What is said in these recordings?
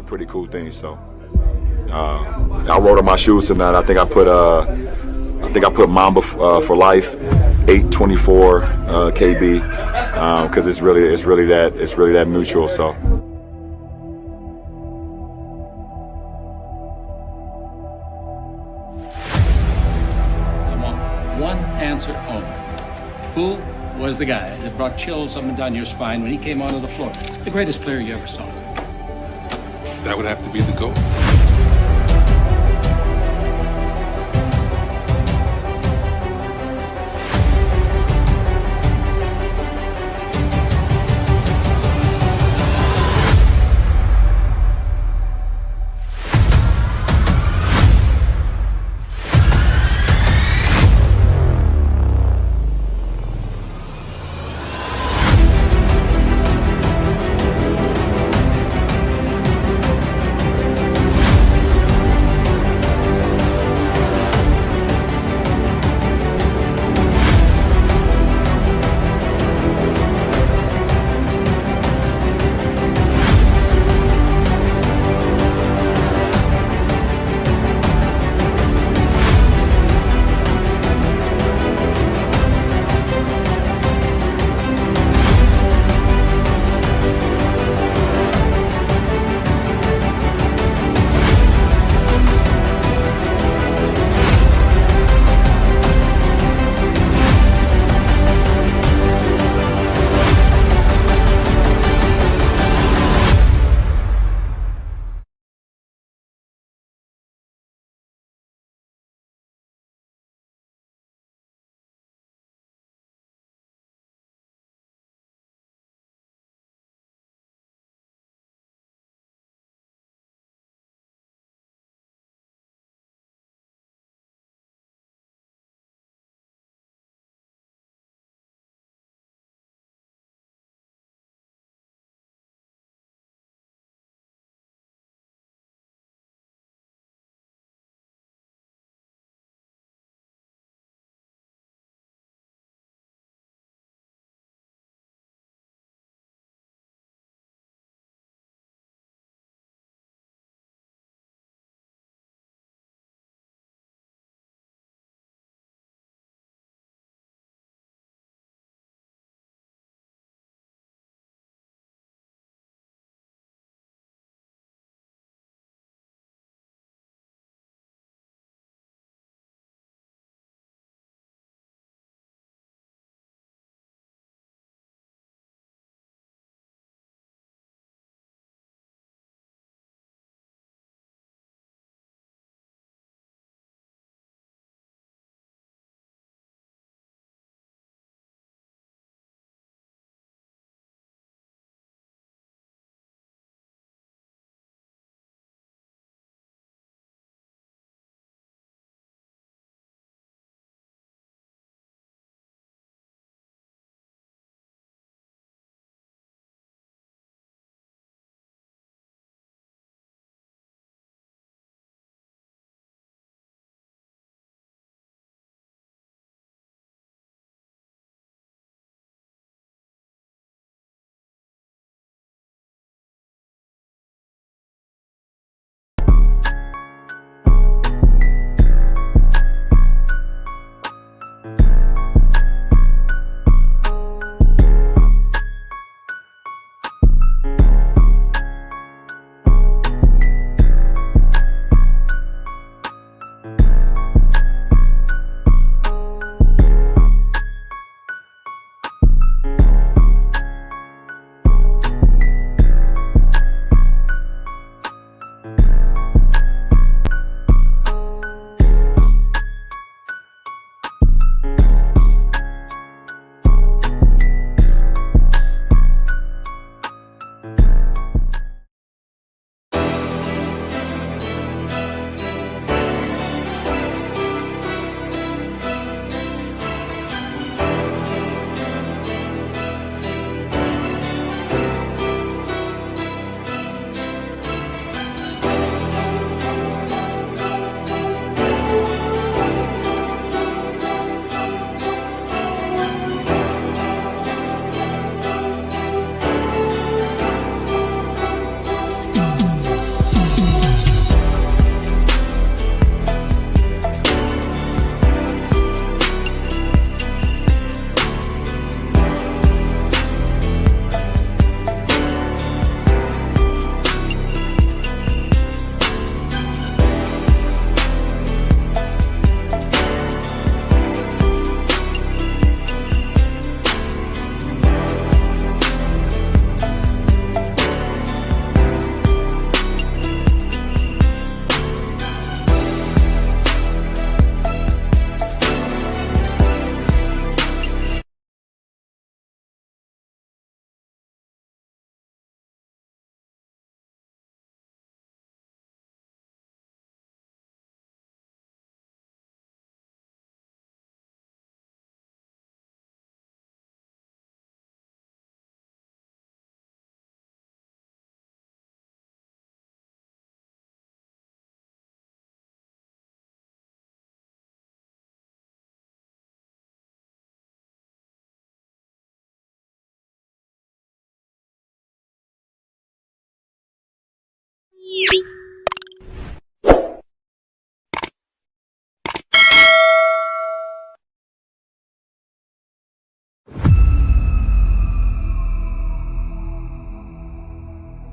pretty cool thing. So I wrote on my shoes tonight. I think I put Mamba for life, 824 KB, because it's really that mutual. So. One answer only. Who was the guy that brought chills up and down your spine when he came onto the floor? The greatest player you ever saw. That would have to be the GOAT.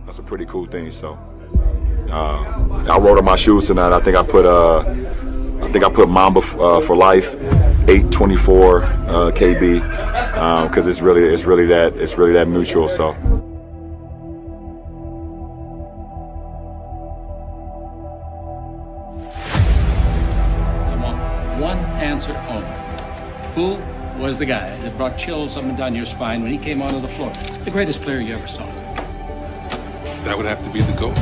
That's a pretty cool thing. So I wrote on my shoes tonight. I think I put Mamba for life, 824 KB, because it's really that mutual. So. I want one answer only. Who was the guy that brought chills up and down your spine when he came onto the floor? The greatest player you ever saw. That would have to be the GOAT.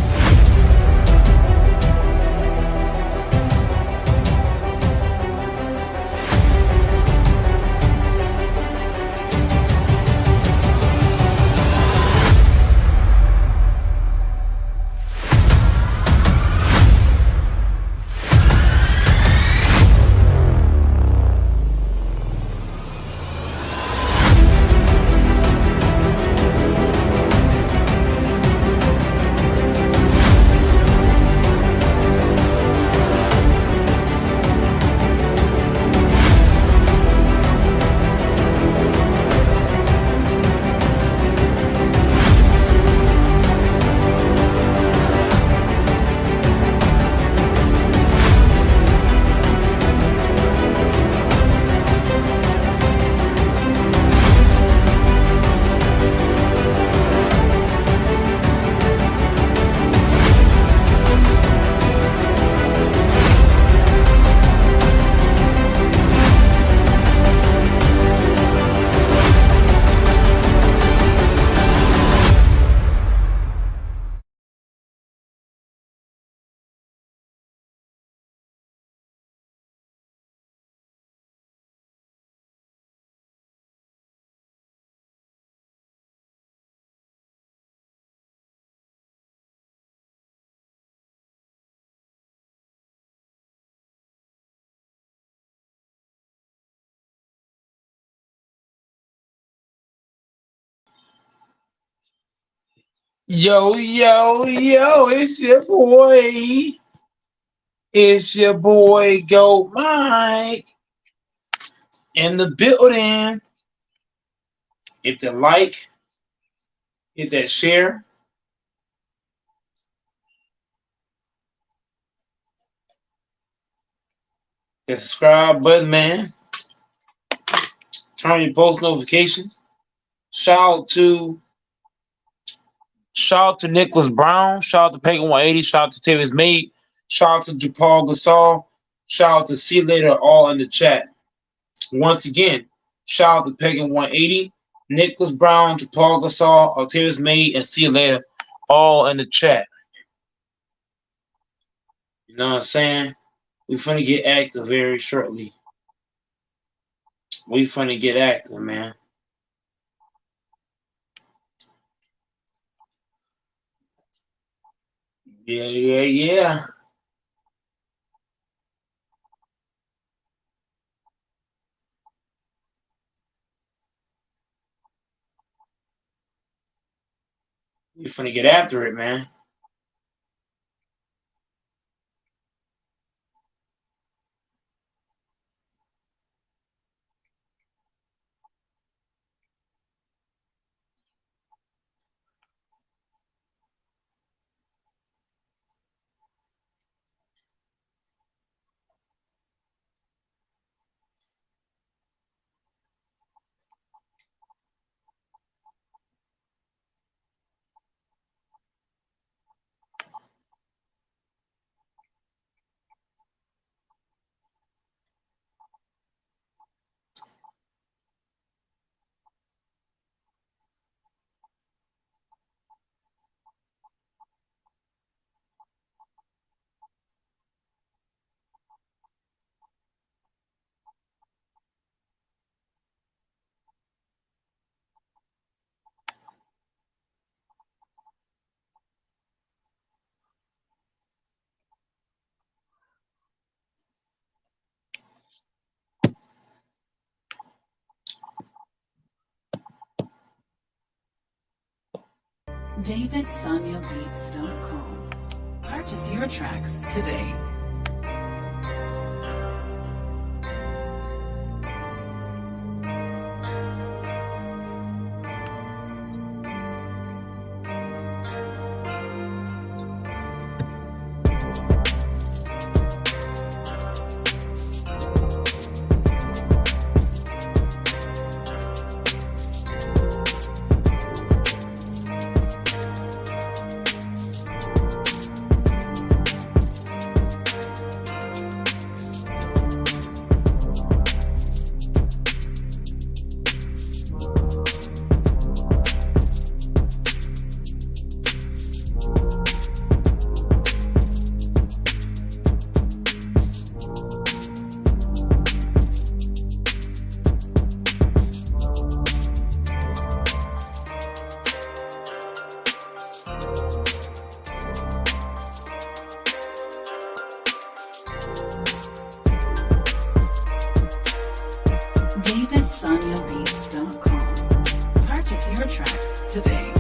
Yo, yo, yo, it's your boy. It's your boy, Go Mike, in the building. Hit the like, hit that share. The subscribe button, man. Turn on your post notifications. Shout out to Nicholas Brown. Shout out to Pagan 180. Shout out to Tavis Mate. Shout out to Japal Gasol. Shout out to See You Later, all in the chat. Once again, shout out to Pagan 180, Nicholas Brown, Japal Gasol, Octavius May, and See You Later, all in the chat. You know what I'm saying? We finna get active very shortly. We finna get active, man. Yeah. We finna get after it, man. DavidSanyaBeats.com Purchase your tracks today. DavidSoniaBeats.com. Purchase your tracks today.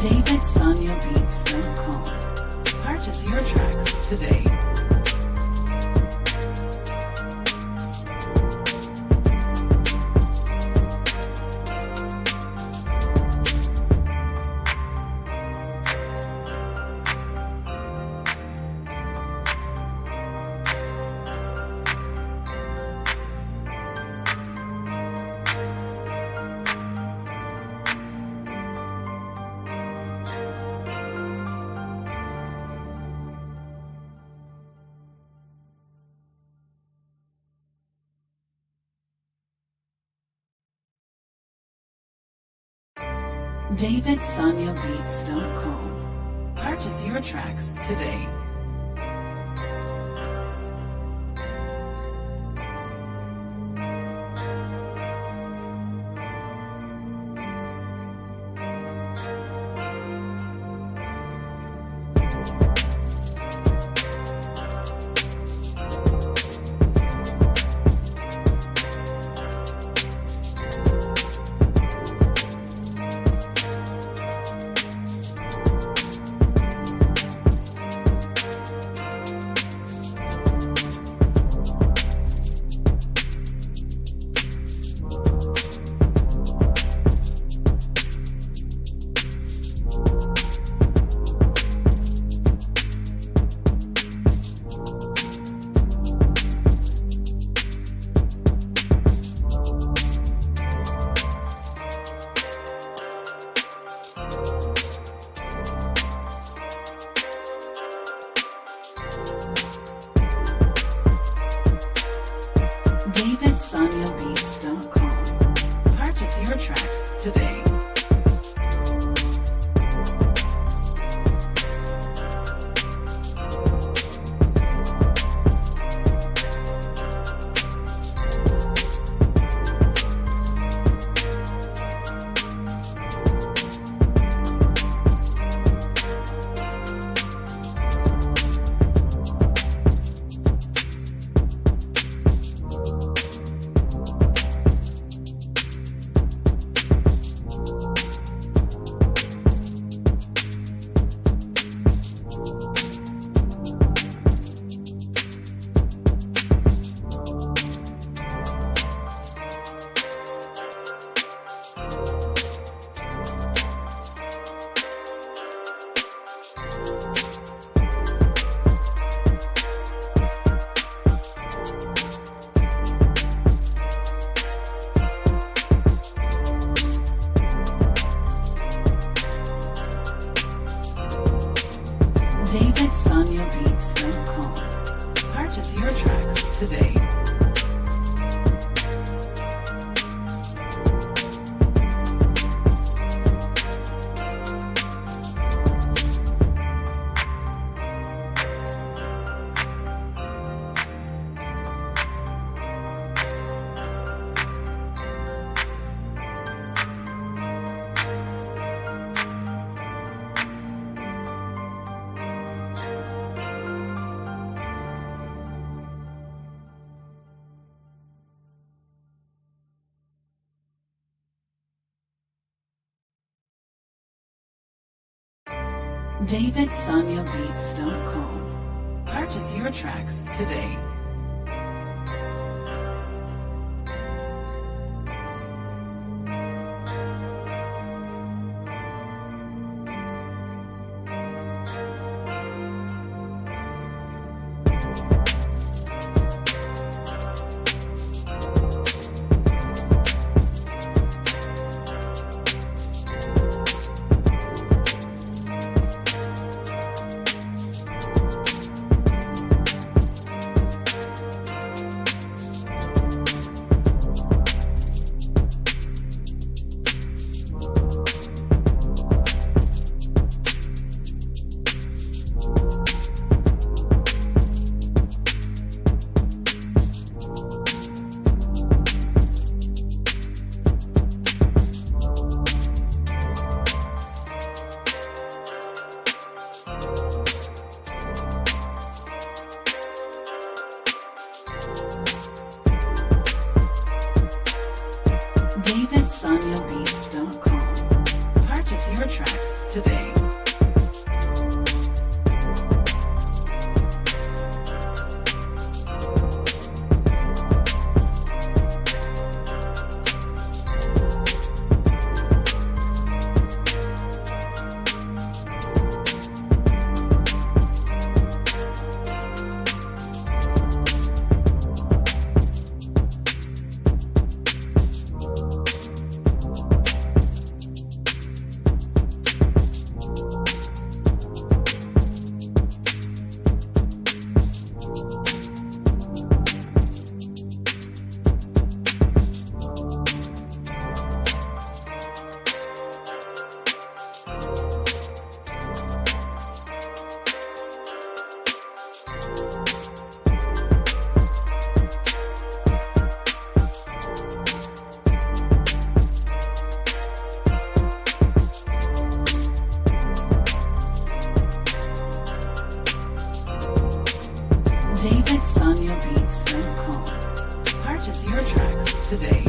DavidSoniaBeats.com. Purchase your tracks today. DavidSoniaBeats.com. Purchase your tracks today. DavidSoniaBeats.com. Purchase your tracks today. DavidSoniaBeats.com. Purchase your tracks today. DavidSoniaBeats.com. Purchase your tracks today.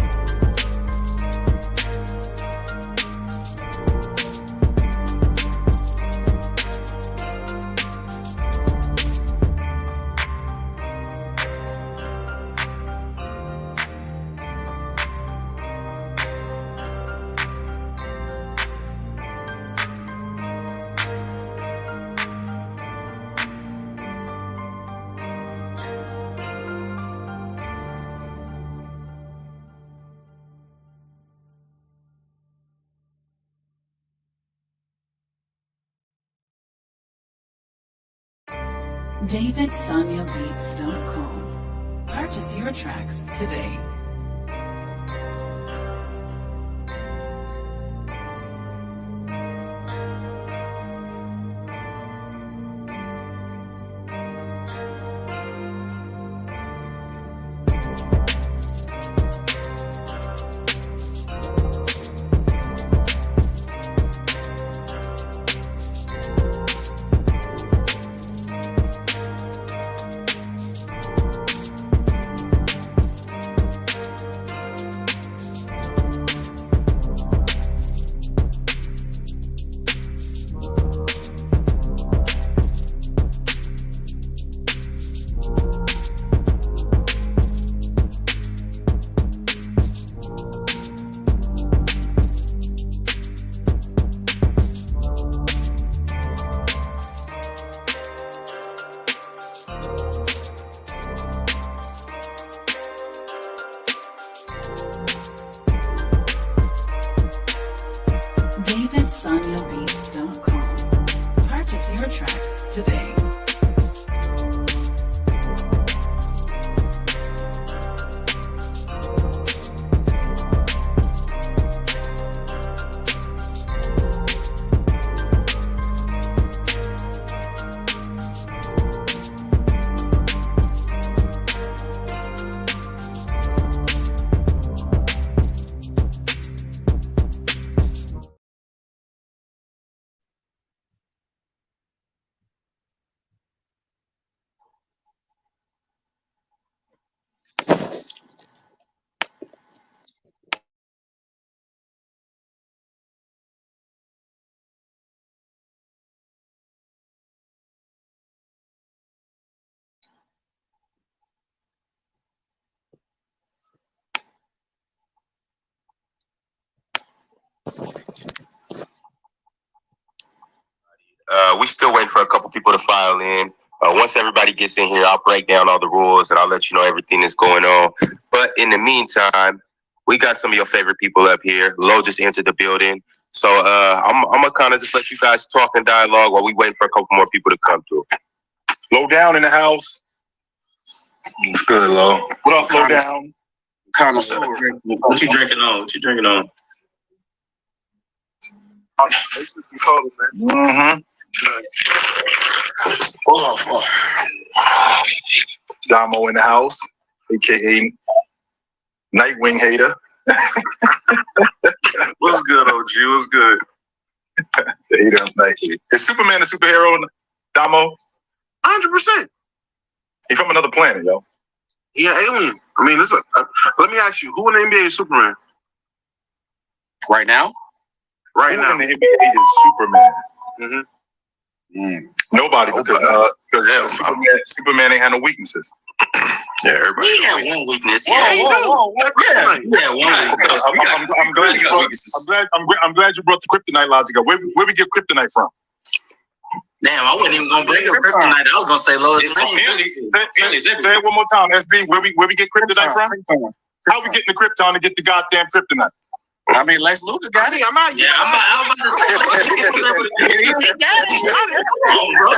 DavidSoniaBeats.com. Purchase your tracks today. We still waiting for a couple people to file in. Once everybody gets in here, I'll break down all the rules and I'll let you know everything that's going on. But in the meantime, we got some of your favorite people up here. Lo just entered the building. So I'm gonna kind of just let you guys talk and dialogue while we waiting for a couple more people to come through. Low down in the house. It's good, Lo. What up, Low down? Connoisseur. What you drinking on? What you drinking on? Mm-hmm. Damo in the house, aka Nightwing hater. What's good, OG? What's good? The hater of Nightwing. Is Superman a superhero, Damo? 100%. He's from another planet, yo. Yeah, alien. I mean, let me ask you, who in the NBA is Superman? Right now? Right Who now. in the NBA is Superman? Mm-hmm. Nobody, because Superman ain't had no weaknesses. Yeah, everybody. He had one weakness. Whoa. Yeah, one weakness. I'm glad you brought the kryptonite logic up. Where we get kryptonite from? Damn, I wasn't even gonna bring up kryptonite. I was gonna say Lois Lane. Say it one more time, SB. Where we get kryptonite from? How we getting the krypton to get the goddamn kryptonite? I mean, Lex Luthor got it. I'm about to say. He got it. Come on, bro.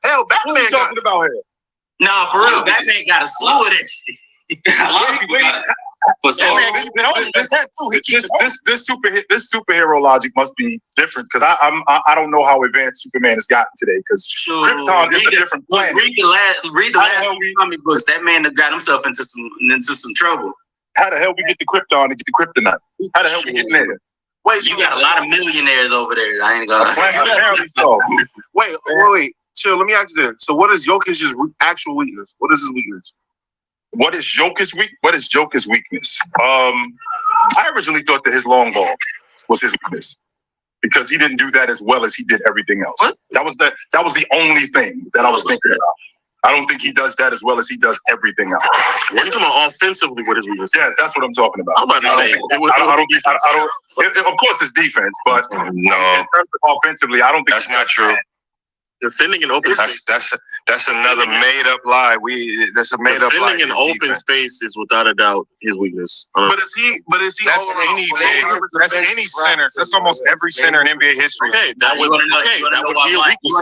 Hell, What are Batman you talking about here? Nah, for real, Batman got a slew of that shit. A lot of people got it. But This superhero logic must be different because I don't know how advanced Superman has gotten today because Krypton is a different planet. Read the last comic books. That man that got himself into some trouble. How the hell we get the Krypton to get the kryptonite? How the hell we getting there? Wait, you got a lot of millionaires over there. I ain't gonna. Apparently so. Wait. Chill. Let me ask you this. So, what is Jokic's actual weakness? What is his weakness? What is Jokic's weakness? I originally thought that his long ball was his weakness because he didn't do that as well as he did everything else. What? That was the only thing that I was thinking about. I don't think he does that as well as he does everything else. You're talking about offensively, what is weakness? Yeah, that's what I'm talking about. I'm about to say, of course it's defense, but no. In terms of offensively, I don't think That's not true. Defending in open space. That's another made up lie. That's a made up lie. Defending in open space is without a doubt his weakness. But is he? That's any center. That's almost every center in NBA history. Okay, that would be a weakness.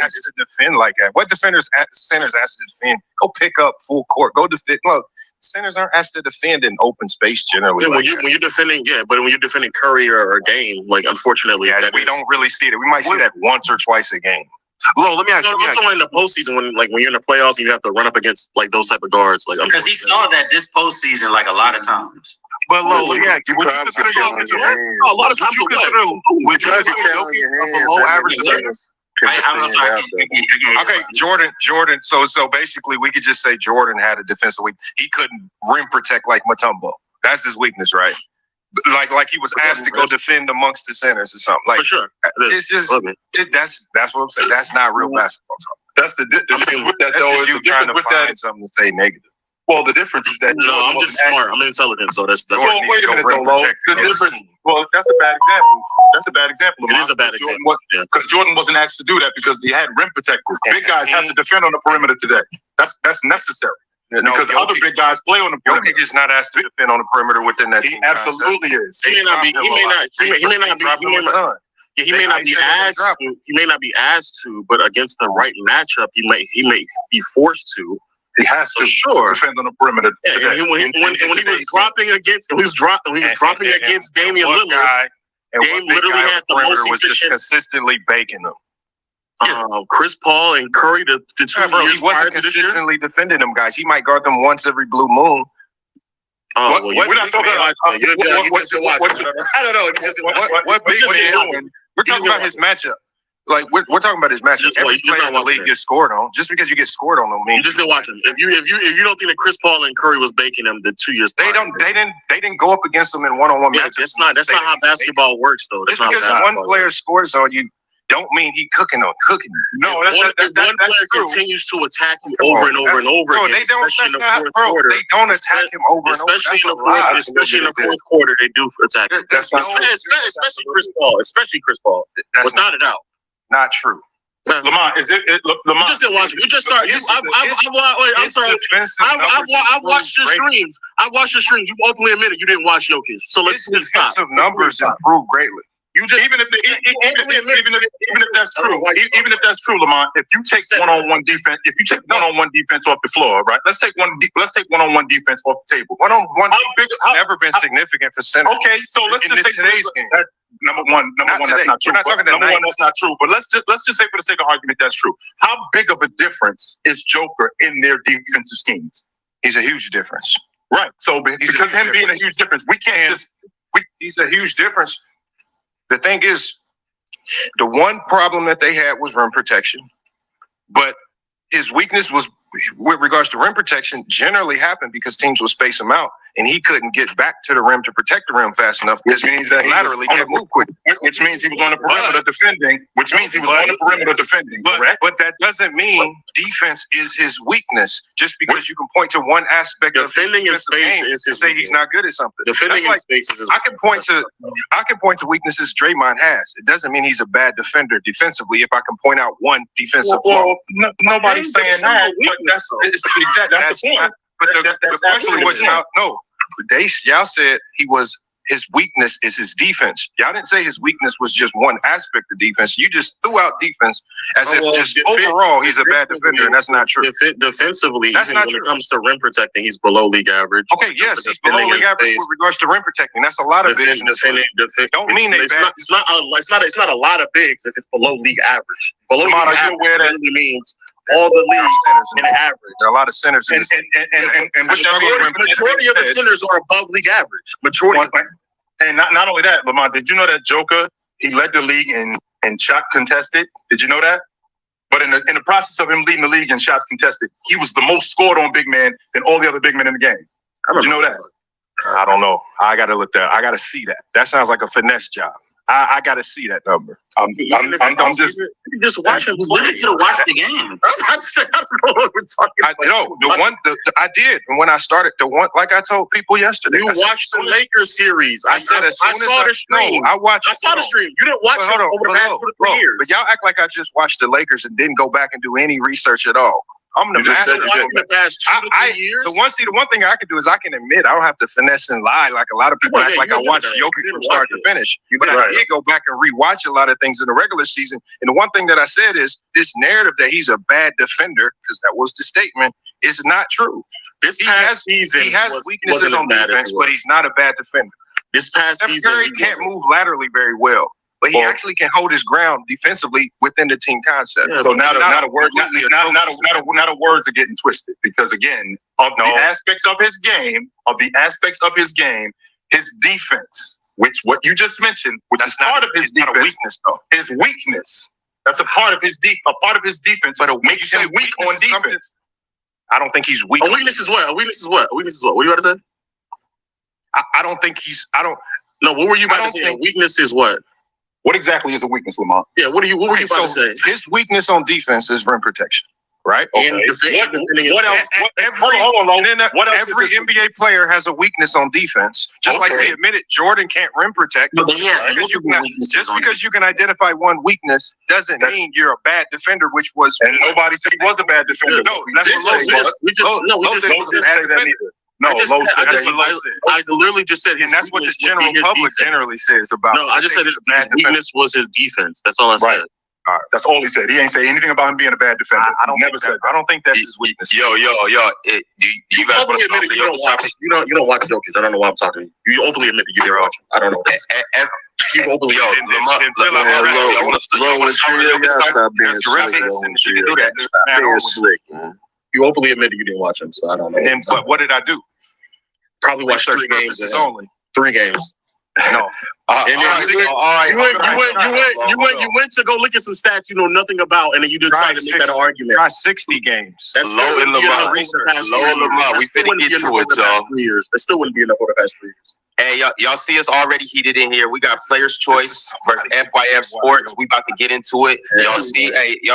Asked to defend like that. What centers asked to defend? Go pick up full court. Go defend. Look, centers aren't asked to defend in open space generally. Yeah, when you're defending, but when you're defending Curry or Dame, like unfortunately, we don't really see it. We might see that once or twice a game. Lo, let me ask you. I'm talking in the postseason when you're in the playoffs and you have to run up against like those type of guards. Like because he saw that this postseason like a lot of times. But Lo, let me ask you. Would you consider a lot of times? Would you consider Jokic a below average defender? I'm sorry. Okay, Jordan. So basically, we could just say Jordan had a defensive weakness. He couldn't rim protect like Mutombo. That's his weakness, right? Like he was asked to go defend amongst the centers or something. Like for sure. It's just that's what I'm saying. That's not real basketball talk. That's the difference with that, though. You trying to find something to say negative. Well, the difference is that I'm just smart. I'm intelligent, so that's. Well, wait a minute, though, Lo. The difference. Well, that's a bad example. It is a bad example. Because Jordan wasn't asked to do that because he had rim protectors. Big guys have to defend on the perimeter today. That's necessary. Because other big guys play on the perimeter. Jokic is not asked to defend on the perimeter within that. He absolutely is. He may not be. He may not be asked to, but against the right matchup, he may be forced to. He has to defend on the perimeter. Yeah, when he was dropping against Damian Lillard, Dame literally had the most was just consistently baking them. Chris Paul and Curry, the 2 years he wasn't consistently defending them guys. He might guard them once every blue moon. We're not talking about. I don't know. We're talking about his matchup. Like we're talking about his matchup. Every player in the league gets scored on. Just because you get scored on them, you just didn't watch him. If you don't think that Chris Paul and Curry was baking them the 2 years, they didn't go up against them in one-on-one matches. That's not how basketball works, though. Just because one player scores on you don't mean he cooking you. No, that's one player true. continues to attack him over and over and over Bro, again. they don't. Especially in the That's fourth not, bro. quarter. They don't attack him over and over. Especially in the fourth quarter, they do attack him. Especially Chris Paul. Especially Chris Paul. Without a doubt. Not true. Lamont, Lamont? You just didn't watch it. You just started. I'm sorry. I've watched your streams. I've watched your streams. You've openly admitted you didn't watch Jokic. So let's stop. Defensive numbers improve greatly. You just even if that's true, even if that's true, Lamont, if you take one-on-one defense, off the floor, right? Let's take one-on-one defense off the table. One defense has never been significant for center. Okay, so let's just take today's game. Number one, that's not true. Number one, that's not true. But let's just say for the sake of argument, that's true. How big of a difference is Joker in their defensive schemes? He's a huge difference. Right. So because him being a huge difference, we can't just. He's a huge difference. The thing is, the one problem that they had was rim protection, but his weakness was with regards to rim protection generally happened because teams would space him out and he couldn't get back to the rim to protect the rim fast enough. Which means that he laterally can't move quick. Which means he was on the perimeter defending. But that doesn't mean defense is his weakness. Just because you can point to one aspect of defending in space is his say he's not good at something. Defending in space is his I can point to weaknesses Draymond has. It doesn't mean he's a bad defender defensively. If I can point out one defensive flaw. Nobody's saying that. That's the point. But the question was y'all said his weakness is his defense. Y'all didn't say his weakness was just one aspect of defense. You just threw out defense as if overall he's a bad defender, and that's not true. Defensively, that's not when true. it comes to rim protecting, he's below league average. Okay, yes, he's below league average with regards to rim protecting. That's a lot of bigs. Don't mean it's not a lot of bigs if it's below league average. Below league average means all the league centers in average. There are a lot of centers in and majority of the centers are above league average. Majority. And not only that, Lamont, did you know that Joker, he led the league in shot contested? Did you know that? But in the process of him leading the league in shots contested, he was the most scored on big man than all the other big men in the game. Did you know that? I don't know. I got to look that. I got to see that. That sounds like a finesse job. I got to see that number. I'm just watching. We need to watch the game. I don't know what we're talking about. I did. And when I started, like I told people yesterday. You watched the Lakers series. I saw the stream. I saw the stream. You didn't watch it over the past 3 years. But y'all act like I just watched the Lakers and didn't go back and do any research at all. I'm the master. The past 2 to 3 years. The one thing I can do is I can admit I don't have to finesse and lie like a lot of people act like I watched Jokic from start to finish. But I did go back and rewatch a lot of things in the regular season. And the one thing that I said is this narrative that he's a bad defender, because that was the statement, is not true. This past season, he has weaknesses on defense, but he's not a bad defender. This past season, Curry can't move laterally very well. But he actually can hold his ground defensively within the team concept. Yeah, so now the words are getting twisted because again, of the aspects of his game, his defense, which what you just mentioned, which is part of his defense, weakness though. His weakness. That's a part of his defense, but it makes him weak on defense. I don't think he's weak. A weakness is what? What are you about to say? I don't think he's. No, what were you about to say? A weakness is what? What exactly is a weakness, Lamont? Yeah, what were you about to say? His weakness on defense is rim protection, right? Okay. What else? Every NBA player has a weakness on defense. Just like we admitted, Jordan can't rim protect. Just because you can identify one weakness doesn't mean you're a bad defender, which was. And nobody said he was a bad defender. No, that's what Lo said. No, I literally just said, and that's what the general public generally says about. No, I just said his weakness was his defense. That's all I said. All right, that's all he said. He ain't say anything about him being a bad defender. I don't think that's his weakness. Yo. You guys openly admitted you don't watch Jokic. I don't know why I'm talking to you. You openly admitted you didn't watch him. I don't know. You openly You openly admitted you didn't watch him, so I don't know. You openly admitted you didn't watch him, so I don't know. But what did I do? You openly admitted you didn't watch him, so I don't know. You openly admitted you didn't watch him, so I don't know. You openly admitted you didn't watch him, so I don't know. And but what did I do? Probably watched 3 games. Only No. You went to go look at some stats you know nothing about, and then you decided to make that an argument. Try 60 games. That's low in Lamar. Low in Lamar. We finna get to it, y'all. 3 years. That still wouldn't be enough for the past 3 years. Hey, y'all see us already heated in here. We got Players' Choice versus FYF Sports. We about to get into it. Y'all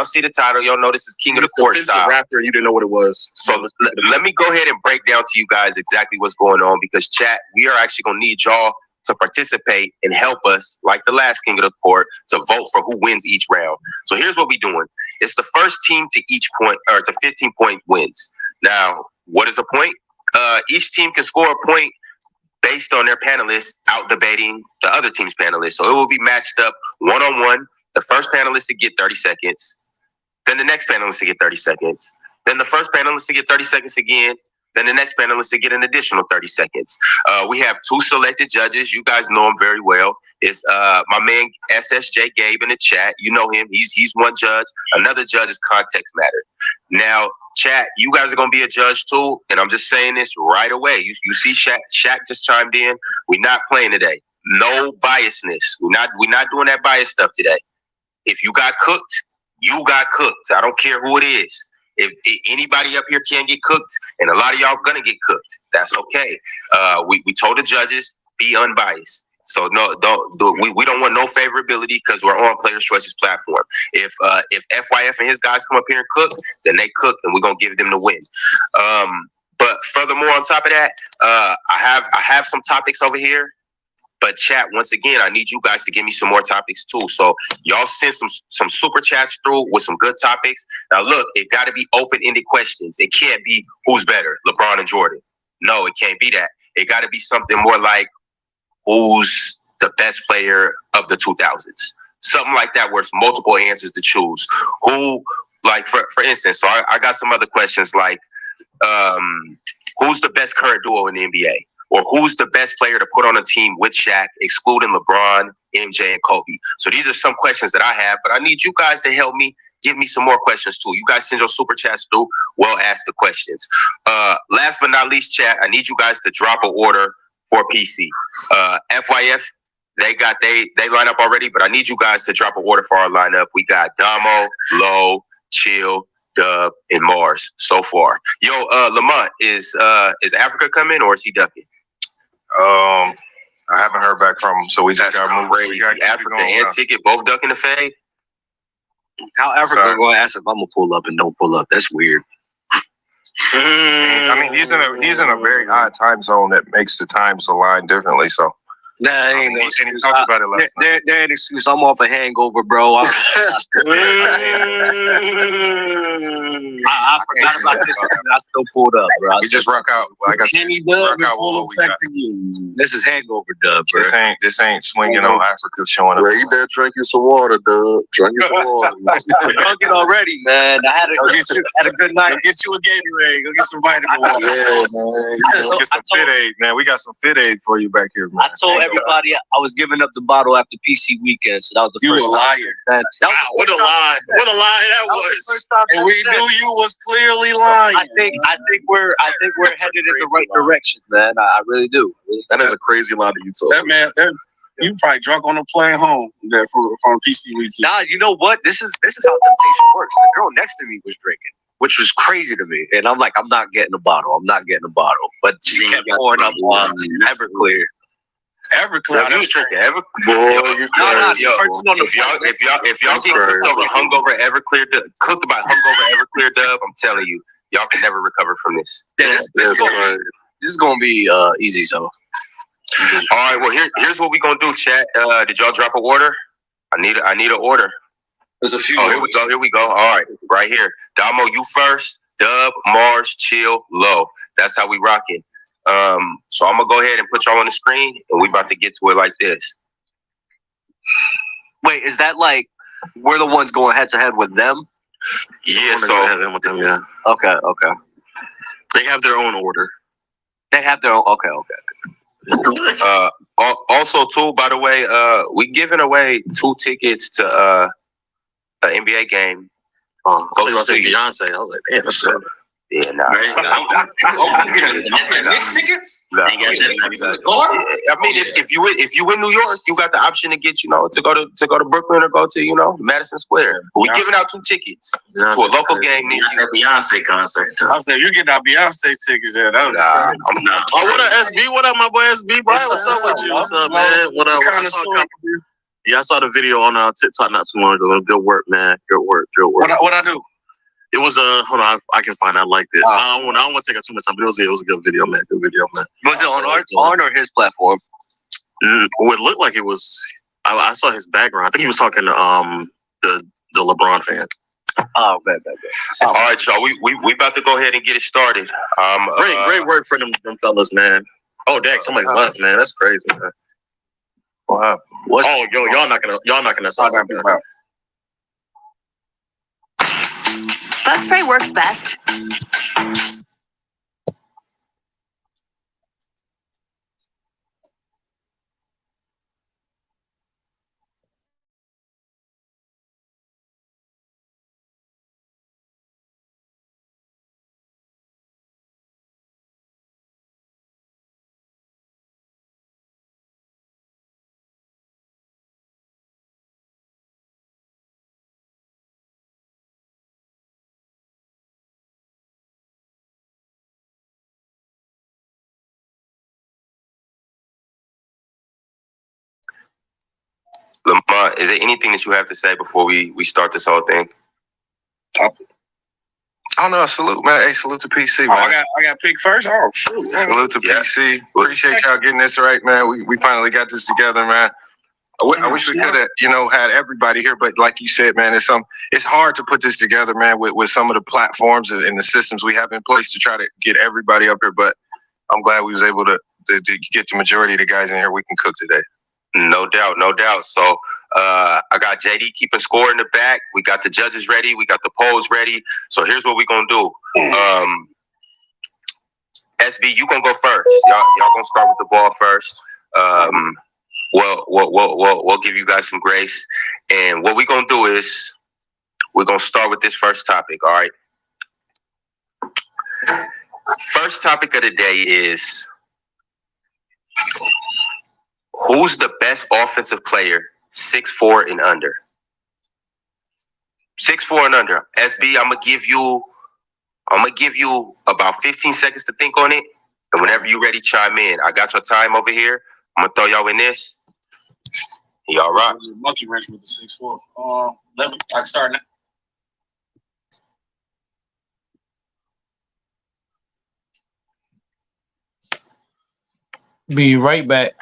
see the title. Y'all know this is King of the Court style. Raptor, you didn't know what it was. So let me go ahead and break down to you guys exactly what's going on, because chat, we are actually gonna need y'all to participate and help us, like the last King of the Court, to vote for who wins each round. So here's what we're doing. It's the first team to each point, or to 15 point wins. Now, what is a point? Each team can score a point based on their panelists out debating the other team's panelists. So it will be matched up 1-on-1. The first panelist to get 30 seconds. Then the next panelist to get 30 seconds. Then the first panelist to get 30 seconds again. Then the next panelist to get an additional 30 seconds. We have 2 selected judges. You guys know him very well. It's my man SSJ Gabe in the chat. You know him. He's one judge. Another judge is Context Matter. Now, chat, you guys are gonna be a judge too, and I'm just saying this right away. You see Shaq just chimed in. We're not playing today. No biasness. We're not doing that bias stuff today. If you got cooked, you got cooked. I don't care who it is. If anybody up here can get cooked, and a lot of y'all gonna get cooked, that's okay. We told the judges, be unbiased. So we don't want no favorability, because we're on Players' Choice's platform. If FYF and his guys come up here and cook, then they cook, and we're gonna give them the win. But furthermore, on top of that, I have some topics over here. But chat, once again, I need you guys to give me some more topics too. So y'all send some super chats through with some good topics. Now look, it got to be open-ended questions. It can't be who's better, LeBron and Jordan. No, it can't be that. It got to be something more like who's the best player of the 2000s. Something like that, where it's multiple answers to choose. Who, like for instance, so I got some other questions like who's the best current duo in the NBA? Or who's the best player to put on a team with Shaq, excluding LeBron, MJ, and Kobe? So these are some questions that I have, but I need you guys to help me give me some more questions too. You guys send your super chats through. We'll ask the questions. Last but not least, chat, I need you guys to drop an order for PC. FYF, they line up already, but I need you guys to drop an order for our lineup. We got Damo, Low, Chill, Dub, and Mars so far. Yo, Lamont, is Africa coming, or is he ducking? I haven't heard back from him, so we just got to move. Crazy. Africa and Ticket both ducking the fade. How Africa going to ask if I'm gonna pull up and don't pull up? That's weird. I mean, he's in a very odd time zone that makes the times align differently. So. Nah, ain't no excuse. And he talked about it last night. There ain't excuse. I'm off a hangover, bro. I forgot about this. I still pulled up, bro. We just rock out. Like I said, Kenny Dub in full effect again. This is hangover, Dub, bro. This ain't swinging on Africa showing up. Bro, you better drink you some water, Dub. Drink you some water. I'm drunken already, man. I had a good night. Go get you a Gatorade. Go get some vitamin water. Yeah, man. Get some Fit Aid, man. We got some Fit Aid for you back here, man. I told everybody I was giving up the bottle after PC weekend, so that was the first time. What a lie! What a lie that was! And we knew you was clearly lying. I think we're headed in the right direction, man. I really do. That is a crazy lie that you told. That man, you probably drunk on the plane home there from PC weekend. Nah, you know what? This is how temptation works. The girl next to me was drinking, which was crazy to me, and I'm like, I'm not getting a bottle. But she kept pouring up on Everclear. Everclear, that's tricky. Boy, you crazy. If y'all get cooked over hungover Everclear, cooked about hungover Everclear Dub, I'm telling you, y'all can never recover from this. Yeah, this is gonna be easy. So, all right. Well, here's what we gonna do, chat. Did y'all drop an order? I need an order. There's a few. Oh, here we go. All right, right here. Damo, you first. Dub, Mars, Chill, Low. That's how we rocking. So I'm gonna go ahead and put y'all on the screen, and we about to get to it like this. Wait, is that like we're the ones going head to head with them? Yeah. Yeah. Okay. They have their own order. They have their own. Okay. Also, too, by the way, we giving away 2 tickets to an NBA game. Oh, I was gonna say Beyonce. I was like, damn, that's good. Yeah, nah. Knicks tickets? Nah. I mean, if you in New York, you got the option to get, to go to Brooklyn or go to, Madison Square. We giving out 2 tickets to a local game near you. Beyonce concert. I said you get that Beyonce tickets there. I'm not. Oh, what up, SB? What up, my boy SB? Brian, what's up with you? What's up, man? What up? Yeah, I saw the video on TikTok not too long ago. Good work, man. Good work. What I do? It was hold on, I can find it. I liked it. I don't want to take up too much time, but it was a good video, man. Good video, man. Was it on or his platform? Well, it looked like it was. I saw his background. I think he was talking to the LeBron fan. Oh, bad. All right, y'all. We about to go ahead and get it started. Great work for them fellas, man. Oh, dang, somebody left, man. That's crazy, man. Wow. Y'all not gonna stop. Bug spray works best. Lamont, is there anything that you have to say before we start this whole thing? Oh no, salute, man. Hey, salute to PC, man. I got picked first. Oh shoot. Salute to PC. Appreciate y'all getting this right, man. We finally got this together, man. I wish we could have, had everybody here, but like you said, man, it's hard to put this together, man, with some of the platforms and the systems we have in place to try to get everybody up here. But I'm glad we was able to get the majority of the guys in here. We can cook today. No doubt. So I got JD keeping score in the back. We got the judges ready. We got the polls ready. So here's what we're gonna do. SB, you gonna go first. Y'all gonna start with the ball first. We'll give you guys some grace. And what we're gonna do is we're gonna start with this first topic. All right. First topic of the day is, who's the best offensive player 6'4" and under? 6'4" and under. SB, I'm gonna give you about 15 seconds to think on it, and whenever you're ready, chime in. I got your time over here. I'm gonna throw y'all in this. Y'all rock. Monkey wrench with the 6'4". I can start now. Be right back.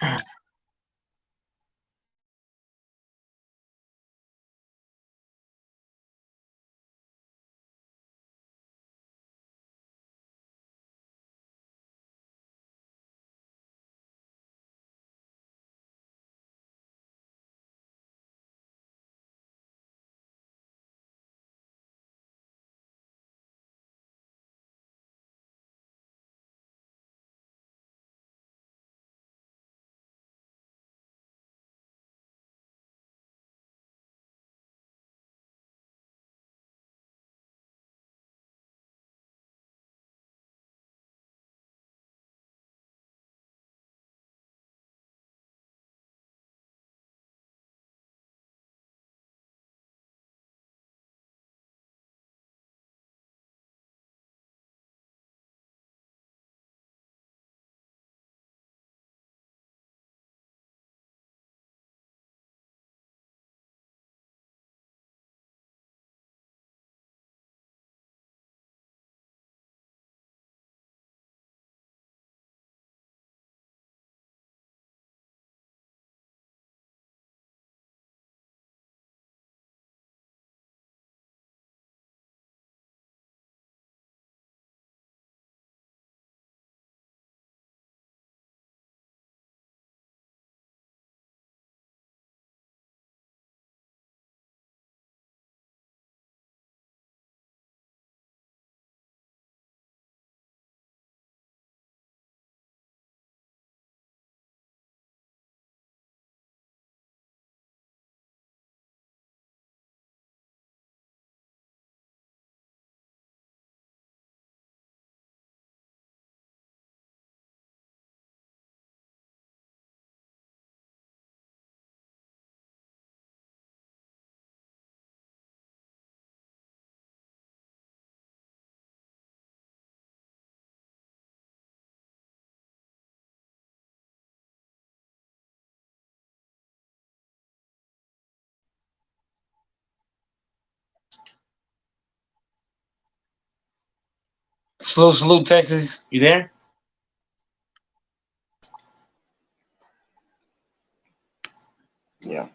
Salute, Texas. You there? Yeah.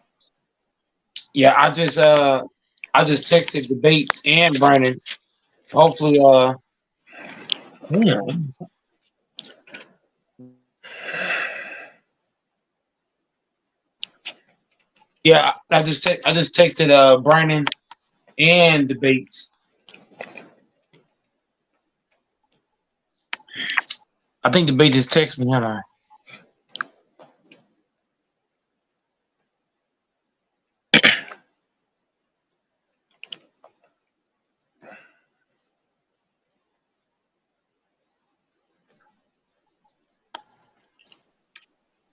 Yeah, I just texted Debates and Brandon. Hopefully, damn. Yeah, I just texted Brandon and Debates. I think Debate just texted me. Hold on.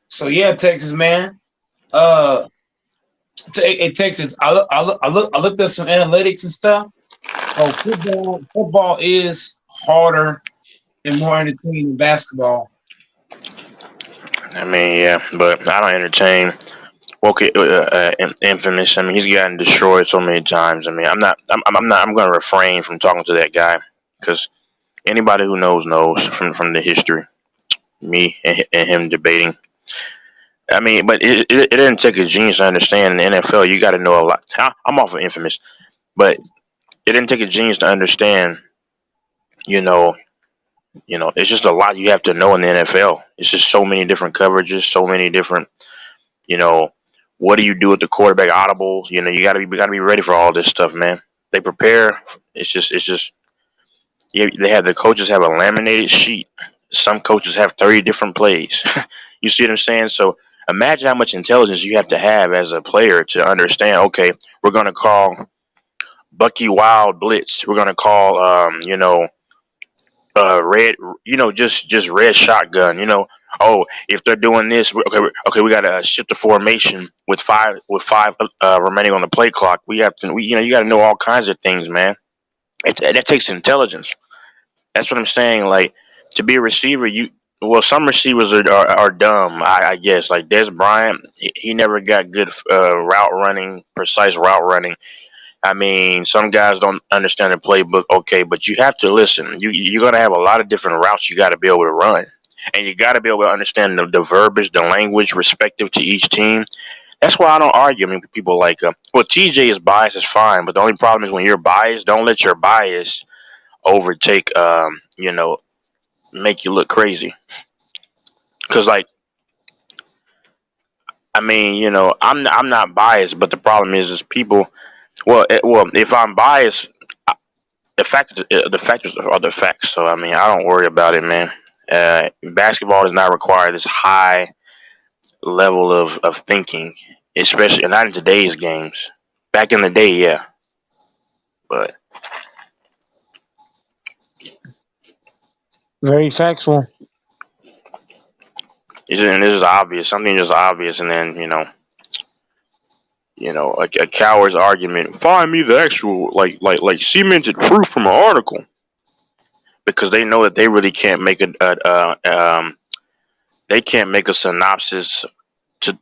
So yeah, Texas man. Texas. I looked at some analytics and stuff. Oh, football is harder and more entertaining than basketball. I mean, yeah, but I don't entertain. Okay, Infamous. I mean, he's gotten destroyed so many times. I mean, I'm not. I'm going to refrain from talking to that guy because anybody who knows from the history. Me and him debating. I mean, but it didn't take a genius to understand in the NFL. You got to know a lot. I'm off of Infamous, but it didn't take a genius to understand. You know, it's just a lot you have to know in the NFL. It's just so many different coverages, so many different. You know, what do you do with the quarterback audibles? You know, you gotta be ready for all this stuff, man. They prepare. It's just. Yeah, the coaches have a laminated sheet. Some coaches have 30 different plays. You see what I'm saying? So imagine how much intelligence you have to have as a player to understand. Okay, we're gonna call Bucky Wild blitz. We're gonna call red, just red shotgun. Oh, if they're doing this, okay, we gotta shift the formation with five remaining on the play clock. You gotta know all kinds of things, man. That takes intelligence. That's what I'm saying. Like, to be a receiver, some receivers are dumb. I guess like Des Bryant, he never got good route running, precise route running. I mean, some guys don't understand the playbook. Okay, but you have to listen. You're gonna have a lot of different routes you got to be able to run, and you got to be able to understand the verbiage, the language respective to each team. That's why I don't argue. I mean, people like, TJ is biased, is fine, but the only problem is when you're biased, don't let your bias overtake, make you look crazy. Because, like, I mean, I'm not biased, but the problem is people. Well, if I'm biased, the factors are the facts. So I mean, I don't worry about it, man. Basketball does not require this high level of thinking, especially not in today's games. Back in the day, yeah, but Very factual. this is obvious. Something just obvious, and then a coward's argument. Find me the actual like cemented proof from an article, because they know that they really can't make they can't make a synopsis to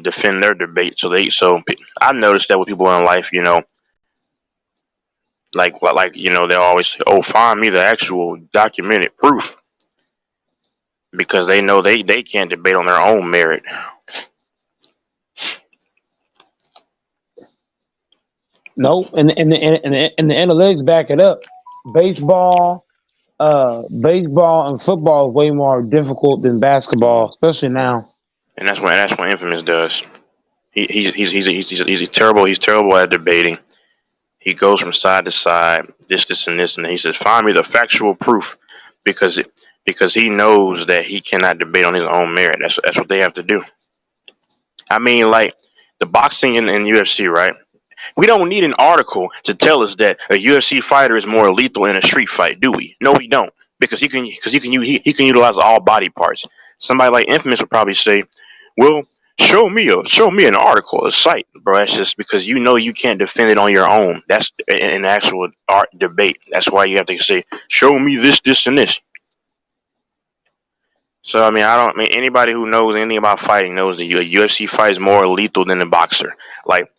defend their debate. So I've noticed that with people in life, they always say, "Oh, find me the actual documented proof," because they know they can't debate on their own merit. Nope, and the analytics back it up. Baseball, baseball and football is way more difficult than basketball, especially now. And that's what Infamous does. He's terrible. He's terrible at debating. He goes from side to side, this, and this, and he says, "Find me the factual proof," because he knows that he cannot debate on his own merit. That's what they have to do. I mean, like the boxing and UFC, right? We don't need an article to tell us that a UFC fighter is more lethal in a street fight, do we? No, we don't, because he can utilize all body parts. Somebody like Infamous would probably say, "Well, show me an article, a site, bro." That's just because you can't defend it on your own. That's an actual art debate. That's why you have to say, "Show me this, and this." So I mean, anybody who knows anything about fighting knows that a UFC fight is more lethal than a boxer. Like,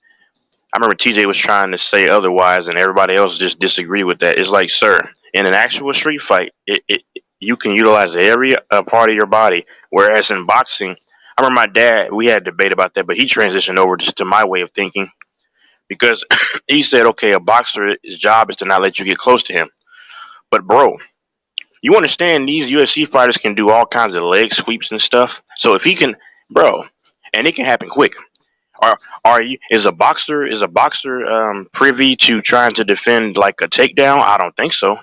I remember TJ was trying to say otherwise, and everybody else just disagreed with that. It's like, sir, in an actual street fight, you can utilize every part of your body. Whereas in boxing, I remember my dad, we had a debate about that, but he transitioned over just to my way of thinking because he said, okay, a boxer's job is to not let you get close to him. But bro, you understand these UFC fighters can do all kinds of leg sweeps and stuff. So if he can, bro, and it can happen quick. Is a boxer privy to trying to defend like a takedown? I don't think so.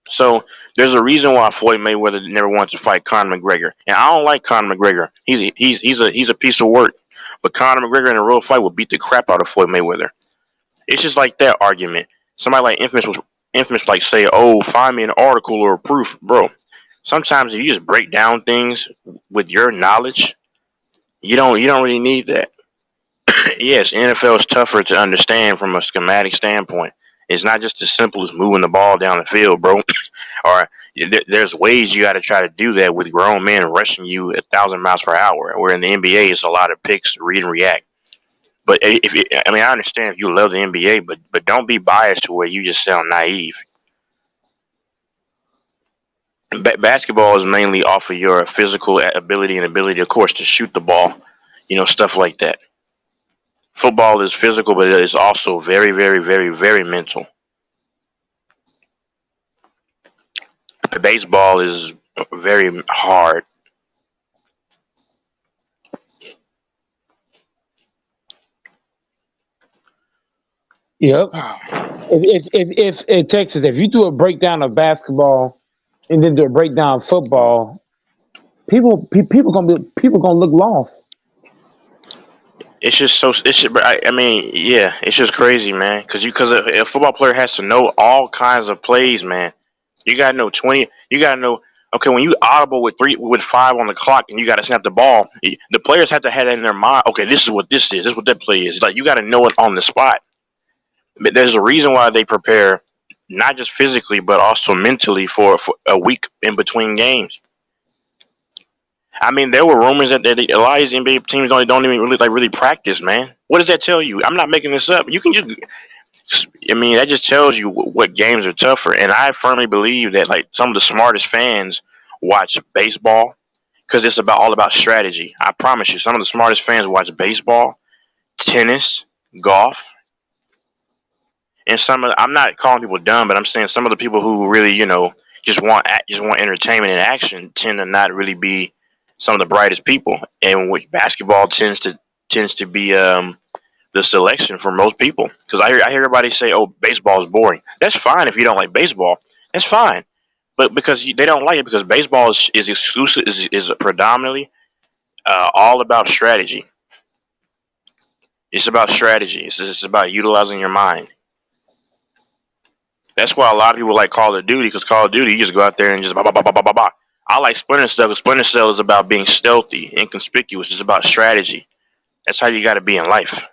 So there's a reason why Floyd Mayweather never wanted to fight Conor McGregor, and I don't like Conor McGregor. He's a piece of work, but Conor McGregor in a real fight would beat the crap out of Floyd Mayweather. It's just like that argument. Somebody like Infamous like say, "Oh, find me an article or a proof, bro." Sometimes if you just break down things with your knowledge, you don't really need that. Yes, NFL is tougher to understand from a schematic standpoint. It's not just as simple as moving the ball down the field, bro. Or there's ways you got to try to do that with grown men rushing you 1,000 miles per hour. Where in the NBA, it's a lot of picks, read and react. But I understand if you love the NBA, but don't be biased to where you just sound naive. Basketball is mainly off of your physical ability and ability, of course, to shoot the ball, stuff like that. Football is physical, but it is also very, very, very, very mental. Baseball is very hard. Yep. If Texas, if you do a breakdown of basketball and then do a breakdown of football, people gonna look lost. It's just so. It's just crazy, man. Because a football player has to know all kinds of plays, man. You gotta know 20. You gotta know. Okay, when you audible with 5 on the clock and you gotta snap the ball, the players have to have that in their mind. Okay, this is what this is. This is what that play is. Like you gotta know it on the spot. But there's a reason why they prepare, not just physically but also mentally for a week in between games. There were rumors that a lot of these NBA teams don't even really practice, man. What does that tell you? I'm not making this up. You can just, that just tells you what games are tougher. And I firmly believe that like some of the smartest fans watch baseball because it's all about strategy. I promise you, some of the smartest fans watch baseball, tennis, golf, and I'm not calling people dumb, but I'm saying some of the people who really just want entertainment and action tend to not really be some of the brightest people, and which basketball tends to be the selection for most people. Because I hear everybody say, "Oh, baseball is boring." That's fine if you don't like baseball. That's fine, but because they don't like it because baseball is exclusive is predominantly all about strategy. It's about strategy. It's about utilizing your mind. That's why a lot of people like Call of Duty because Call of Duty you just go out there and just bah, bah, bah, bah, bah, bah, bah. I like Splinter Cell because Splinter Cell is about being stealthy, inconspicuous. It's about strategy. That's how you got to be in life.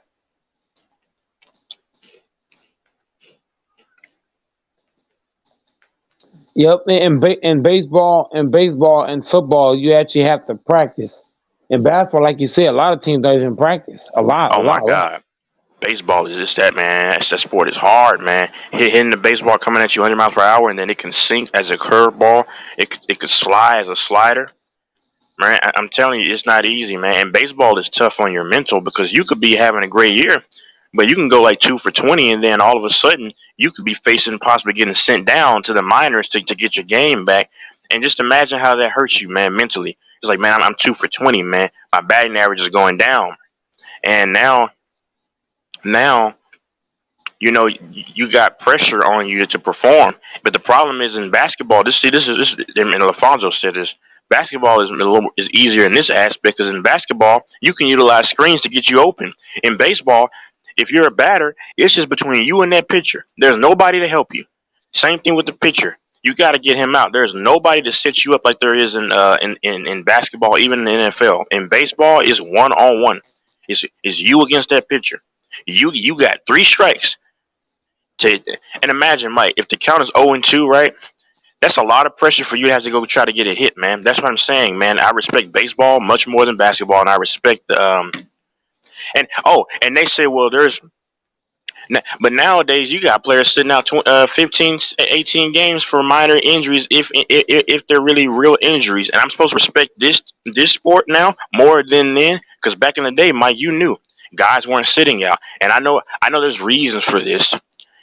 Yep, in baseball and football, you actually have to practice. In basketball, like you said, a lot of teams don't even practice. A lot. Oh my God. Baseball is just that, man. That sport is hard, man. Hitting the baseball coming at you 100 miles per hour, and then it can sink as a curveball. It could slide as a slider. Man, I'm telling you, it's not easy, man. And baseball is tough on your mental because you could be having a great year, but you can go like 2 for 20, and then all of a sudden you could be facing possibly getting sent down to the minors to get your game back. And just imagine how that hurts you, man, mentally. It's like, man, I'm 2 for 20, man. My batting average is going down, and now you got pressure on you to perform. But the problem is in basketball. This is and Alfonso said this. Basketball is easier in this aspect because in basketball you can utilize screens to get you open. In baseball, if you're a batter, it's just between you and that pitcher. There's nobody to help you. Same thing with the pitcher. You got to get him out. There's nobody to set you up like there is in basketball, even in the NFL. In baseball, it's 1-on-1. It's you against that pitcher. You got 3 strikes. And imagine, Mike, if the count is 0-2, right? That's a lot of pressure for you to have to go try to get a hit, man. That's what I'm saying, man. I respect baseball much more than basketball, and I respect and they say, well, But nowadays, you got players sitting out 15, 18 games for minor injuries, if they're really real injuries. And I'm supposed to respect this sport now more than then, because back in the day, Mike, you knew guys weren't sitting out, and I know there's reasons for this.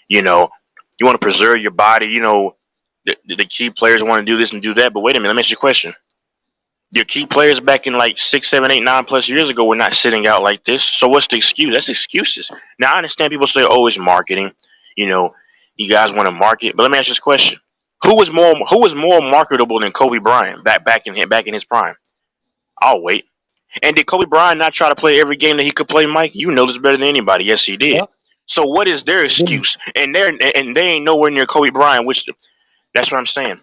You know, you want to preserve your body. You know, the key players want to do this and do that. But wait a minute, let me ask you a question. Your key players back in like 6, 7, 8, 9+ years ago were not sitting out like this. So what's the excuse? That's excuses. Now I understand people say, "Oh, it's marketing." You know, you guys want to market. But let me ask you this question: Who was more marketable than Kobe Bryant back in his prime? I'll wait. And did Kobe Bryant not try to play every game that he could play, Mike? You know this better than anybody. Yes, he did. Yep. So what is their excuse? And they ain't nowhere near Kobe Bryant. Which that's what I'm saying.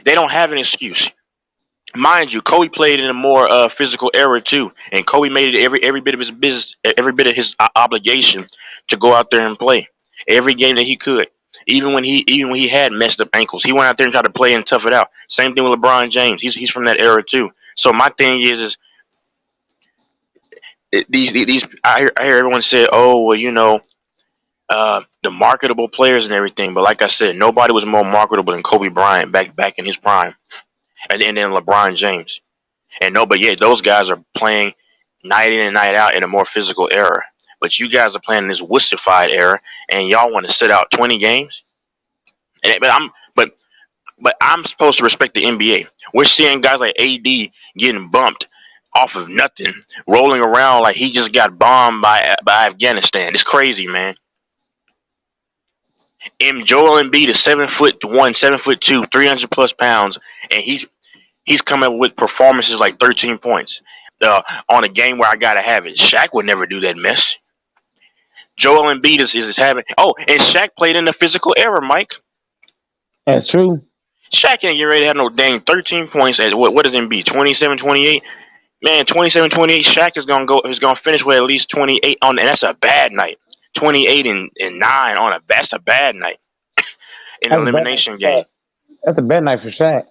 They don't have an excuse. Mind you, Kobe played in a more physical era too, and Kobe made it every bit of his business, every bit of his obligation to go out there and play every game that he could. Even when he had messed up ankles, he went out there and tried to play and tough it out. Same thing with LeBron James. He's from that era too. So my thing is these I hear everyone say, "Oh, well, you know, the marketable players and everything." But like I said, nobody was more marketable than Kobe Bryant back in his prime. And then LeBron James. And no, but yeah, those guys are playing night in and night out in a more physical era. But you guys are playing this wussified era, and y'all want to sit out 20 games. But I'm supposed to respect the NBA. We're seeing guys like AD getting bumped off of nothing, rolling around like he just got bombed by Afghanistan. It's crazy, man. Joel Embiid is 7'1", 7'2", 300+ pounds, and he's coming up with performances like 13 points on a game where I gotta have it. Shaq would never do that mess. Joel Embiid is having. Oh, and Shaq played in the physical era, Mike. That's true. Shaq ain't getting ready to have no dang 13 points at what is Embiid? 27, 28. Man, 27, 28. Shaq is gonna finish with at least 28 on, and that's a bad night. 28 and 9 on that's a bad night in an elimination game. That's a bad night for Shaq.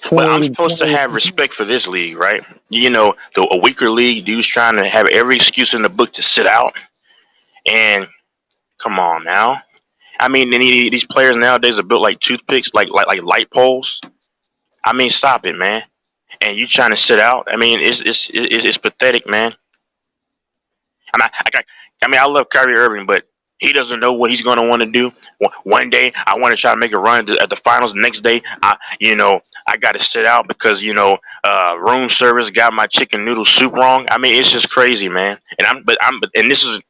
But I'm supposed to have respect for this league, right? You know, a weaker league, dudes trying to have every excuse in the book to sit out. And come on now. I mean, these players nowadays are built like toothpicks, like light poles. I mean, stop it, man. And you trying to sit out? I mean, it's pathetic, man. I love Kyrie Irving, but he doesn't know what he's going to want to do. One day, I want to try to make a run at the finals. The next day, I got to sit out because room service got my chicken noodle soup wrong. I mean, it's just crazy, man. And this is,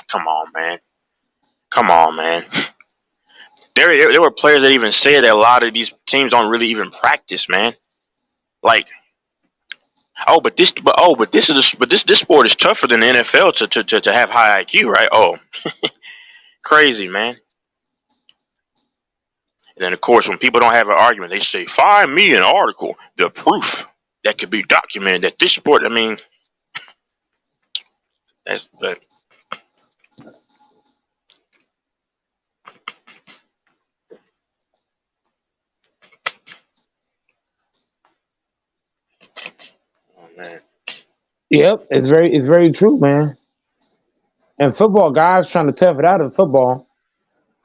come on, man. There were players that even said that a lot of these teams don't really even practice, man. Like, but this sport is tougher than the NFL to have high IQ, right? Oh, crazy, man. And then of course, when people don't have an argument, they say, "Find me an article, the proof that could be documented that this sport." I mean, but. Man. Yep, it's very true, man. And football, guys trying to tough it out in football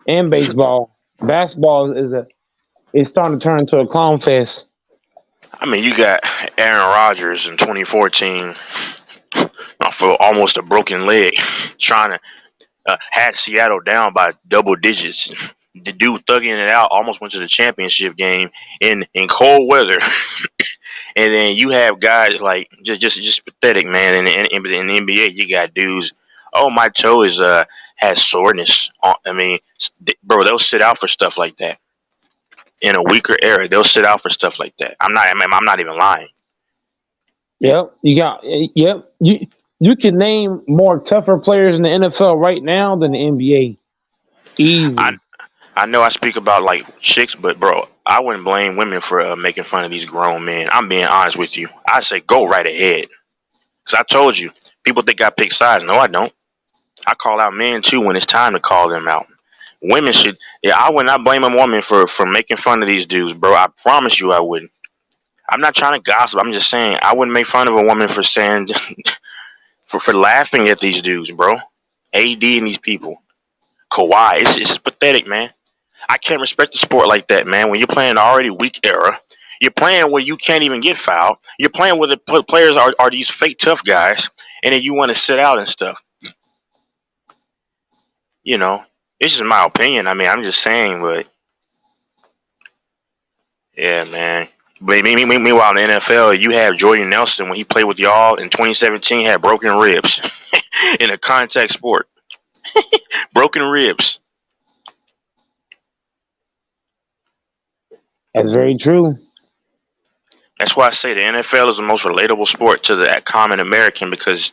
and baseball. Basketball is starting to turn into a clown fest. I mean, you got Aaron Rodgers in 2014 for almost a broken leg, trying to had Seattle down by double digits. The dude thugging it out, almost went to the championship game in cold weather. And then you have guys like just pathetic, man. In the NBA, you got dudes. Oh, my toe has soreness. I mean, bro, they'll sit out for stuff like that. In a weaker era, they'll sit out for stuff like that. I'm not even lying. Yep, you can name more tougher players in the NFL right now than the NBA. Easy. I know I speak about like chicks, but bro, I wouldn't blame women for making fun of these grown men. I'm being honest with you. I say go right ahead. Because I told you, people think I pick sides. No, I don't. I call out men too when it's time to call them out. Women should, I would not blame a woman for making fun of these dudes, bro. I promise you I wouldn't. I'm not trying to gossip. I'm just saying I wouldn't make fun of a woman for saying, for laughing at these dudes, bro. AD and these people. Kawhi. It's just pathetic, man. I can't respect the sport like that, man. When you're playing an already weak era, you're playing where you can't even get fouled. You're playing where the players are these fake tough guys, and then you want to sit out and stuff. You know, this is my opinion. I mean, I'm just saying, but yeah, man. But meanwhile, in the NFL, you have Jordan Nelson when he played with y'all in 2017 had broken ribs in a contact sport. Broken ribs. That's very true. That's why I say the NFL is the most relatable sport to the common American, because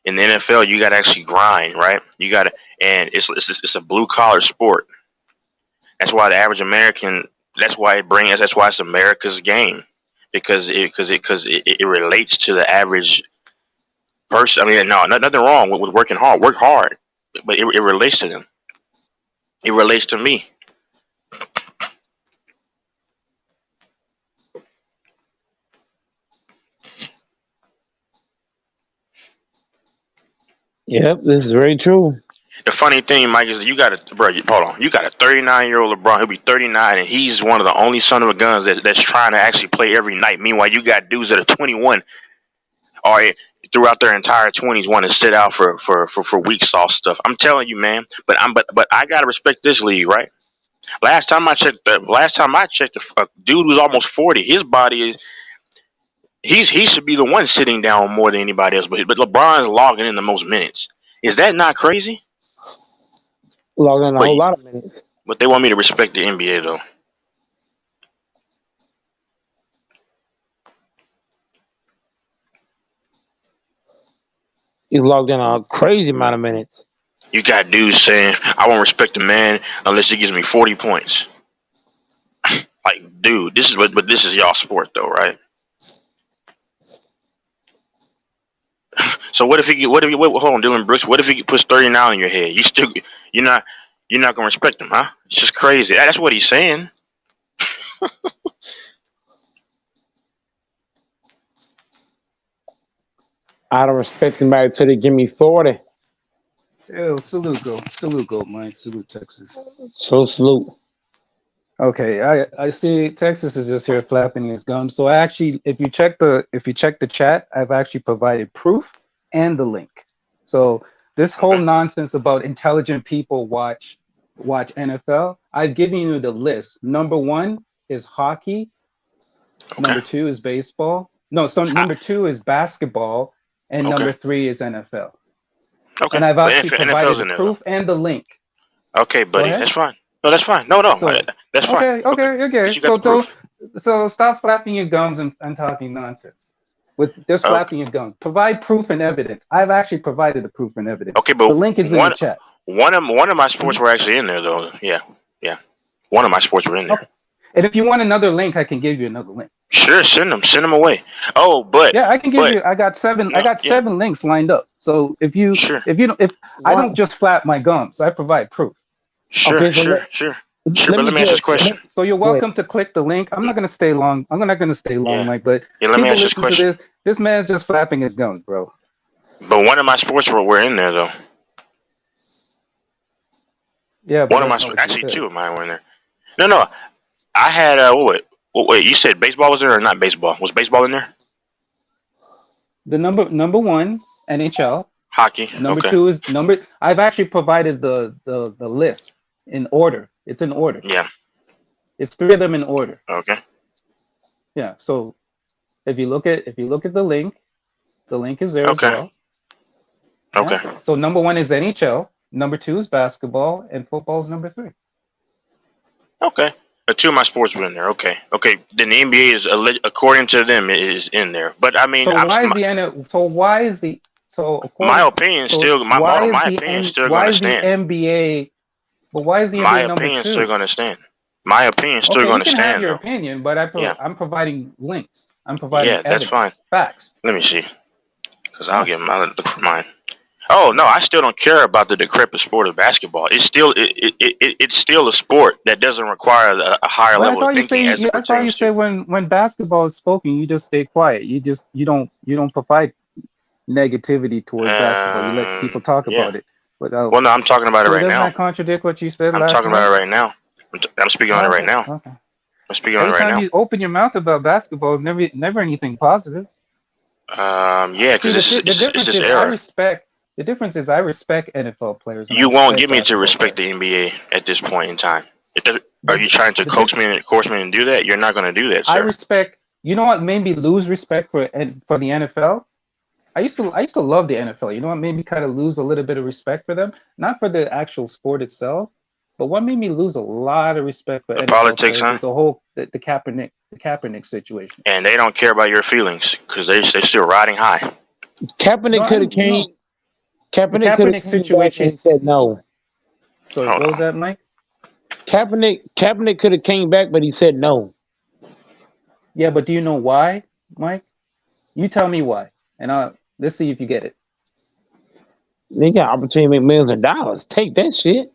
in the NFL you got to actually grind, right? You got to, and it's a blue collar sport. That's why the average American. That's why That's why it's America's game, because it relates to the average person. I mean, no, nothing wrong with working hard. Work hard, but it relates to them. It relates to me. Yep, this is very true. The funny thing, Mike, is you got a 39-year-old LeBron. He'll be 39, and he's one of the only son of a guns that's trying to actually play every night. Meanwhile, you got dudes that are 21 or throughout their entire 20s want to sit out for weeks off stuff. I'm telling you, man. But I gotta respect this league, right? Last time I checked, a dude who's almost 40, his body is. He should be the one sitting down more than anybody else, but LeBron's logging in the most minutes. Is that not crazy? Logging in a whole lot of minutes. But they want me to respect the NBA though. He's logged in a crazy amount of minutes. You got dudes saying, "I won't respect a man unless he gives me 40 points." Like, dude, this is y'all sport though, right? So hold on, Dylan Brooks, what if he puts 39 in your head? You're not gonna respect him, huh? It's just crazy. That's what he's saying. I don't respect anybody until they give me 40. Yo, salute, Mike. Salute, Texas. So salute. Okay, I see Texas is just here flapping his gums. So I actually, if you check the chat, I've actually provided proof and the link. So this whole nonsense about intelligent people watch NFL, I've given you the list. Number 1 is hockey. Okay. Number 2 is baseball. Number 2 is basketball, and number 3 is NFL. Okay. And I've actually provided the proof and the link. Okay, buddy, that's fine. No, that's fine. No, that's fine. Okay. So stop flapping your gums and talking nonsense. With just flapping your gums, provide proof and evidence. I've actually provided the proof and evidence. Okay, but the link is in the chat. One of my sports were actually in there, though. Yeah. One of my sports were in there. Okay. And if you want another link, I can give you another link. Sure, send them away. Oh, but yeah, I can give you. I got seven links lined up. So if I don't just flap my gums, I provide proof. Sure. But let me ask this question. So you're welcome to click the link. I'm not going to stay long. I'm not going to stay long, Mike. But let me ask this question. This man's just flapping his gums, bro. But one of my sports were in there, though. Yeah. One of my actually 2 of mine were in there. No. I had wait. You said baseball was there or not baseball? Was baseball in there? The number 1 NHL. Hockey. Number 2 is I've actually provided the list in order. It's in order. Yeah. It's 3 of them in order. Okay. Yeah. So if you look at the link is there as well. Okay. Yeah? So number 1 is NHL. Number 2 is basketball, and football is number 3. Okay. 2 of my sports were in there. Okay. Then the NBA is, according to them, is in there. But I mean, my opinion still going to stand. NBA? But why is the NBA my number 2? Opinion still going to stand. My opinion still going to stand. You can have your opinion, but I'm providing links. I'm providing evidence, that's fine. Facts. Let me see, because I'll look for mine. Oh no, I still don't care about the decrepit sport of basketball. It's still it's still a sport that doesn't require a higher level of thinking. I thought you say when basketball is spoken, you just stay quiet. You don't provide negativity towards basketball. You let people talk about it. Without. Well, no, I'm talking about it So right doesn't now. that contradict what you said I'm last talking night? about it right now. I'm speaking on it right Okay. now. Okay. I'm speaking on it Every right time now. you open your mouth about basketball, it's never anything positive. Yeah, because See, the it's difference this is I era. respect. The difference is I respect NFL players and I You won't respect get me to basketball respect players. the NBA at this point in time. Are you The trying to the coax diff- me and force me to do that? You're not going to do that, I sir. respect. You know what made me lose respect for the NFL? I used to love the NFL. You know what made me kind of lose a little bit of respect for them? Not for the actual sport itself, but what made me lose a lot of respect for The NFL politics, players huh? is the Kaepernick situation. And they don't care about your feelings because they're still riding high. Kaepernick could have came. The Kaepernick could have Kaepernick came back situation. and said no. Sorry, Hold what was on. that, Mike? Kaepernick could have came back, but he said no. Yeah, but do you know why, Mike? You tell me why, and let's see if you get it. They got opportunity to make millions of dollars. Take that shit.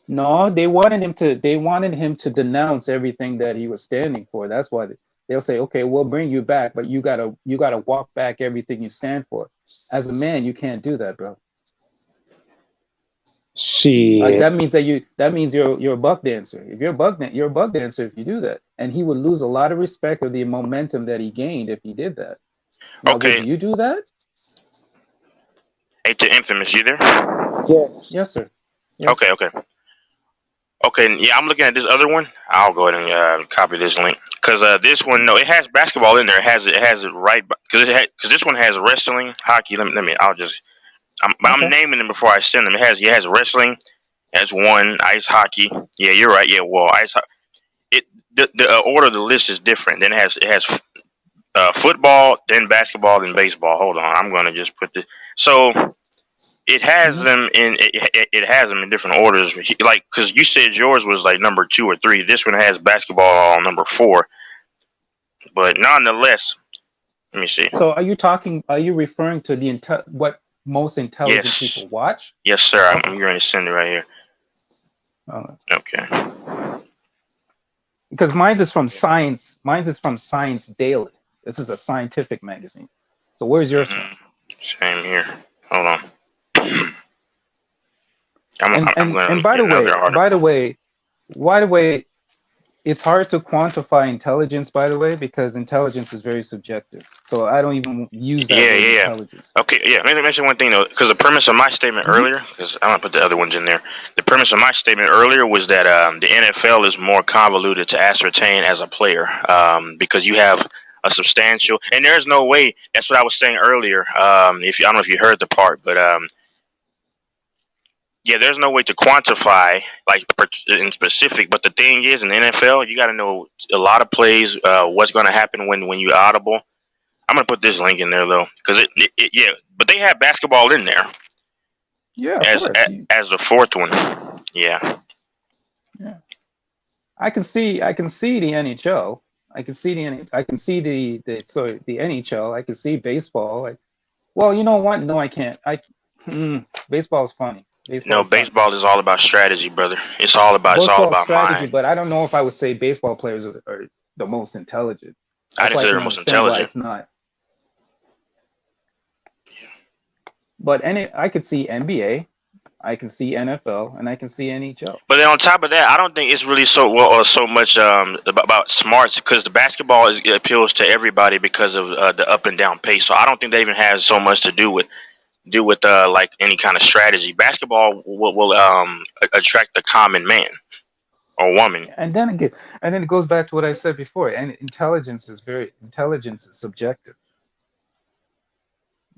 No, they wanted him to. They wanted him to denounce everything that he was standing for. That's why they'll say, "Okay, we'll bring you back, but you gotta walk back everything you stand for." As a man, you can't do that, bro. Shit. That means you're a buck dancer. If you're you're a buck dancer if you do that. And he would lose a lot of respect of the momentum that he gained if he did that. Now, Okay. would you do that? Hey, to Infamous, you there? Yes. Yes, sir. Yes. Okay. Yeah, I'm looking at this other one. I'll go ahead and copy this link because this one, no, it has basketball in there. It has it right because this one has wrestling, hockey. Let me. I'm naming them before I send them. It has wrestling. It has one ice hockey. Yeah, you're right. Yeah, well, ice hockey. The order of the list is different. Then it has football, then basketball, then baseball. Hold on, I'm gonna just put this. So it has them in it has them in different orders. Like because you said yours was like number 2 or 3. This one has basketball on number 4. But nonetheless, let me see. So are you referring to what most intelligent Yes. people watch? Yes, sir. I'm going to send it right here. Okay. Because mine is from Science. Mine is from Science Daily. This is a scientific magazine. So where's yours from? Same here. Hold on. I'm by the way, it's hard to quantify intelligence, by the way, because intelligence is very subjective. So I don't even use that word intelligence. Okay, yeah. Let me mention one thing though, because the premise of my statement earlier, because I'm gonna put the other ones in there. The premise of my statement earlier was that the NFL is more convoluted to ascertain as a player, because you have a substantial, and there's no way. That's what I was saying earlier. I don't know if you heard the part, but yeah, there's no way to quantify like in specific. But the thing is, in the NFL, you got to know a lot of plays. What's going to happen when you audible. I'm gonna put this link in there though, because yeah. But they have basketball in there. Yeah, as the 4th one. Yeah. Yeah. I can see the NHL. I can see the NHL. I can see baseball. Well, you know what? No, I can't. Baseball's funny. Baseball is all about strategy, brother. It's all about strategy, mind. but I don't know if I would say baseball players are the most intelligent. I didn't say they're the most intelligent. It's not. But I could see NBA, I can see NFL, and I can see NHL. But then on top of that, I don't think it's really so much about smarts, because the basketball appeals to everybody because of the up and down pace. So I don't think that even has so much to do with like any kind of strategy. Basketball will attract the common man or woman. And then it goes back to what I said before. And intelligence is subjective.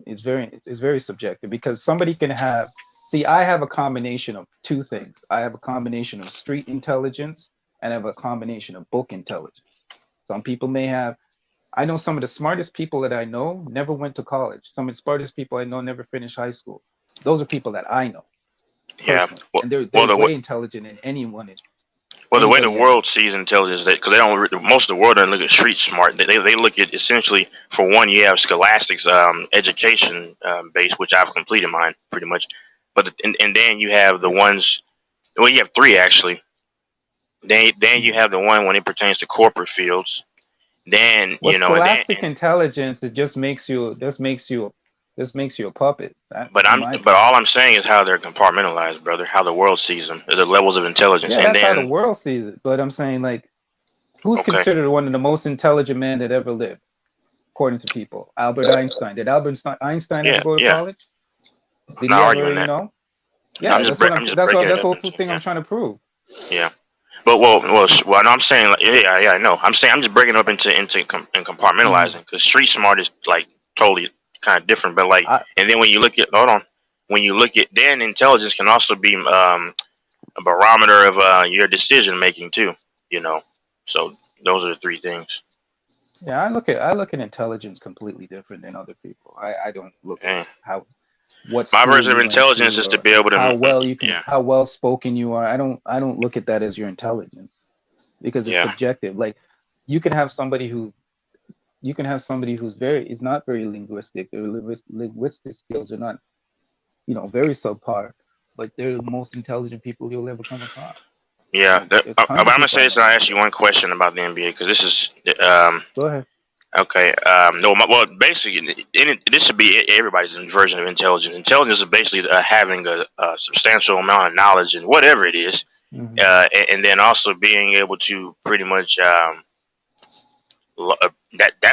It's very subjective, because somebody can have. See, I have a combination of 2 things. I have a combination of street intelligence and I have a combination of book intelligence. Some people may have. I know some of the smartest people that I know never went to college. Some of the smartest people I know never finished high school. Those are people that I know. Yeah, and they're way intelligent than anyone. Well, the way the world sees intelligence, because most of the world doesn't look at street smart. They look at, essentially, for one, you have scholastics education base, which I've completed mine pretty much. But and then you have the ones. Well, you have 3 actually. Then you have the one when it pertains to corporate fields. Then scholastic intelligence, it just makes you This makes you a puppet. But all I'm saying is how they're compartmentalized, brother. How the world sees them, the levels of intelligence, Yeah, and that's how then the world sees it. But I'm saying, like, who's okay, considered one of the most intelligent men that ever lived, according to people? Albert Einstein. Did Albert Einstein ever go to college? Did I'm he not ever, arguing that. Yeah, I'm that's what just that's breaking the it whole up into, thing I'm trying to prove. Yeah. But no, I'm saying, like, yeah, I know. I'm saying I'm just breaking it up into compartmentalizing, because street smart is like totally kind of different. But like, and then when you look at then intelligence can also be a barometer of your decision making too. You know, so those are the three things. Yeah, I look at intelligence completely different than other people. I don't look at what my school version of you went intelligence to is to or be able to how well you can how well spoken you are. I don't look at that as your intelligence, because it's subjective. Like, you can have somebody who's is not very linguistic. Their linguistic skills are not, very subpar, but they're the most intelligent people you'll ever come across. Yeah, I'm gonna say this, and I'll ask you one question about the NBA, because this is Go ahead. Okay. No. Basically, this should be everybody's version of intelligence. Intelligence is basically having a substantial amount of knowledge in whatever it is, and then also being able to pretty much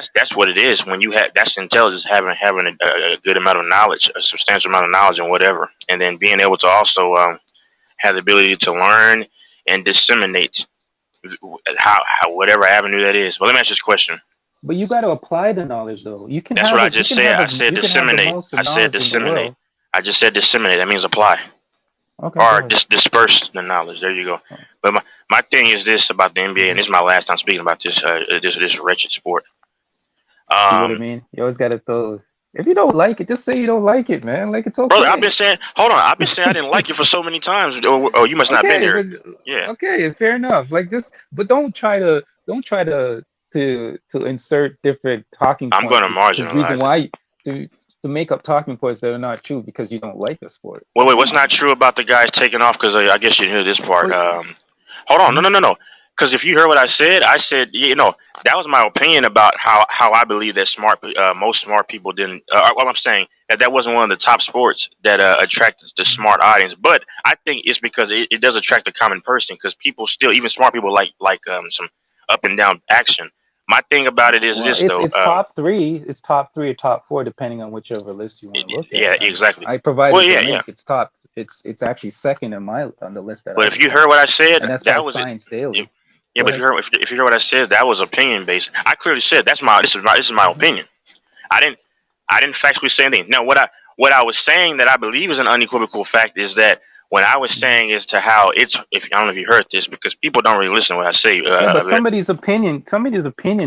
that's what it is. When you have that's intelligence, having a good amount of knowledge, a substantial amount of knowledge in whatever, and then being able to also have the ability to learn and disseminate how whatever avenue that is. Well, let me ask you this question. But you got to apply the knowledge, though. You can. That's what I just said. I said disseminate. I said disseminate. I just said disseminate. That means apply. Okay. Or disperse the knowledge. There you go. But my thing is this about the NBA, and this is my last time speaking about this this wretched sport. See what I mean? You always got to throw. If you don't like it, just say you don't like it, man. Like, it's okay. Brother, I've been saying I didn't like it for so many times. Oh, you must not have been here. Yeah. Okay, fair enough. Like, but don't try to insert different talking points. I'm going to marginalize. The reason why to make up talking points that are not true because you don't like the sport. Wait, what's not true about the guys taking off? Because I guess you didn't hear this part. Hold on, no. Because if you heard what I said, that was my opinion about how I believe that most smart people didn't. What I'm saying that wasn't one of the top sports that attracted the smart audience. But I think it's because it does attract the common person, because people still, even smart people, like some up and down action. My thing about it is though. It's top three. It's top 3 or top 4, depending on whichever list you want to look at. Yeah, exactly. I provided the link. It's top. It's actually second on the list that. But if you heard what I said, that was Science Daily. Yeah, but if you heard what I said, that was opinion based. I clearly said this is my opinion. I didn't factually say anything. Now, what I was saying that I believe is an unequivocal fact is that when I was saying as to how I don't know if you heard this, because people don't really listen to what I say. But somebody's opinion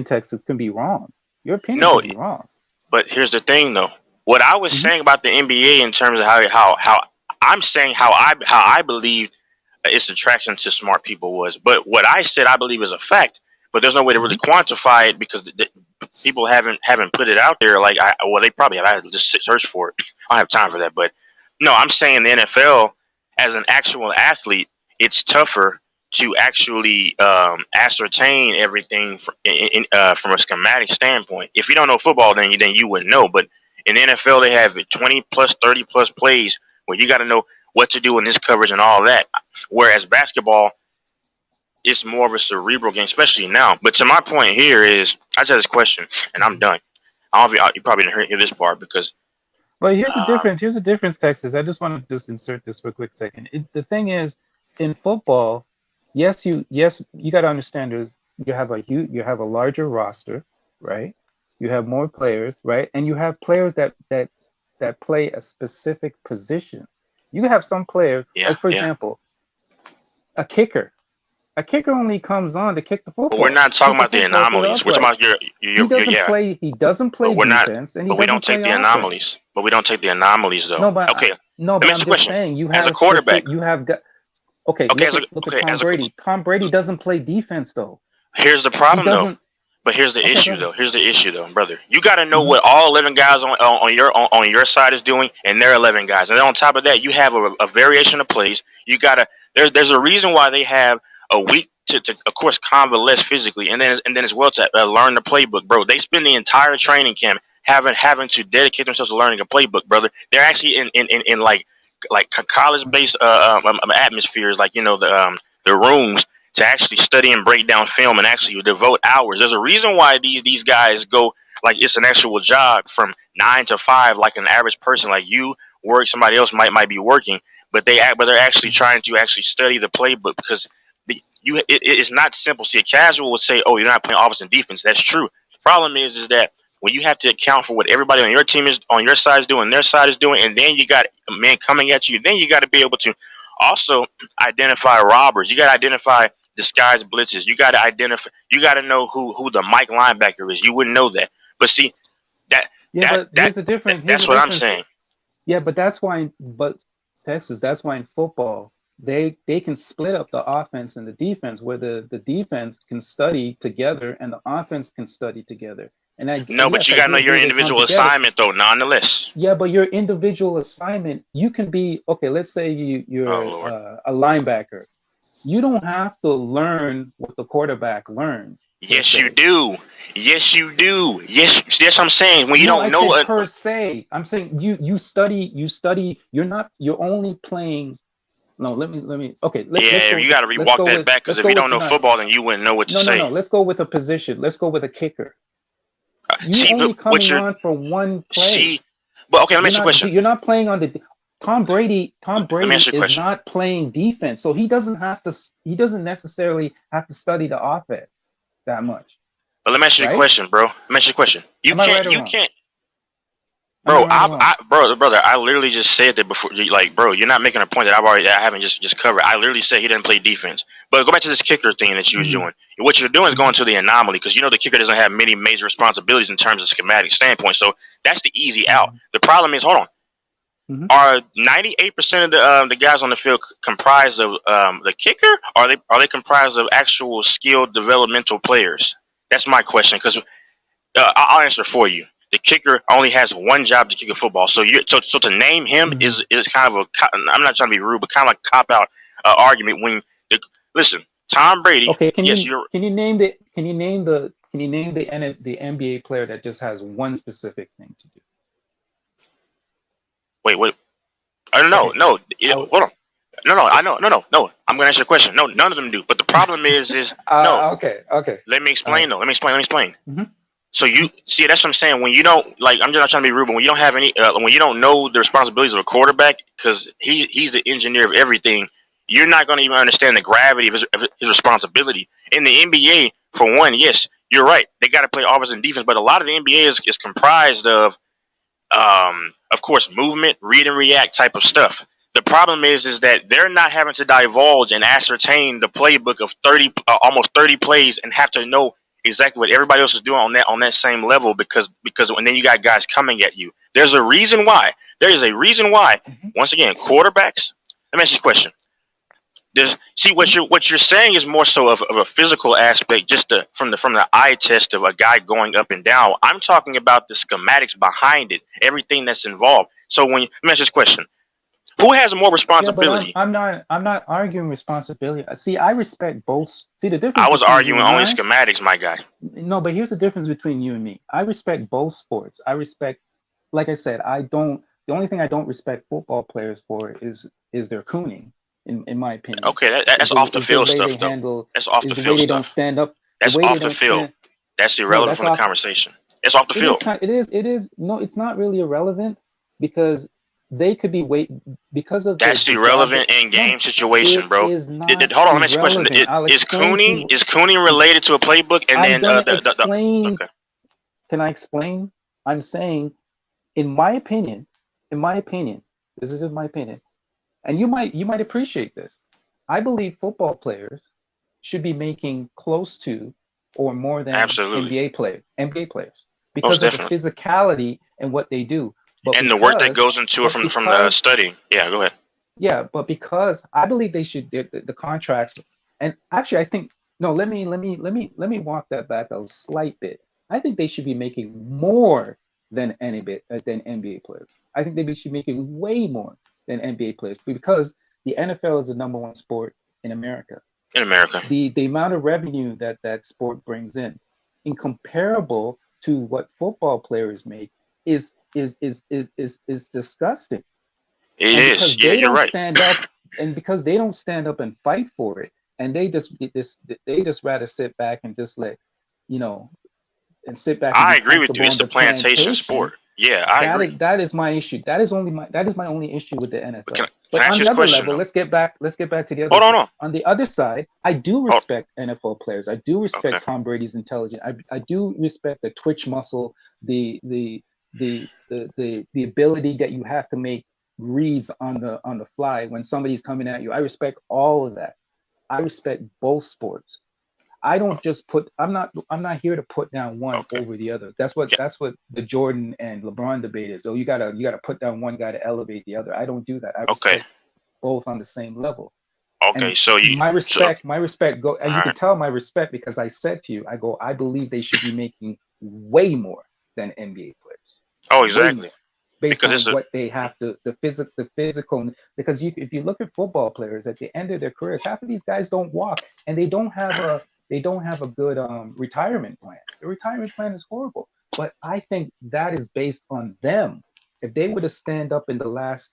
texts can be wrong. Your opinion can be wrong. But here's the thing, though. What I was saying about the NBA in terms of how I'm saying how I believe its attraction to smart people was, but what I said I believe is a fact. But there's no way to really quantify it because people haven't put it out there. They probably have. I had to just search for it. I don't have time for that. But no, I'm saying the NFL, as an actual athlete, it's tougher to actually ascertain everything from a schematic standpoint. If you don't know football, then you wouldn't know. But in the NFL, they have 20 plus, 30 plus plays where you got to know what to do in this coverage and all that. Whereas basketball, it's more of a cerebral game, especially now. But to my point here is, I just had this question, and I'm done. I don't know if you probably didn't hear this part because. Well, here's the difference. Here's the difference, Texas. I just want to just insert this for a quick second. The thing is, in football, yes, you got to understand. You have a larger roster, right? You have more players, right? And you have players that play a specific position. You have some players, like for example, a kicker. A kicker only comes on to kick the football. But we're not talking about the anomalies. We're talking about He doesn't play defense, and we don't take the anomalies. But we don't take the anomalies, though. But I'm just saying you have as a quarterback. You have got. Look at Tom Brady. Tom Brady doesn't play defense, though. Here's the problem, though. But here's the issue, though. Here's the issue, though, brother. You got to know what all 11 guys on your side is doing, and their 11 guys. And then on top of that, you have a variation of plays. You got to. There's a reason why they have a week to of course convalesce physically, and then as well to learn the playbook, bro. They spend the entire training camp having to dedicate themselves to learning a playbook, brother. They're actually in like college based atmospheres, like the rooms to actually study and break down film and actually devote hours. There's a reason why these guys go like it's an actual job from 9 to 5, like an average person like you work, somebody else might be working, but they're actually trying to actually study the playbook because it's not simple. See, a casual would say, "Oh, you're not playing offense and defense." That's true. The problem is that when you have to account for what everybody on your team is on your side is doing, their side is doing, and then you got a man coming at you, then you got to be able to also identify robbers. You got to identify disguised blitzes. You got to identify. You got to know who the Mike linebacker is. You wouldn't know that, but see here's the difference. That's what I'm saying. Yeah, but that's why. But Texas, that's why in football they can split up the offense and the defense, where the defense can study together and the offense can study together. And but you gotta know your individual assignment though, nonetheless. Yeah, but your individual assignment, you can be okay. Let's say you're a linebacker. You don't have to learn what the quarterback learns. Yes, you do. Yes, you do. Yes, that's what I'm saying. When you don't know per se, I'm saying you study. You're only playing. No, let me. Okay. You got to rewalk that back because if you don't know football, then you wouldn't know what to say. No. Let's go with a position. Let's go with a kicker. You're only coming on for one play. But okay, let me ask you a question. You're not playing on the. Tom Brady is not playing defense, so he doesn't necessarily have to study the offense that much. But let me ask you a question, bro. Let me ask you a question. You can't. Bro, brother, I literally just said that before. Like, bro, you're not making a point that I haven't just covered. I literally said he didn't play defense. But go back to this kicker thing that you was doing. What you're doing is going to the anomaly because the kicker doesn't have many major responsibilities in terms of schematic standpoint. So that's the easy out. The problem is, hold on. Are 98% of the guys on the field comprised of the kicker? Or are they comprised of actual skilled developmental players? That's my question because I'll answer for you. The kicker only has one job to kick a football. So to name him is kind of I'm not trying to be rude, but kind of like a cop out argument. Listen, Tom Brady. Okay, can you name the NBA player that just has one specific thing to do? Wait. I don't know. No, hold on. No. I'm gonna answer your question. No, none of them do. But the problem is no. Okay. Let me explain though. Let me explain. So you see, that's what I'm saying. When you don't I'm just not trying to be rude, but when you don't have any, when you don't know the responsibilities of a quarterback, because he's the engineer of everything, you're not going to even understand the gravity of his responsibility. In the NBA, for one, yes, you're right. They got to play offense and defense, but a lot of the NBA is comprised of course, movement, read and react type of stuff. The problem is that they're not having to divulge and ascertain the playbook of almost 30 plays and have to know exactly what everybody else is doing on that same level because when then you got guys coming at you. There's a reason why. There is a reason why. Once again, quarterbacks. Let me ask you a question. What you're saying is more so of a physical aspect, just from the eye test of a guy going up and down. I'm talking about the schematics behind it, everything that's involved. So let me ask this question: who has more responsibility? I'm not arguing responsibility. See, I respect both. See the difference. I was arguing only schematics, my guy. No, but here's the difference between you and me. I respect both sports. I respect, like I said, the only thing I don't respect football players for is their cooning. In my opinion. Okay, that's off the field stuff, though. That's off the field stuff. Don't stand up. That's off the field. That's irrelevant from the conversation. It's off the field. It is. No, it's not really irrelevant because they could be because of. That's irrelevant in game situation, bro. Hold on, let me ask you a question. Is cooning related to a playbook? And then okay. Can I explain? I'm saying, in my opinion, this is just my opinion. And you might appreciate this. I believe football players should be making close to or more than NBA players because of the physicality and what they do. And the work that goes into it from the study. Yeah, go ahead. Yeah, but because I believe they should the contract, and actually I think let me walk that back a slight bit. I think they should be making more than NBA players. I think they should be making way more than NBA players because the NFL is the number one sport in America. The amount of revenue that sport brings in comparable to what football players make, is disgusting. It And is. because Yeah, they you're don't right. stand up, and because they don't stand up and fight for it, and they just rather sit back and just let, you know, and sit back and be I agree with you. comfortable It's on a the plantation plantation. sport. Yeah, I agree. That is my issue. That is my only issue with the NFL. Can But I ask on you the this other question level, though? let's get back to the other Hold on, side. hold On the other side, I do on. respect NFL players. I do respect Okay. Tom Brady's intelligence. I do respect the twitch muscle, the ability that you have to make reads on the fly when somebody's coming at you. I respect all of that. I respect both sports. I don't just put. I'm not here to put down one Okay. over the other. That's what the Jordan and LeBron debate is. Oh, you gotta put down one guy to elevate the other. I don't do that. I Okay. respect both on the same level. Okay. And So my respect go, and you all can right. tell my respect because I said to you, I believe they should be making way more than NBA players. Oh, Way exactly. more, based Because on it's a what they have to, the physical. Because if you look at football players at the end of their careers, half of these guys don't walk, and they don't have a good retirement plan. The retirement plan is horrible. But I think that is based on them. If they would have stand up in the last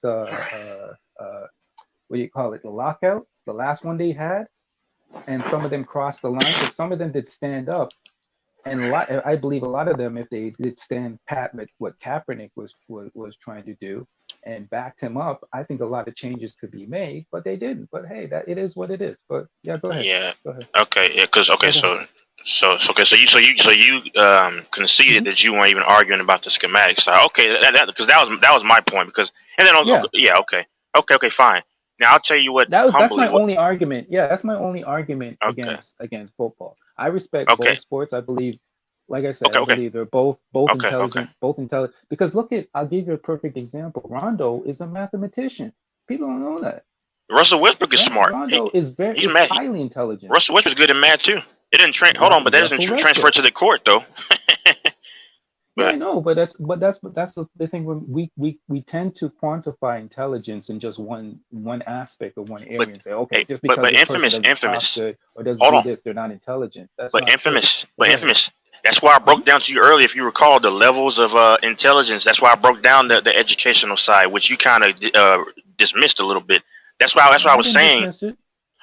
what do you call it, the lockout, the last one they had, and some of them crossed the line. If some of them did stand up, and I believe a lot of them, if they did stand pat with what Kaepernick was trying to do and backed him up, I think a lot of changes could be made. But they didn't. But hey, that it is what it is. But yeah, go ahead. yeah. Go ahead. Okay. Yeah. Because okay. Go ahead. So you conceded that you weren't even arguing about the schematics side. Okay. Because that was my point. Because and then Yeah. yeah. Okay. Fine. Now I'll tell you what. That's my Humbly, what. only argument. Yeah, that's my only argument Okay. against football. I respect Okay. both sports. I believe, like I said, Okay. I Okay. believe they're both Okay. intelligent, Because look at, I'll give you a perfect example. Rondo is a mathematician. People don't know that. Russell Westbrook is smart. Rondo is He's mad. highly intelligent. Russell Westbrook's good at math too. It didn't hold on, but that doesn't Russell transfer Westbrook. to the court though. Yeah, I But know, but that's the thing. When we tend to quantify intelligence in just one aspect or one area but and say, okay, hey, just because this person doesn't talk infamous. good or doesn't Hold do on. this, they're not intelligent. That's But not true. infamous. But But go ahead. infamous. That's why I broke down to you earlier, if you recall, the levels of intelligence. That's why I broke down the educational side, which you kind of dismissed a little bit. That's why I I was didn't saying. dismiss it.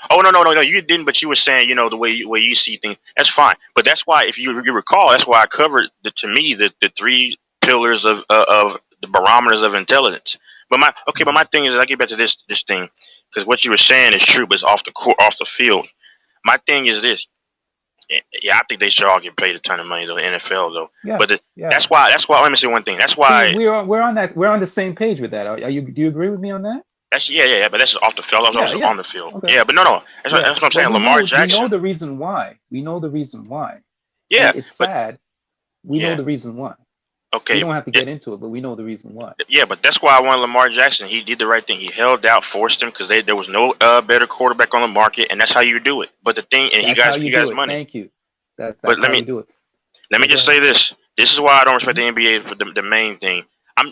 Oh no, you didn't. But you were saying, the way you see things. That's fine. But that's why, if you recall, that's why I covered to me the three pillars of the barometers of intelligence. But my thing is, I get back to this thing, because what you were saying is true, but it's off the court, off the field. My thing is this. Yeah, I think they should all get paid a ton of money though, in the NFL though. Yeah, But yeah. that's why. Let me say one thing. That's See, why. we're on that. We're on the same page with that. Are you? Do you agree with me on that? That's yeah. But that's off the field. That's Yeah, also yeah. on the field. Okay. Yeah, but no. That's Yeah. what I'm But saying. Lamar Jackson. we know the reason why. We know the reason why. Yeah, And it's but sad. We know yeah. the reason why. Okay. We don't have to get into it, but we know the reason why. Yeah, but that's why I wanted Lamar Jackson. He did the right thing. He held out, forced him, because there was no better quarterback on the market, and that's how you do it. But the thing, and That's how you you guys do it. money. Thank you. That's But how you do it. let me just say this. This is why I don't respect the NBA for the main thing. I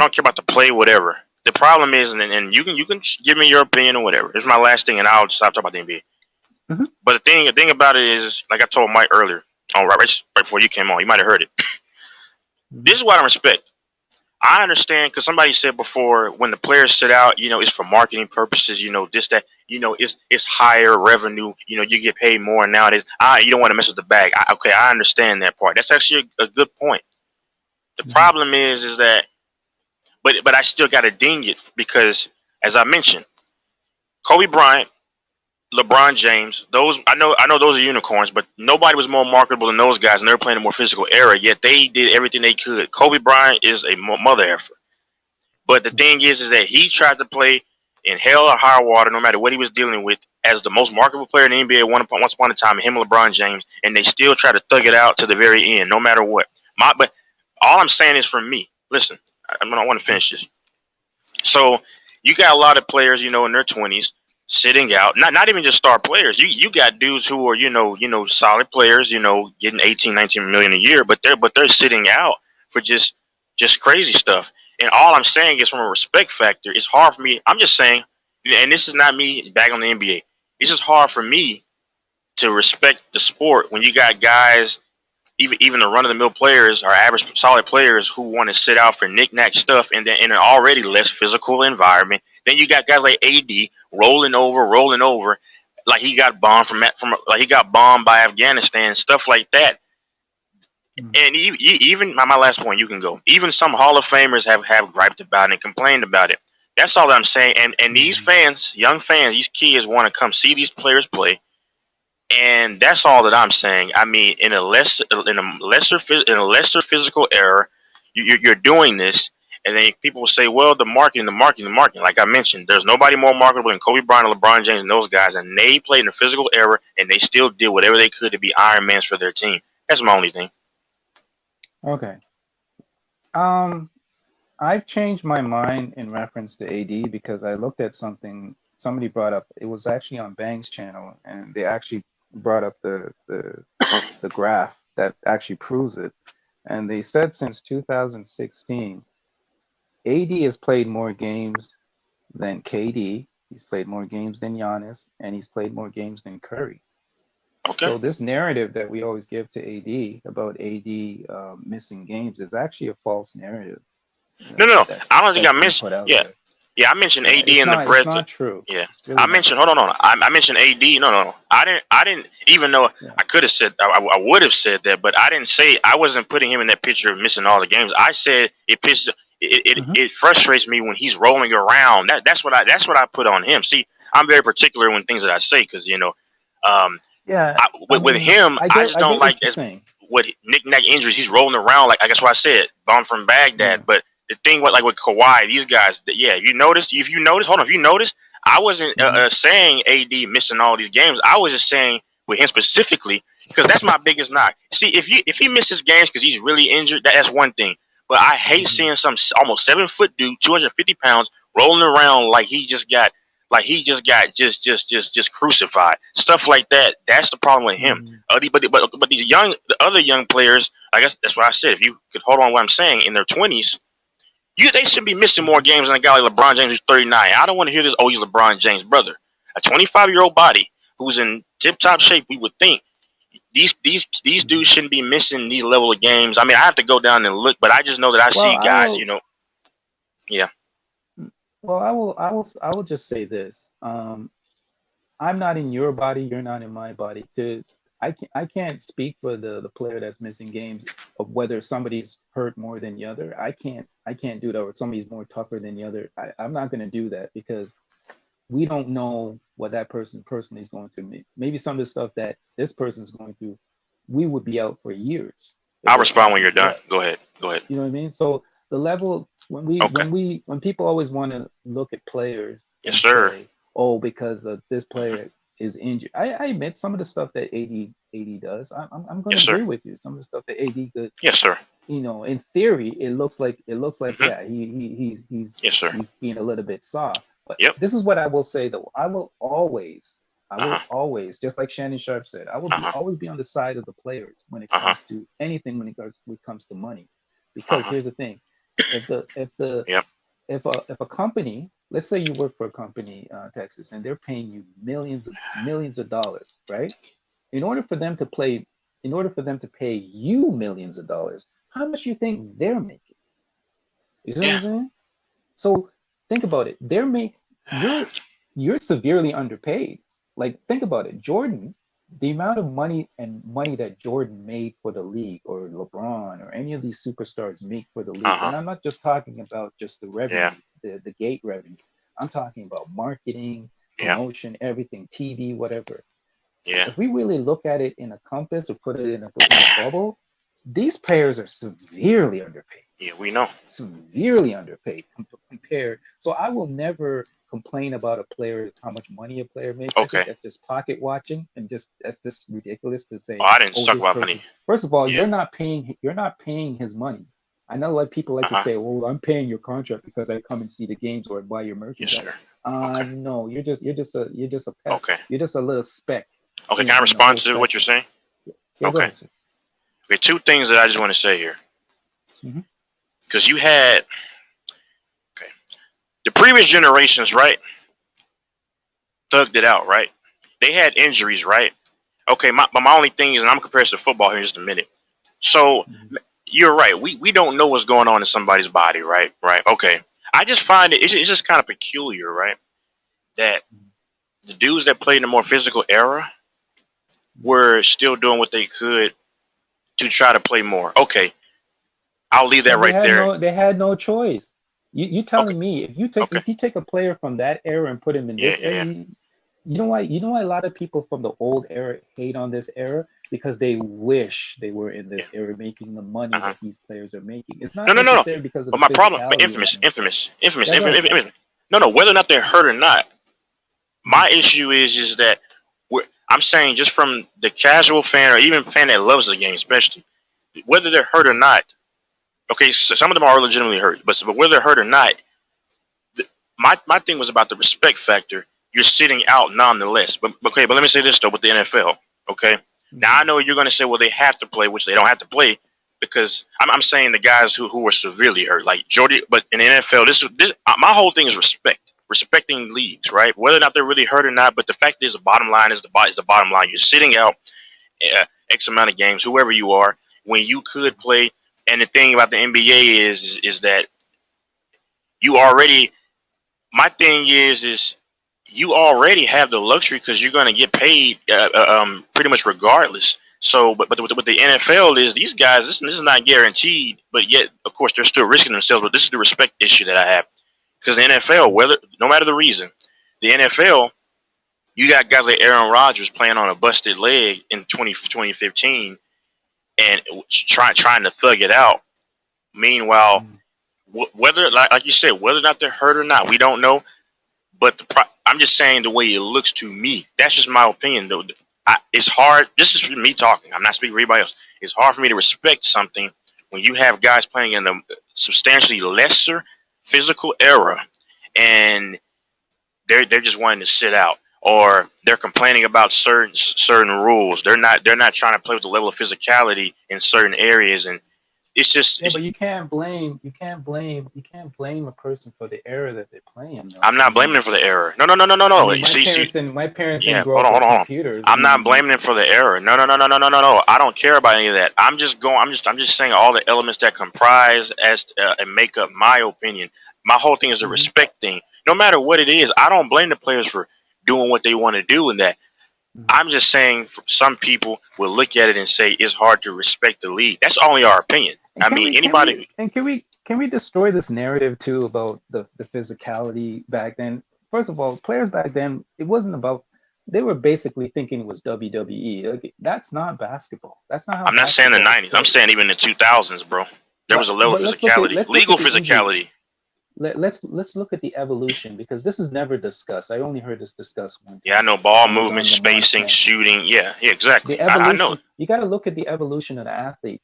don't care about the play, whatever. The problem is, and you can give me your opinion or whatever. It's my last thing, and I'll stop talking about the NBA. Mhm. But the thing about it is, like I told Mike earlier, right before you came on, you might have heard it. This is what I respect. I understand, because somebody said before, when the players sit out, it's for marketing purposes, this, that, it's higher revenue, you get paid more nowadays. You don't want to mess with the bag. I understand that part. That's actually a good point. The problem is that, but I still got to ding it, because, as I mentioned, Kobe Bryant, LeBron James, those I know those are unicorns, but nobody was more marketable than those guys, and they're playing a more physical era. Yet they did everything they could. Kobe Bryant is a mother effer, but the thing is that he tried to play in hell or high water, no matter what he was dealing with, as the most marketable player in the NBA once upon a time, him and LeBron James, and they still try to thug it out to the very end, no matter what. But all I'm saying is, for me, listen, I want to finish this. So you got a lot of players, in their 20s. Sitting out, not even just star players. You got dudes who are solid players, getting 18, 19 million a year, but they're sitting out for just crazy stuff. And all I'm saying is, from a respect factor, it's hard for me. I'm just saying, and this is not me back on the NBA. It's just hard for me to respect the sport when you got guys, even the run of the mill players are average solid players who want to sit out for knick-knack stuff in an already less physical environment. Then you got guys like AD rolling over, like he got bombed from like he got bombed by Afghanistan, stuff like that. And even my last point, you can go. Even some Hall of Famers have griped about it and complained about it. That's all I'm saying. And these fans, young fans, these kids want to come see these players play. And that's all that I'm saying. I mean, in a lesser physical era, you're doing this, and then people will say, "Well, the marketing." Like I mentioned, there's nobody more marketable than Kobe Bryant, or LeBron James, and those guys, and they played in a physical era, and they still did whatever they could to be Iron Mans for their team. That's my only thing. Okay. I've changed my mind in reference to AD because I looked at something somebody brought up. It was actually on Bang's channel, and they actually brought up the graph that actually proves it. And they said since 2016, AD has played more games than KD. He's played more games than Giannis, and he's played more games than Curry. Okay. So this narrative that we always give to AD about AD missing games is actually a false narrative. No. I don't think I mentioned. Yeah, I mentioned AD in the breadth. It's not true. Yeah, really I mentioned. Hold on. I mentioned AD. No. I didn't even know. I could have said. I would have said that, but I didn't say. I wasn't putting him in that picture of missing all the games. I said it pisses. It frustrates me when he's rolling around. That's what I put on him. See, I'm very particular in things that I say because with him, I just don't like what knick-knack injuries. He's rolling around like I guess what I said, bomb from Baghdad, but. The thing with Kawhi, these guys, if you notice, I wasn't saying AD missing all these games. I was just saying with him specifically because that's my biggest knock. See, if he misses games because he's really injured, that's one thing. But I hate seeing some almost 7-foot dude, 250 pounds, rolling around like he just got crucified, stuff like that. That's the problem with him. But the other young players, I guess that's what I said. If you could hold on to what I'm saying, in their 20s. They shouldn't be missing more games than a guy like LeBron James who's 39. I don't want to hear this, he's LeBron James' brother. A 25-year-old body who's in tip-top shape, we would think. These dudes shouldn't be missing these level of games. I mean, I have to go down and look, but I just know that I see guys, Yeah. Well, I will just say this. I'm not in your body, you're not in my body. I can't speak for the player that's missing games of whether somebody's hurt more than the other. I can't do that, or somebody's more tougher than the other. I'm not going to do that because we don't know what that person personally is going through. Maybe some of the stuff that this person's going through, we would be out for years. I'll respond when you're done. Go ahead. You know what I mean? So the level when people always want to look at players, yes, sir. Say, because of this player is injured. I admit some of the stuff that AD does. I'm going to agree with you. Some of the stuff that AD does. Yes, sir. In theory, it looks like he's yes, sir. He's being a little bit soft. But this is what I will say though. I will always, just like Shannon Sharp said, I will always be on the side of the players when it comes to anything. When it comes to money, because here's the thing: if a company, let's say you work for a company, Texas, and they're paying you millions of dollars, right? In order for them to pay you millions of dollars, how much do you think they're making? You see what I'm saying? So think about it. You're severely underpaid. Like, think about it. Jordan, the amount of money that Jordan made for the league, or LeBron, or any of these superstars make for the league, and I'm not just talking about just the revenue, the gate revenue. I'm talking about marketing, promotion, everything, TV, whatever. Yeah. If we really look at it in a compass or put it in a bubble, these players are severely underpaid. Yeah, we know. Severely underpaid compared. So I will never complain about a player, how much money a player makes. Okay. I think that's just pocket watching, and that's just ridiculous to say. I didn't talk about money. First of all, you're not paying his money. I know like people like to say, well, I'm paying your contract because I come and see the games or buy your merchandise. Yes, sir. No, you're just a pet. Okay. You're just a little speck. Okay, can I respond to what you're saying? Yeah, okay. Okay, two things that I just want to say here. Because you had the previous generations, right? Thugged it out, right? They had injuries, right? Okay, my only thing is, and I'm comparing to football here in just a minute. So you're right. We don't know what's going on in somebody's body, right? Right. Okay. I just find it's just kind of peculiar, right? That the dudes that played in a more physical era were still doing what they could to try to play more. Okay. I'll leave that right there. They had no choice. You telling Okay. me if you take a player from that era and put him in this era, you know why a lot of people from the old era hate on this era? Because they wish they were in this era making the money that these players are making. It's not necessarily because of But the my problem, but physicality. infamous. No, whether or not they're hurt or not. My issue is that I'm saying just from the casual fan or even fan that loves the game, especially whether they're hurt or not. Okay, so some of them are legitimately hurt, but whether they're hurt or not, my thing was about the respect factor. You're sitting out nonetheless. But let me say this though with the NFL. Okay, now I know you're going to say, well, they have to play, which they don't have to play because I'm saying the guys who were severely hurt, like Jordy. But in the NFL, this my whole thing is respecting leagues, right? Whether or not they're really hurt or not. But the fact is, the bottom line is the bottom line. You're sitting out X amount of games, whoever you are, when you could play. And the thing about the NBA is that you already. My thing is you already have the luxury because you're going to get paid pretty much regardless. So, but with the NFL is these guys. This is not guaranteed, but yet of course they're still risking themselves. But this is the respect issue that I have because the NFL, no matter the reason, the NFL, you got guys like Aaron Rodgers playing on a busted leg in 2015 and trying to thug it out. Meanwhile, whether like you said, whether or not they're hurt or not, we don't know. But I'm just saying the way it looks to me. That's just my opinion, though. It's hard. This is for me talking. I'm not speaking for anybody else. It's hard for me to respect something when you have guys playing in a substantially lesser physical era, and they're just wanting to sit out, or they're complaining about certain rules. They're not trying to play with the level of physicality in certain areas, and it's just. Yeah, but you can't blame a person for the error that they're playing. Though. I'm not blaming them for the error. No. I mean, my parents didn't grow up with computers. I'm not blaming them for the error. No. I don't care about any of that. I'm just saying all the elements that comprise and make up my opinion. My whole thing is a respect thing. No matter what it is, I don't blame the players for doing what they want to do in that. I'm just saying some people will look at it and say it's hard to respect the league. That's only our opinion. Anybody. Can we destroy this narrative too about the physicality back then? First of all, players back then, it wasn't about. They were basically thinking it was WWE. Like, that's not basketball. That's not how. I'm not saying the '90s. I'm saying even the 2000s, bro. There was a level of physicality, legal physicality. Let's look at the evolution because this is never discussed. I only heard this discussed one time. Yeah, I know ball movement, spacing, shooting. Yeah, exactly. I know. You got to look at the evolution of the athlete.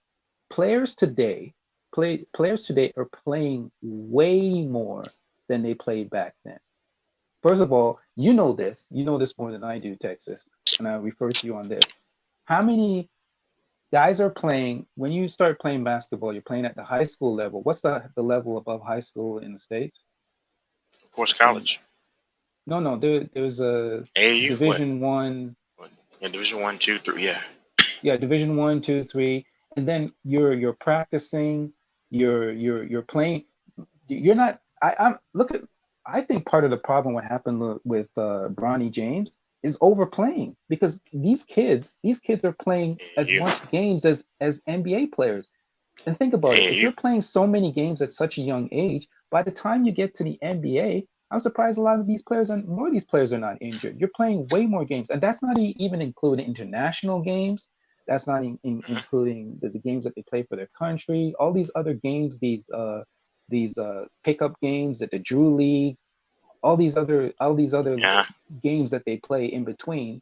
Players today are playing way more than they played back then. First of all, you know this more than I do, Texas, and I refer to you on this. How many guys are playing, when you start playing basketball, you're playing at the high school level. What's the level above high school in the States? Of course, college. No, there's a AAU, Division One. Yeah, Division 1, 2, 3, yeah. Yeah, Division 1, 2, 3. And then you're practicing, you're playing. You're not, I think part of the problem what happened with Bronny James is overplaying because these kids are playing as much games as NBA players. And think about it. If you're playing so many games at such a young age, by the time you get to the NBA, I'm surprised more of these players are not injured. You're playing way more games. And that's not even including international games. That's not including the games that they play for their country. All these other games, these pickup games that the Drew League, all these other games that they play in between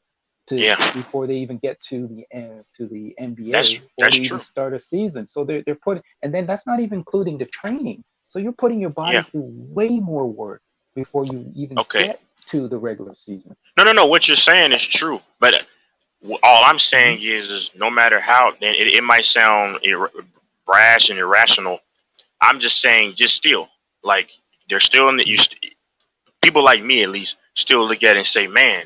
before they even get to the NBA that's or they true. even start a season. So they're putting, and then that's not even including the training. So you're putting your body through way more work before you even get to the regular season. No. What you're saying is true, but all I'm saying is no matter how it might sound brash and irrational, I'm just saying still like they're still in the people like me at least still look at it and say, man,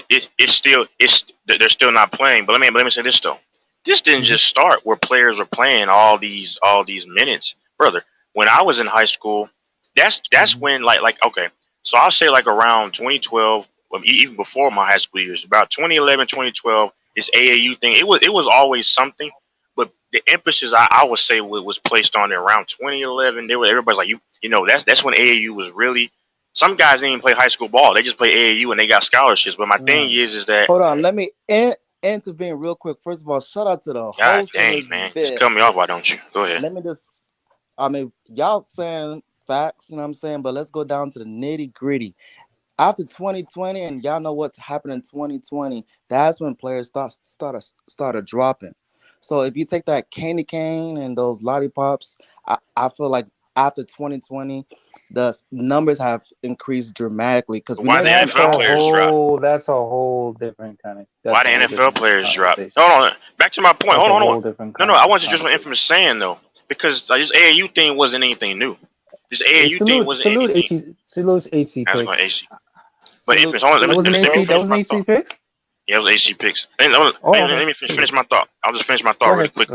they're still not playing. But let me say this though. this didn't just start where players were playing all these minutes, brother. When I was in high school, that's when like okay, so I'll say like around 2012, even before my high school years, about 2011, 2012, this AAU thing. It was always something, but the emphasis I would say was placed on it around 2011. Everybody's like you know that's when AAU was really. Some guys didn't even play high school ball; they just play AAU and they got scholarships. But my thing is that Hold on, let me intervene real quick. First of all, shout out to the God host in dang this man, bit. just cut me off, why don't you? Go ahead. Let me just, I mean, y'all saying facts, you know what I'm saying? But let's go down to the nitty gritty. After 2020, and y'all know what happened in 2020, that's when players started dropping. So if you take that candy cane and those lollipops, I feel like after 2020, the numbers have increased dramatically because we Why the never NFL players drop? That's a whole different kind of. Why the NFL players drop? Hold on, back to my point. That's Hold on. No, I want to just what Infamous saying though, because like, this AAU thing wasn't anything new. This AAU thing wasn't anything. Salute HC I was picks. going AC, but Infamous. Let me finish my thought. picks. Yeah, it was AC picks. Let me finish my thought. I'll just finish my thought really quick.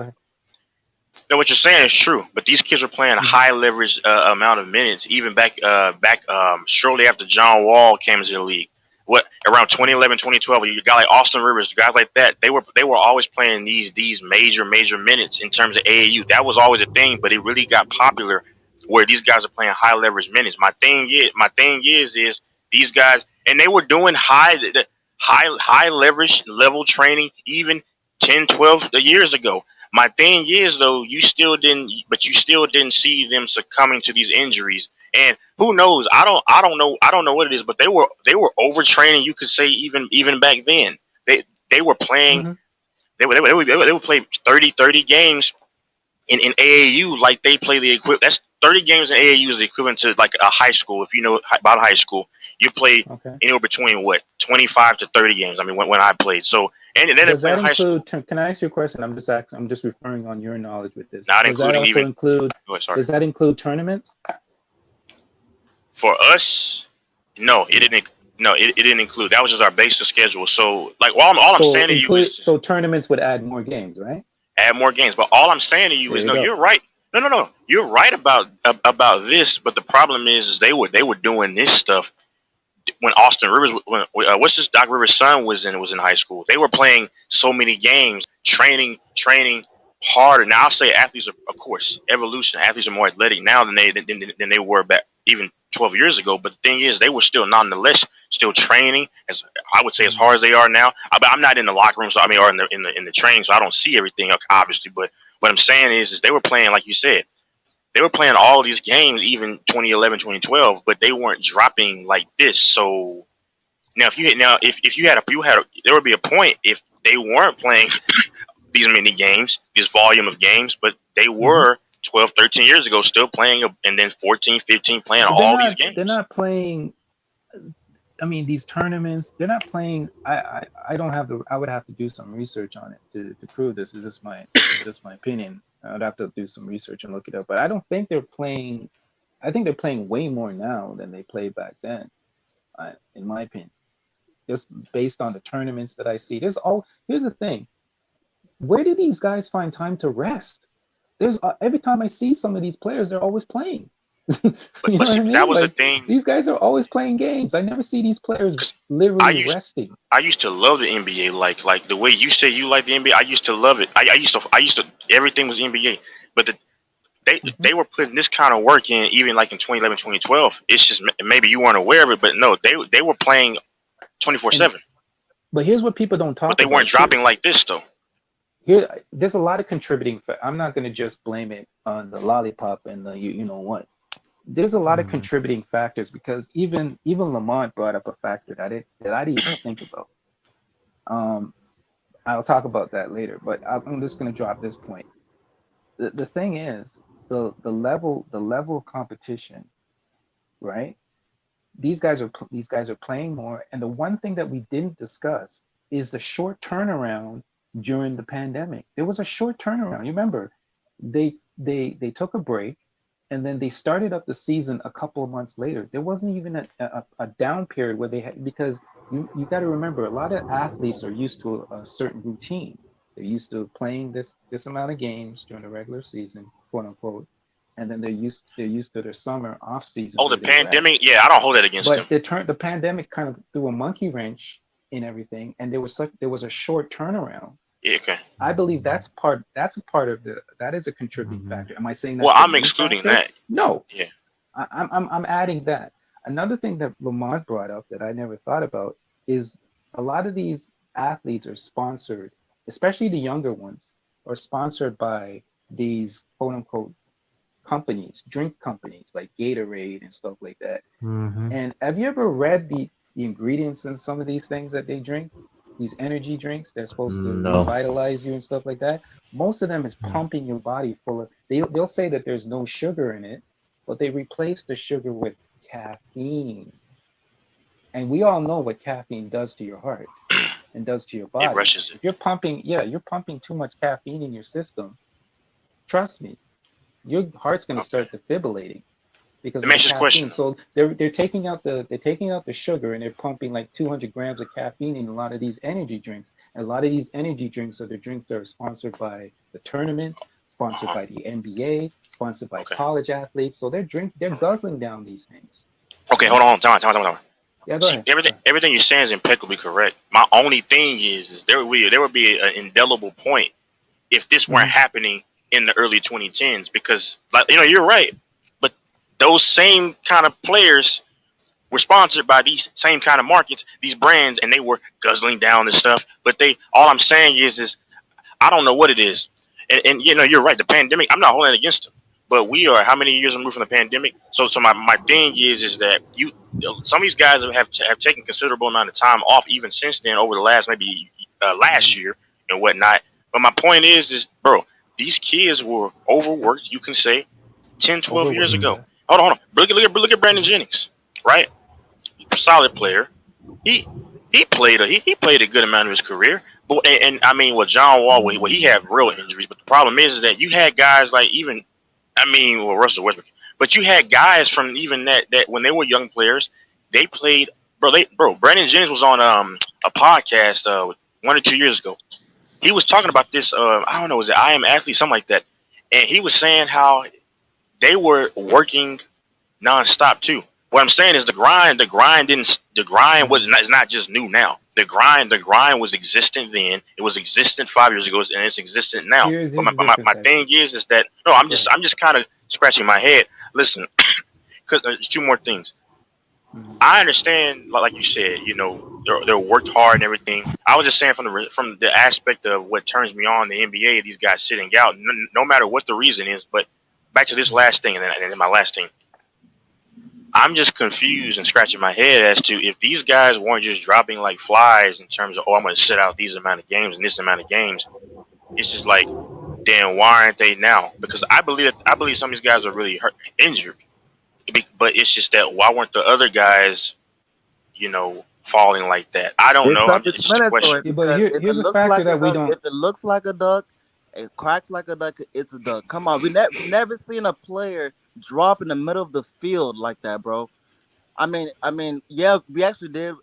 No, what you're saying is true, but these kids are playing high leverage amount of minutes, even back shortly after John Wall came into the league. What around 2011, 2012, you got like Austin Rivers, guys like that. They were always playing these major minutes in terms of AAU. That was always a thing, but it really got popular where these guys are playing high leverage minutes. My thing is these guys, and they were doing high leverage level training even 10, 12 years ago. My thing is though, you still didn't see them succumbing to these injuries. And who knows? I don't know what it is, but they were overtraining. You could say even back then they were playing. They would play 30 games in AAU like they play the equivalent. That's 30 games in AAU is the equivalent to like a high school. If you know about high school, you play anywhere between 25 to 30 games. I mean, when I played, so and then does that include? Can I ask you a question? I'm just referring on your knowledge with this. Not including even. Does that include tournaments? For us, no, it didn't. No, it didn't include. That was just our basic schedule. So, like, all I'm saying to you is, so tournaments would add more games, right? Add more games, but all I'm saying to you is, no, you're right. No, you're right about this. But the problem is they were doing this stuff when Austin Rivers, what's this Doc Rivers' son was in high school. They were playing so many games, training harder. Now I'll say athletes are, of course, evolution. Athletes are more athletic now than they were back even 12 years ago. But the thing is, they were still nonetheless still training, as I would say, as hard as they are now. I'm not in the locker room, so I mean, or in the training, so I don't see everything obviously. But what I'm saying is they were playing, like you said, they were playing all these games, even 2011, 2012, but they weren't dropping like this. So now, there would be a point if they weren't playing these many games, this volume of games, but they were 12, 13 years ago still playing, and then 14, 15 playing all these games. They're not playing. I mean, these tournaments, they're not playing. I don't have I would have to do some research on it to prove this. Is just my opinion. I would have to do some research and look it up. But I don't think they're playing. I think they're playing way more now than they played back then, in my opinion. Just based on the tournaments that I see. Here's the thing. Where do these guys find time to rest? There's every time I see some of these players, they're always playing. But see, that was the thing. These guys are always playing games. I never see these players literally resting. I used to love the NBA, like the way you say you like the NBA. I used to love it. I used to everything was NBA, but they were putting this kind of work in even like in 2011, 2012. It's just maybe you weren't aware of it, but no, they were playing 24/7. But here's what people don't talk about. But they weren't dropping like this though. There's a lot of contributing. I'm not going to just blame it on the lollipop and the you know what. There's a lot of contributing factors because even Lamont brought up a factor that I didn't even think about. I'll talk about that later, but I'm just going to drop this point. The thing is the level of competition, right? These guys are playing more, and the one thing that we didn't discuss is the short turnaround during the pandemic. There was a short turnaround. You remember, they took a break. And then they started up the season a couple of months later. There wasn't even a down period where they had, because you got to remember, a lot of athletes are used to a certain routine. They're used to playing this amount of games during the regular season, quote unquote, and then they're used to their summer off season Oh, the where they rest. pandemic. Yeah, I don't hold that against them. But the pandemic kind of threw a monkey wrench in everything, and there was a short turnaround. Yeah, okay. I believe that is a contributing factor. Am I saying Well, that's the I'm main excluding factor? that. No. Yeah. I'm adding that. Another thing that Lamont brought up that I never thought about is a lot of these athletes are sponsored, especially the younger ones, are sponsored by these quote unquote companies, drink companies like Gatorade and stuff like that. Mhm. And have you ever read the ingredients in some of these things that they drink? These energy drinks, they're supposed to No. revitalize you and stuff like that. Most of them is pumping your body full of. They'll say that there's no sugar in it, but they replace the sugar with caffeine. And we all know what caffeine does to your heart and does to your body. It rushes it. If you're pumping too much caffeine in your system, trust me, your heart's going to start defibrillating because Let me of the ask you a caffeine. question. So they're taking out the sugar and they're pumping like 200 grams of caffeine in a lot of these energy drinks. And a lot of these energy drinks are the drinks that are sponsored by the tournaments, sponsored by the NBA, sponsored by college athletes. So they're guzzling down these things. Okay, hold on. Time. Yeah, go See, ahead. everything you're saying is impeccably correct. My only thing is there would be an indelible point if this weren't happening in the early 2010s, because you're right, but those same kind of players were sponsored by these same kind of markets, these brands, and they were guzzling down this stuff. But all I'm saying is I don't know what it is, and you're right. The pandemic, I'm not holding it against them, but we are how many years removed from the pandemic? So my thing is that some of these guys have taken considerable amount of time off even since then, over the last maybe last year and whatnot. But my point is bro, these kids were overworked, you can say, 10, 12 years ago. Hold on. Look at Brandon Jennings, right? Solid player. He played a good amount of his career. But and I mean, with John Wall, he had real injuries. But the problem is that you had guys like Russell Westbrook. But you had guys from even that when they were young players, they played. Brandon Jennings was on a podcast 1 or 2 years ago. He was talking about this. I don't know, was it I Am Athlete, something like that? And he was saying how they were working nonstop too. What I'm saying is the grind is not just new now. The grind was existent then. It was existent 5 years ago, and it's existent now. But my thing is that no, I'm just kind of scratching my head. Listen, because there's two more things. I understand, like you said, they're worked hard and everything. I was just saying from the aspect of what turns me on the NBA, these guys sitting out, no matter what the reason is. But back to this last thing, and then my last thing. I'm just confused and scratching my head as to if these guys weren't just dropping like flies in terms of, I'm going to sit out these amount of games and this amount of games. It's just like, then why aren't they now? Because I believe some of these guys are really injured. But it's just that why weren't the other guys, falling like that? I don't know. It's just a question. Because if it looks like a duck, if it looks like a duck, it cracks like a duck, it's a duck. Come on, we never seen a player drop in the middle of the field like that, bro. I mean, yeah, we actually did.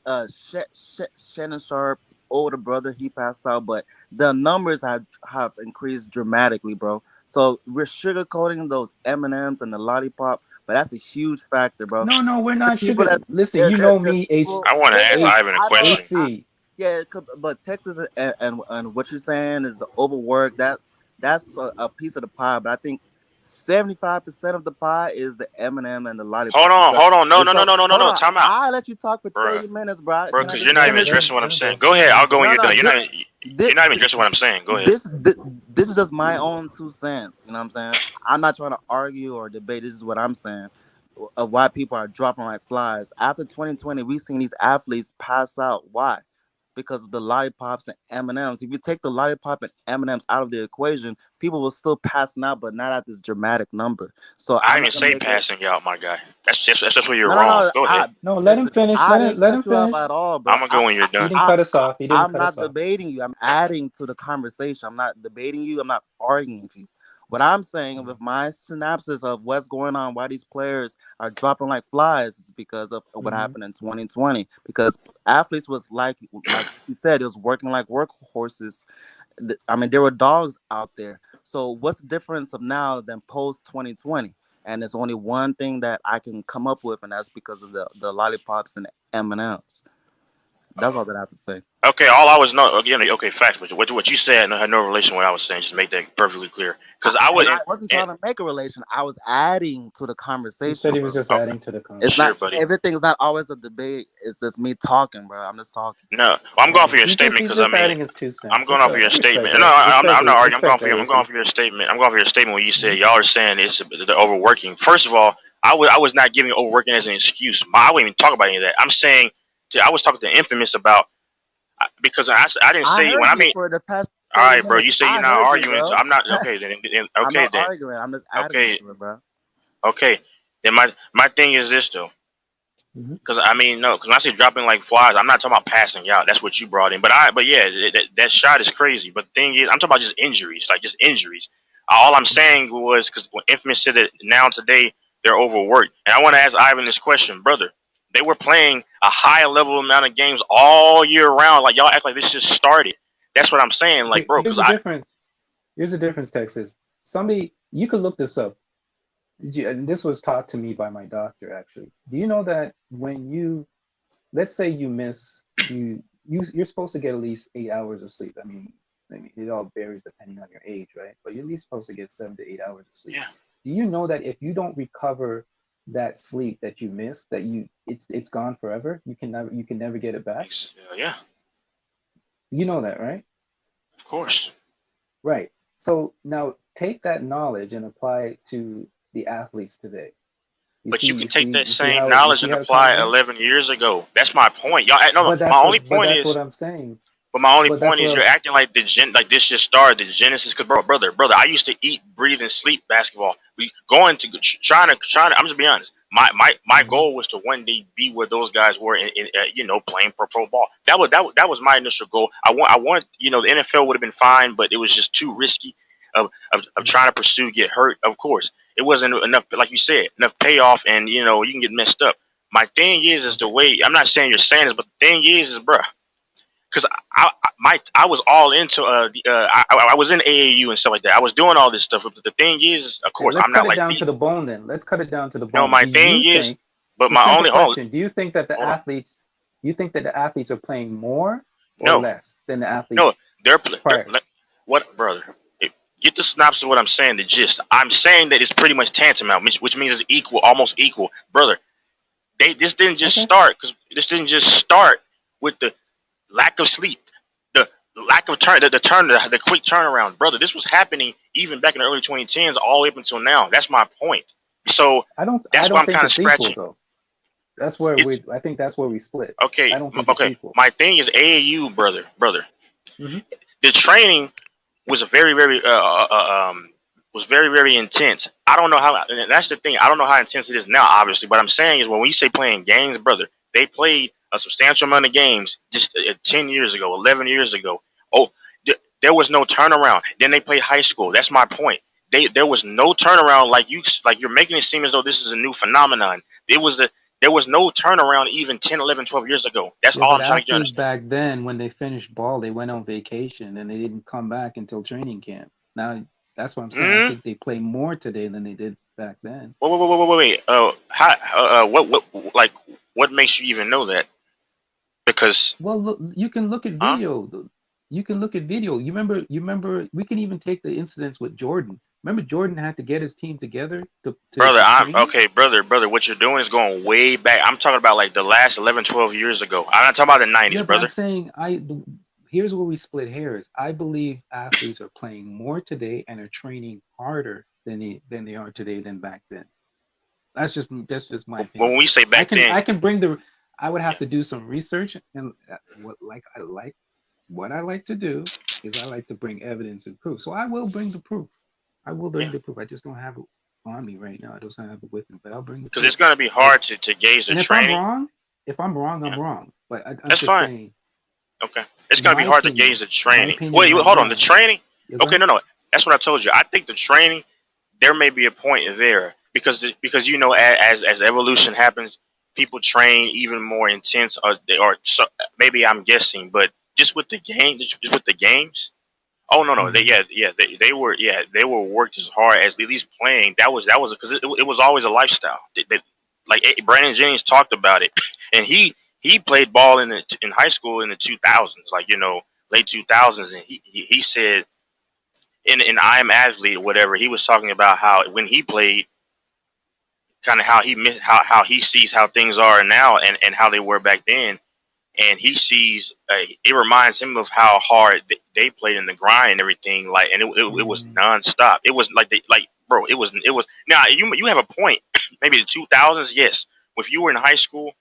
Shannon Sharp, older brother, he passed out, but the numbers have increased dramatically, bro. So we're sugarcoating those M&Ms and the lollipop, but that's a huge factor, bro. No, we're not People sugar. Listen, you know me, I want to ask Ivan a question. Yeah, but Texas and what you're saying is the overwork. That's a piece of the pie, but I think 75% of the pie is the M&M and the lollipop. Hold on. No. Time out. I'll let you talk for 30 minutes, bro. Bro, because you're not even addressing what I'm saying. Go ahead. I'll go when you're done. You're not even addressing what I'm saying. Go ahead. This is just my own 2 cents. You know what I'm saying? I'm not trying to argue or debate. This is what I'm saying. Of why people are dropping like flies. After 2020, we've seen these athletes pass out. Why? Because of the lollipops and M&Ms. If you take the lollipop and M&Ms out of the equation, people will still passing out, but not at this dramatic number. So I didn't even say passing out, my guy. That's just where you're wrong. Go ahead. No, let him finish. Let him finish. At all, bro. I'm gonna go when you're done. He didn't cut us off. I'm not debating you. I'm adding to the conversation. I'm not debating you. I'm not arguing with you. What I'm saying with my synopsis of what's going on, why these players are dropping like flies, is because of what happened in 2020. Because athletes was like you said, it was working like workhorses. I mean, there were dogs out there. So what's the difference of now than post 2020? And there's only one thing that I can come up with, and that's because of the lollipops and M&Ms. That's all that I have to say. Okay, all I was know again. Okay, facts. But what you said had no relation to what I was saying. Just to make that perfectly clear. Because I I wasn't trying to make a relation. I was adding to the conversation. He said he was just adding to the conversation. It's not everything's not always a debate. It's just me talking, bro. I'm just talking. No, well, I'm going for your statement because I mean, I'm going off of your statement. No, I'm not arguing. I'm going for your statement. I'm going for your statement when you said y'all are saying it's the overworking. First of all, I was not giving overworking as an excuse. I wouldn't even talk about any of that. I'm saying I was talking to Infamous about. Because I didn't say when I mean for the past. All right, bro. You say you're not arguing, so I'm not okay. Then okay, I'm not then arguing. I'm just adding okay, to it, bro. Okay. Then my thing is this though, because I mean because when I say dropping like flies, I'm not talking about passing out. That's what you brought in. But yeah, that shot is crazy. But the thing is, I'm talking about just injuries, like just injuries. All I'm saying was because when Infamous said that now today they're overworked, and I want to ask Ivan this question, brother. They were playing a high level amount of games all year round. Like y'all act like this just started. That's what I'm saying. Like, bro, here's the difference, Texas. Somebody, you could look this up. And this was taught to me by my doctor, actually. Do you know that when let's say you miss, you're supposed to get at least 8 hours of sleep. I mean, it all varies depending on your age, right? But you're at least supposed to get 7 to 8 hours of sleep. Yeah. Do you know that if you don't recover that sleep that you missed, that it's gone forever? You can never get it back. Yeah. You know that, right? Of course. Right. So now take that knowledge and apply it to the athletes today. You can take that same knowledge and apply it 11 years ago. That's my point. Y'all, no, my only point is what I'm saying. But my only point is you're acting like this just started the genesis. Because brother, I used to eat, breathe, and sleep basketball. We going to trying to. I'm just be honest. My goal was to one day be where those guys were in playing pro ball. That was my initial goal. I want the NFL would have been fine, but it was just too risky of trying to pursue, get hurt. Of course, it wasn't enough. Like you said, enough payoff, and you can get messed up. My thing is the way. I'm not saying you're saying this, but the thing is bruh. Because I was all into I was in AAU and stuff like that. I was doing all this stuff. But the thing is, of course, I'm not like. Let's cut it down to the bone. Then let's cut it down to the bone. No, my thing is, but my only question: do you think that the athletes? You think that the athletes are playing more or less than the athletes? No, they're what, brother? Get the synopsis of what I'm saying. The gist. I'm saying that it's pretty much tantamount, which means it's equal, almost equal, brother. This didn't just start with the lack of sleep, the lack of the quick turnaround, brother. This was happening even back in the early 2010s, all the way up until now. That's my point. So that's why I'm kind of scratching. Equal, that's where I think that's where we split. Okay, my thing is AAU, brother. Mm-hmm. The training was very intense. I don't know how. And that's the thing. I don't know how intense it is now, obviously. But I'm saying is when we say playing games, brother, they played a substantial amount of games just 10 years ago, 11 years ago. Oh, there was no turnaround. Then they played high school. That's my point. There was no turnaround like you're making it seem as though this is a new phenomenon. There was no turnaround even 10, 11, 12 years ago. That's all I'm trying to get understand. Back then, when they finished ball, they went on vacation and they didn't come back until training camp. Now, that's what I'm saying. I think they play more today than they did back then. Wait. What makes you even know that? Because look, you can look at video. You can look at video. You remember. We can even take the incidents with Jordan. Remember, Jordan had to get his team together brother. What you're doing is going way back. I'm talking about like the last 11, 12 years ago. I'm not talking about the 90s, brother. I'm saying here's where we split hairs. I believe athletes are playing more today and are training harder than they are today than back then. That's just my opinion. When we say back then, I would have to do some research, and what I like to do is I like to bring evidence and proof. So I will bring the proof. I just don't have it on me right now. I just don't have it with me, but I'll bring it. Because it's going to be hard to gauge the training. If I'm wrong, I'm wrong. But that's fine. Saying, okay, it's going to be hard to gauge the training. Wait, hold on. The training? Okay, no. That's what I told you. I think the training, there may be a point there because as evolution happens, people train even more intense, or so, maybe I'm guessing, but just with the games, Oh no, they were worked as hard as at least playing. That was because it was always a lifestyle. Like Brandon Jennings talked about it, and he played ball in high school in the 2000s, like late 2000s, and he said in I Am Athlete or whatever, he was talking about how when he played, kind of how he sees how things are now and how they were back then, and he sees it reminds him of how hard they played in the grind and everything, like, and it was nonstop. It was bro, it was now you have a point. Maybe the 2000s, yes, if you were in high school,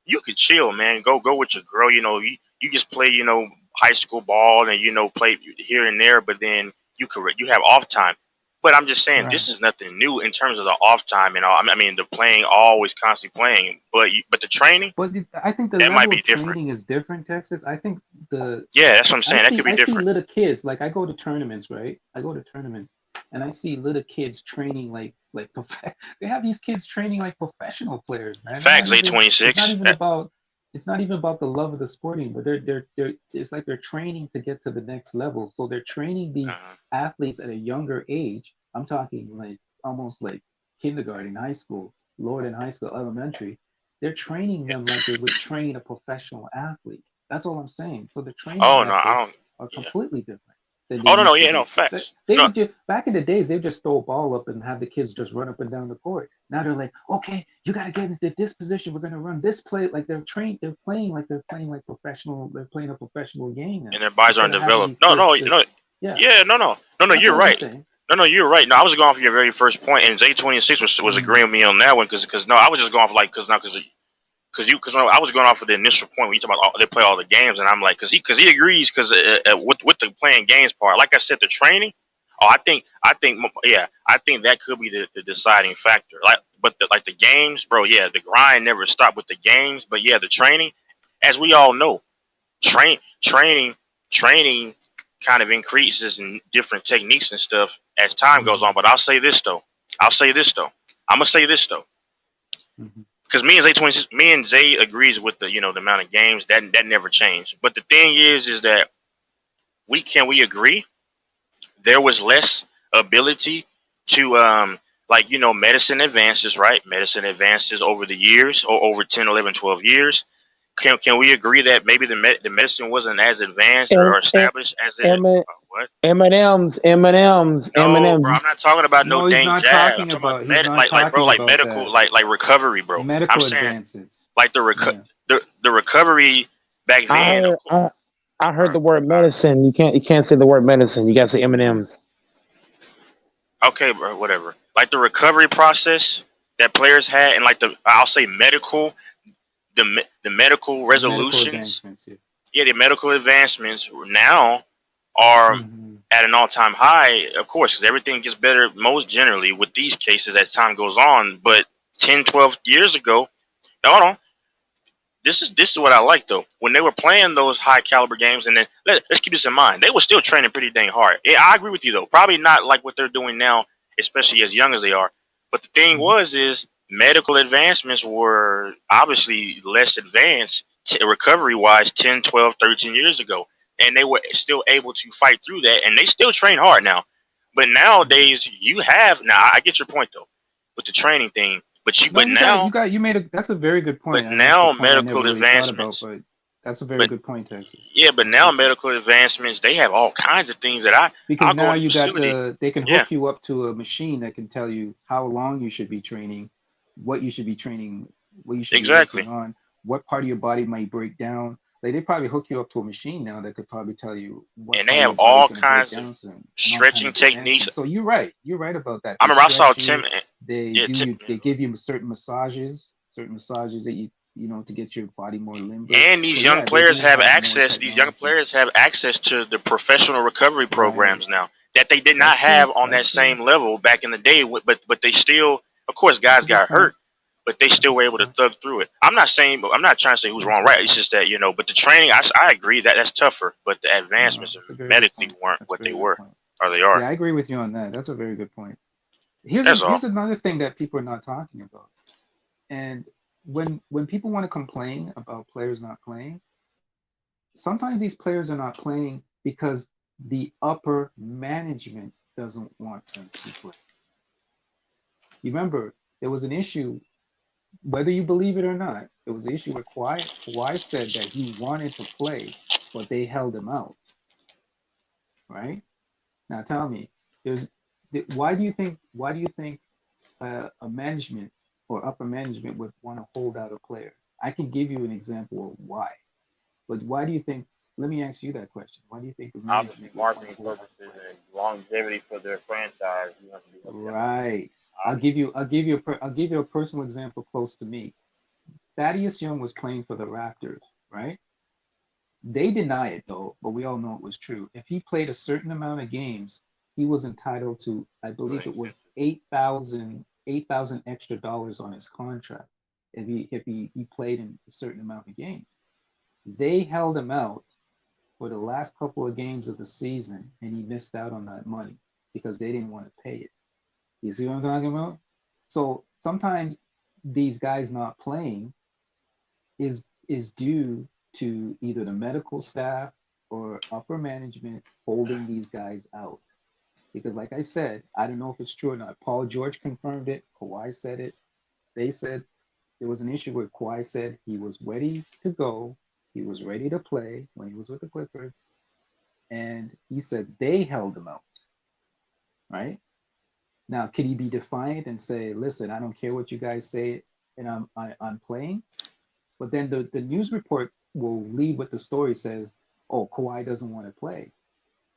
you could chill, man. Go with your girl. You just play, high school ball and play here and there. But then you have off time. But I'm just saying, this is nothing new in terms of the off time and all. I mean, the playing, always constantly playing. But the training, I think the that level might be of different. training is different, Texas. I think that's what I'm saying. That could be I see different. little kids, like I go to tournaments, right? I go to tournaments and I see little kids training like they have these kids training like professional players, man. Facts, 826. It's not even about the love of the sporting, but they're it's like they're training to get to the next level. So they're training these athletes at a younger age. I'm talking like almost like kindergarten, high school, lower than high school, elementary. They're training them like they would train a professional athlete. That's all I'm saying. So the training methods are completely different. Facts. They would just, back in the days, they would just throw a ball up and have the kids just run up and down the court. Now they're like, okay, you got to get into this position. We're going to run this play. Like they're playing like professional. They're playing a professional game now. And their bodies aren't developed. No, you're right. No, you're right. No, I was going off your very first point, and J26 was agreeing with me on that one because I was just going off because I was going off of the initial point when you talk about they play all the games, and I'm like, because he agrees with the playing games part. Like I said, the training. I think that could be the deciding factor. But the games, bro. Yeah, the grind never stopped with the games, but yeah, the training, as we all know, training kind of increases in different techniques and stuff as time goes on. But I'll say this though. I'm gonna say this though. Because me and Zay agrees with the the amount of games that never changed. But the thing is that we agree there was less ability to medicine advances, right? Medicine advances over the years or over 10, 11, 12 years. Can we agree that maybe the medicine wasn't as advanced or established as it? What? M&M's. No, bro, I'm not talking about no dang jab. I'm talking about medical, like recovery, bro. Medical I'm saying advances. like the recovery back then. I heard the word medicine. You can't say the word medicine. You gotta say M&M's. Okay, bro, whatever. Like the recovery process that players had, and I'll say medical, the medical resolutions. The medical advancements now are at an all-time high, of course, because everything gets better most generally with these cases as time goes on. But 10, 12 years ago, hold on. This is what I like though. When they were playing those high caliber games, and then let's keep this in mind, they were still training pretty dang hard. Yeah, I agree with you though. Probably not like what they're doing now, especially as young as they are. But the thing is medical advancements were obviously less advanced recovery wise 10, 12, 13 years ago. And they were still able to fight through that, and they still train hard now. But nowadays, I get your point though with the training thing. That's a very good point. But now medical advancements. That's a very good point, Texas. Yeah, but now medical advancements, they have all kinds of things that because now you got they can hook you up to a machine that can tell you how long you should be training, what you should be training, what you should be working on, what part of your body might break down. Like they probably hook you up to a machine now that could probably tell you what. And they have all kinds of stretching techniques. So you're right about that. I remember I saw Tim. They give you certain massages that you to get your body more limber. And these young players have access. These young players have access to the professional recovery programs now that they did not have on that same level back in the day. But they still, of course, guys got hurt. But they still were able to thug through it. I'm not trying to say who's wrong, right? It's just that but the training, I agree that's tougher. But the advancements medically weren't what they were, or they are. Yeah, I agree with you on that. That's a very good point. Here's another thing that people are not talking about. And when people want to complain about players not playing, sometimes these players are not playing because The upper management doesn't want them to play. You remember, there was an issue, whether you believe it or not, there was an issue where Kawhi said that he wanted to play, but they held him out, right? Now tell me, there's why do you think a management or upper management would want to hold out a player? I can give you an example of why, but why do you think? Let me ask you that question. Why do you think the Obviously, management would want marketing to hold out purposes and longevity for their franchise. You have to be a looking player? out. Right. I'll give you a personal example close to me. Thaddeus Young was playing for the Raptors, right? They deny it though, but we all know it was true. If he played a certain amount of games, he was entitled to, I believe it was 8,000 extra dollars on his contract if he played in a certain amount of games. They held him out for the last couple of games of the season, and he missed out on that money because they didn't want to pay it. You see what I'm talking about? So sometimes these guys not playing is due to either the medical staff or upper management holding these guys out. Because like I said, I don't know if it's true or not. Paul George confirmed it. Kawhi said it. They said there was an issue where Kawhi said he was ready to go. He was ready to play when he was with the Clippers. And he said they held him out, right? Now, could he be defiant and say, listen, I don't care what you guys say, and I'm playing? But then the news report will lead what the story says, oh, Kawhi doesn't want to play.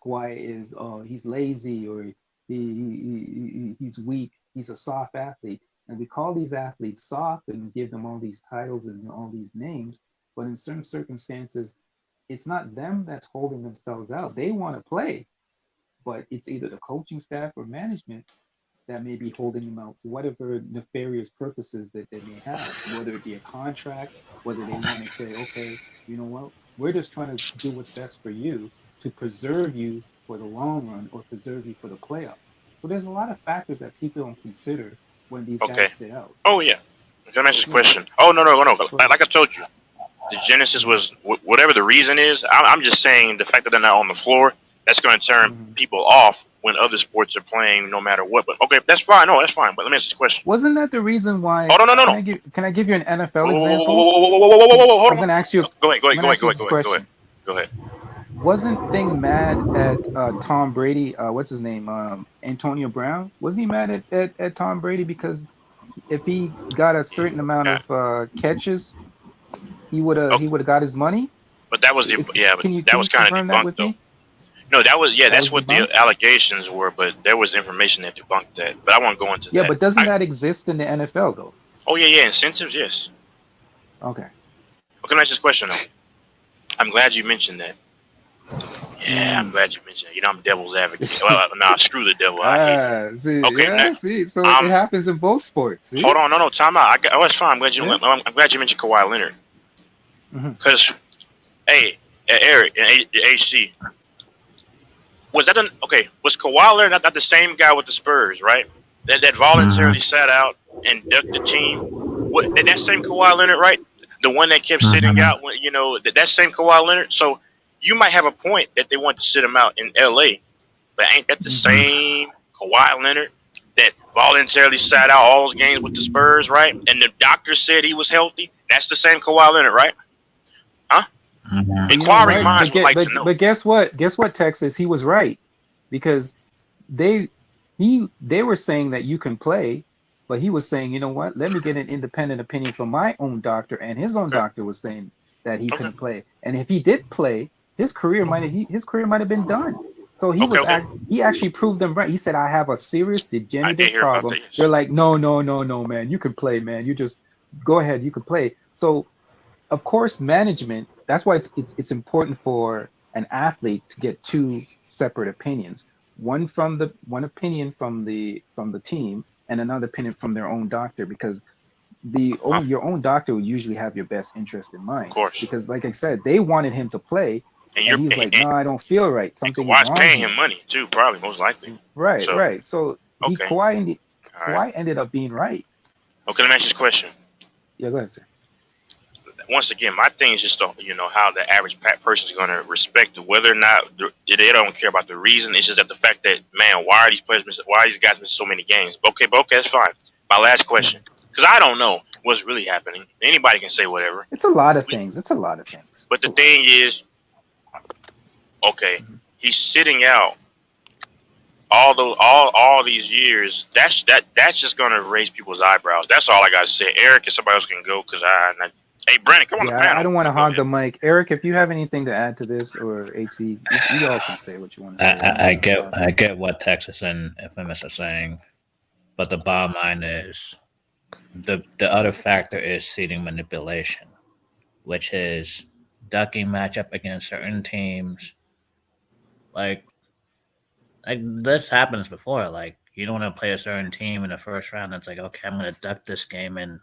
Kawhi is, oh, he's lazy or he's weak. He's a soft athlete. And we call these athletes soft and give them all these titles and all these names. But in certain circumstances, it's not them that's holding themselves out. They want to play, but it's either the coaching staff or management that may be holding them out for whatever nefarious purposes that they may have, whether it be a contract, whether they want to say, okay, you know what, we're just trying to do what's best for you to preserve you for the long run or preserve you for the playoffs. So there's a lot of factors that people don't consider when these Okay. guys sit out. Oh yeah. Let me ask this Yeah. question. Oh no. Go ahead. Like I told you, the genesis was whatever the reason is. I'm just saying the fact that they're not on the floor, that's going to turn Mhm. people off when other sports are playing, no matter what. But okay, that's fine. No, that's fine. But let me ask this question. Wasn't that the reason Oh why? no. Can I give you an NFL Whoa, whoa, whoa, example? whoa, whoa, whoa, whoa, whoa, whoa, whoa, hold I'm on. gonna ask you. Go ahead. I'm gonna ask you this question. Go ahead. Wasn't Thing mad at Tom Brady? What's his name? Antonio Brown. Wasn't he mad at Tom Brady because if he got a certain amount Okay. of catches, he would have Oh, he would have got his money? but that was but Can you that can was you kind of confirm that debunked with though. me? No, that was That that's was what the debunked. allegations were, but there was information that debunked that. But I won't go into Yeah, that. but doesn't that exist in the NFL though? Oh yeah, incentives, yes. Okay. Okay, let me ask this question though. I'm glad you mentioned that. Yeah, I'm glad you mentioned it. You know, I'm devil's advocate. Well, nah, screw the devil. I hate it. See, Okay, now, yeah, see, so it happens in both sports. See? hold on, no, time out. Oh, it's fine. Yeah. I'm glad you mentioned Kawhi Leonard. Mm-hmm. Because, hey, Eric and HC, was Kawhi Leonard not the same guy with the Spurs, right? That voluntarily sat out and ducked the team. That same Kawhi Leonard, right? The one that kept sitting out, when that same Kawhi Leonard. So you might have a point that they want to sit him out in LA, but ain't that the same Kawhi Leonard that voluntarily sat out all those games with the Spurs, right? And the doctor said he was healthy. That's the same Kawhi Leonard, right? Huh? Inquiring minds would like to know. But guess what? Guess what, Texas? He was right because they were saying that you can play, but he was saying, you know what? Let me get an independent opinion from my own doctor, and his own doctor was saying that he couldn't play. And if he did play, his career might have been done. So he actually proved them right. He said, I have a serious degenerative problem. They're like, no, man, you can play, man. You just go ahead, you can play. So of course, management, that's why it's important for an athlete to get two separate opinions. One opinion from the team and another opinion from their own doctor, because your own doctor will usually have your best interest in mind. Of course. Because like I said, they wanted him to play, and he was like, no, I don't feel right. Something is Kawhi's wrong paying here. him money too, probably, most likely. Right. So okay. Kawhi ended up being right. Okay, let me ask you this question. Yeah, go ahead, sir. once again, my thing is just how the average person is going to respect it, whether or not they don't care about the reason. It's just that the fact that, man, why are these guys missing so many games? Okay, that's fine. My last question, because I don't know what's really happening. Anybody can say whatever. It's a lot of things. But the thing is, okay, he's sitting out all these years. That's just going to raise people's eyebrows. That's all I got to say. Eric and somebody else can go because hey, Brandon, come on the panel. I don't want to hog the mic. Eric, if you have anything to add to this, or HC, you all can say what you want to say. I get what Texas and Infamous are saying, but the bottom line is the other factor is seeding manipulation, which is ducking matchup against certain teams. Like this happens before. Like you don't want to play a certain team in the first round. It's like, okay, I'm going to duck this game and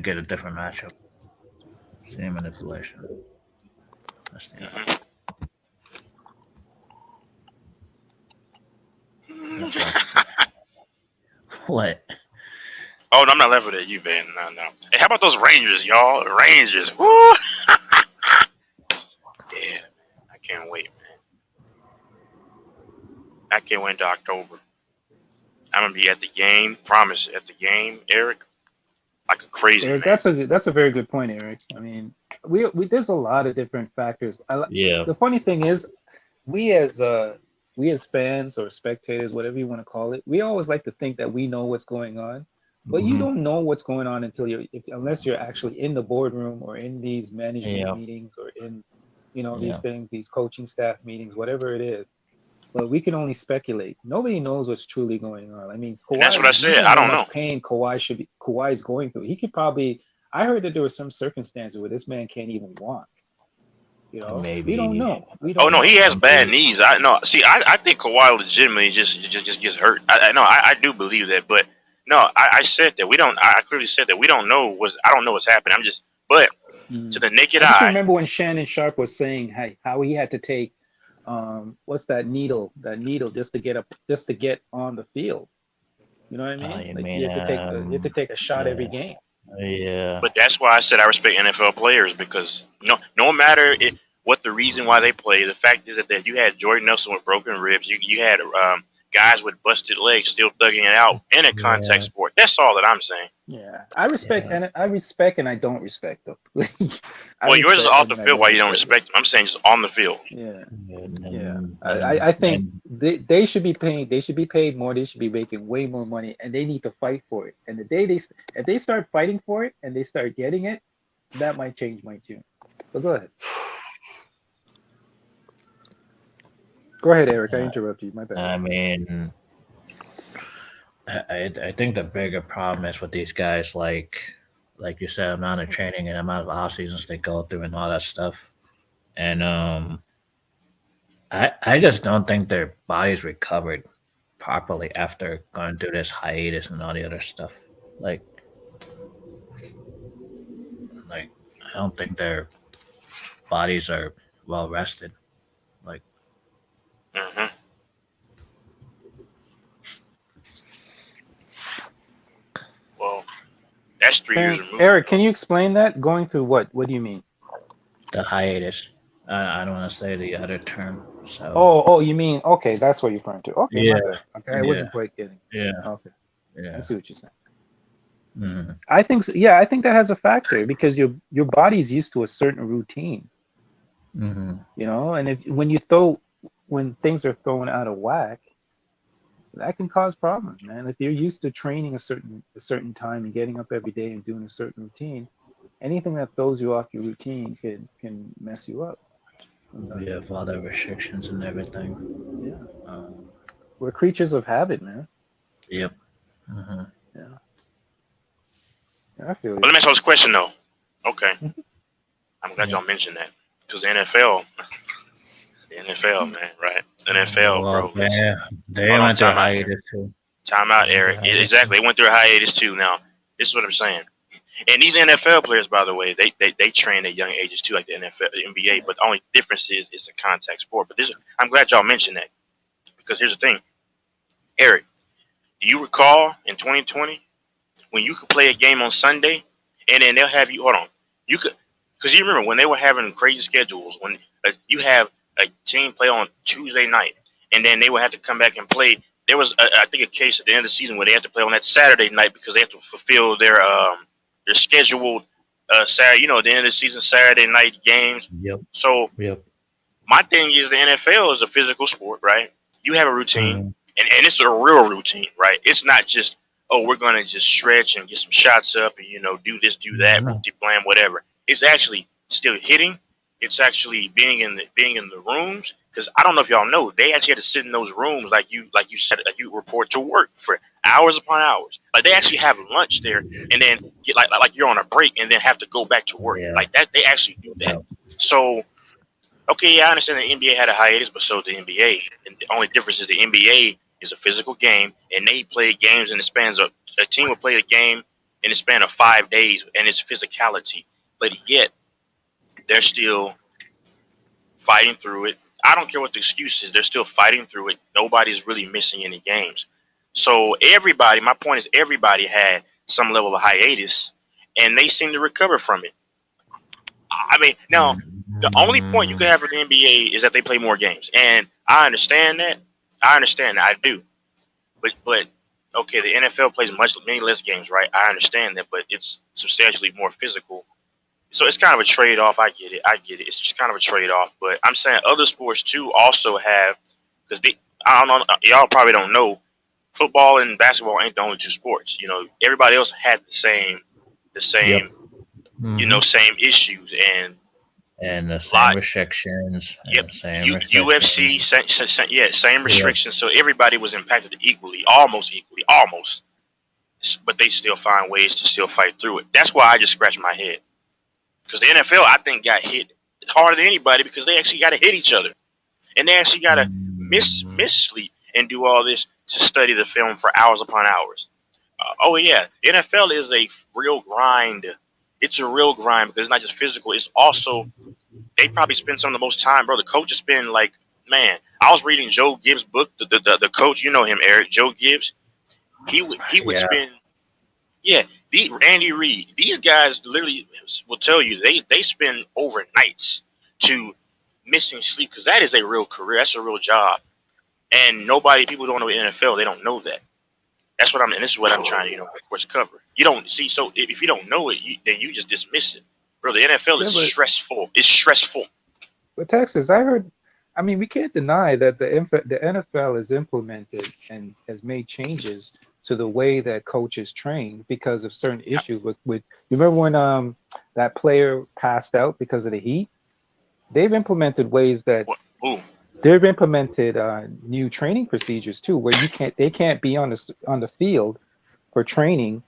get a different matchup. Same manipulation. That's the What? Oh, no, I'm not laughing at you, man. No. Hey, how about those Rangers, y'all? Rangers. Woo! Yeah, I can't wait, man. I can't wait to October. I'm gonna be at the game. Promise, at the game, Eric. Like a crazy Eric, man. that's a very good point, Eric. I mean, we there's a lot of different factors. The funny thing is, we as fans or spectators, whatever you want to call it, we always like to think that we know what's going on, but you don't know what's going on unless you're actually in the boardroom or in these management meetings or in these things, these coaching staff meetings, whatever it is. But we can only speculate. Nobody knows what's truly going on. I mean, Kawhi, that's what I said. I don't know. Pain Kawhi's going through. He could probably. I heard that there was some circumstances where this man can't even walk. Maybe we don't know. No, he has bad knees. I know. See, I think Kawhi legitimately just gets hurt. I do believe that, but no, I said that we don't. I clearly said that we don't know I don't know what's happening. But to the naked eye. I remember when Shannon Sharp was saying how he had to take. What's that needle just to get on the field. You know what I mean? You have to take a shot every game. Yeah. But that's why I said I respect NFL players, because no matter what the reason why they play, the fact is that you had Jordan Nelson with broken ribs, you had guys with busted legs still thugging it out in a contact sport. That's all that I'm saying. Yeah, I respect and I don't respect them. Well, yours is off the field. Why you don't respect them? I'm saying just on the field. Yeah. I think they should be paying. They should be paid more. They should be making way more money, and they need to fight for it. And the day if they start fighting for it and they start getting it, that might change my tune. But go ahead. Go ahead, Eric. I interrupted you. My bad. I mean, I think the bigger problem is with these guys, like you said, amount of training and amount of off seasons they go through and all that stuff. And I just don't think their bodies recovered properly after going through this hiatus and all the other stuff. Like I don't think their bodies are well rested. Like. Mm-hmm. Well, that's 3 years removed. Eric, can you explain that? Going through what? What do you mean? The hiatus. I don't want to say the other term. So. Oh, you mean okay? That's what you're referring to. Okay, yeah. Okay, I wasn't quite getting. Yeah. Okay. Yeah. I see what you're saying. Mm-hmm. I think so. Yeah, I think that has a factor because your body's used to a certain routine. Mm-hmm. And when things are thrown out of whack, that can cause problems, man. If you're used to training a certain time and getting up every day and doing a certain routine, anything that throws you off your routine can mess you up. Yeah, with all the restrictions and everything. Yeah. We're creatures of habit, man. Yep. Mm-hmm. Yeah. I feel. But let me ask you this question though. Okay. I'm glad y'all mentioned that because the NFL, man, right? The NFL, bro. Yeah, they went through a hiatus too. Time out, Eric. Exactly. They went through a hiatus too. Now, this is what I'm saying. And these NFL players, by the way, they train at young ages too, like the NFL, the NBA. But the only difference is it's a contact sport. But I'm glad y'all mentioned that because here's the thing, Eric. Do you recall in 2020 when you could play a game on Sunday and then they'll have you. Hold on, you could, because you remember when they were having crazy schedules when you have a team play on Tuesday night, and then they would have to come back and play. There was, I think, a case at the end of the season where they had to play on that Saturday night because they have to fulfill their scheduled Saturday, at the end of the season Saturday night games. Yep. So Yep. my thing is the NFL is a physical sport, right? You have a routine, and it's a real routine, right? It's not just, oh, we're gonna just stretch and get some shots up and do this, do that, blam, whatever. It's actually still hitting. It's actually being in the rooms. Because I don't know if y'all know, they actually had to sit in those rooms like you said, like you report to work for hours upon hours. Like they actually have lunch there, and then get like you're on a break, and then have to go back to work. Like that, they actually do that. So, okay, yeah, I understand the NBA had a hiatus, but so did the NBA. And the only difference is the NBA is a physical game, and they play games in the spans of a team will play a game in the span of 5 days, and it's physicality. But yet, they're still fighting through it. I don't care what the excuse is. They're still fighting through it. Nobody's really missing any games. So my point is everybody had some level of hiatus, and they seem to recover from it. I mean, now, the only point you can have with the NBA is that they play more games. And I understand that. I do. But okay, the NFL plays many less games, right? I understand that, but it's substantially more physical. So it's kind of a trade-off. I get it. It's just kind of a trade-off. But I'm saying other sports, too, also have – because I don't know. Y'all probably don't know. Football and basketball ain't the only two sports. Everybody else had the same same issues. And the same restrictions. Yep. Same UFC, same restrictions. So everybody was impacted equally, almost. But they still find ways to still fight through it. That's why I just scratch my head. Because the NFL, I think, got hit harder than anybody because they actually got to hit each other. And they actually got to miss sleep and do all this to study the film for hours upon hours. The NFL is a real grind. It's a real grind because it's not just physical. It's also, they probably spend some of the most time, bro. The coaches spend I was reading Joe Gibbs' book, the coach, you know him, Eric, Joe Gibbs. He would spend, Andy Reid, these guys literally will tell you they spend overnights to missing sleep because that is a real career. That's a real job. And people don't know the NFL. They don't know that. That's what this is what I'm trying to, of course, cover. You don't see, so if you don't know it, then you just dismiss it. Bro, the NFL is stressful. It's stressful. But Texas, we can't deny that the NFL has implemented and has made changes to the way that coaches train because of certain issues with you remember when that player passed out because of the heat? They've implemented ways that they've implemented new training procedures too, where they can't be on the field for training.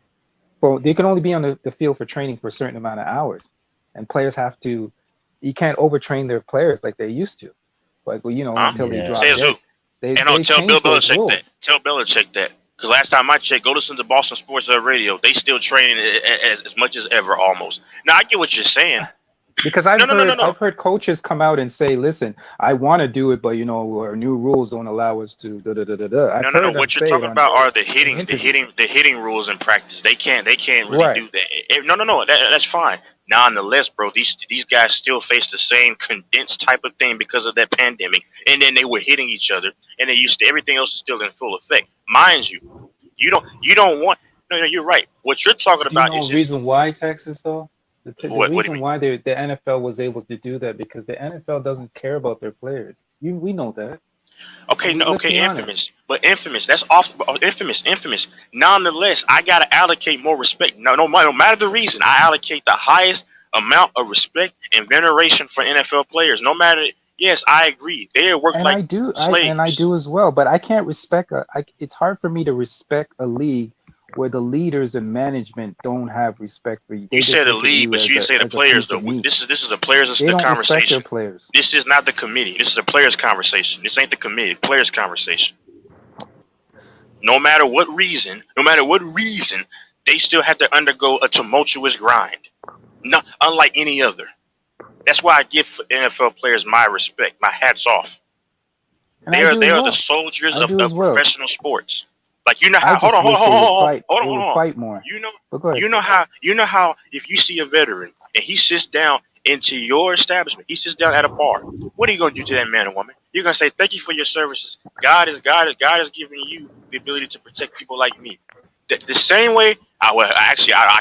Well, they can only be on the field for training for a certain amount of hours, and players you can't overtrain their players like they used to, until they drop dead. Tell Bill Belichick that. Tell Belichick that. Because last time I checked, go listen to Boston Sports Radio. They still training as much as ever, almost. Now I get what you're saying. Because I've heard coaches come out and say, "Listen, I want to do it, but our new rules don't allow us to." No. What you're talking about are the hitting rules in practice. They can't really do that. No. That's fine. Nonetheless, bro, these guys still face the same condensed type of thing because of that pandemic, and then they were hitting each other, and everything else is still in full effect. Mind you, you don't want. No, you're right. What you're talking about is the reason why, Texas, though. The reason why the NFL was able to do that because the NFL doesn't care about their players. We know that. Infamous. But infamous. That's off. Infamous. Nonetheless, I gotta allocate more respect. No matter the reason, I allocate the highest amount of respect and veneration for NFL players. No matter. Yes, I agree. They work and like I do, slaves. I do as well. But I can't respect. It's hard for me to respect a league where the leaders and management don't have respect for you. You said the league, but you didn't say the players though. This is a players conversation. Their players. This is not the committee. This is a players conversation. This ain't the committee. Players conversation. No matter what reason, they still have to undergo a tumultuous grind. Not unlike any other. That's why I give NFL players my respect, my hats off. They are the soldiers of professional sports. Like you know I how hold just on, hold wish on, they would hold on, fight. hold on, They hold would on. fight more. But go ahead. You know how if you see a veteran and he sits down into your establishment, he sits down at a bar, what are you gonna do to that man or woman? You're gonna say, thank you for your services. God is giving you the ability to protect people like me. The same way I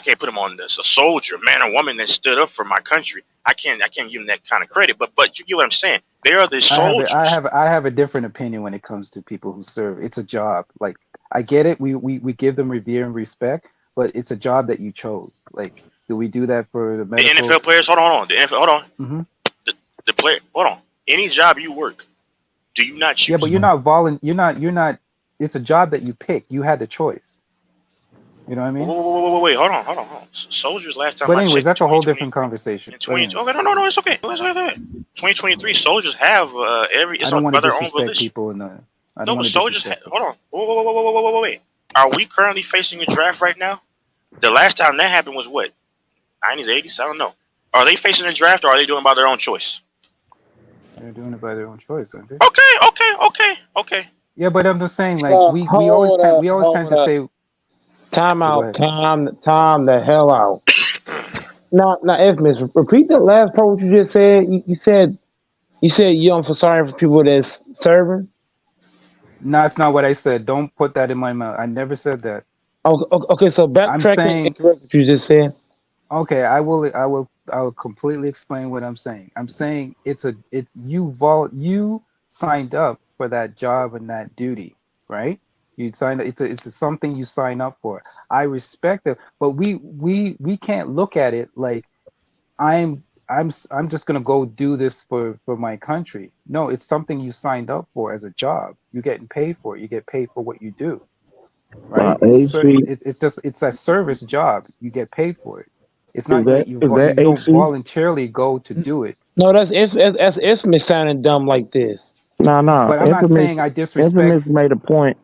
can't put him on this a soldier, man or woman that stood up for my country. I can't give him that kind of credit. But you get what I'm saying. They are the soldiers. I have a different opinion when it comes to people who serve. It's a job. Like I get it. We give them revere and respect, but it's a job that you chose. Like, do we do that for the The medical? NFL players, hold on. The NFL, hold on. Hmm. The player, hold on. Any job you work, do you not choose? Yeah, but you're not. It's a job that you pick. You had the choice. You know what I mean? Wait, hold on. Soldiers last time But I anyways, checked, that's a whole different conversation. in But 20. anyway, Okay, no, it's okay. It's okay. 2023 soldiers have I it's don't on want by to their own disrespect volition. people in the. I don't No, want to soldiers. disrespect. Hold on. Wait. Are we currently facing a draft right now? The last time that happened was what? 90s, 80s? I don't know. Are they facing a draft or are they doing it by their own choice? They're doing it by their own choice, aren't they? Okay. Yeah, but I'm just saying, like we always tend to say. Time Go out. ahead. Time the hell out. Now, Infamous, repeat the last part. What you just said. You said you don't feel sorry for people that's serving. No, that's not what I said. Don't put that in my mouth. I never said that. Okay. So I'm backtracking saying. and correct what you just said. Okay, I will completely explain what I'm saying. I'm saying you signed up for that job and that duty, right? You signed up, it's something you sign up for. I respect it, but we can't look at it like I'm just gonna go do this for my country. No, it's something you signed up for as a job. You're getting paid for it. You get paid for what you do, right? AC, It's a service job. You get paid for it. It's is not that that is that you don't AC? voluntarily go to do it. No, that's Infamous sounding dumb like this. No. But I'm not saying I disrespect. Infamous made a point.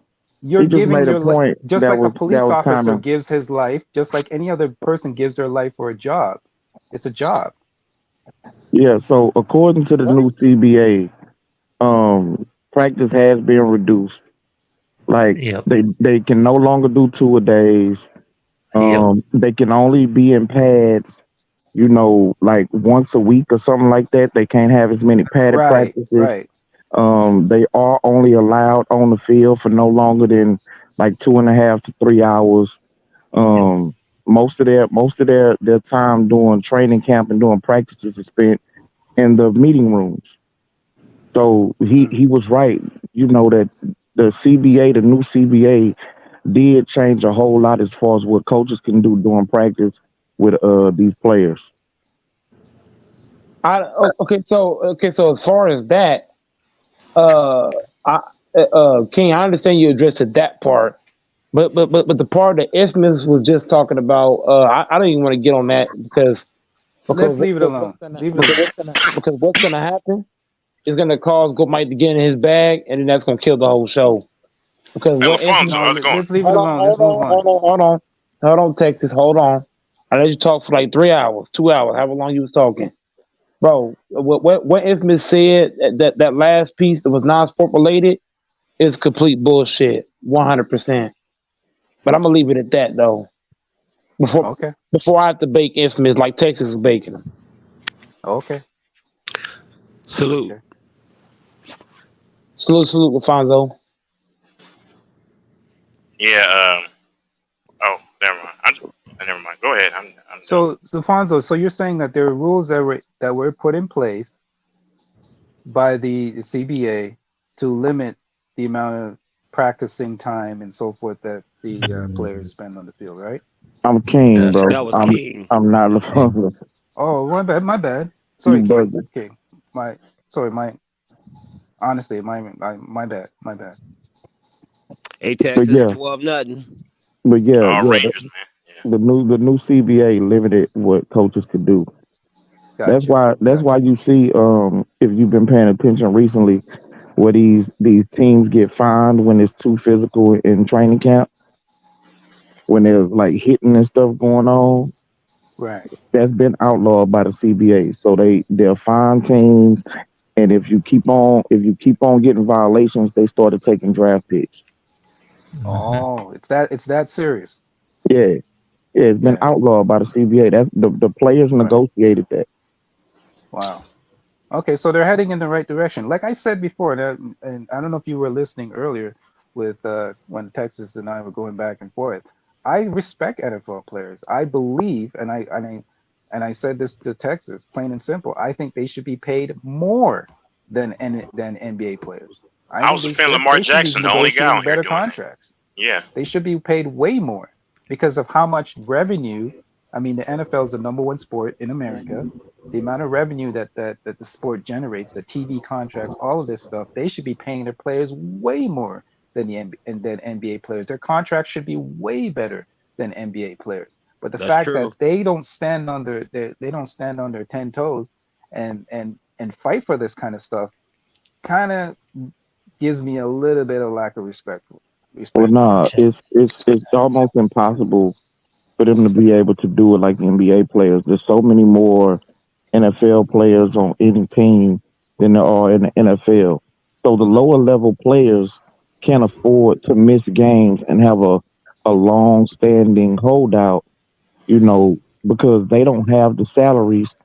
You're He just giving made a your point just that like a that police was kind officer of gives his life, just like any other person gives their life for a job. It's a job. yeah. So according to the new CBA, practice has been reduced. Like Yep. they can no longer do 2-a-days. Yep. They can only be in pads, like once a week or something like that. They can't have as many padded practices. Right. They are only allowed on the field for no longer than like 2.5 to 3 hours. Most of their time doing training camp and doing practices is spent in the meeting rooms. So he was right. That the new CBA, did change a whole lot as far as what coaches can do during practice with these players. So as far as that, I King, I understand you addressed that part, but the part that Isthmus was just talking about, I don't even want to get on that Let's leave it alone. Because what's gonna happen is gonna cause Mike to get in his bag, and then that's gonna kill the whole show. Because Hey, what LaFonso, Isthmus, how's it going? Let's leave it alone. Let's move on. hold on, Texas, hold on. I let you talk for like 3 hours, 2 hours, however long you was talking. Bro, what Infamous said, that last piece that was non-sport related, is complete bullshit, 100%. But I'm gonna leave it at that though. Okay. Before I have to bake Infamous like Texas is baking them. Okay. Salute. Okay. Salute, Lafonso. Yeah. Oh, never mind. Never mind. Go ahead. I'm So, Stefanzo, so you're saying that there are rules that were put in place by the CBA to limit the amount of practicing time and so forth that the players spend on the field, right? I'm King, bro. That was King. I'm not LaFonso. Oh, my bad. You Sorry, bugging. King. Honestly, my bad. Hey, But Texas, yeah, 12-0. but yeah, all yeah. Rangers, man. The new CBA limited what coaches could do. That's Gotcha. why you see if you've been paying attention recently, where these teams get fined when it's too physical in training camp, when there's like hitting and stuff going on. Right. That's been outlawed by the CBA. So they'll fine teams, and if you keep on getting violations, they started taking draft picks. Oh, it's that serious. Yeah, yeah, it's been Yeah. outlawed by the CBA. That the players Right. negotiated that. Wow. Okay, so they're heading in the right direction. Like I said before, and I don't know if you were listening earlier with when Texas and I were going back and forth. I respect NFL players. I believe, and I said this to Texas, plain and simple. I think they should be paid more than NBA players. I I think was defending Lamar they should be Jackson, the only guy negotiating on here better doing that. contracts. Yeah. They should be paid way more because of how much revenue. I mean, the NFL is the number one sport in America. The amount of revenue that the sport generates, the TV contracts, all of this stuff, they should be paying their players way more than than NBA players. Their contracts should be way better than NBA players. But the That's fact that true. they don't stand on they don't stand on their 10 toes and fight for this kind of stuff kind of gives me a little bit of lack of respect. Well, Respect for them. nah, it's almost impossible for them to be able to do it like the NBA players. There's so many more NFL players on any team than there are in the NFL. So the lower level players can't afford to miss games and have a long standing holdout, because they don't have the salaries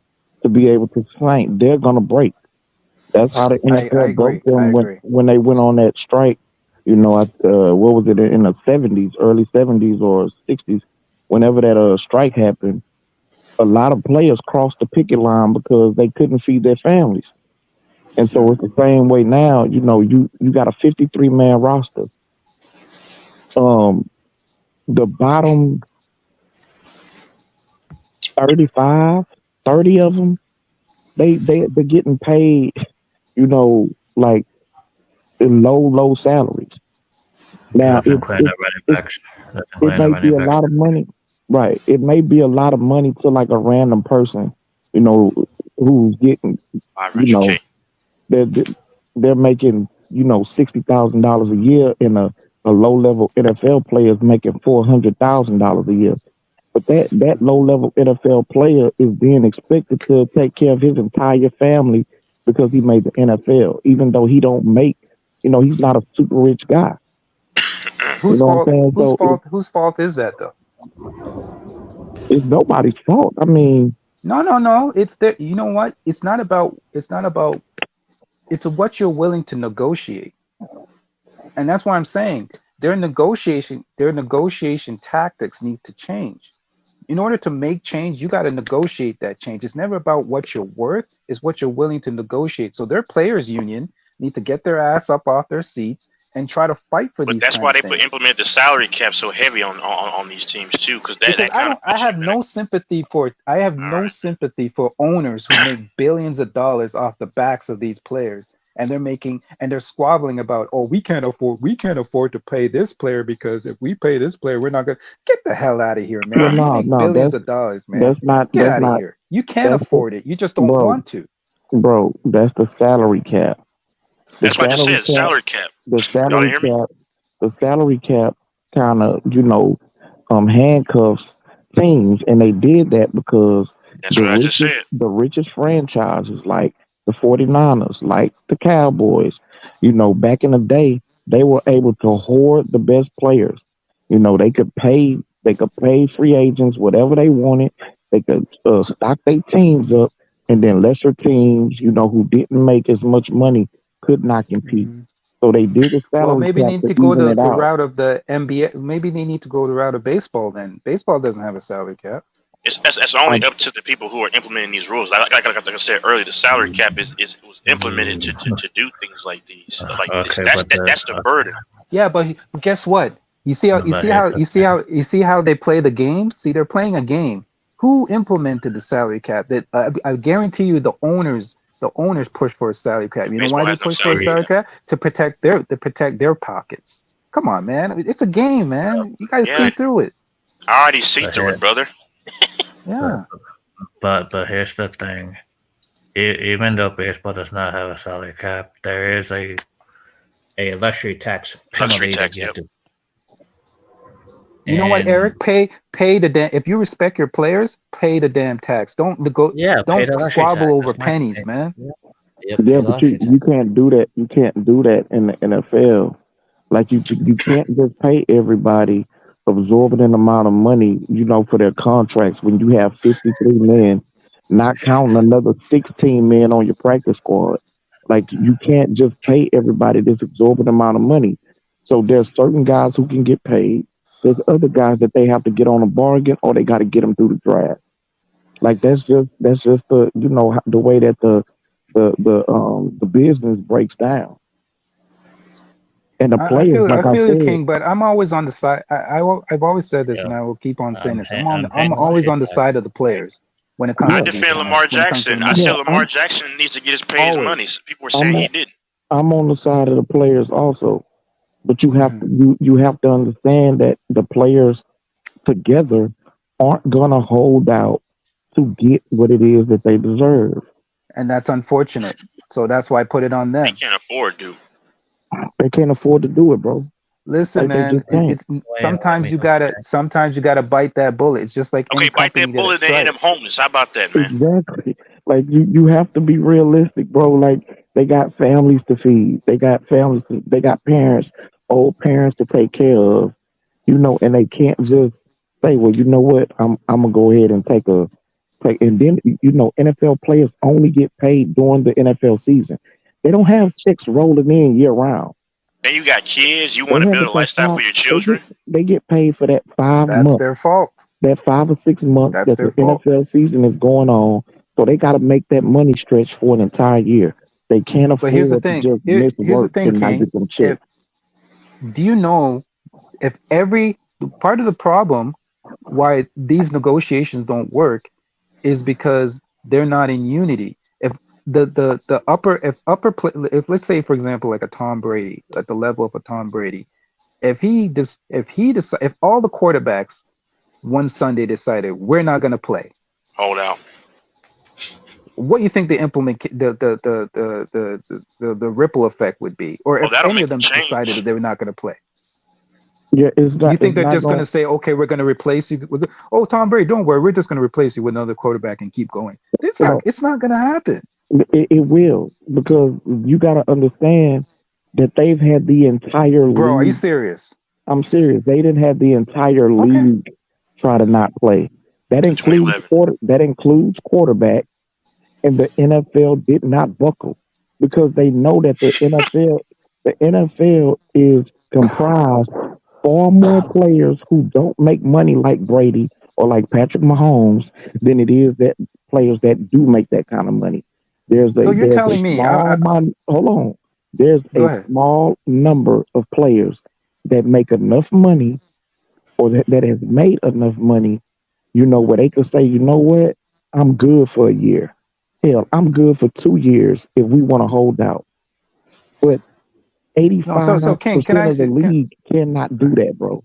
to be able to sign. They're gonna break. That's how the I NFL broke agree. I them when agree. when they went on that strike. What was it in the '70s, early '70s or '60s? Whenever that strike happened, a lot of players crossed the picket line because they couldn't feed their families. And so it's the same way now. You got a 53-man roster. Um, the bottom 35, 30 of them, they're getting paid, like in low salaries. Now Nothing including the running backs. Nothing it including the may be running a backs. lot of money, right? It may be a lot of money to like a random person, you know, who's getting, you know, 500K. they're they're making, $60,000 a year, and a low level NFL player is making $400,000 a year. But that low level NFL player is being expected to take care of his entire family because he made the NFL, even though he don't make, he's not a super rich guy. You Whose know what I'm fault? saying? Whose So fault? Whose fault is that though? it's nobody's fault. I mean, No. It's that you know what? It's not about. It's not about. It's what you're willing to negotiate, and that's why I'm saying their negotiation tactics need to change. In order to make change, you got to negotiate that change. It's never about what you're worth; it's what you're willing to negotiate. So their players' union need to get their ass up off their seats and try to fight for But these that's kind why of they things. implement the salary cap so heavy on these teams too, because that, Because that kind of I puts you have back. no sympathy for owners who make billions of dollars off the backs of these players, and they're squabbling about, oh, we can't afford to pay this player, because if we pay this player we're not gonna get the hell out of here, well, man. You no, make no, billions of dollars, man. that's not Get that's out of not here. You can that's the afford it, you just don't bro, want to. that's the salary cap. The That's why I just salary said cap, salary cap. the Y'all salary didn't hear me? cap, the salary cap kind of, handcuffs teams, and they did that because That's what I just said. the richest franchises like the 49ers, like the Cowboys, back in the day, they were able to hoard the best players. They could pay free agents whatever they wanted. They could stock their teams up, and then lesser teams, who didn't make as much money, could not compete. Mhm. So they did the Well, salary maybe they cap need to to go even the, it the out. route of the NBA. Maybe they need to go the route of baseball then. Baseball doesn't have a salary cap. It's I, only up to the people who are implementing these rules. Like I said earlier, the salary cap is was implemented to do things like these, like this. Okay, That's but the that's the burden. Yeah, but guess what? You see how you but see here's how the you see thing. how you see how they play the game. See, they're playing a game. Who implemented the salary cap? That I guarantee you, the owners push for a salary cap. You know why Baseball they has no push for a salary Yeah, salary cap. cap? To protect their pockets. Come on, man. It's a game, man. You guys see Yeah, through it. I already see but through here, it, brother. but Yeah. but here's the thing. Even though baseball does not have a salary cap, there is a luxury tax Luxury penalty that tax. you have Yep. to. You know what, And Eric? Pay the damn. If you respect your players, pay the damn tax. yeah, pay Don't the luxury squabble tax. over That's my pennies, thing. man. Yeah, yeah, yeah, pay the but you, luxury tax. you can't do that. You can't do that in the NFL Like you can't just pay everybody absorbent amount of money, for their contracts when you have 53 men, not counting another 16 men on your practice squad. Like you can't just pay everybody this exorbitant amount of money. So there's certain guys who can get paid. There's other guys that they have to get on a bargain or they got to get them through the draft. Like that's just the the way that the business breaks down. And the I players, feel like I I feel you, said, King, but I'm always on the side. I've always said this, Yeah. and I will keep on saying this. I'm I'm always on the side of the players when it comes I to these defend Lamar when it comes to the Jackson. I money. said yeah, Lamar Jackson needs to get his paid his Always. money. People were I'm saying on, he didn't. I'm on the side of the players also. But you have Mhm. to you have to understand that the players together aren't gonna hold out to get what it is that they deserve. And that's unfortunate. So that's why I put it on They them. can't afford to. They can't afford to do it, bro. Listen, Like they man, just can't. it's sometimes you gotta bite that bullet. It's just like Okay, any bite company that that bullet and end up strikes. homeless. How about that, man? Exactly. Like you have to be realistic, bro. Like they got families to feed. They got they got parents, old parents to take care of, and they can't just say, well, you know what, I'm gonna go ahead and take and then NFL players only get paid during the NFL season. They don't have checks rolling in year round. Then you got kids. You They want to have build it a for lifestyle for your children. they get paid for that That's their fault. that 5 or 6 months That's that the their fault. NFL season is going on. So they got to make that money stretch for an entire year. They can't But here's the afford to thing. just miss Here's the work thing, and not King. get them If checks. do you know if every part of the problem why these negotiations don't work is because they're not in unity. If the upper if let's say for example like a Tom Brady at the level of a Tom Brady, if all the quarterbacks one Sunday decided we're not going to play, Hold out. what do you think the the ripple effect would be? Or Oh, if that'll any make of them them decided that change. they were not going to play, Yeah, you think it's they're not just going going. to say, okay, we're going to replace you with, oh, Tom Brady, don't worry, we're just going to replace you with another quarterback and keep going. No, It's not going to happen. it will because you got to understand that they've had the entire Bro, are you league. serious? I'm serious. They didn't have the entire Okay. league try to not play. That In includes 2011. quarterback, and the NFL did not buckle because they know that the NFL is comprised far more players who don't make money like Brady or like Patrick Mahomes than it is that players that do make that kind of money. So you're There's a telling me, small hold on. There's go a ahead. small number of players that make enough money or that has made enough money, where they could say, you know what, I'm good for a year. Hell, I'm good for 2 years if we want to hold out. But No, so King, 85% of the league cannot do that, bro.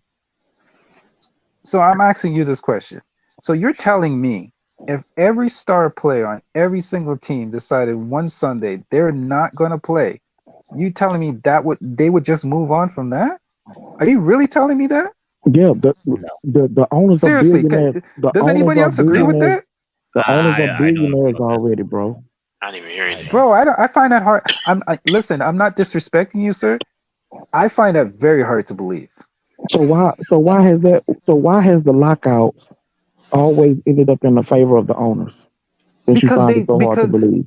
so I'm asking you this question. So you're telling me if every star player on every single team decided one Sunday they're not going to play, you telling me they would just move on from that? Are you really telling me that? Yeah, the owners are Seriously, billionaires. The does owners anybody are else agree with billionaires. that? The owners are I don't agree billionaires with that. already, bro. I didn't even hear anything. Bro, I find that hard. Listen, I'm not disrespecting you, sir. I find that very hard to believe. So why has the lockouts always ended up in the favor of the owners? Since you find it so hard to believe.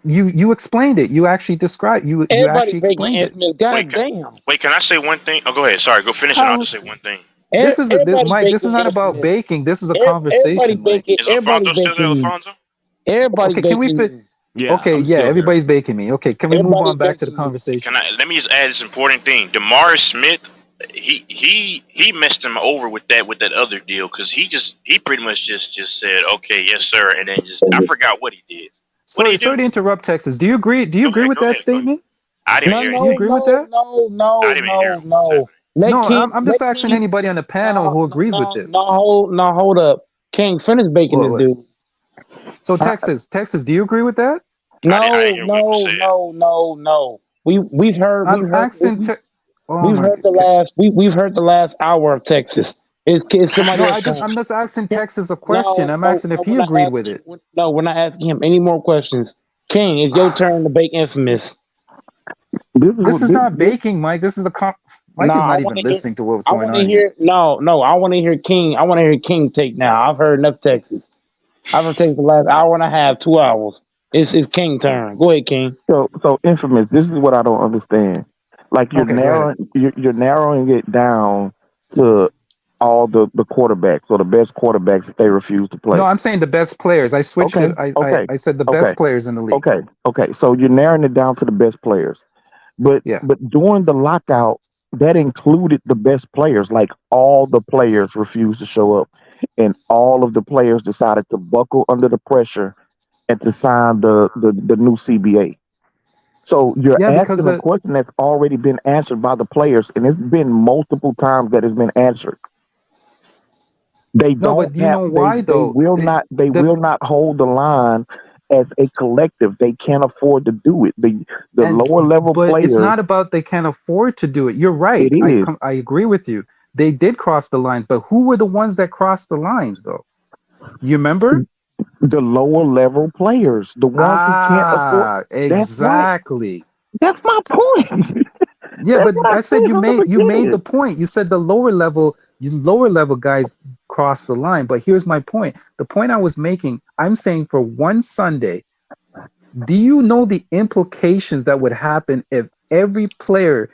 You explained it. You actually described you Everybody actually breaking explained it. infamous. God damn. Wait, can I say one thing? Oh, go ahead. Sorry, go finish and I'll just say one thing. Everybody Mike. This is baking not about infamous. baking. This is a Everybody conversation, Mike. baking. Is Everybody Alfonso still there, baking. Alfonso? Everybody Okay, can we baking. fit? Yeah, Okay, I'm yeah, still here. everybody's baking me. Okay, can we move Everybody on back to the baking me. conversation? Let me just add this important thing. DeMaurice Smith, he messed him over with that other deal because he pretty much just said, okay, yes, sir, and then I forgot what he did. What did he Sorry do? to interrupt, Texas. Do you agree? Do you agree with that statement? I didn't hear Do you anything. agree with that? I didn't even hear him. No. No, I'm just Let asking King. anybody on the panel who agrees with this. Hold up. King, finish baking What, this what? dude. So Texas, do you agree with that? I didn't hear what was said. No. We've heard I'm asking. Oh we've my heard we've heard the last hour of Texas. It's somebody No, else. I'm just asking Texas a question. I'm asking if he agreed with it. No, we're not asking him any more questions. King, it's your turn to bake infamous. This is not baking, Mike. This is Mike No, is I not want even to hear. listening to what's I going want to on here. hear. No. I want to hear King. I want to hear King take now. I've heard enough Texas. I've been taking the last hour and a half, 2 hours. It's King turn. Go ahead, King. So infamous. This is what I don't understand. Like Okay, go ahead. you're narrowing it down to all the quarterbacks or the best quarterbacks if they refuse to No, play. I'm saying the best players. I switched Okay, it. I, I okay, I said the okay, best players in the league. okay. So you're narrowing it down to the best players. But Yeah. during the lockout, that included the best players. Like all the players refused to show up, and all of the players decided to buckle under the pressure and to sign the new CBA. So you're Yeah, because asking a question that's already been answered by the players, and it's been multiple times that it's been answered. They no, don't but you have know why they though? they will not hold the line as a collective. They can't afford to do it. The lower level But it's players, not about they can't afford to do it. You're it right. is I agree with you. They did cross the lines, but who were the ones that crossed the lines though? You remember? the lower level players, the ones who can't afford. Ah, That's right. exactly. That's my point. Yeah, That's but what I I said said from the you made the beginning. point. You said the lower level guys crossed the line. But here's my point. The point I was making, I'm saying for one Sunday, do you know the implications that would happen if every player,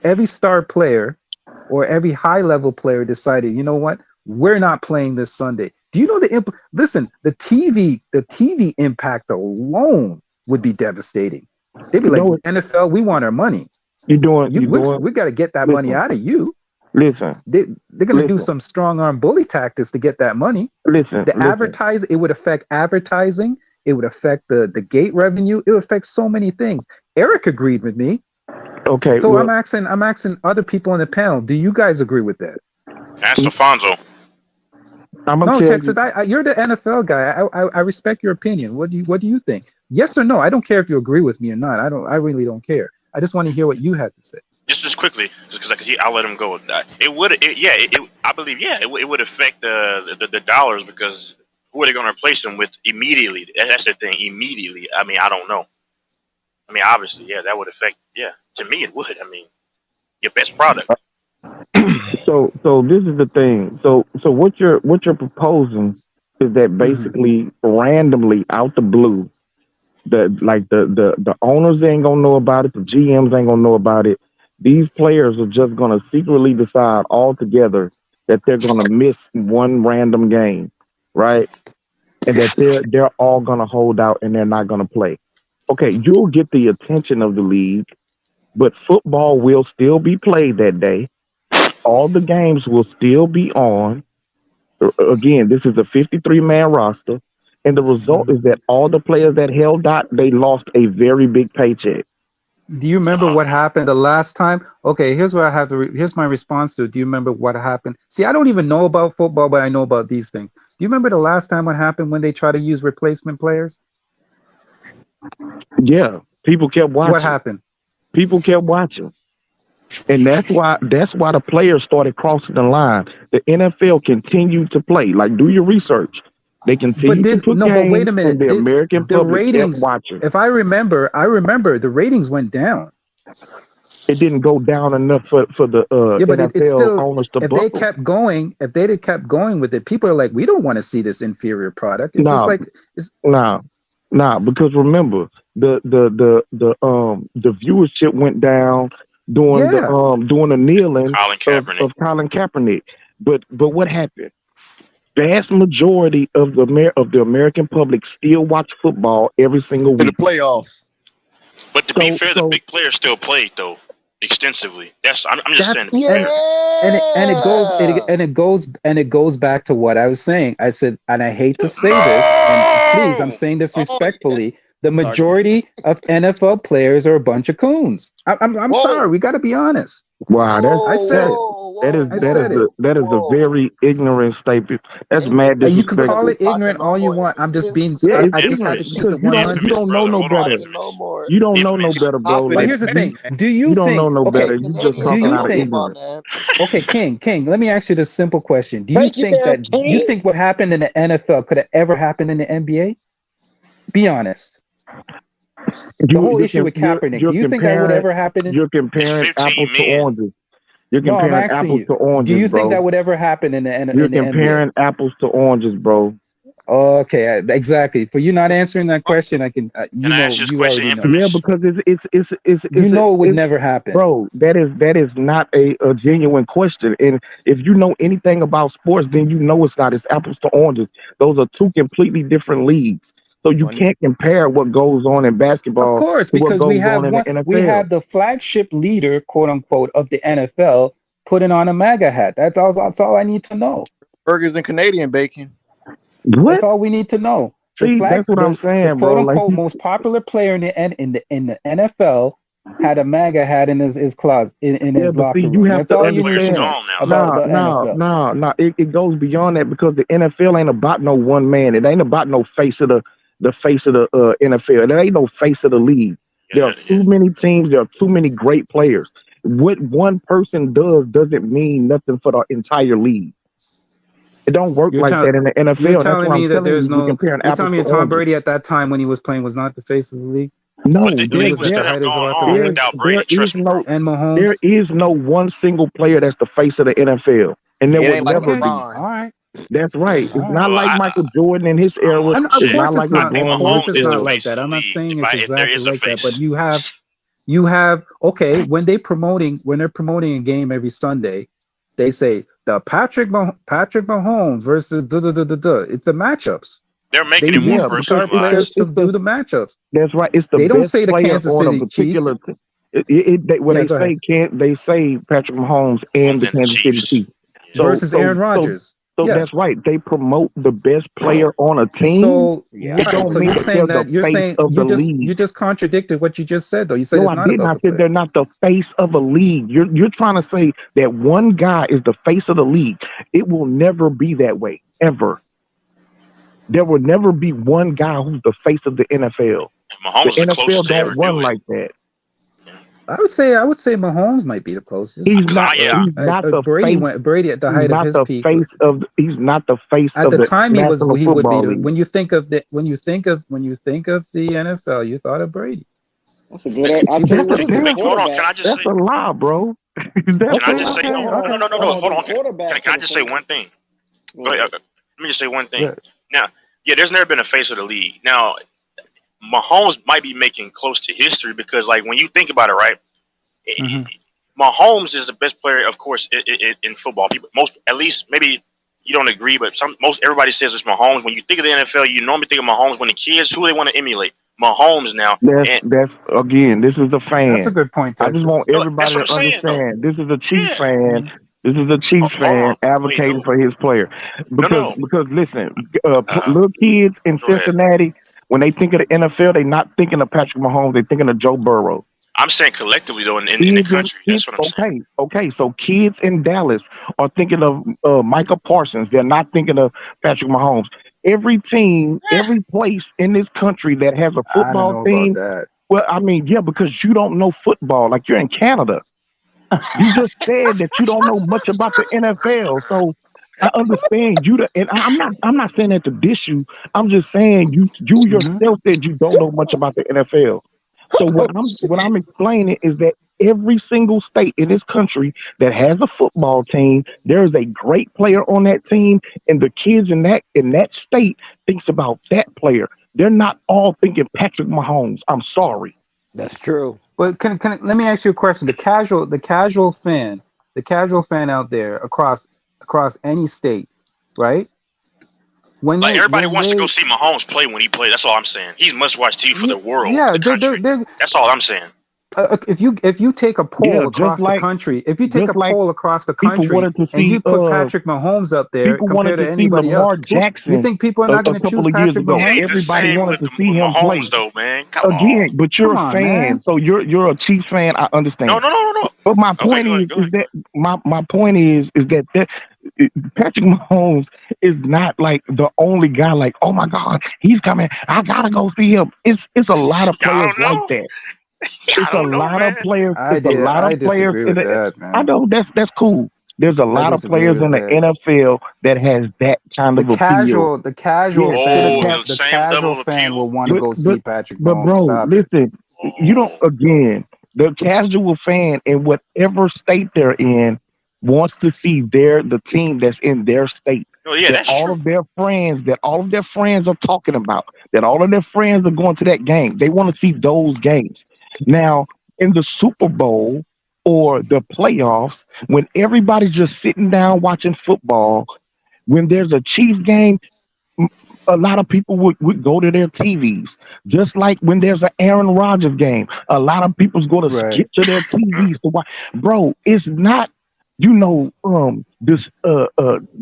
every star player, or every high level player decided, you know what, we're not playing this Sunday? Do you know listen, the TV impact alone would be devastating. They'd be like, No, NFL, we want our money. you're doing. We got to get that money Listen, out of you. listen, They're going to do listen, some strong arm bully tactics to get that money. listen. It would affect advertising. It would affect the gate revenue. It would affect so many things. Eric agreed with me. Okay, So well, I'm asking other people on the panel. Do you guys agree with that? Ask Alfonso. I'm gonna No, tell Texas. you. You're the NFL guy. I respect your opinion. What do you think? Yes or no? I don't care if you agree with me or not. I really don't care. I just want to hear what you had to say. Just quickly, just because I'll let him go. It would, I believe, it would affect the dollars because who are they going to replace them with immediately? That's the thing. Immediately. I mean, I don't know. I mean, obviously, yeah, that would affect. Yeah, to me, it would. I mean, your best product. So this is the thing. So what you're proposing is that basically randomly out the blue, the owners ain't gonna know about it, the GMs ain't gonna know about it. These players are just gonna secretly decide all together that they're gonna miss one random game, right? And that they're all gonna hold out and they're not gonna play. Okay, you'll get the attention of the league, but football will still be played that day. All the games will still be on. Again, this is a 53-man roster. And the result is that all the players that held out, they lost a very big paycheck. Do you remember what happened the last time? Okay, here's what I have to. Here's my response to it. Do you remember what happened? See, I don't even know about football, but I know about these things. Do you remember the last time what happened when they tried to use replacement players? Yeah, people kept watching. What happened? People kept watching. And that's why the players started crossing the line. The NFL continued to play. Like, do your research. They continued to put games, but wait a minute. and the American The public ratings, kept watching. if I remember the ratings went down. It didn't go down enough for the but NFL it's still, owners to if buckle. they had kept going with it, people are like, we don't want to see this inferior product. It's just like because remember the viewership went down during the kneeling of Colin Kaepernick. But what happened? Vast majority of the American public still watch football every single week. In the playoffs. But to be fair, the big players still played though extensively. I'm just saying. And it goes back to what I was saying. I said, and I hate to say this, and please, I'm saying this respectfully. The majority of NFL players are a bunch of coons. I'm sorry. We got to be honest. Wow, that is a very ignorant statement. That's mad disrespectful. You can call it ignorant all you want. I'm just being. I just had to keep it 100. You don't know no better. You don't know no better, bro. But here's the thing. Do you don't think? know no Okay, better. You just talking out of ignorance. Okay, King. Let me ask you this simple question. Do you think what happened in the NFL could have ever happened in the NBA? Be honest. The whole issue with Kaepernick. Do you think that would ever happen? You're comparing apples to oranges. You're No, I'm comparing asking apples you. to oranges, Do you bro. think that would ever happen in the You're in the NBA? comparing apples to oranges, bro. Okay, exactly. For you not answering that question, I can. You I know, ask this you question, already know. Infamous? Yeah, because it's You know it would never happen, bro. That is not a genuine question. And if you know anything about sports, then you know it's not. It's apples to oranges. Those are two completely different leagues. So you can't compare what goes on in basketball of course, to what because we goes have on in one. the NFL. We have the flagship leader, quote unquote, of the NFL putting on a MAGA hat. That's all I need to know. Burgers and Canadian bacon. What? That's all we need to know. See, that's what I'm saying, the bro. quote Like unquote most popular player in the NFL had a MAGA hat in his closet in his but locker see, room. you have That's to all you need to understand. know about the NFL. No. It goes beyond that because the NFL ain't about no one man. It ain't about no face of the face of the NFL. There ain't no face of the league. There are too many teams. There are too many great players. What one person does doesn't mean nothing for the entire league. It don't work like that in the NFL. You're That's telling what I'm me that telling there's you. You're no. comparing You're apples telling me to that Tom oranges. Brady at that time when he was playing was not the face of the league. No, But the league would still have gone on without Brady. Trust me, bro. And Mahomes. There is no one single player that's the face of the NFL, and there It would ain't like never be. LeBron. All right. That's right. It's not Well, like Michael Jordan in his era. Of It's not like I think LeBron. Of course Mahomes it's is the not like face of that. the I'm not league. saying If it's there exactly is a like that, but face. you have okay, when they're promoting a game every Sunday, they say the Patrick Mahomes versus It's the matchups. They're making it more personalized. To do the matchups. That's right. It's the They don't best say the player Kansas on a City particular. Chiefs. When Yeah, they go say ahead. can't they say Patrick Mahomes and the Kansas City Chiefs Versus Aaron Rodgers. So Yeah. that's right. They promote the best player on a team. So It don't so mean you're that saying they're that the face of the league. you just contradicted what you just said though. You said No, it's I not didn't. about I the said player. they're not the face of a league. You're trying to say that one guy is the face of the league. It will never be that way, ever. There will never be one guy who's the face of the NFL. Mahomes The is the NFL closest to ever don't run do it. like that. I would say Mahomes might be the closest. He's not. He's not the face. Brady at the height of his peak. He's not the face At of the the time National he would be Football the, League. when you think of the NFL, you thought of Brady. That's a good. I'll tell you what. Hold on, can I just That's say? a lie, bro. Can I just say no? okay. Hold on. Can I just say one thing? Go ahead. Let me just say one thing. Now, there's never been a face of the league. Now, Mahomes might be making close to history because, like, when you think about it, right? Mahomes is the best player, of course, in football. People, at least, maybe you don't agree, but everybody says it's Mahomes. When you think of the NFL, you normally think of Mahomes. When the kids, who they want to emulate, Mahomes now. That's again. This is the fan. That's a good point. I just want everybody to understand. This is a Chiefs fan. This is a Chiefs fan advocating for his player. Because listen, little kids in Cincinnati, when they think of the NFL, they're not thinking of Patrick Mahomes. They're thinking of Joe Burrow. I'm saying collectively, though, in the country. That's what I'm saying. Okay. So kids in Dallas are thinking of Micah Parsons. They're not thinking of Patrick Mahomes. Every team, every place in this country that has a football team. Well, I mean, yeah, because you don't know football. Like you're in Canada. You just said that you don't know much about the NFL. So I understand you. And I'm not saying that to diss you. I'm just saying you yourself said you don't know much about the NFL. So what I'm explaining is that every single state in this country that has a football team, there is a great player on that team, and the kids in that state thinks about that player. They're not all thinking Patrick Mahomes. I'm sorry. That's true. But let me ask you a question. The casual fan out there across any state, right? Like everybody wants to go see Mahomes play when he plays. That's all I'm saying. He's must-watch TV for the world. Yeah, the country. That's all I'm saying. If you take a poll across the country, and you put Patrick Mahomes up there compared to anybody else, Jackson, you think people are not going to choose Patrick Mahomes? Everybody wanted to see him play. Though, man. Come on. But you're Come a fan, man. so you're a Chiefs fan. I understand. No. But my point is that my point is that Patrick Mahomes is not like the only guy. Like, oh my God, he's coming. I gotta go see him. It's a lot of players like that. It's a lot of players. It's a lot of players. I know that's cool. There's a I lot of disagree players with in the that. NFL that has that kind of appeal. The casual Yeah, fan, that the casual fan will want to go see Patrick Mahomes. bro, Stop it. listen, you don't again, the casual fan in whatever state they're in wants to see the team that's in their state. Oh yeah, That that's all true. of their friends are talking about, that all of their friends are going to that game. They want to see those games. Now, in the Super Bowl or the playoffs, when everybody's just sitting down watching football, when there's a Chiefs game, a lot of people would go to their TVs. Just like when there's an Aaron Rodgers game, a lot of people's going to Right. get to their TVs to watch. Bro, it's not, this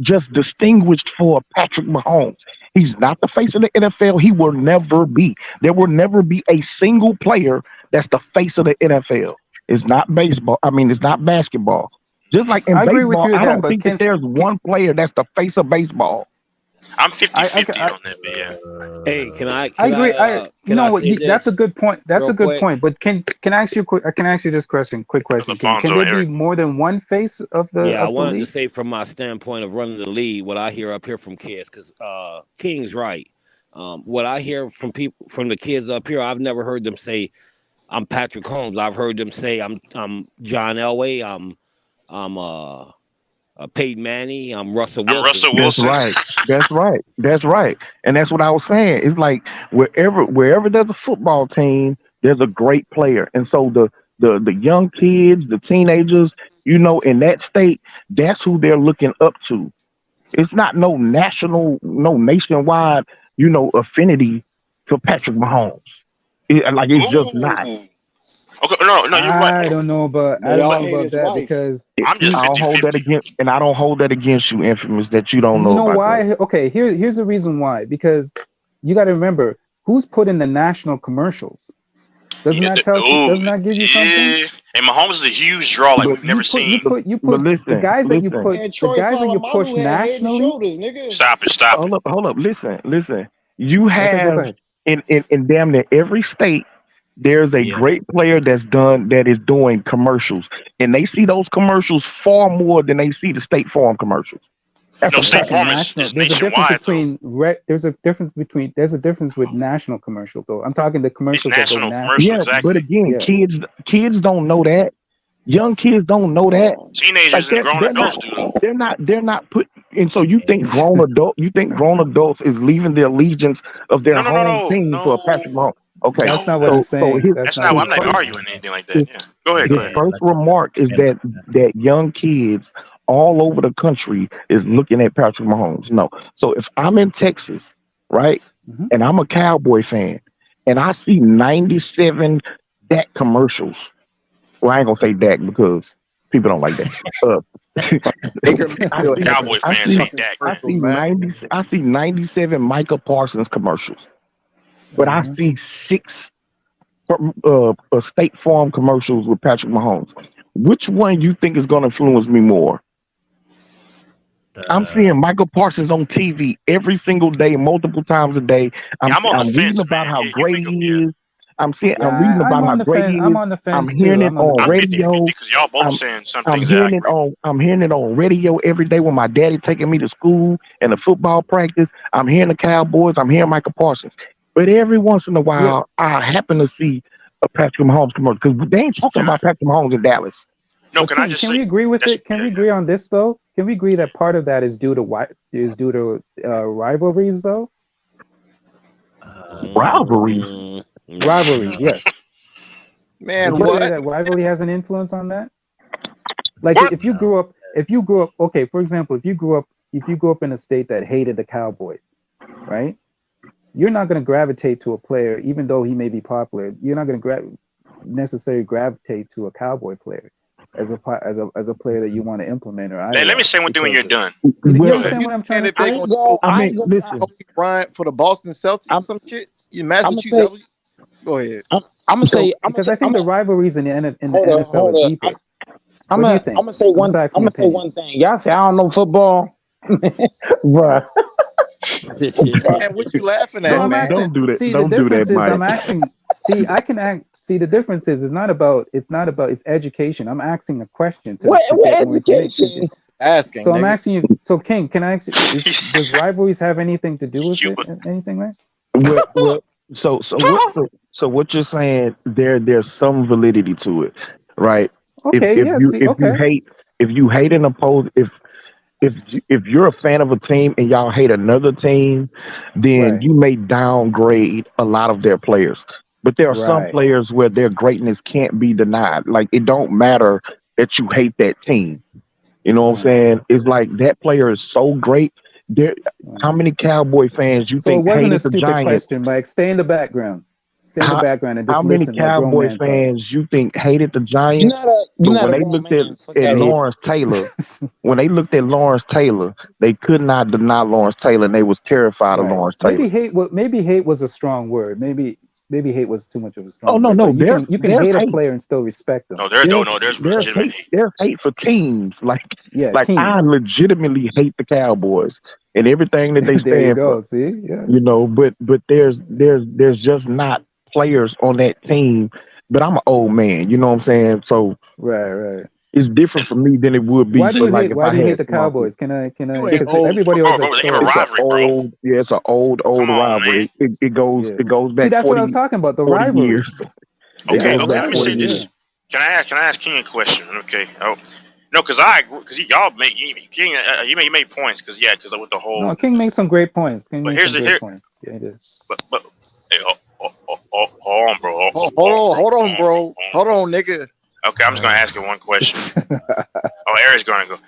just distinguished for Patrick Mahomes. He's not the face of the NFL. He will never be. There will never be a single player that's the face of the NFL. It's not baseball. I mean, it's not basketball. Just like in I agree with baseball, you I there, don't but think that there's one player that's the face of baseball. I'm 50-50 on that, but yeah. Hey, can I agree. You know what? say That's a this good point. That's real a good quick? point. But can I ask you can I ask you this question? Quick question. Can Alfonso, there be Eric. more than one face of the Yeah, I of the wanted to league? say from my standpoint of running the league, what I hear up here from kids, because King's right. What I hear from people, from the kids up here, I've never heard them say, "I'm Patrick Holmes." I've heard them say, "I'm John Elway. I'm Peyton Manning. I'm Russell Wilson." I'm Russell That's Wilson. right. That's right. That's right. And that's what I was saying. It's like wherever there's a football team, there's a great player. And so the young kids, the teenagers, in that state, that's who they're looking up to. It's not no nationwide, affinity for Patrick Mahomes. It's just not. Ooh. Okay, no, you're right. I don't know about They all hate his that wife. because I'm just I don't hold that 50-50. against, and I don't hold that against you, Infamous, that you don't you know know about why? that. Okay, here's the reason why. Because you got to remember who's put in the national commercials. Doesn't Yeah, that tell you? Doesn't that give you something? yeah. And Mahomes is a huge draw like But we've never seen. But The listen, guys that you listen. put Man, the Troy guys that you Polamalu push had Head and nationally. Shoulders, nigga. Stop it. Hold up, listen. You Okay, go have ahead. in damn near every state, there's a Yeah. great player that is doing commercials, and they see those commercials far more than they see the State Farm commercials. That's No, a State fact. Farm National. is There's a difference nationwide though. between there's a difference with national commercials though. I'm talking the It's commercials that go national national. commercial, Yeah, but exactly. again, Yeah. kids don't know that. Young kids don't know that. Like Teenagers and grown they're adults not do though. they're not put. And so you think grown adults is leaving the allegiance of their home team for a Patrick Mahomes? Okay, That's not what I'm so saying. his That's That's not. not I'm what not I'm saying. arguing anything like that. Yeah. Go ahead. his first remark is that young kids all over the country is looking at Patrick Mahomes. No, so if I'm in Texas, right, Mhm. and I'm a Cowboy fan, and I see 97 Dak commercials. Well, I ain't gonna say Dak because people don't like that. Baker I Mayfield see, had Cowboy I fans see, hate Dak. I see man. 97 Micah Parsons commercials, but I Mhm. see 6 State Farm commercials with Patrick Mahomes. Which one you think is going to influence me more? I'm seeing Michael Parsons on TV every single day, multiple times a day. Yeah, I'm on the reading fence, about man. how Yeah, great he is. I'm reading I'm about how on the great fence. he I'm is. on the I'm fence hearing too. it I'm on the on I'm fence. 50-50 radio. because y'all both I'm saying some I'm things that I hearing it agree with. on I'm hearing it on radio every day when my daddy taking me to school and the football practice. I'm hearing the Cowboys. I'm hearing Michael Parsons. But every once in a Yeah. while, I happen to see a Patrick Mahomes commercial because they ain't talking about Patrick Mahomes in Dallas. No, But can I King, just can say we agree with that's it? Can yeah, we yeah. agree on this though? Can we agree that part of that is due to rivalries though? Rivalries. Rivalries, yes. Man, Would you say what? that rivalry has an influence on that? Like What? if you grew up, okay, for example, if you grew up in a state that hated the Cowboys, right? You're not going to gravitate to a player, even though he may be popular. You're not going to necessarily gravitate to a Cowboy player as a player that you want to implement or Let me idolize. say one thing when you're done. You Well, understand what I'm trying to And if they say? gonna go I mean, listen. Kobe Bryant for the Boston Celtics or some shit, you Massachusetts. Go ahead. So Because I think the rivalries in the NFL hold are up. deeper. I'm What do you think? gonna say I'm one. just I'm asking gonna say opinion. one thing. Y'all say I don't know football, bruh. Man, what you laughing at, No, I'm man? asking. Don't do that. See, Don't the do that, difference is Mike. I'm asking. See, I can act. See, the difference is it's not about. It's education. I'm asking a question to What get more education? information. Asking, So I'm nigga. asking you. So King, can I ask you? Does rivalries have anything to do with it? Anything, right? Well, so what you're saying there's some validity to it, right? Okay. Yeah. See. Okay. If you hate an opposed if you're a fan of a team and y'all hate another team, then Right. you may downgrade a lot of their players. But there are some Right. players where their greatness can't be denied. Like it don't matter that you hate that team. You know what I'm saying? It's like that player is so great. There, how many Cowboy fans you So it think wasn't a hated the stupid Giants? question, Mike. Stay in the background. Stay in the How background and how just many listen like grown Cowboy man talk. fans you think hated the You're Giants? not a But you're not when a they grown looked man. Fuck at out of here. Lawrence Taylor, when they looked at Lawrence Taylor, they could not deny Lawrence Taylor, and they was terrified of Right. Lawrence Taylor. Maybe hate was a strong word. Maybe hate was too much of a Oh strong no, word. no, But you can there's hate a hate. player and still respect them. No, there's legitimate hate. There's hate for teams. Like Yeah, I teams. legitimately hate the Cowboys and everything that they There you stand go. for. See, yeah. You know, but there's just not players on that team. But I'm an old man, you know what I'm saying? So Right. it's different for me than it would be Why do for you like hate? if Why I do you hate had the small kids. Cowboys? Can I? You ain't Because old. everybody Bro, always bro, has they have a stories. rivalry, bro. It's an old Come on, rivalry. man. It goes Yeah. back See, that's what I 40, was talking about. The 40 rivalry. years. It Yeah, Okay, goes the okay. back Let me 40 say rivalry. years. this. Can I ask King a question? Okay. Oh, no, because I agree. Because y'all make King. You made points. Because with the whole. No, King makes some great points. King But makes here's some the great here. points. Yeah, he did. But hey, hold on, bro. Hold on, bro. Hold on, nigga. Okay, I'm just gonna ask you one question. Eric's gonna go.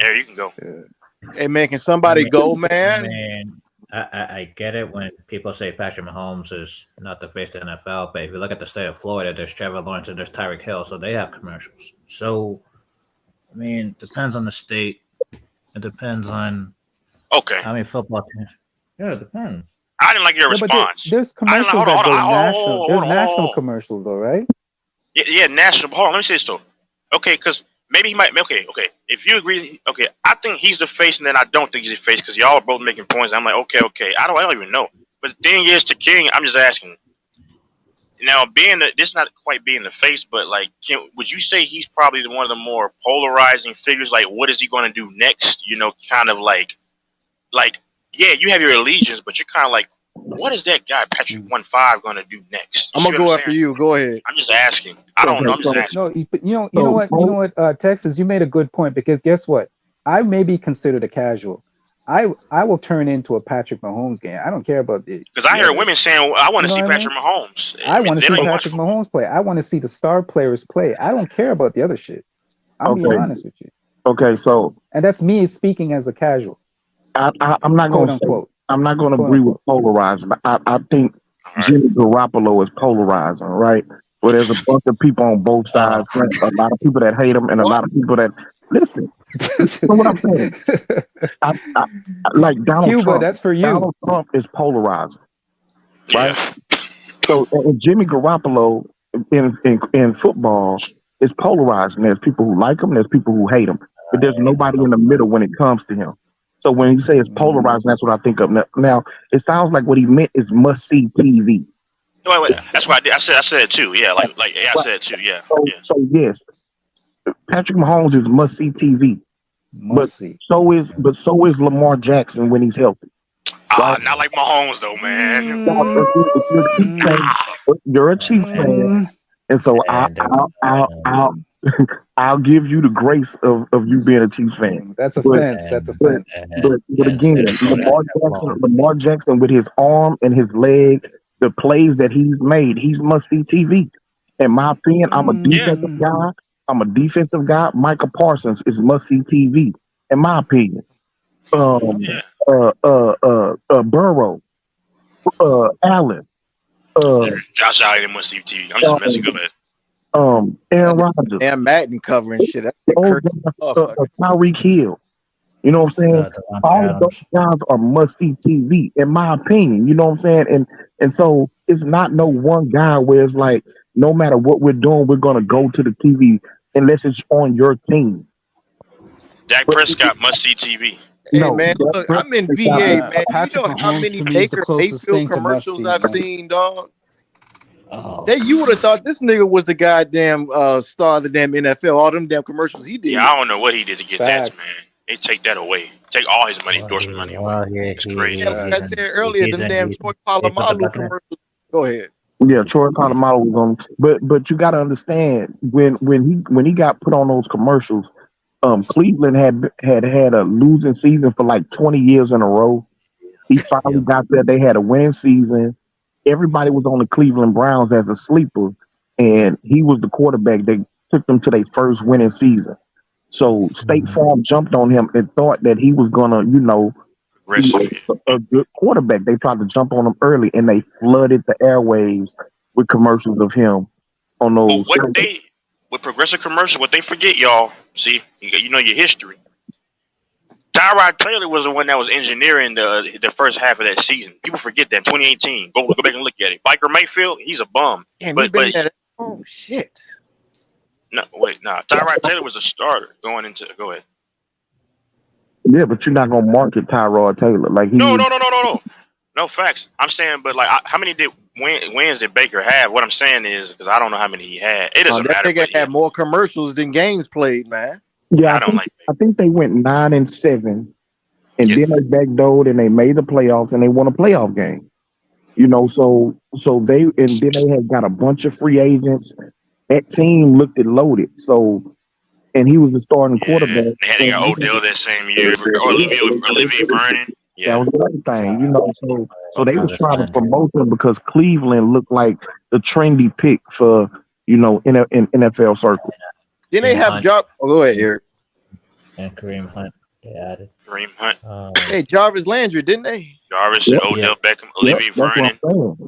Eric, you can go. Hey man, can somebody go, I man? mean, I get it when people say Patrick Mahomes is not the face of the NFL, but if you look at the state of Florida, there's Trevor Lawrence and there's Tyreek Hill, so they have commercials. So, I mean, depends on the state. It depends on Okay. how many football teams. Yeah, it depends. I didn't like your Yeah, but response. there's commercials hold that on, go hold on, national. There's national hold on. commercials, though, right? Yeah, national. Hold on, let me say this though. Okay, because maybe he might. Okay. If you agree, okay, I think he's the face, and then I don't think he's the face because y'all are both making points. I'm like, okay. I don't even know. But the thing is, to King, I'm just asking. Now, this not quite being the face, but like, would you say he's probably one of the more polarizing figures? Like, what is he going to do next? You know, kind of like, yeah, you have your allegiance, but you're kind of like, what is that guy Patrick 1-5 going to do next? I'm gonna go after you. Go ahead. I'm just asking. I don't know. I'm just asking. No, you know what, Texas, you made a good point because guess what? I may be considered a casual. I will turn into a Patrick Mahomes game. I don't care about it. Because I hear women saying, I want to see Patrick Mahomes. I want to see Patrick Mahomes play. I want to see the star players play. I don't care about the other shit. I'm being honest with you. Okay, so and that's me speaking as a casual. I'm not going to I'm not going to agree with polarizing. I think Jimmy Garoppolo is polarizing, right? Where there's a bunch of people on both sides, a lot of people that hate him, and a lot of people that listen. You know what I'm saying? I like Donald Cuba, Trump. that's for you. Donald Trump is polarizing, right? So Jimmy Garoppolo in football is polarizing. There's people who like him, there's people who hate him, but there's nobody in the middle when it comes to him. So when he says polarizing, that's what I think of. Now it sounds like what he meant is must see TV. Wait. That's what I did. I said it too. Yeah, I said it too. Yeah. So yes, Patrick Mahomes is must see TV. So is Lamar Jackson when he's healthy. Not like Mahomes though, man. You're a Chiefs fan, and so I'll give you the grace of you being a Chiefs fan. That's a fence. That's a fence. But again, Lamar Jackson with his arm and his leg, the plays that he's made, he's must see TV. In my opinion, I'm a defensive guy. Micah Parsons is must see TV. In my opinion, Burrow, Allen, Josh Allen must see TV. I'm just messing with it. Aaron Rodgers, and Madden covering shit. Tyreek Hill. You know what I'm saying? All of those guys are must see TV, in my opinion. You know what I'm saying? And so it's not no one guy where it's like, no matter what we're doing, we're gonna go to the TV unless it's on your team. Dak Prescott must see TV. Hey man, look, I'm in VA, man. You know how many Baker Mayfield commercials I've seen, dog? Oh, You would have thought this nigga was the goddamn star of the damn NFL. All them damn commercials he did. Yeah, I don't know what he did to get that, man. They take that away. Take all his money, endorsement money away. well, yeah, It's crazy. Like I said earlier, them damn Troy Polamalu commercials. Go ahead. Yeah, Troy Polamalu was on, but you got to understand when he got put on those commercials, Cleveland had a losing season for like 20 years in a row. He finally got there. They had a winning season. Everybody was on the Cleveland Browns as a sleeper, and he was the quarterback that took them to their first winning season. So State Farm jumped on him and thought that he was gonna, be a good quarterback. They tried to jump on him early, and they flooded the airwaves with commercials of him on those. With progressive commercials, what they forget, y'all. See, you know your history. Tyrod Taylor was the one that was engineering the first half of that season. People forget that. 2018. Go back and look at it. Baker Mayfield, he's a bum. Oh shit. No, wait, no. Tyrod Taylor was a starter going into. Go ahead. Yeah, but you're not gonna market Tyrod Taylor like he. No. No facts. I'm saying, but like, how many wins did Baker have? What I'm saying is, because I don't know how many he had. It doesn't matter. That nigga had more commercials than games played, man. Yeah, I think they went 9-7, and then they backdoored and they made the playoffs and they won a playoff game. So they had got a bunch of free agents. That team looked loaded. So, and he was the starting quarterback. They got Odell that same year. Olivier Vernon. That was the other thing, So they was trying to promote him because Cleveland looked like the trendy pick for in NFL circles. Then they have Jarvis. Oh, go ahead, Eric. And Kareem Hunt. They added. Kareem Hunt. Hey, Jarvis Landry, didn't they? Jarvis, Odell Beckham, Olivier Vernon.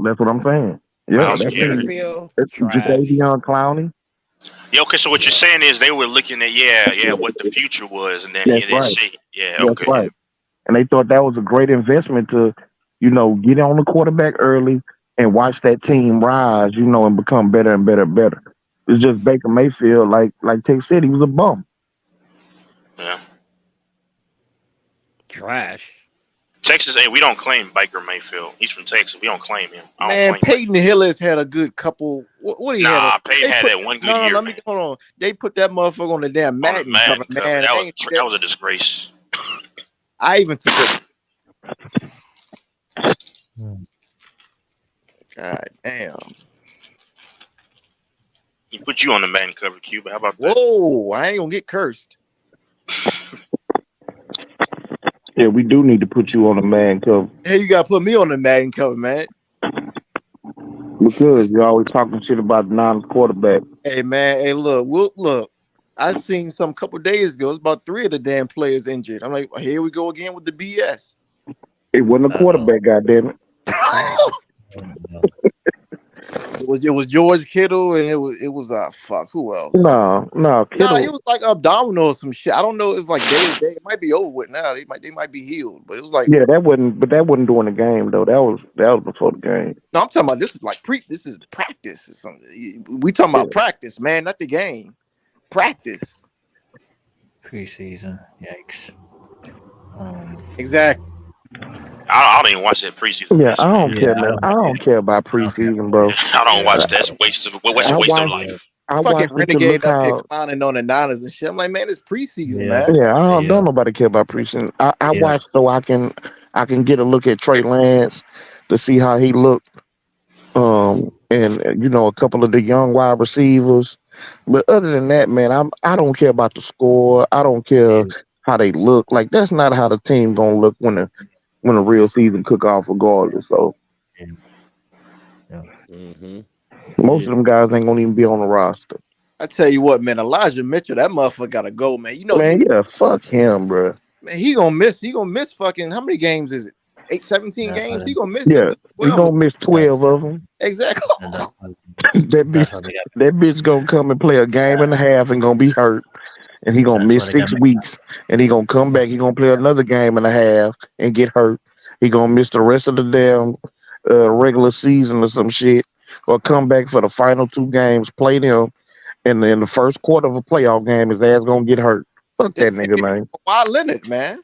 That's what I'm saying. Yeah, that's Jadeveon Clowney. Yeah, okay. So what you're saying is they were looking at what the future was, and then they see. Yeah, okay. That's right. And they thought that was a great investment to, get on the quarterback early and watch that team rise, and become better and better and better. It's just Baker Mayfield, like Tex said, he was a bum. Yeah. Trash. Texas, we don't claim Baker Mayfield. He's from Texas. We don't claim him. Man, Peyton Hill has had a good couple. What do you have? Peyton had that one good year. Let me hold on. They put that motherfucker on the damn Madden cover, man. That was a disgrace. I even took it. God damn. He put you on the Madden cover, Cuba. How about that? Whoa, I ain't gonna get cursed. Yeah, we do need to put you on the Madden cover. Hey, you gotta put me on the Madden cover, man. Because you're always talking shit about the non-quarterback. Hey, man. Hey, look. I seen some couple days ago. It's about 3 of the damn players injured. I'm like, here we go again with the BS. It wasn't a quarterback, goddammit. It was George Kittle and it was fuck, who else? No, Kittle. It was like abdominal or some shit. I don't know if like day to day. It might be over with now. They might be healed, but it was like that wasn't during the game though. That was before the game. No, I'm talking about this is like this is practice or something. We talking about practice, man, not the game. Practice. Preseason. Yikes. Exactly. I don't even watch that preseason. Yeah, I don't care, man. I don't care about preseason, bro. I don't watch that. It's a waste of life. I fucking Renegade up here clowning on the Niners and shit. I'm like, man, it's preseason, man. Yeah, don't nobody care about preseason. I watch so I can get a look at Trey Lance to see how he looked. And a couple of the young wide receivers. But other than that, man, I don't care about the score. I don't care how they look. Like that's not how the team gonna look when a real season cook off regardless. So most of them guys ain't gonna even be on the roster. I tell you what, man, Elijah Mitchell, that motherfucker gotta go, man. Fuck him, bro. Man, he gonna miss fucking how many games is it? 17 games? He gonna miss he gonna miss 12 of them. Exactly. that bitch gonna come and play a game and a half and gonna be hurt. And he gonna miss 6 weeks, and he gonna come back. He gonna play another game and a half and get hurt. He gonna miss the rest of the damn regular season or some shit, or come back for the final 2 games, play them, and then the first quarter of a playoff game, his ass gonna get hurt. Fuck that nigga, man. Kawhi Leonard, man.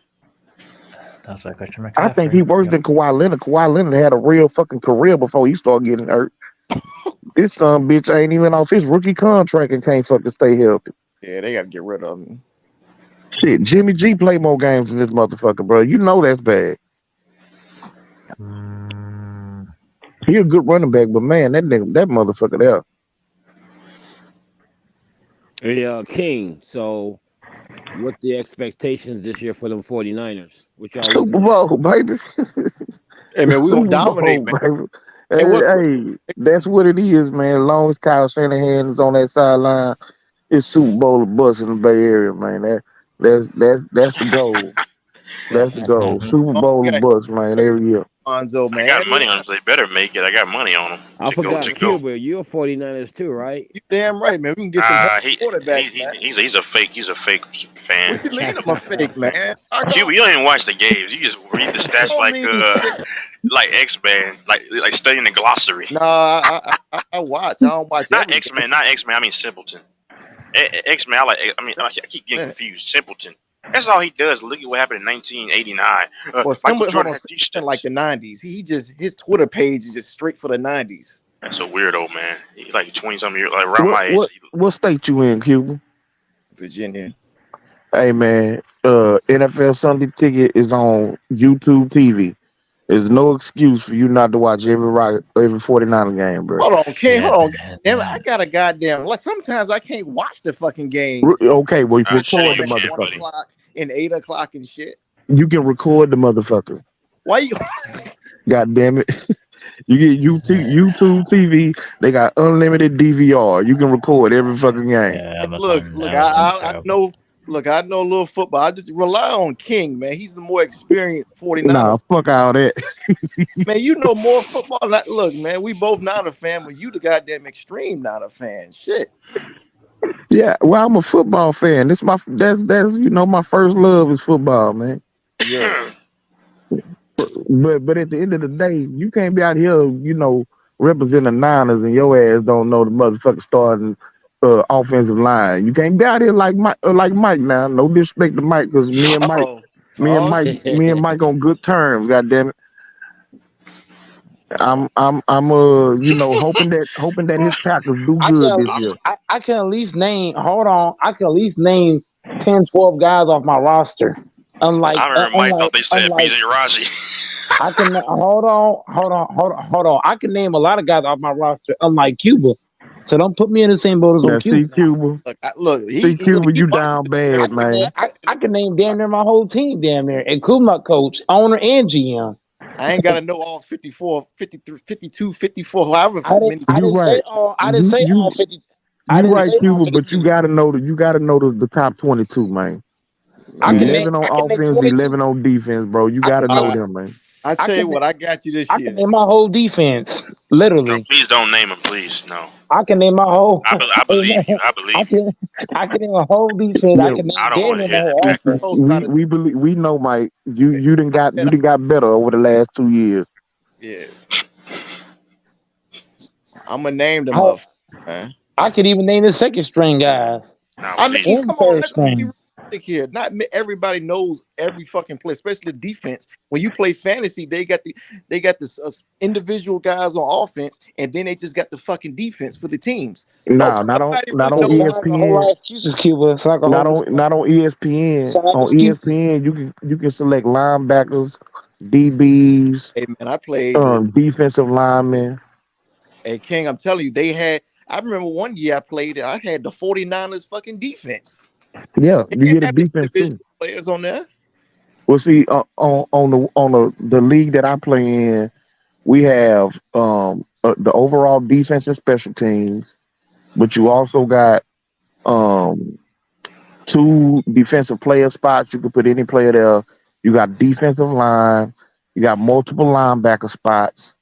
That's like Christian McCaffrey. I think he worse than Kawhi Leonard. Kawhi Leonard had a real fucking career before he started getting hurt. This son bitch ain't even off his rookie contract and can't fucking stay healthy. Yeah, they gotta get rid of him. Shit, Jimmy G play more games than this motherfucker, bro. You know that's bad. He a good running back, but man, that nigga, that motherfucker there. Hey, King. So, what's the expectations this year for them 49ers? What y'all Super looking at? Bowl, baby. Hey man, we gonna Super Bowl, dominate, man. baby. Hey, what? Hey, that's what it is, man. As long as Kyle Shanahan is on that sideline, it's Super Bowl of bust in the Bay Area, man. That's the goal. That's the goal. Super Bowl of bust, man, every year. Lonzo, I man. got money on them. They better make it. I got money on them. I forgot Cuba. You're a 49ers too, right? You damn right, man. We can get some quarterbacks, man. He's a fake. He's a fake fan. What you mean I'm a fake, man? Cuba, you don't even watch the games. You just read the stats like X-Men, like studying the glossary. No, I watch. I don't watch. Not X-Men. Not X-Men. I mean Simpleton. X-Men. I keep getting confused. Simpleton. That's all he does. Look at what happened in 1989. Well, Michael Jordan had like the 90s. His Twitter page is just straight for the 90s. That's a weirdo, man. He's like 20-something years, like around my age. What state you in, Cuba? Virginia. Hey, man, NFL Sunday Ticket is on YouTube TV. There's no excuse for you not to watch every 49er game, bro. Hold on, King. Hold on. Damn it, I got a goddamn. Like sometimes I can't watch the fucking game. Okay, well, you record the motherfucker. 1 o'clock and 8 o'clock and shit. You can record the motherfucker. Why you? God damn it. You get YouTube TV. They got unlimited DVR. You can record every fucking game. Yeah, Look, I know. Look, I know a little football. I just rely on King, man. He's the more experienced 49. Nah, fuck all that. Man, you know more football. Look, man, we both not a fan, but you the goddamn extreme not a fan. Shit. Yeah, well, I'm a football fan. That's my first love is football, man. Yeah. But at the end of the day, you can't be out here, representing the Niners and your ass don't know the motherfucker starting offensive line. You can't be out here like Mike now. No disrespect to Mike, because me and Mike on good terms. God damn it. I'm hoping that his Packers do good this year. I can at least name. Hold on, I can at least name 10, 12 guys off my roster. I remember Mike thought they said BJ Raji. I can hold on. I can name a lot of guys off my roster, unlike Cuba. So don't put me in the same boat as on Cuba. Cuba, you down bad, man. I can name damn near my whole team, damn near, including my coach, owner, and GM. I ain't got to know all 54, 53, 52, 54, however many. I didn't say all 50. You're right, Cuba, but you gotta know the top 22, man. 11 on offense, 11 on defense, bro. You gotta know them, man. I tell you what, I got you this year. I can name my whole defense, literally. No, please don't name him, please. No. I can name my whole. I believe you. I believe you. I can name a whole defense. Yeah, I can name I don't want to hear that. We believe, we know, Mike. You done got better over the last 2 years. Yeah. I'm gonna name them up, man. I could even name the second string guys. I mean, come on, let's be realistic here. Not everybody knows every fucking play, especially the defense. When you play fantasy, they got the individual guys on offense, and then they just got the fucking defense for the teams. Not on ESPN. Excuses, Cuba. Not on ESPN. On ESPN, you can select linebackers, DBs. Hey man, I played defensive linemen. Hey King, I'm telling you, I remember one year I played it. I had the 49ers fucking defense. Yeah, you get a defense too. Players on there. Well, see, on the league that I play in, we have the overall defense and special teams, but you also got 2 defensive player spots. You can put any player there. You got defensive line. You got multiple linebacker spots.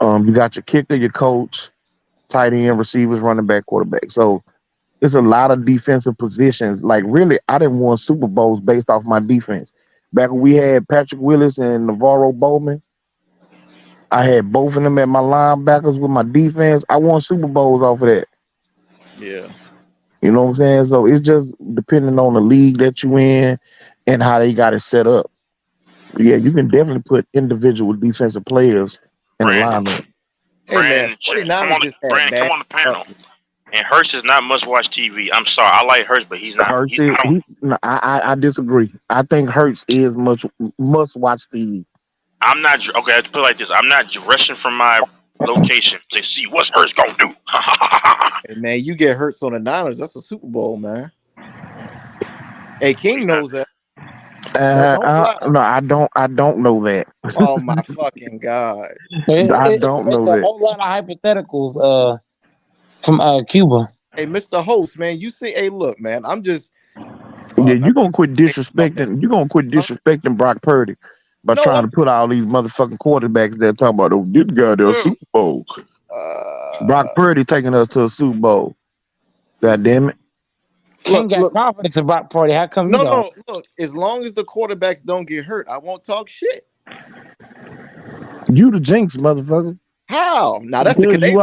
You got your kicker, your coach, tight end, receivers, running back, quarterback. So it's a lot of defensive positions. Like, really, I didn't win Super Bowls based off my defense. Back when we had Patrick Willis and Navarro Bowman, I had both of them at my linebackers with my defense. I won Super Bowls off of that. Yeah. You know what I'm saying? So it's just depending on the league that you in and how they got it set up. Yeah, you can definitely put individual defensive players in alignment. Brandon, come on, Brandon, come on the panel. And Hurts is not must watch TV. I'm sorry, I like Hurts, but he's not. I disagree. I think Hurts is must watch TV. I'm not okay. I have to put it like this: I'm not rushing from my location to see what's Hurts gonna do. Hey, man, you get Hurts on the Niners, that's a Super Bowl, man. Hey, King knows that. No, I don't know that. Oh my fucking god! I don't know It's a that. whole lot of hypotheticals from Cuba. Hey, Mr. Host, man, you see, hey, look, man, I'm just. Yeah, you gonna quit disrespecting. You gonna quit disrespecting Brock Purdy by trying to put all these motherfucking quarterbacks there talking about this guy to a Super Bowl. Brock Purdy taking us to a Super Bowl. God damn it! King got confidence in Brock Purdy. How come? No, look. As long as the quarterbacks don't get hurt, I won't talk shit. You the jinx, motherfucker. How? Now that's the Because Canadian.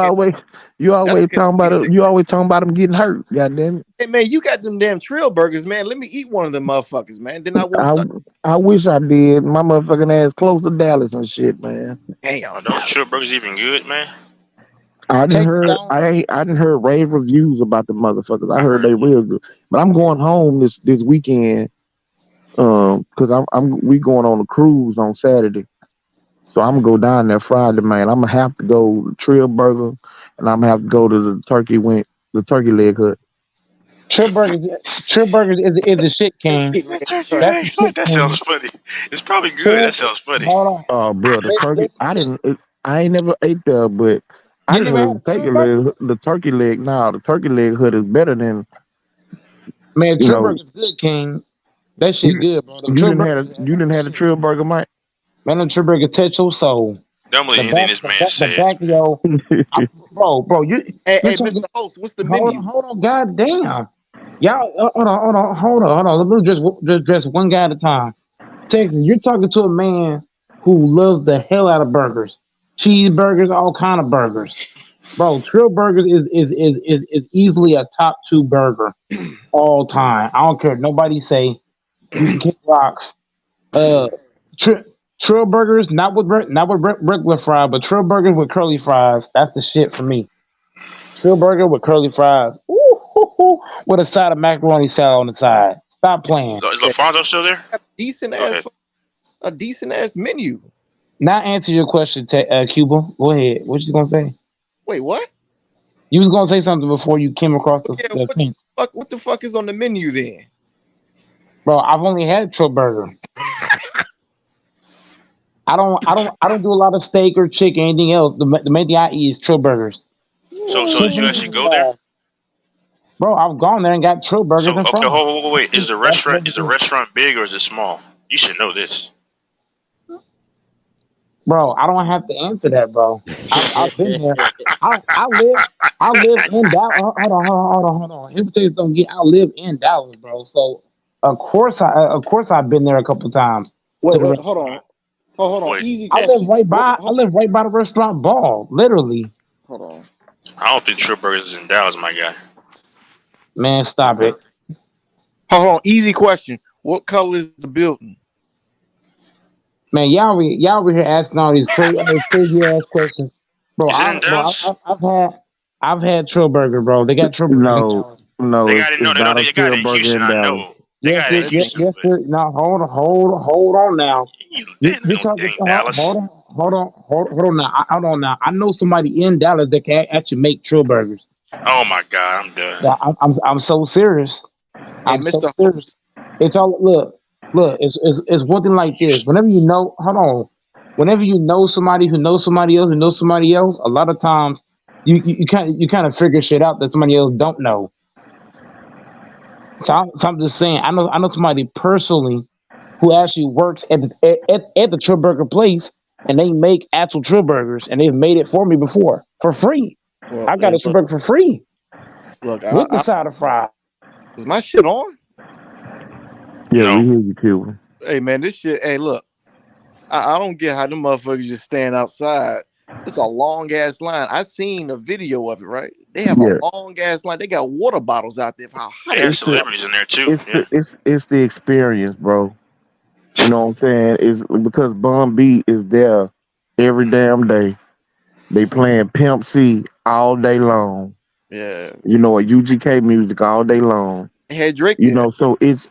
you always talking about it. You always talking about them getting hurt. God damn it! Hey man, you got them damn trail burgers, man. Let me eat one of them motherfuckers, man. Then I won't. I wish I did. My motherfucking ass close to Dallas and shit, man. Damn. Are those Trill Burgers even good, man? I didn't heard rave reviews about the motherfuckers. I heard they real good. But I'm going home this weekend. Because we going on a cruise on Saturday. So I'm gonna go down there Friday, man. I'm gonna have to go to Trill Burger, and I'm gonna have to go to the turkey leg hut. Trill Burgers is a shit, King. That sounds funny. It's probably good. That sounds funny. Hold on. Bro, the turkey. I ain't never ate there, but I didn't heard the turkey leg. Nah, the turkey leg hut is better than. Man, Trill Burger's good, King. That shit good, bro. You didn't have the Trill Burger, Mike. Man, the Trill Burger touch your soul. Don't believe anything this man said. Bro, you. Hey, Mr. Host, what's the menu? Hold on, goddamn. Y'all, hold on. Let me just address one guy at a time. Texas, you're talking to a man who loves the hell out of burgers, cheeseburgers, all kind of burgers. Bro, Trill Burgers is easily a top 2 burger all time. I don't care what nobody say. You can kick rocks. Trill Burgers, not with regular fries, but Trill Burgers with curly fries. That's the shit for me. Trill Burger with curly fries. Ooh, with a side of macaroni salad on the side. Stop playing. Is LaFonso still there? A decent ass menu. Now answer your question, Cuba. Go ahead. What you gonna say? Wait, what? You was gonna say something before you came across the thing. What the fuck is on the menu then? Bro, I've only had Trill Burger. I don't do a lot of steak or chicken, anything else. The main thing I eat is Trill Burgers. So did you actually go there? Bro, I've gone there and got Trill Burgers. So okay, wait. Is the restaurant big or is it small? You should know this. Bro, I don't have to answer that, bro. I've been there. I live in Dallas. Hold on. Hypotheticals don't get. I live in Dallas, bro. So of course I've been there a couple times. Wait, hold on. Hold on. Easy. I live right by the restaurant Ball, literally. Hold on. I don't think Trill Burgers is in Dallas, my guy. Man, stop it. Hold on. Easy question. What color is the building? Man, y'all over here asking all these crazy ass questions, bro. I've had Trill Burger, bro. They got Trill Burger. No, they got it in Houston. I know. They got it in Houston. Yes, sir. Now hold on now. You talking? Hold on now. I know somebody in Dallas that can actually make Trill Burgers. Oh my God, I'm done. I'm so serious. I'm so serious. It's all look. It's one thing like this. Whenever you know somebody who knows somebody else who knows somebody else, a lot of times you kind of figure shit out that somebody else don't know. So I'm just saying, I know somebody personally who actually works at the Trill Burger place, and they make actual Trill Burgers, and they've made it for me before for free. Well, I got a Trill Burger for free. Look, with the side of fry. Is my shit on? Yeah, we hear you, Cuban. Hey man, this shit. Hey, look, I don't get how them motherfuckers just stand outside. It's a long ass line. I seen a video of it. Right, they have a long ass line. They got water bottles out there. They have celebrities in there too. It's the experience, bro. You know what I'm saying? It's because Bun B is there every damn day. They playing Pimp C all day long. Yeah. You know, UGK music all day long. They had Drake You there. know, so it's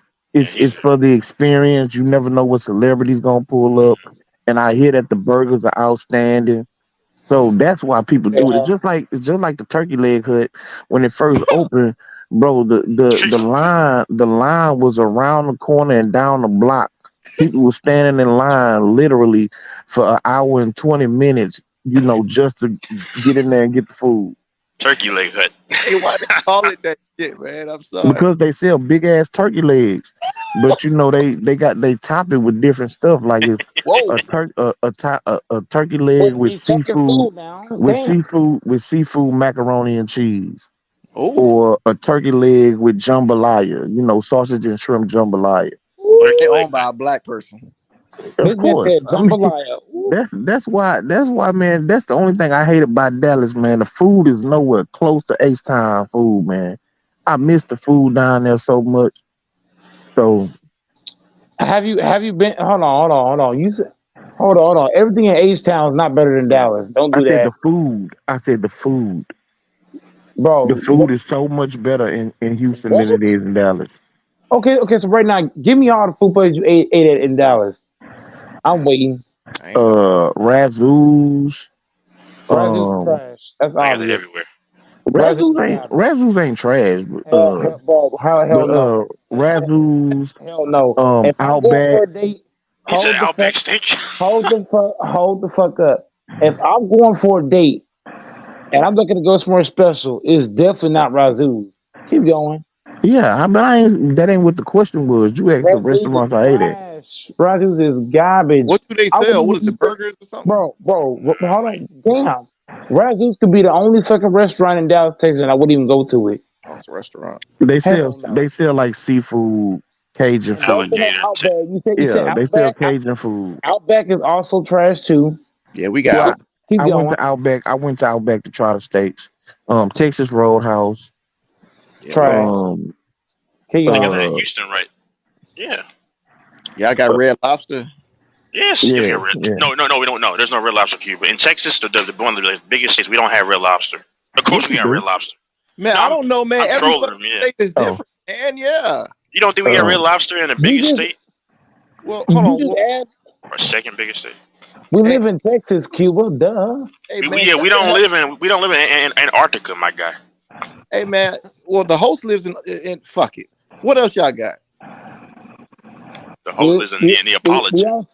for the experience. You never know what celebrity's gonna pull up. And I hear that the burgers are outstanding. So that's why people do it. Yeah. It's just like the turkey leg hut when it first opened, bro. The line was around the corner and down the block. People were standing in line literally for an hour and 20 minutes, just to get in there and get the food. Turkey leg hut. Hey, why they call it that shit, man? I'm sorry. Because they sell big ass turkey legs, but they top it with different stuff. Like it's a turkey leg Wait, with we talking seafood, food now. Damn. with seafood macaroni and cheese, Oh. or a turkey leg with jambalaya. Sausage and shrimp jambalaya. They owned by a black person. Of course, I mean, that's why, man. That's the only thing I hate about Dallas, man. The food is nowhere close to H Town food, man. I miss the food down there so much. So Have you been? Hold on. You said, hold on. Everything in H Town is not better than Dallas. Don't do I said that, the food. I said the food. bro. The food is so much better in Houston than it is in Dallas. Okay. So right now, give me all the food places you ate at in Dallas. I'm waiting. Razoo's. Brazil's trash. That's obvious. Everywhere. Razoo's ain't trash. Bro, hell no. Razoo's. Hell no. If I'm going Outback. for a date, He said Outback steak. hold the fuck up. If I'm going for a date and I'm looking to go somewhere special, it's definitely not Razoo's. Keep going. Yeah, that ain't what the question was. You asked the restaurants I ate at. Razoo's is garbage. What do they I sell? wouldn't What is even the eat burgers or something? Bro, hold on. Damn. Razoo's could be the only fucking restaurant in Dallas, Texas, and I wouldn't even go to it. Oh, it's a restaurant. They sell like seafood, Cajun food. They sell Cajun food. Outback is also trash too. Yeah, we got. Keep I going. went to Outback to try the steaks. Texas Roadhouse. Trash. Keep They got going. that in Houston, right? Yeah. Yeah, I got Red Lobster. Yes. Yeah, Yeah, No, we don't know. There's no Red Lobster Cuba. In Texas, one of the biggest states, we don't have Red Lobster. Of course, we got Red Lobster. Man, I don't know, man. I'm Every trolling them, yeah. state is different, man. Yeah. You don't think we got Red Lobster in the biggest state? Well, hold on. Or second biggest state? We live in Texas, Cuba. Duh. Hey, we don't live in Antarctica, my guy. Hey, man. Well, the host lives in fuck it. What else y'all got? The host lives in Neapolitan.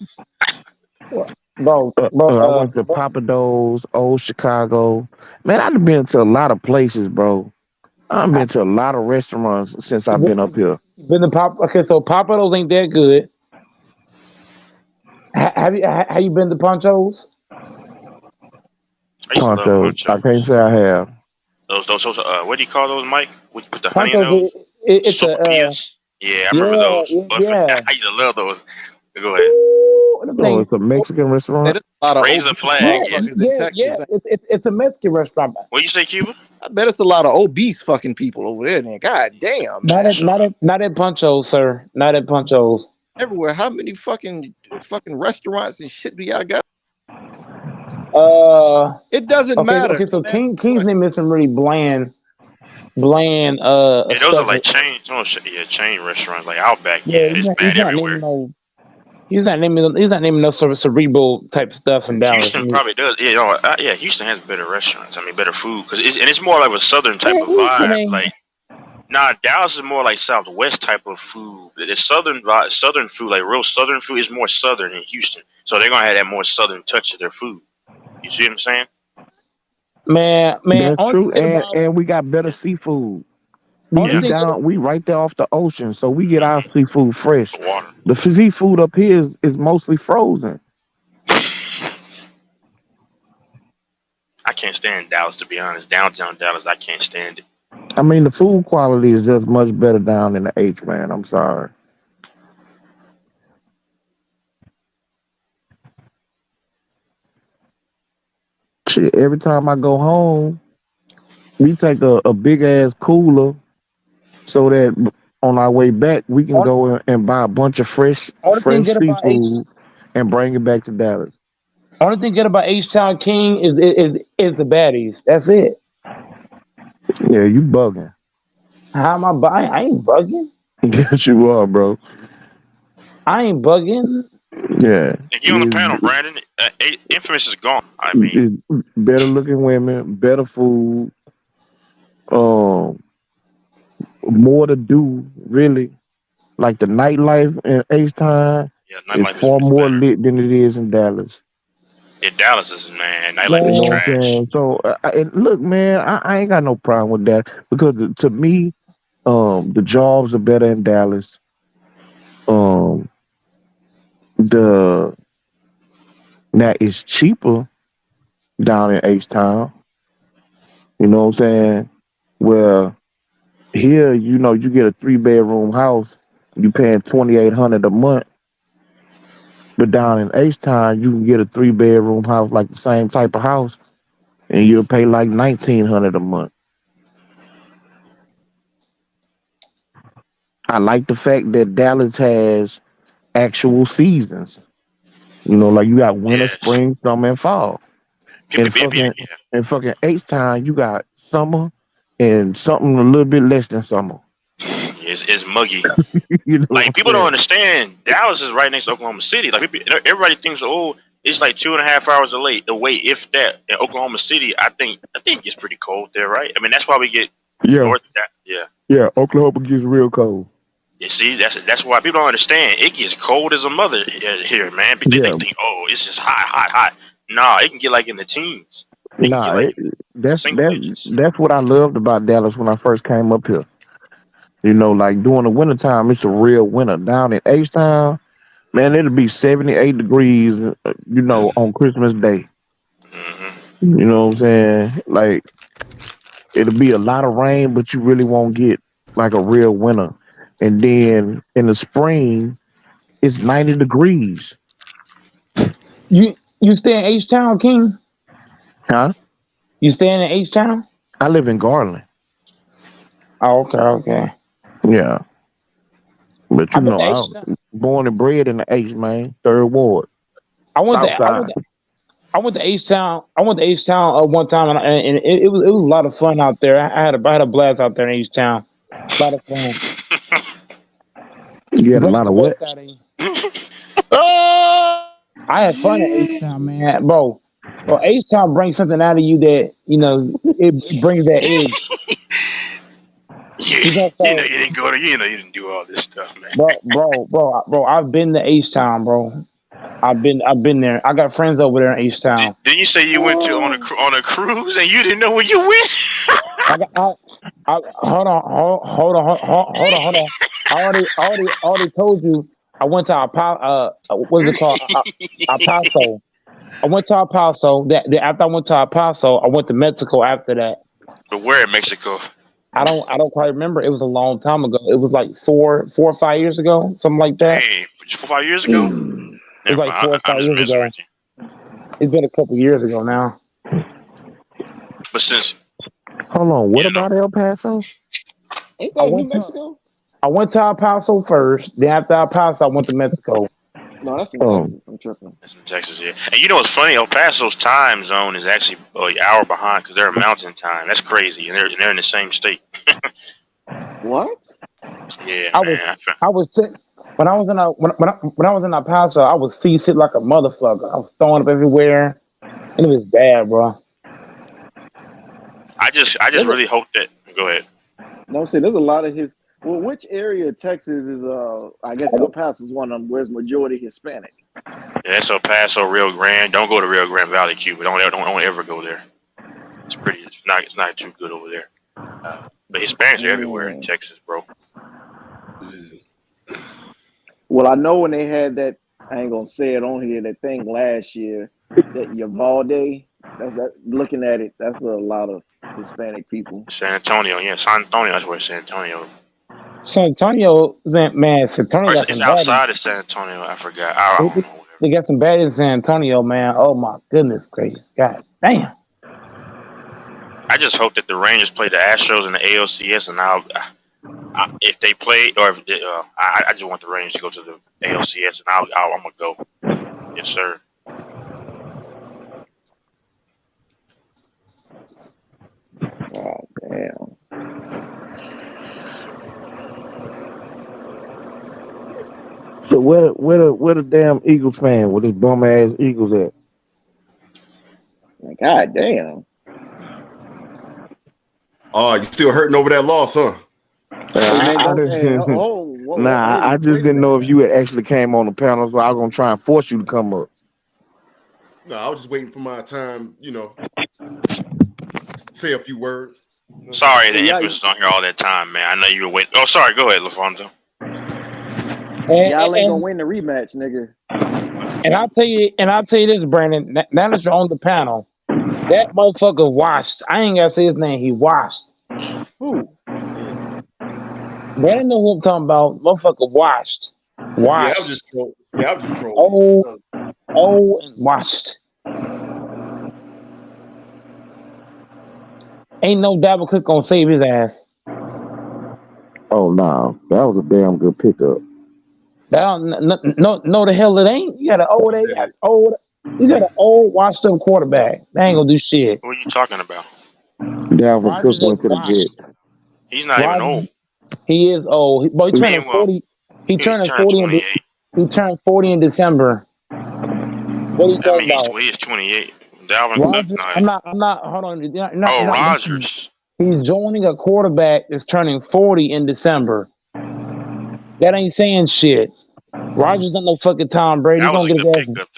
Bro, I went to Papa Do's, Old Chicago. Man, I've been to a lot of places, bro. I've been to a lot of restaurants since I've been up here. Been to Okay, so Papa Do's ain't that good. Have you been to Ponchos? Ponchos. I can't say I have. Those what do you call those, Mike? Would you put the honey in Ponchos, those? it's Sopapillas? Yeah, I remember those. Yeah. I used to love those. Go ahead. Oh, it's a Mexican restaurant. Raise a flag. Yeah. It's a Mexican restaurant. What you say, Cuba? I bet it's a lot of obese fucking people over there, man. God damn. Not at Ponchos, sir. Not at Ponchos. Everywhere. How many fucking restaurants and shit do y'all got? It doesn't matter. Okay, so King's name is some really bland. Yeah, those are like chain restaurants like Outback. Yeah, it's bad everywhere. He's not naming no sort of cerebral type stuff in Dallas. Houston probably does. Yeah, Houston has better restaurants. I mean, better food because it's more like a southern type of vibe. Dallas is more like Southwest type of food. The southern food, like real southern food, is more southern in Houston. So they're gonna have that more southern touch of their food. You see what I'm saying? Man, that's true. And we got better seafood. We right there off the ocean, so we get our seafood fresh. The seafood up here is mostly frozen. I can't stand Dallas, to be honest. Downtown Dallas, I can't stand it. I mean, the food quality is just much better down in the H, man. I'm sorry. Shit, every time I go home, we take a big ass cooler so that on our way back we can go and buy a bunch of fresh seafood and bring it back to Dallas. Only thing good about H-Town King is the baddies. That's it. Yeah, you bugging. How am I? I ain't bugging. Yes, you are, bro. I ain't bugging. Yeah. And get on the panel, Brandon. Infamous is gone. I mean, It's better looking women, better food, more to do, really. Like the nightlife in H-Town is nightlife is far much more better. lit than it is in Dallas. In Dallas is man, You nightlife is know what I'm trash. saying? So, and look, man, I ain't got no problem with that because to me, the jobs are better in Dallas. The Now it's cheaper down in H-Town. You know what I'm saying? Well, here, you get a 3-bedroom house, you paying $2,800 a month. But down in H-Town, you can get a 3-bedroom house, like the same type of house, and you'll pay like $1,900 a month. I like the fact that Dallas has actual seasons. Like you got winter, spring, summer, and fall. In fucking H-Town, you got summer and something a little bit less than summer. It's muggy. You know what Like I'm people don't saying? understand. Dallas is right next to Oklahoma City. Like everybody thinks, oh, it's like 2.5 hours away, if that. In Oklahoma City, I think it's pretty cold there, right? I mean, that's why we get Yeah, north of that. Yeah. yeah. Oklahoma gets real cold. You see, that's why people don't understand. It gets cold as a mother here, man. They Yeah, think, oh, it's just hot. Nah, it can get like in the teens. It can get nah. like That's single digits. that's what I loved about Dallas when I first came up here. Like during the wintertime, it's a real winter. Down in H-Town, man, it'll be 78 degrees, on Christmas Day. Mm-hmm. You know what I'm saying? Like, it'll be a lot of rain, but you really won't get like a real winter. And then in the spring, it's 90 degrees. You stay in H-Town, King? Huh? You staying in H-Town? I live in Garland. Oh, okay. Yeah. But I went to H-Town. I'm born and bred in the H, man. Third Ward. I went South side. to H-Town. I went to H-Town one time, and it was a lot of fun out there. I had a blast out there in H-Town. A lot of fun. You had a lot of what? I had fun at H-Town, man, bro. H-Town brings something out of you that it brings that edge. You didn't go to. You didn't do all this stuff, man. Bro. I've been to H-Town, bro. I've been there. I got friends over there in H-Town. Didn't you say you went to on a cruise and you didn't know where you went? Hold on. I already told you. I went to what's it called? El Paso. I went to El Paso. After I went to El Paso, I went to Mexico after that. But where in Mexico? I don't quite remember. It was a long time ago. It was like 4 or 5 years ago, something like that. Hey, 4 or 5 years ago? It was like 4 or 5 years ago. It's been a couple years ago now. But since hold on, what about El Paso? Ain't that New Mexico? I went to El Paso first. Then after El Paso, I went to Mexico. No, that's in Texas. I'm tripping. That's in Texas, yeah. And you know what's funny? El Paso's time zone is actually an hour behind because they're in mountain time. That's crazy, and they're in the same state. What? Yeah, I was sick when I was in El Paso. I was seasick like a motherfucker. I was throwing up everywhere, and it was bad, bro. I just really hope that. Go ahead. No, I'm saying there's a lot of his. Well, which area of Texas is I guess El Paso is one of them where's majority Hispanic. Yeah, that's El Paso, Rio Grande. Don't go to Rio Grande Valley, Cuba. Don't ever go there. It's not too good over there. But Hispanics are everywhere in Texas, bro. Well, I know when they had that, I ain't gonna say it on here, that thing last year, that Uvalde, that's that. Looking at it, that's a lot of Hispanic people. San Antonio, yeah, San Antonio. That's where San Antonio. San Antonio, man. San Antonio got It's some outside of San Antonio. I forgot. I don't know. They got some bad in San Antonio, man. Oh my goodness gracious, God damn. I just hope that the Rangers play the Astros in the ALCS, and if they play, or if I just want the Rangers to go to the ALCS, and I'm gonna go. Yes, sir. Damn. So where the damn Eagles fan with his bum ass Eagles at? God damn. Oh, you still hurting over that loss, huh? Hey man, I don't. Hey, didn't. wait a I minute. just Wait a didn't minute know if now. you had actually came on the panel, so I was gonna try and force you to come up. No, I was just waiting for my time, say a few words. Sorry, the Hey, y'all, infamous is on here all that time, man. I know you were waiting. Oh, sorry. Go ahead, LaFonso. y'all ain't gonna And, win the rematch, nigga. and I'll tell you this, Brandon. Now that you're on the panel, that motherfucker washed. I ain't gotta say his name. He washed. Who? Brandon know who I'm talking about. Motherfucker washed. Yeah, I was Washed. just trolling. Yeah, I was just trolling. And washed. Ain't no Dabble Cook gonna save his ass. Oh no, that was a damn good pickup. No, the hell it ain't. You got an old washed up quarterback. They ain't gonna do shit. What are you talking about? Dalvin Cook Rodgers is went to the washed. Jets. He's not even old. He is old. But he turning Man, well, 40. He he's turning turning 40 28. he turned 40 in December. What are you I talking mean, about? he is 28. Dalvin Cook, Rodgers, no. I'm not, hold on. You're Oh, not listening. Rodgers. He's joining a quarterback that's turning 40 in December. That ain't saying shit. Rodgers not no fucking Tom Brady. He That was gonna a get good his ass. pickup,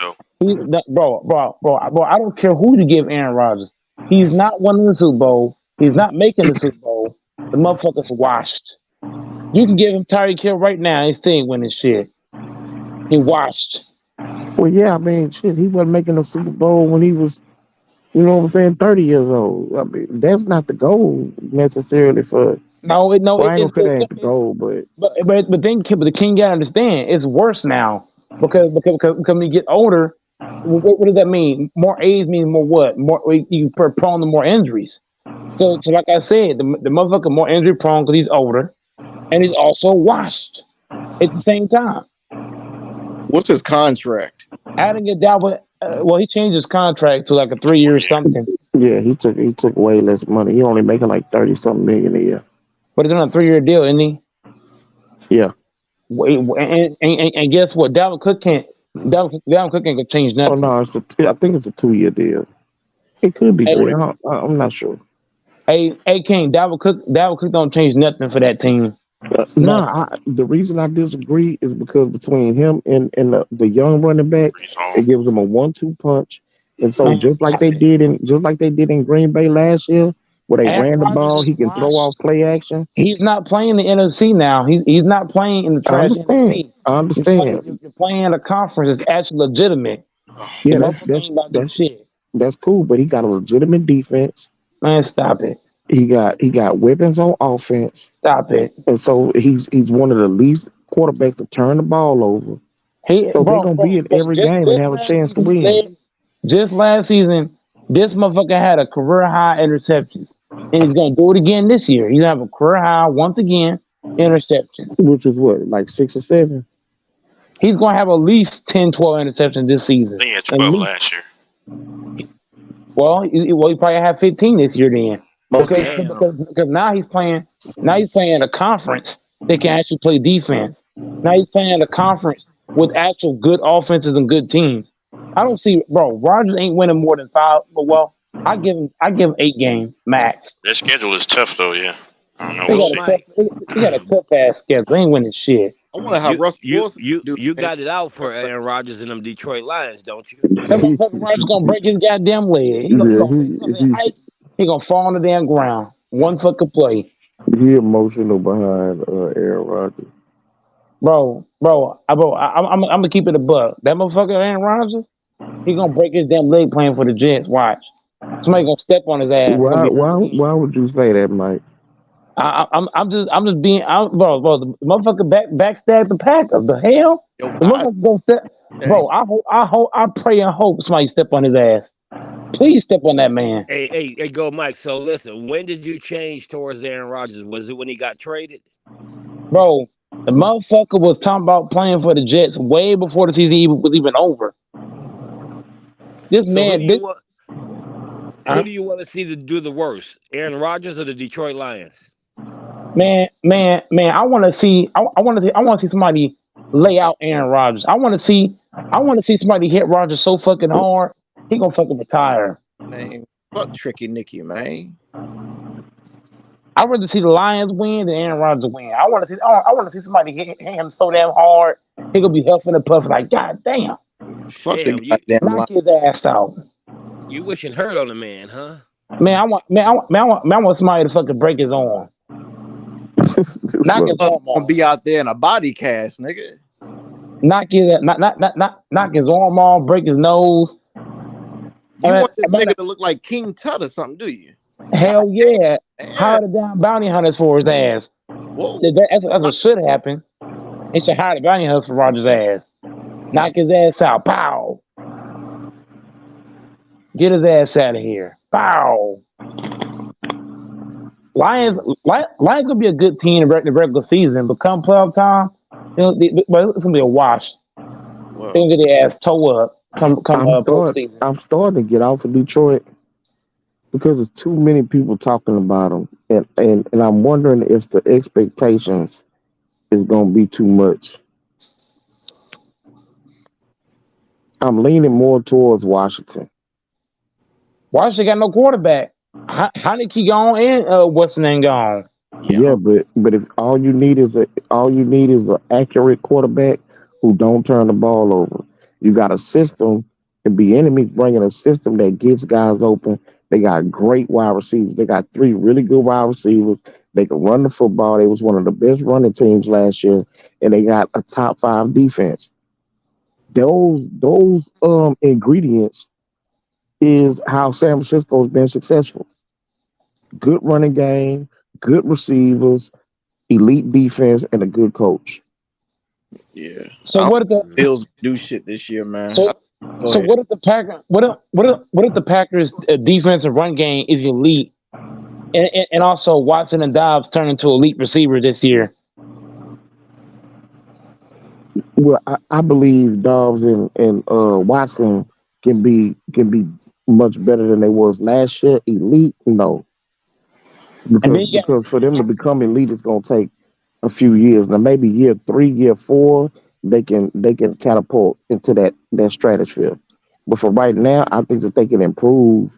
though. Bro, I don't care who you give Aaron Rodgers. He's not winning the Super Bowl. He's not making the Super Bowl. The motherfucker's washed. You can give him Tyreek Hill right now. He still ain't winning shit. He washed. Well, yeah, I mean, shit, he wasn't making a Super Bowl when he was, 30 years old. I mean, that's not the goal necessarily for. No, Well, I ain't gonna say that ain't the goal, but the king gotta understand it's worse now because when you get older, what does that mean? More age means more what? More you prone to more injuries. So like I said, the motherfucker more injury prone because he's older, and he's also washed at the same time. What's his contract? Adding it down with well, he changed his contract to like a 3 year something, yeah, he took way less money. He only making like 30-something million a year. but it's on a 3 year deal, isn't he? Yeah. And guess what? Dalvin Cook can't change Oh nothing. no, I think it's a 2-year deal. It could be 3. I'm not sure. Hey, King, Dalvin Cook don't change nothing for that team. The reason I disagree is because between him and the young running back, it gives him a 1-2 punch. And so Man, just like they did in Green Bay last year, where they Aaron ran the Rodgers ball, is he can throw off washed. play action. He's not playing the NFC now. He's not playing in the I trash understand. NFC. I understand. You're playing a conference that's actually legitimate. Yeah, The motherfucker ain't about to do shit. that's cool, but he got a legitimate defense. Man, stop it. He got weapons on offense. Stop it. And so he's one of the least quarterbacks to turn the ball over. So they're gonna be in every game and have a chance to win. Just last season, this motherfucker had a career high interceptions. And he's gonna do it again this year. He's gonna have a career high once again interceptions. Which is what, like 6 or 7? He's gonna have at least 10, 12 interceptions this season. I think he had 12 last year. Well, he probably have 15 this year then. Because now he's playing a conference that can actually play defense. Now he's playing a conference with actual good offenses and good teams. I don't see, bro. Rodgers ain't winning more than 5. Well, I give him 8 games max. Their schedule is tough, though, yeah. I don't know. We'll see. He got a tough ass schedule. They ain't winning shit. I wonder how Russell Wilson You got it out for Aaron Rodgers and them Detroit Lions, don't you? That motherfucker Rodgers gonna break his goddamn leg. He gonna fall on the damn ground. One fucking play. He emotional behind Aaron Rodgers. I'm gonna keep it a buck. That motherfucker Aaron Rodgers, he gonna break his damn leg playing for the Jets. Watch. Somebody gonna step on his ass. Why would you say that, Mike? I'm just being bro. The motherfucker backstab the Packers. The hell? The motherfucker gonna step. Bro, I pray and hope somebody step on his ass. Please step on that man. Hey, go, Mike. So listen, when did you change towards Aaron Rodgers? Was it when he got traded? Bro, the motherfucker was talking about playing for the Jets way before the season was even over. This man, Who do you want to see to do the worst, Aaron Rodgers or the Detroit Lions? Man, I want to see. I want to see somebody lay out Aaron Rodgers. I want to see somebody hit Rodgers so fucking hard he gonna fucking retire. Man, fuck Tricky Nicky, man. I'd rather see the Lions win than Aaron Rodgers win. I want to see somebody hit him so damn hard he gonna be huffing and puffing like, God damn. Fuck Damn, the goddamn Knock his ass out. You wishing hurt on the man, huh? Man, I want somebody to fucking break his arm. Knock his arm off. Be out there in a body cast, nigga. Knock his arm off, break his nose. You want this nigga to look like King Tut or something, do you? Hell yeah. Hire the damn bounty hunters for his ass. Whoa. That's what should happen. They should hire the bounty hunters for Rodgers' ass. Knock his ass out. Pow. Get his ass out of here. Pow. Lions gonna be a good team in the regular season, but come playoff time, it's gonna be a wash. They're gonna get their ass toe up. I'm starting to get off of Detroit because there's too many people talking about them, and I'm wondering if the expectations is gonna be too much. I'm leaning more towards Washington. Washington got no quarterback. Heineke gone and what's the name gone? Yeah, but if all you need is an accurate quarterback who don't turn the ball over. You got a system, and the enemy's bringing a system that gets guys open. They got great wide receivers. They got 3 really good wide receivers. They can run the football. They was one of the best running teams last year, and they got a top 5 defense. Those ingredients is how San Francisco has been successful. Good running game, good receivers, elite defense, and a good coach. Yeah. So what if the Bills do shit this year, man? So what if the Packers? What if the Packers' defensive run game is elite, and also Watson and Dobbs turn into elite receivers this year? Well, I believe Dobbs and Watson can be much better than they was last year. Elite, no, because for them to become elite, it's gonna take a few years. Now, maybe year 3, year 4, they can catapult into that stratosphere. But for right now, I think that they can improve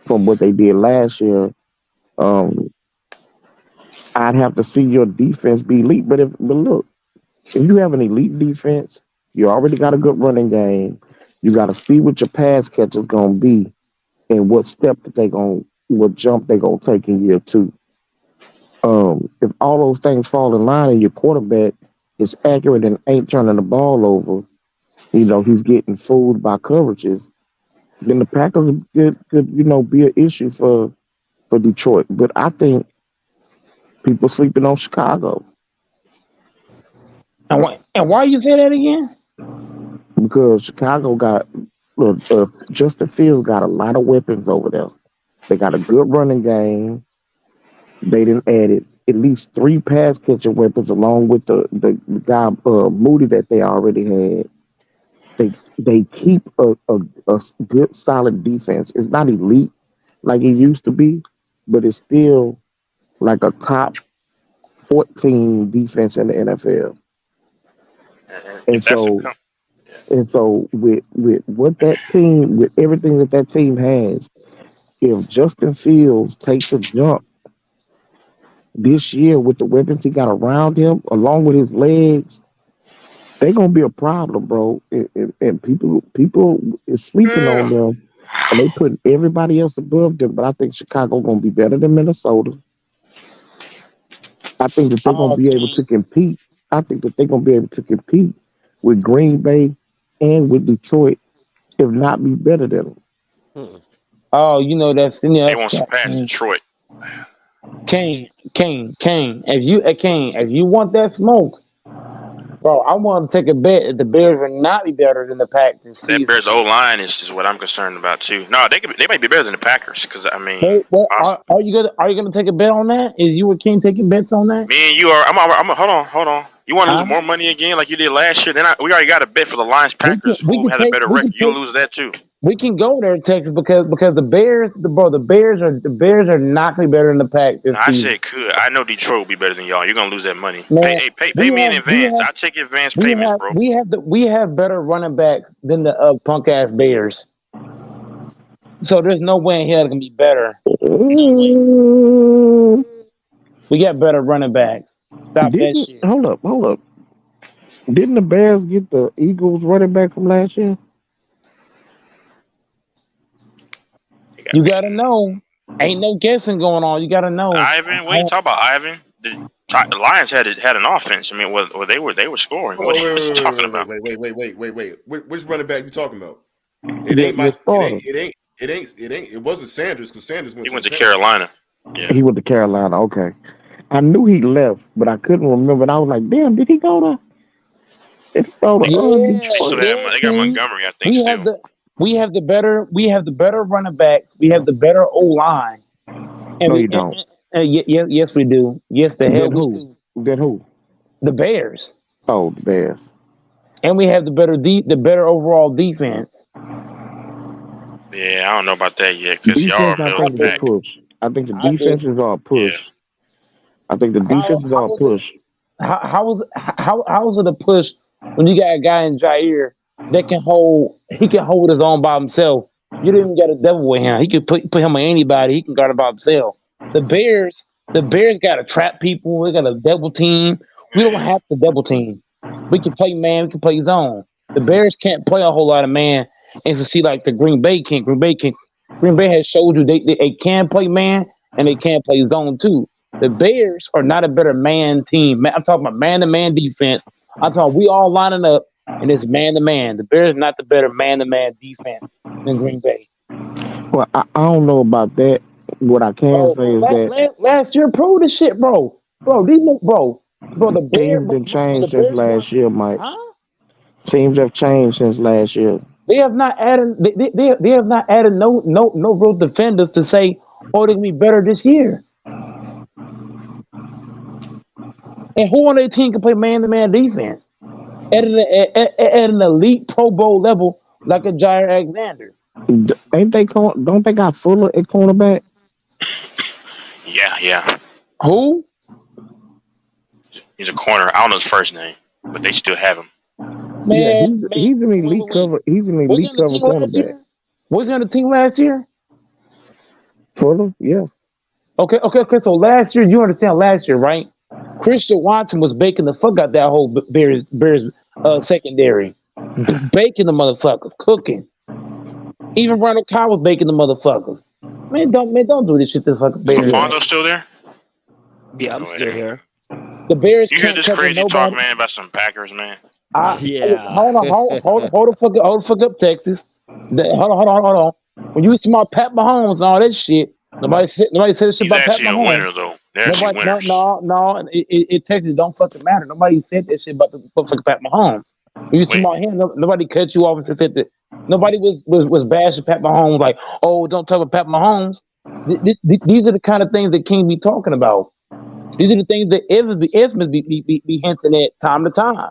from what they did last year. I'd have to see your defense be elite. But look, if you have an elite defense, you already got a good running game. You got to see what your pass catch is going to be and what step what jump they're going to take in year 2. If all those things fall in line and your quarterback is accurate and ain't turning the ball over, he's getting fooled by coverages, then the Packers could be an issue for Detroit. But I think people sleeping on Chicago. And why you say that again? Because Chicago got Justin Fields got a lot of weapons over there. They got a good running game. They didn't add at least 3 pass catching weapons along with the guy Moody that they already had. They keep a good solid defense. It's not elite like it used to be, but it's still like a top 14 defense in the NFL. And so with what that team, with everything that team has, if Justin Fields takes a jump this year with the weapons he got around him, along with his legs, they're gonna be a problem, bro. And people is sleeping on them, and they putting everybody else above them. But I think Chicago gonna be better than Minnesota. I think that they're gonna be able to compete. I think that they're gonna be able to compete with Green Bay and with Detroit, if not be better than them. Oh, that's they won't surpass Detroit. Kane. If you want that smoke, bro, I want to take a bet that the Bears will not be better than the Packers. That Bears O line is what I'm concerned about too. No, they might be better than the Packers because I mean, are you gonna take a bet on that? Is you and King taking bets on that? Me and you are. Hold on. You want to lose Huh? more money again like you did last year? Then we already got a bet for the Lions Packers who had a better record. You'll lose that too. We can go there, Texas, because the Bears, the Bears are not gonna be better than the Pack this I season. said could. I know Detroit will be better than y'all. You're gonna lose that money. Man, Pay me in advance. I'll take advance payments, bro. We have better running backs than the punk ass Bears. So there's no way in hell it can be better. We got better running backs. Stop that shit. Hold up. Didn't the Bears get the Eagles running back from last year? You gotta know. Ain't no guessing going on. You gotta know. Ivan, what are you talking about, Ivan? The Lions had an offense. I mean, they were scoring. What are you talking about? Wait. Which running back you talking about? It wasn't Sanders because Sanders went to Carolina. Yeah. He went to Carolina. Okay. I knew he left, but I couldn't remember. And I was like, damn, did he go to? Detroit? They got Montgomery, I think. We have the better running backs. We have the better O line. No, you don't. Yes, we do. Yes, the hell we do. Then who? The Bears. Oh, the Bears. And we have the better overall defense. Yeah, I don't know about that yet because y'all are middle of the pack. I think the defenses are a push. I think the defenses are a push. How is it a push when you got a guy in Jair that can hold his own by himself? You didn't even got a devil with him. He could put him on anybody. He can guard it by himself. The Bears got to trap people. They got a double team. We don't have to double team. We can play man. We can play zone. The Bears can't play a whole lot of man and succeed like the Green Bay can. Green Bay has showed you they can play man and they can play zone too. The Bears are not a better man team. I'm talking about man-to-man defense. I'm talking we all lining up and it's man-to-man. The Bears are not the better man-to-man defense than Green Bay. Well, I don't know about that. What I can say is that last year proved this shit, bro. The teams have changed since last year, Mike. Huh? Teams have changed since last year. They have not added. They have not added no real defenders to say, oh, they can be better this year. And who on their team can play man-to-man defense at an elite Pro Bowl level like a Jair Alexander? Don't they got Fuller at cornerback? Yeah. Who? He's a corner. I don't know his first name, but they still have him. He's an elite cover. He's an elite cover cornerback. Was he on the team last year? Fuller, yeah. Okay. So last year, you understand last year, right? Christian Watson was baking the fuck out that whole Bears secondary, baking the motherfuckers, cooking. Even Ronald Kyle was baking the motherfuckers. Man, don't do this shit to fucking Bears. Is Fonzo still there? Yeah, I'm still here. The Bears. You hear this crazy talk, man, about some Packers, man? Yeah. Hold the fuck up, Texas. Hold on. When you talking about Pat Mahomes and all that shit, nobody said this shit about Pat Mahomes. He's actually a winner, though. They're actually winners. No. It Texas don't fucking matter. Nobody said that shit about the fucking Pat Mahomes. When you talking about him, nobody cut you off and said that. Nobody was bashing Pat Mahomes like, oh, don't talk about Pat Mahomes. These are the kind of things that King be talking about. These are the things that Evans be hinting at time to time.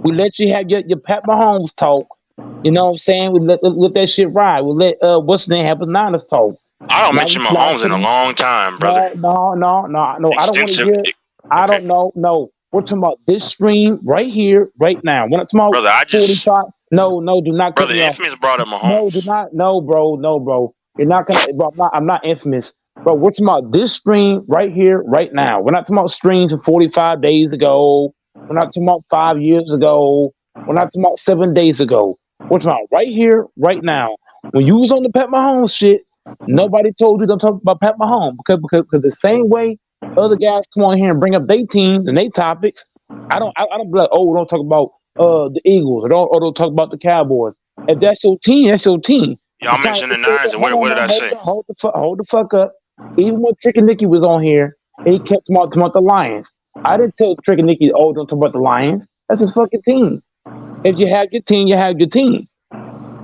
We let you have your Pat Mahomes talk. You know what I'm saying? We let that shit ride. We let what's the name have Niners talk. I don't mention Mahomes in a long time, brother. No. I don't want to hear. I don't know. No, we're talking about this stream right here, right now. We're not talking about brother. I just 45. No, do not. Brother, Infamous brought up Mahomes. No, do not. No, bro. You're not gonna. Bro, I'm not Infamous. Bro, we're talking about this stream right here, right now. We're not talking about streams from 45 days ago. We're not talking about 5 years ago. We're not talking about 7 days ago. We're talking about right here, right now. When you was on the Pat Mahomes shit, nobody told you don't talk about Pat Mahomes because the same way other guys come on here and bring up their teams and their topics, I don't be like, oh, don't talk about the Eagles or don't talk about the Cowboys. If that's your team, that's your team. Y'all mentioned the Nines, and what did I say? Hold the fuck up. Even when Trick and Nicky was on here, he kept talking about the Lions. I didn't tell Trick and Nicky, oh, don't talk about the Lions. That's his fucking team. If you have your team, you have your team.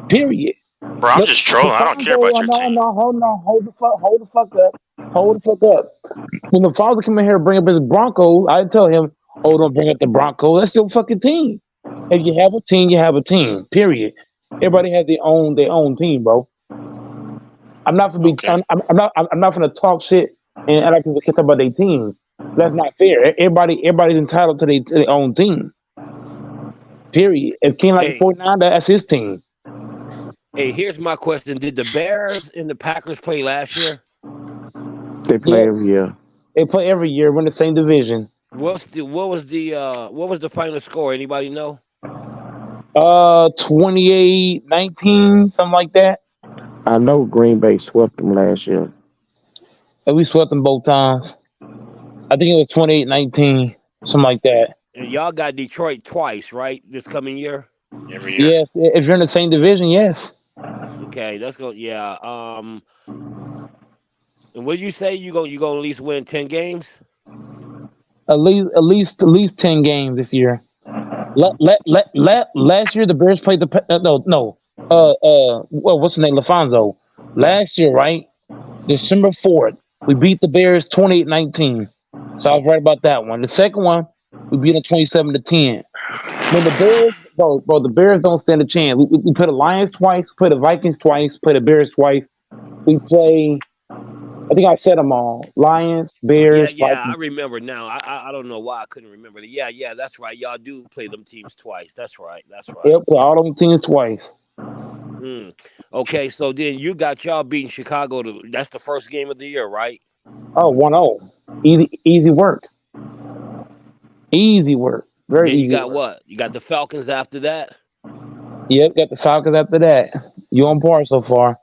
Period. Bro, I'm just trolling. I don't care about your team. No, hold the fuck up. When the father come in here and bring up his Broncos, I tell him, Oh, don't bring up the Broncos. That's your fucking team. If you have a team, you have a team. Period. Everybody has their own team, bro. I'm not gonna be. I'm not gonna talk shit and I can talk about their team. That's not fair. Everybody's entitled to their own team. Period. If King like 49, that's his team. Hey, here's my question: did the Bears and the Packers play last year? They play every year. They play every year. We're in the same division. What was the final score? Anybody know? 28-19, something like that. I know Green Bay swept them last year. And we swept them both times. I think it was 28-19, something like that. And y'all got Detroit twice, right? This coming year. Every year. Yes, if you're in the same division, yes. Okay, that's go. Yeah. And what do you say? You gonna at least win 10 games? At least 10 games this year. Last year the Bears played the what's the name? LaFonso. Last year, right? December 4th, we beat the Bears 28-19. So I was right about that one. The second one, we beat them 27-10. When the Bears, bro, the Bears don't stand a chance. We play the Lions twice, play the Vikings twice, play the Bears twice. We play. I think I said them all. Lions, Bears. Yeah, Vikings. I remember now. I don't know why I couldn't remember it. Yeah, that's right. Y'all do play them teams twice. That's right. Yep, play all them teams twice. Okay, so then you got y'all beating Chicago. That's the first game of the year, right? Oh, 1-0. Easy work. Easy work. Very then easy. You got work. what? You got the Falcons after that? Yep, got the Falcons after that. You on par so far.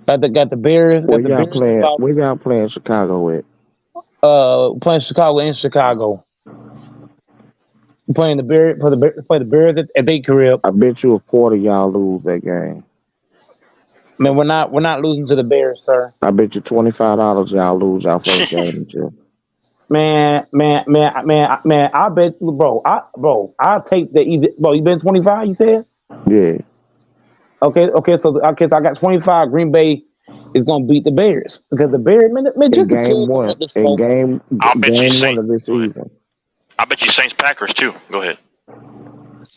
Got the Bears. Where y'all playing Chicago at? Playing Chicago in Chicago. Playing the Bears play the Bears at their crib. I bet you a quarter y'all lose that game. Man, we're not losing to the Bears, sir. I bet you $25 y'all lose y'all first game. Man, I bet you, I'll take the easy. Bro, you been 25, you said? Yeah. Okay, so I got 25. Green Bay is gonna beat the Bears because the Bears, man, just game one. In game one of this season. I bet you Saints Packers too. Go ahead.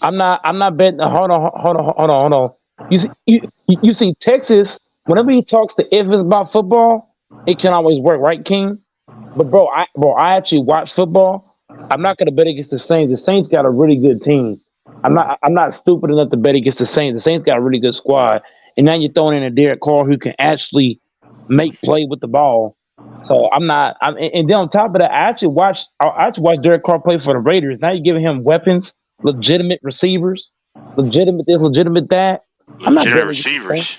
I'm not betting. Hold on. You see Texas. Whenever he talks to Evans about football, it can always work, right, King? But I actually watch football. I'm not gonna bet against the Saints. The Saints got a really good team. I'm not stupid enough to bet against the Saints. The Saints got a really good squad, and now you're throwing in a Derek Carr who can actually make play with the ball. So and then on top of that, I actually watched Derek Carr play for the Raiders. Now you're giving him weapons, legitimate receivers, legitimate this, legitimate that. Legitimate receivers.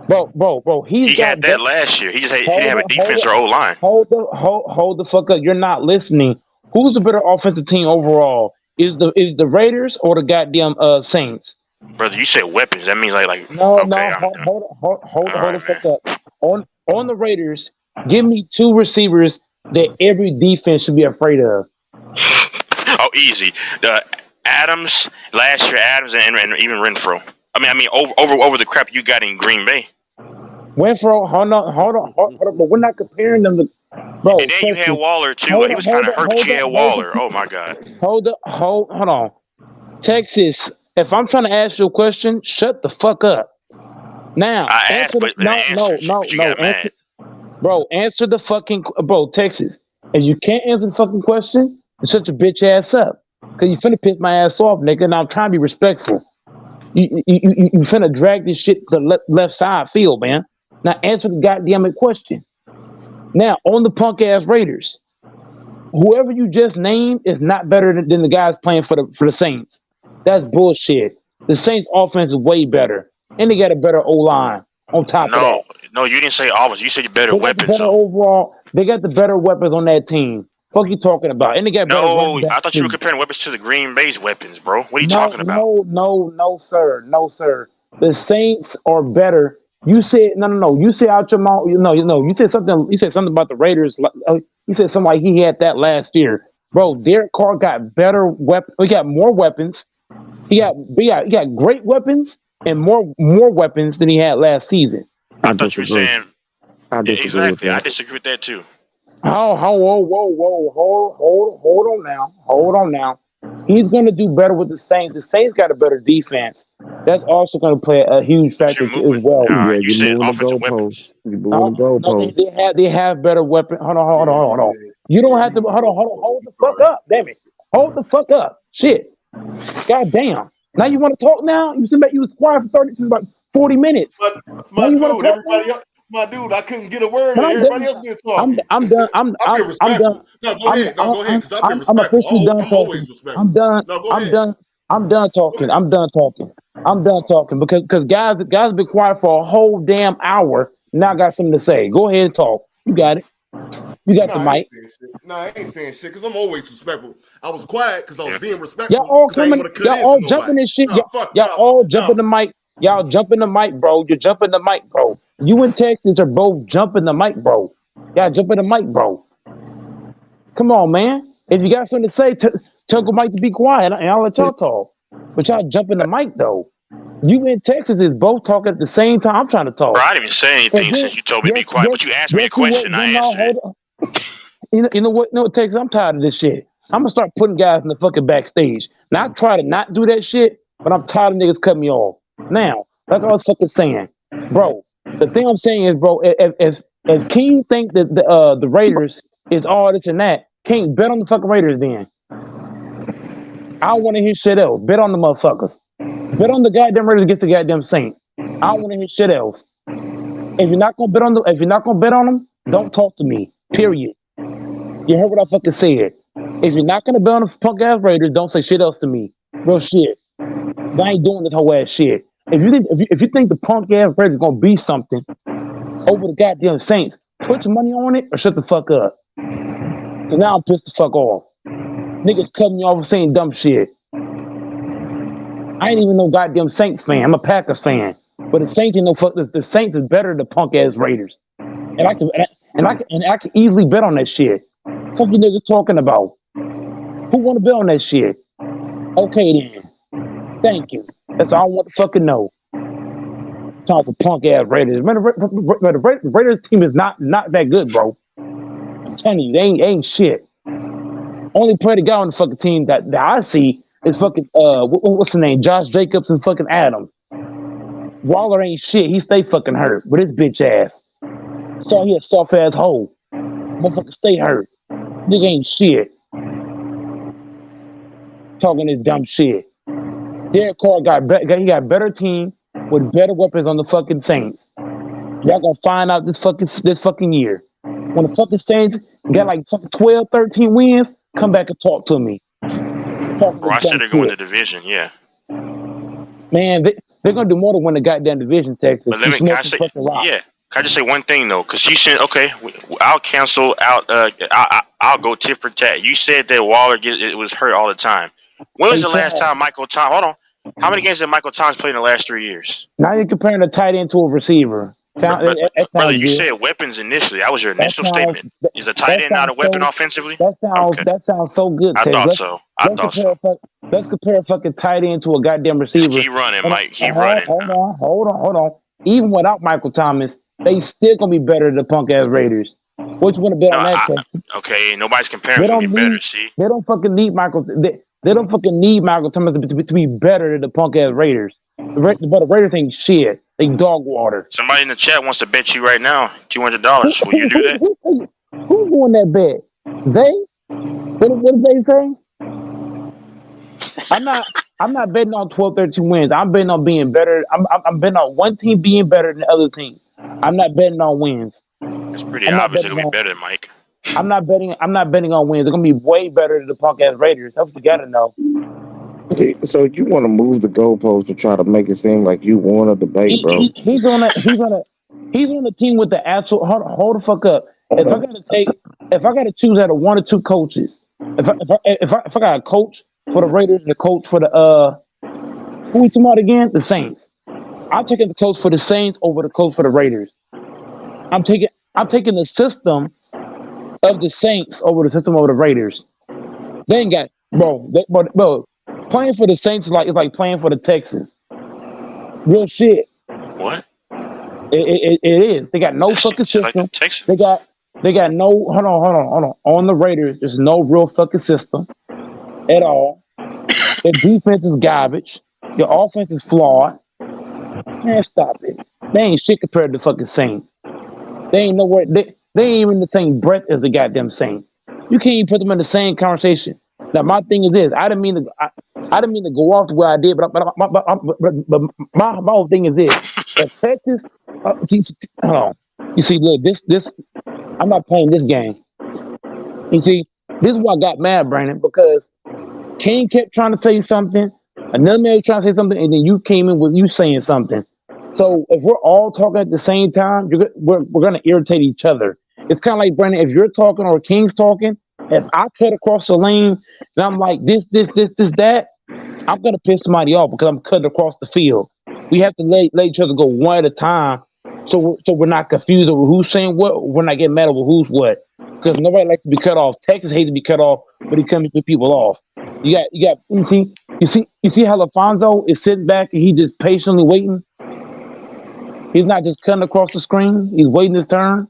Bro, he had that last year. He didn't have a defense or O-line. Hold the fuck up. You're not listening. Who's the better offensive team overall? Is the Raiders or the goddamn Saints? Brother, you said weapons. That means like no. Okay, Hold the fuck up. On the Raiders, give me two receivers that every defense should be afraid of. Oh, easy. Adams last year, and even Renfro. I mean, over the crap you got in Green Bay. Renfro, hold on, but we're not comparing them to. Bro, and then you had Waller too. He was kind of hurt. You had Waller. Oh my God. Hold on. Texas. If I'm trying to ask you a question, shut the fuck up. Now, answer the Texas. If you can't answer the fucking question, then shut your bitch ass up. Cause you finna piss my ass off, nigga. And I'm trying to be respectful. You finna drag this shit to the left side field, man. Now answer the goddamn question. Now on the punk ass Raiders, whoever you just named is not better than the guys playing for the Saints. That's bullshit. The Saints offense is way better, and they got a better O line on top of that. No, you didn't say offense. You said better weapons. Overall, they got the better weapons on that team. Fuck you talking about? And they got better. No, I thought you were comparing weapons to the Green Bay's weapons, bro. What are you talking about? No, sir. The Saints are better. You said no. You said out your mouth. You said something. You said something about the Raiders. You said something like he had that last year, bro. Derek Carr got better weapons. He got more weapons. He got great weapons and more weapons than he had last season. I thought you were saying I disagree exactly. with that. I disagree with that too. Hold on now. Hold on now. He's going to do better with the Saints. The Saints got a better defense. That's also going to play a huge factor as well. All Yeah, right, you you're said moving the offensive weapons. goalposts. You're moving the No, goalposts. they have better weapons. Hold on. You don't have to. Hold the fuck up. Damn it. Hold the fuck up. Shit. God damn. Now you want to talk now? You was quiet for 30 about 40 minutes. Now you want to talk now? My dude, I couldn't get a word in. But I'm Everybody done. else been talking. I'm done. I've been I'm done. respectful. No, go ahead. No, go ahead, because I've been I'm respectful. officially done I'm talking. always respectful. I'm done. No, go I'm ahead. done. I'm done talking. I'm done talking. I'm done talking because guys been quiet for a whole damn hour. Now I got something to say. Go ahead and talk. You got it. You got the mic. I ain't saying shit because I'm always respectful. I was quiet because I was being Y'all respectful all because I ain't coming. want to cut Y'all into all nobody. jumping this shit. No, fuck, Y'all no, all jumping no. the mic. Y'all jumping the mic, bro. You're jumping the mic, bro. You and Texas are both jumping the mic, bro. Y'all jumping the mic, bro. Come on, man. If you got something to say, tell the mic to be quiet, and I'll let y'all talk. But y'all jumping the mic, though. You and Texas is both talking at the same time. I'm trying to Bro, talk. I didn't even say anything since you told me to be quiet, but you asked me a question. I answered it. You know what? No, Texas, I'm tired of this shit. I'm gonna start putting guys in the fucking backstage. Now I try to not do that shit, but I'm tired of niggas cutting me off. Now, like I was fucking saying, bro. The thing I'm saying is, bro, if King think that the Raiders is all this and that, King bet on the fucking Raiders. Then I don't want to hear shit else. Bet on the motherfuckers. Bet on the goddamn Raiders against the goddamn Saints. I don't want to hear shit else. If you're not gonna bet on them, don't talk to me. Period. You heard what I fucking said. If you're not gonna bet on the punk ass Raiders, don't say shit else to me. Real shit. I ain't doing this whole ass shit. If you think the punk ass Raiders gonna be something over the goddamn Saints, put your money on it or shut the fuck up. Cause now I'm pissed the fuck off. Niggas cutting me off saying dumb shit. I ain't even no goddamn Saints fan. I'm a Packers fan. But the Saints ain't no fuck. The Saints is better than the punk ass Raiders. And I can easily bet on that shit. Fuck you niggas talking about? Who want to bet on that shit? Okay then. Thank you. That's all I want to fucking know. Talking to punk ass Raiders. Man, the Raiders team is not that good, bro. I'm telling you, they ain't shit. Only player the guy on the fucking team that I see is fucking what's the name? Josh Jacobs and fucking Adams. Waller ain't shit. He stay fucking hurt with his bitch ass. So he a soft ass hole. Motherfucker stay hurt. Nigga ain't shit. Talking this dumb shit. Derek Carr got better team with better weapons on the fucking Saints. Y'all gonna find out this fucking year. When the fucking Saints got like fucking 12, 13 wins, come back and talk to me. Bro, I said they're going to the division, yeah. Man, they're gonna do more than win the goddamn division, Texas. But can I say, yeah. Can I just say one thing though? Because you said, okay, I'll cancel out. I'll go tit for tat. You said that Waller was hurt all the time. When was the last time Michael Thomas? Hold on. How many games did Michael Thomas play in the last 3 years? Now you're comparing a tight end to a receiver. Brother, you said weapons initially. That was your initial statement. Is a tight end not a weapon offensively? That sounds so good. I thought so. Let's compare a fucking tight end to a goddamn receiver. Just keep running, Mike. Keep running. Hold on. Even without Michael Thomas, they still gonna be better than the punk ass Raiders. What you wanna bet on that? Okay, nobody's comparing to be better. See, they don't fucking need Michael. They don't fucking need Michael Thomas to be better than the punk ass Raiders. But the Raiders ain't shit. They dog water. Somebody in the chat wants to bet you right now $200. Will you do that? Who's doing that bet? They? What did they say? I'm not betting on 12, 13 wins. I'm betting on being better. I'm betting on one team being better than the other team. I'm not betting on wins. It's pretty obvious it'll be better than Mike. I'm not betting on wins. They're gonna be way better than the punk ass Raiders. That's what you gotta know. So you want to move the goalpost to try to make it seem like you won a debate, bro? He's on the team with the actual. Hold the fuck up. If I gotta choose out of one or two coaches, if I got a coach for the Raiders and a coach for the who we talking about again? The Saints. I'm taking the coach for the Saints over the coach for the Raiders. I'm taking the system of the Saints over the system of the Raiders. They ain't got bro. Playing for the Saints is like playing for the Texans. Real shit. What? It is. They got no fucking system. They got They got no. Hold on. On the Raiders, there's no real fucking system at all. Their defense is garbage. Your offense is flawed. Man, stop it. They ain't shit compared to the fucking Saints. They ain't nowhere. They ain't even the same breadth as the goddamn Saints. You can't even put them in the same conversation. Now, my thing is this: I didn't mean to go off the way I did, but my whole thing is this: if Texas, hold on. You see, look, this, I'm not playing this game. You see, this is why I got mad, Brandon, because King kept trying to say something, another man was trying to say something, and then you came in with you saying something. So if we're all talking at the same time, we're going to irritate each other. It's kind of like, Brandon, if you're talking or King's talking, if I cut across the lane and I'm like this, that, I'm going to piss somebody off because I'm cutting across the field. We have to let each other go one at a time so we're not confused over who's saying what. We're not getting mad over who's what, because nobody likes to be cut off. Texas hates to be cut off, but he comes to people off. You see how Alfonso is sitting back and he just patiently waiting. He's not just cutting across the screen. He's waiting his turn.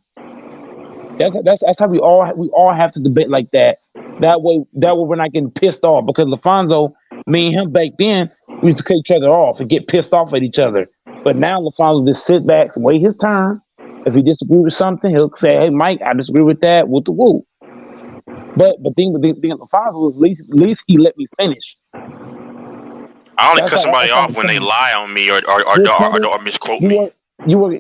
That's how we all have to debate like that. That way we're not getting pissed off, because LaFonso, me and him back then, we used to cut each other off and get pissed off at each other. But now LaFonso just sit back and wait his turn. If he disagree with something, he'll say, "Hey, Mike, I disagree with that." Woo the woo. But the thing with LaFonso is at least he let me finish. I only cut somebody off when they lie on me or misquote me. You were,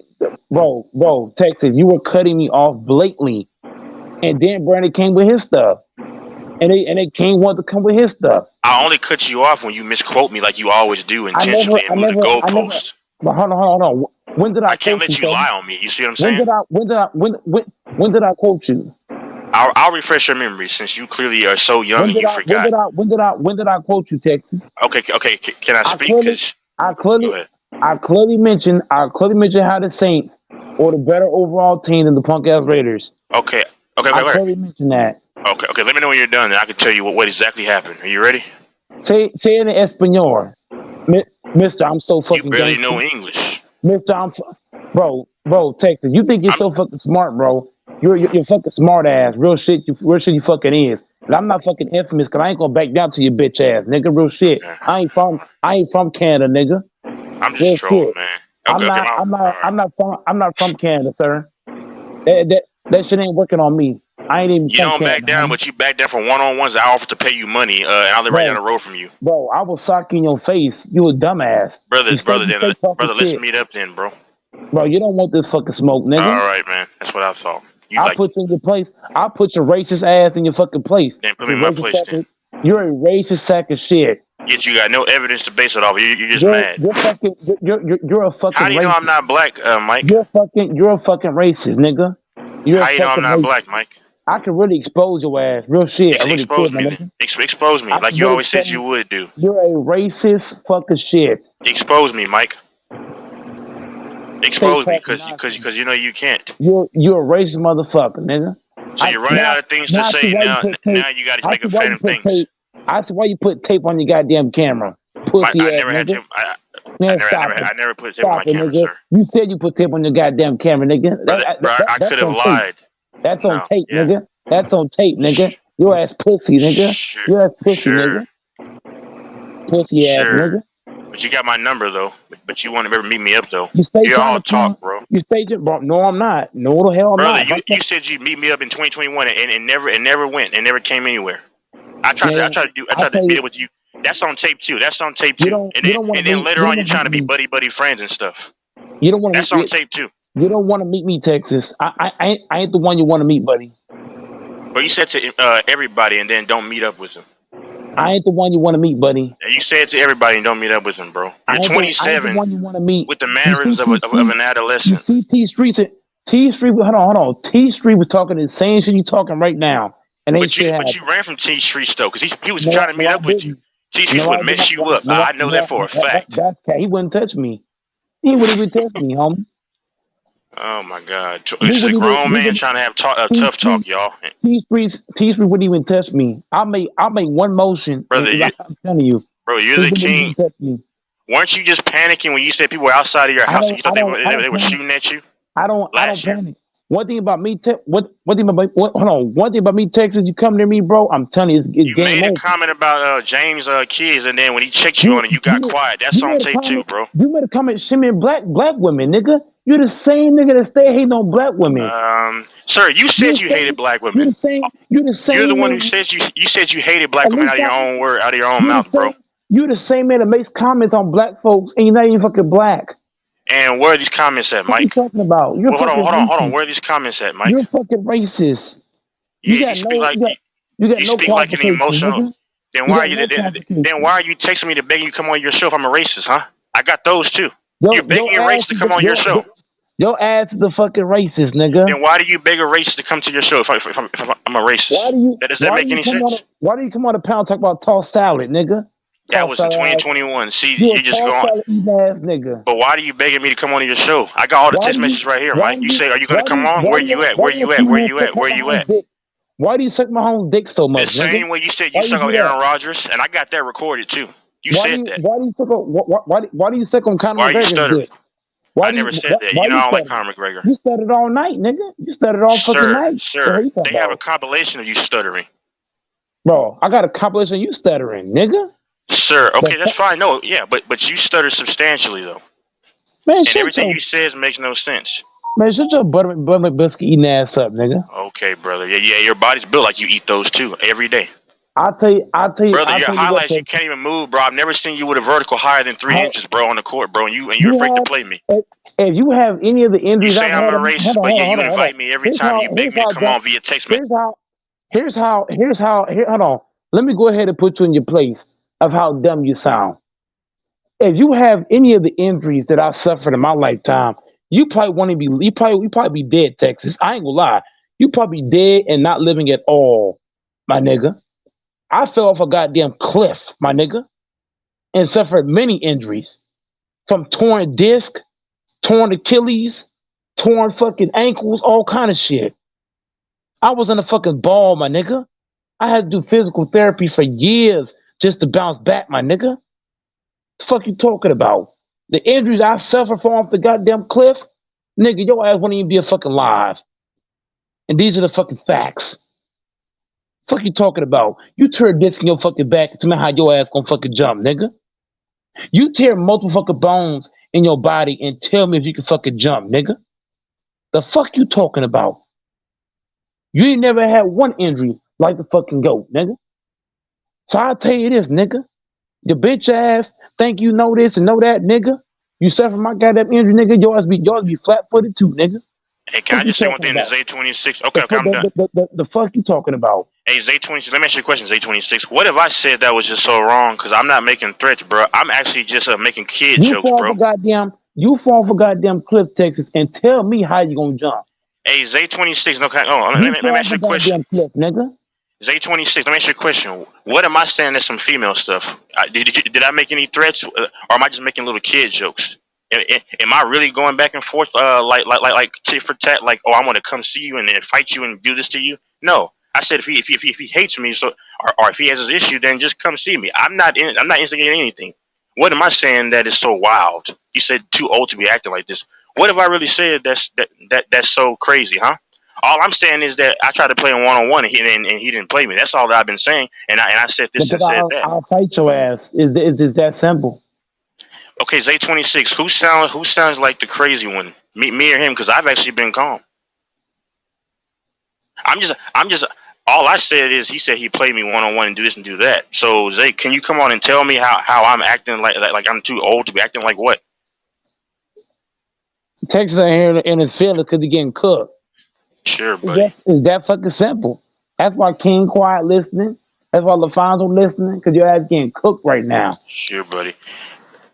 bro, Texas, you were cutting me off blatantly, and then Brandon came with his stuff, and they wanted to come with his stuff. I only cut you off when you misquote me like you always do intentionally and move the goalpost. But hold on. When did I can't quote let you lie on me. You see what I'm saying? When did I quote you? I'll refresh your memory, since you clearly are so young and you forgot. When did I quote you, Texas? Okay. Can I speak? I clearly mentioned how the Saints were the better overall team than the punk ass Raiders. Okay. I clearly mentioned that. Okay. Let me know when you're done, and I can tell you what exactly happened. Are you ready? Say it in Espanol, Mister. I'm so fucking. You barely gangster. know English, Mister. Bro, Texas. You think you're so fucking smart, bro? You're fucking smart ass. Real shit you fucking is. And I'm not fucking infamous, because I ain't gonna back down to your bitch ass, nigga. Real shit. I ain't from Canada, nigga. I'm just trolling, man. I'm not from Canada, sir. That shit ain't working on me. I ain't even. You don't back down, but you back down for one-on-ones. I offer to pay you money, and I live right down the road from you. Bro, I will sock you in your face. You a dumbass. Brother, let's meet up then, bro. Bro, you don't want this fucking smoke, nigga. All right, man. That's what I thought. I'll put you in your place. I'll put your racist ass in your fucking place. Then put me in my place, then. You're a racist sack of shit. Yet you got no evidence to base it off. You're just mad. You're a fucking. How do you know I'm not black, Mike? You're a fucking racist, nigga. How you know I'm not black, Mike? I can really expose your ass. Real shit. Expose me, then. Expose me, like you always said you would do. You're a racist fucking shit. Expose me, Mike. Expose me, because you know you can't. You're a racist motherfucker, nigga. So you're running out of things to say now. Now you got to make a fan of things. I see why you put tape on your goddamn camera. Pussy ass nigga. I never put tape on my camera, nigga. sir. You said you put tape on your goddamn camera, nigga. I could have lied. That's on tape, nigga. That's on tape, nigga. Your ass pussy, nigga. Your ass pussy, nigga. Pussy ass nigga. But you got my number though. But you want to meet me up though. You're all talk, bro. You stayed it, bro. No, I'm not. No, the hell I'm Brother, not. you said you'd meet me up in 2021 and never went and never came anywhere. I tried to meet up with you. That's on tape too. And then later on you're trying to be buddy friends and stuff. You don't want to. That's on tape too. You don't want to meet me, Texas. I ain't the one you want to meet, buddy. But you said to everybody and then don't meet up with them. I ain't the one you want to meet, buddy. And you said to everybody and don't meet up with them, bro. You're 27 I ain't the one you want to meet. With the mannerisms of an adolescent. You see T Street, hold on. T Street was talking the same shit you talking right now. And but you ran from T Street though, because he was trying to meet up with you. T Street would mess you up. I know that for a fact. He wouldn't touch me. He wouldn't even touch me, homie. Oh my God! This is a grown man trying to have tough talk, y'all. T Street wouldn't even touch me. I made one motion, brother. I'm telling you, bro, you're the king. Weren't you just panicking when you said people were outside of your house? And you thought they were shooting at you? I don't panic. One thing about me, hold on. One thing about me, Texas, you come near me, bro. I'm telling you, it's You game made a over. comment about James kids, and then when he checked you on it, you got quiet. That's on tape too, bro. You made a comment shimming black women, nigga. You're the same nigga that stay hating on black women. Sir, you said you hated black women. You're the same. You're the one who man. said you said you hated black women out of your own word, out of your own mouth, bro. You're the same man that makes comments on black folks, and you're not even fucking black. And where are these comments at, Mike? What are you talking about? You're hold on. racist. Where are these comments at, Mike? You're fucking racist. Yeah, you speak like an emotional. Nigga. Then why are you texting me to beg you to come on your show if I'm a racist, huh? I got those too. You're begging a racist to come on your show. Your ass is a fucking racist, nigga. Then why do you beg a racist to come to your show if I'm a racist? Does that make any sense? Why do you come on the panel and talk about tossed salad, nigga? That was in 2021. See, you just go on. Nigga. But why are you begging me to come on your show? I got all the text messages right here, Mike. You say, are you going to come on? Where you at? Where you at? Where you at? Where you at? Why do you suck my hom's dick so much? The same way you said you suck on Aaron Rodgers, and I got that recorded too. You said that. Why do you suck on Conor McGregor's dick? Why are you stuttering? I never said that. You know I don't like Conor McGregor. You stuttered all night, nigga. You stuttered all fucking night. Sir, they have a compilation of you stuttering. Bro, I got a compilation of you stuttering, nigga. Sir, okay, that's fine. No, yeah, but you stutter substantially though. Man, and everything you says makes no sense. Man, shut your butter biscuit eating ass up, nigga. Okay, brother. Yeah, your body's built like you eat those too every day. I'll tell you. Brother, your highlights, you can't even move, bro. I've never seen you with a vertical higher than 3 inches, bro, on the court, bro. And you're afraid to play me. If you have any of the injuries, you say I'm a racist, but you invite me every time you beg me to come on via text message. Here's how. Hold on. Let me go ahead and put you in your place of how dumb you sound. If you have any of the injuries that I suffered in my lifetime, you probably want to be. You probably be dead, Texas. I ain't gonna lie. You probably dead and not living at all, my nigga. I fell off a goddamn cliff, my nigga, and suffered many injuries, from torn disc, torn Achilles, torn fucking ankles, all kind of shit. I was in a fucking ball, my nigga. I had to do physical therapy for years just to bounce back, my nigga. The fuck you talking about? The injuries I suffered from off the goddamn cliff, nigga, your ass wouldn't even be a fucking live. And these are the fucking facts. Fuck you talking about? You tear a disc in your fucking back and tell me how your ass gonna fucking jump, nigga. You tear multiple fucking bones in your body and tell me if you can fucking jump, nigga. The fuck you talking about? You ain't never had one injury like the fucking goat, nigga. So I'll tell you this, nigga. Your bitch ass think you know this and know that, nigga. You suffer my goddamn injury, nigga. Yours be flat-footed too, nigga. Hey, can I just say one thing to Zay26? Okay, I'm done. The fuck you talking about? Hey, Zay26, let me ask you a question, Zay26. What if I said that was just so wrong? Because I'm not making threats, bro. I'm actually just making kid jokes, bro. You fall for goddamn cliff, Texas, and tell me how you gonna jump. Hey, Zay26, let me ask you a question. Cliff, nigga. Zay26, let me ask you a question. What am I saying that's some female stuff? Did I make any threats, or am I just making little kid jokes? Am I really going back and forth like tit for tat? Like, oh, I want to come see you and then fight you and do this to you? No, I said if he hates me, or if he has his issue, then just come see me. I'm not instigating anything. What am I saying that is so wild? You said too old to be acting like this. What have I really said that's so crazy, huh? All I'm saying is that I tried to play him one-on-one and he didn't play me. That's all that I've been saying. And I said this and said that. I'll fight your ass. It's just that simple. Okay, Zay26, who sounds like the crazy one? Me or him? Because I've actually been calm. I'm just. All I said is he said he played me one-on-one and do this and do that. So Zay, can you come on and tell me how I'm acting like I'm too old to be acting like what? Texas ain't here in his feelings because he's getting cooked. Sure, buddy. It's that fucking simple. That's why King quiet listening. That's why LaFonso listening, because your ass getting cooked right now. Sure, buddy.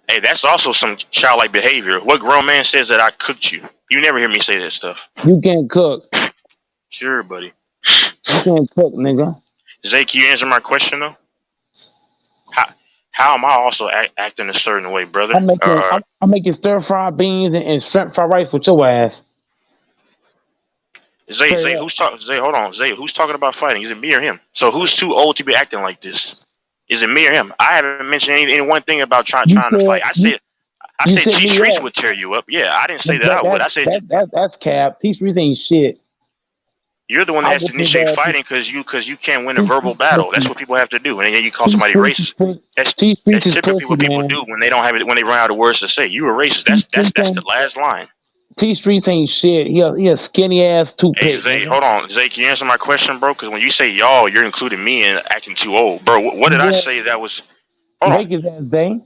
Hey, that's also some childlike behavior. What grown man says that I cooked you? You never hear me say that stuff. You getting cooked. Sure, buddy. You getting cooked, nigga. Zay, can you answer my question, though? How am I also acting a certain way, brother? I'm making stir-fried beans and shrimp fried rice with your ass. Zay, who's talking? Zay, hold on. Zay, who's talking about fighting? Is it me or him? So who's too old to be acting like this? Is it me or him? I haven't mentioned any one thing about trying to fight. I You said set T me Streets up. would tear you up. Yeah, I didn't say that I would. I said That's cap. T Streets ain't shit. you're the one that I has to whoop his initiate ass. fighting because you can't win a verbal battle. That's what people have to do, and then you call somebody racist. T Streets That's is typically pussy, what people man. do when they don't have it when they run out of words to say. You a racist. That's the last line. T Streets ain't shit. He a skinny ass Hey toothpick. Zay, hold on, Zay. Can you answer my question, bro? Because when you say y'all, you're including me in acting too old, bro. What did I say that was? Hold on. Bake his ass, Zay.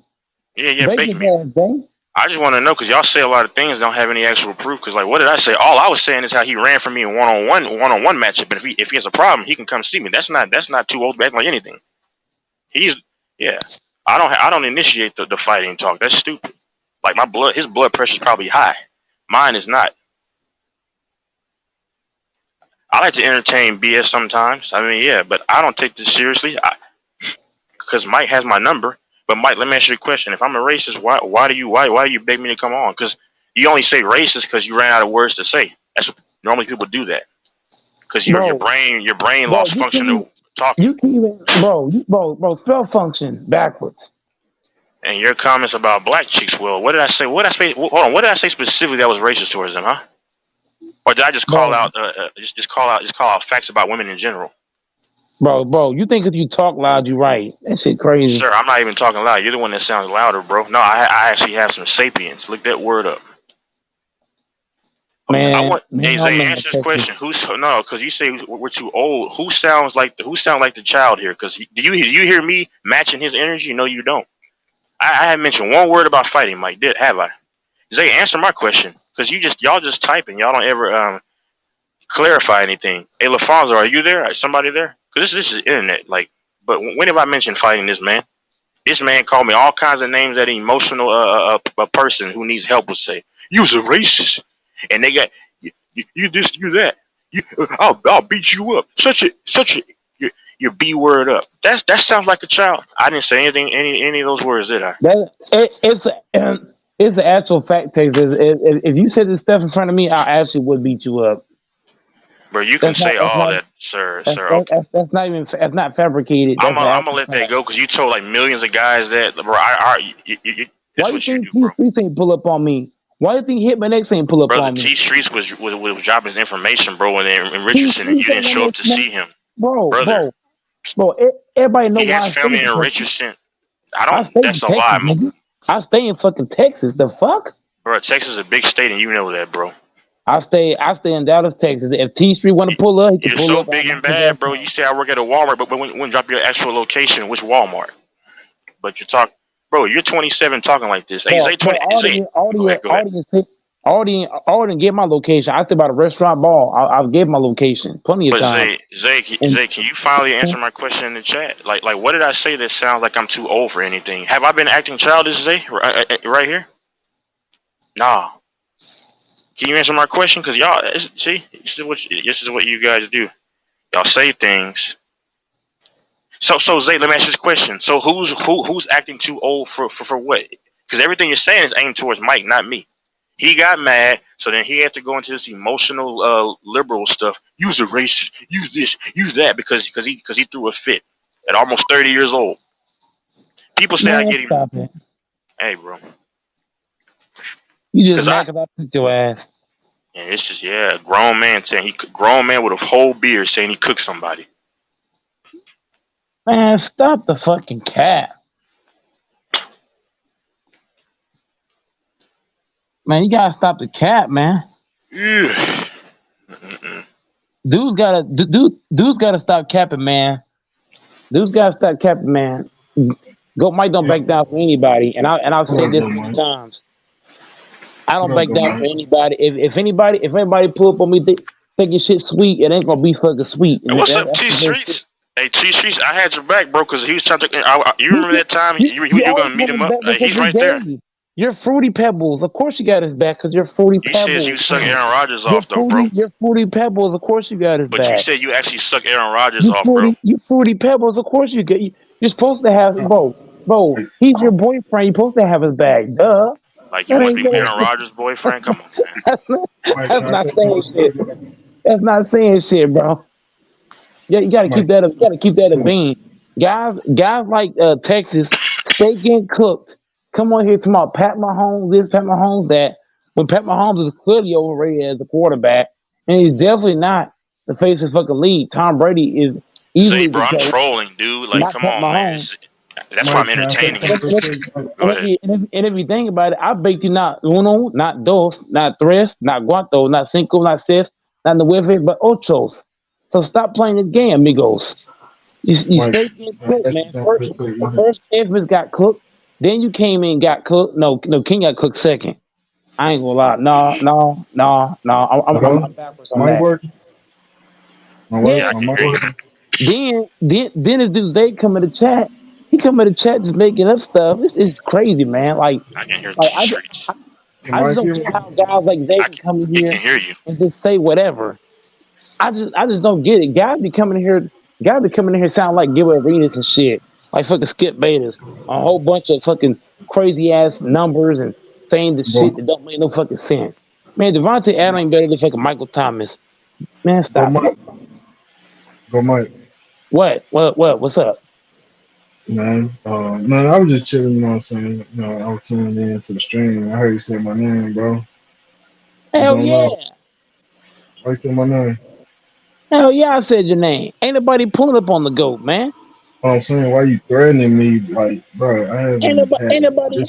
Yeah, Bake bake his me. ass, Zay. I just want to know because y'all say a lot of things don't have any actual proof. Because like, what did I say? All I was saying is how he ran for me in one-on-one matchup, and if he has a problem, he can come see me. That's not too old to act like anything. Yeah. I don't initiate the fighting talk. That's stupid. Like his blood pressure is probably high. Mine is not. I like to entertain BS sometimes. I mean, yeah, but I don't take this seriously. Because Mike has my number. But Mike, let me ask you a question. If I'm a racist, why do you beg me to come on? Because you only say racist because you ran out of words to say. That's normally people do that. Because your brain lost function of talking. You keep bro, spell function backwards. And your comments about black chicks, well, what did I say? Hold on, what did I say specifically that was racist towards them, huh? Or did I just call out just call out facts about women in general? Bro, you think if you talk loud, you right? That shit crazy. Sir, I'm not even talking loud. You're the one that sounds louder, bro. No, I actually have some sapience. Look that word up. Man, Zay, answer this question. Because you say we're too old. Who sounds like the child here? Because do you hear me matching his energy? No, you don't. I haven't mentioned one word about fighting, Mike. Have I? Zay, answer my question. Because y'all just typing. Y'all don't ever clarify anything. Hey, LaFonso, are you there? Somebody there? Because this is internet. Like, but when have I mentioned fighting this man? This man called me all kinds of names that an emotional a person who needs help would say. You's a racist, and they got you this, you that. I'll beat you up. Such a your B word up. That sounds like a child. I didn't say anything any of those words, did I? It's the actual fact, Texas. If you said this stuff in front of me, I actually would beat you up. Bro, you can say all that, sir. Okay. That's not fabricated. I'm gonna let that go because you told like millions of guys that, bro. Why do you think T-Streets ain't pull up on me? Why do you think Hitman X ain't pull up on me? T-Streets was dropping his information, bro, and in Richardson, and you didn't show up to see him, bro. Everybody know he has family in Richardson. That's a lie, man. I stay in fucking Texas. The fuck, bro? Texas is a big state, and you know that, bro. I stay in Dallas, Texas. If T Street want to pull up, he can you're pull so up big and bad, bro. You say I work at a Walmart, but when drop your actual location, which Walmart? But you talk, bro. You're 27 talking like this. Hey, Zay 20. Already gave my location. I stay by the restaurant ball. I gave my location plenty of times. Zay, can you finally answer my question in the chat? Like, what did I say that sounds like I'm too old for anything? Have I been acting childish, Zay? Right here? Nah. Can you answer my question? Because y'all, see, this is what you guys do. Y'all say things. So Zay, let me ask you this question. So who's acting too old for what? Because everything you're saying is aimed towards Mike, not me. He got mad, so then he had to go into this emotional liberal stuff. Use a racist, use this, use that, because he threw a fit at almost 30 years old. People say I get him. Hey, bro. You just mad because I picked your ass. Yeah, it's just a grown man saying grown man with a whole beard saying he cooked somebody. Man, stop the fucking cat. Man, you gotta stop the cat, man. Yeah. Dude's gotta stop capping, man. Dude's gotta stop capping, man. Go Mike don't back down for anybody, and I've said this many times. I don't back down for anybody. If anybody pull up on me thinking shit sweet, it ain't gonna be fucking sweet. Hey, what's up, T Streets? Hey, T Streets, I had your back, bro, because he was trying to. You remember that time you were gonna meet him up? He's right there. You're Fruity Pebbles. Of course you got his back because you're Fruity Pebbles. He says you suck Aaron Rodgers off, though, bro. You're Fruity Pebbles. Of course you got his back. But you said you actually suck Aaron Rodgers off, bro. You Fruity Pebbles. Of course you get. You're supposed to have, bro. He's your boyfriend. You're supposed to have his back. Duh. Like you want to be Aaron Rodgers' boyfriend? Come on, man. That's not saying shit. That's not saying shit, bro. Yeah, you gotta keep that. You gotta keep that a bean. Guys like Texas stay getting cooked come on here talking about Pat Mahomes, this, Pat Mahomes, that, when Pat Mahomes is clearly overrated as a quarterback, and he's definitely not the face of the fucking league. Tom Brady is Zay, easily bro, the I'm GOAT, trolling, dude. Like, not come Pat on, man. Mahomes. That's why I'm entertaining you. Go ahead. And if you think about it, I bet you not uno, not dos, not tres, not cuatro, not cinco, not seis, not nueve, but ochos. So stop playing this game, amigos. You Mike, stay getting cooked, that's man. real quick, Mike. First Evans got cooked, then you came in and got cooked. No, King got cooked second. I ain't gonna lie. No. I'm backwards on Mike that. working? My Yeah. work, my mic working? Then this dude Zay come in the chat. He come in the chat just making up stuff. It's crazy, man. I can hear Like the streets. I just don't get how guys like Zay can come in He here can hear you. and just say whatever. I just don't get it. Guys be coming in here sound like Gil Arenas and shit. Like fucking Skip Bayless. A whole bunch of fucking crazy ass numbers and saying the shit that don't make no fucking sense. Man, Devontae Adams ain't better than fucking Michael Thomas. Man, stop. Go Mike. What? What's up? Man, I was just chilling, you know what I'm saying? You know, I was tuning in to the stream. I heard you say my name, bro. Hell yeah. Why you say my name? Hell yeah, I said your name. Ain't nobody pulling up on the GOAT, man. I'm saying, why you threatening me? Like, bro, I haven't Ain't nobody.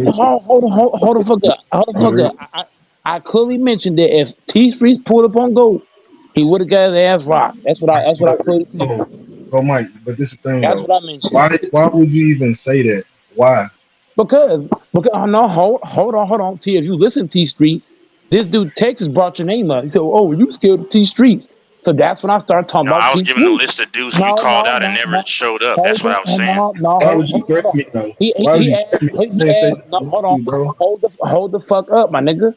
Hold the fuck up. Hold the fuck up. I clearly mentioned that if T Streets pulled up on GOAT, he would have got his ass rocked. That's what I clearly said. Oh, Mike, but this is the thing, That's though. what I mentioned. Why would you even say that? Why? Because no, hold on, T. If you listen to T Streets, this dude Texas brought your name up. He said, "Oh, you scared of T Streets?" So that's when I started talking No, about I was T giving a Streets. list of dudes who you called out and never showed up. That's what I was saying. Why would you threaten me, though? Why would you threaten me? I didn't say hold on, bro. hold the fuck up, my nigga.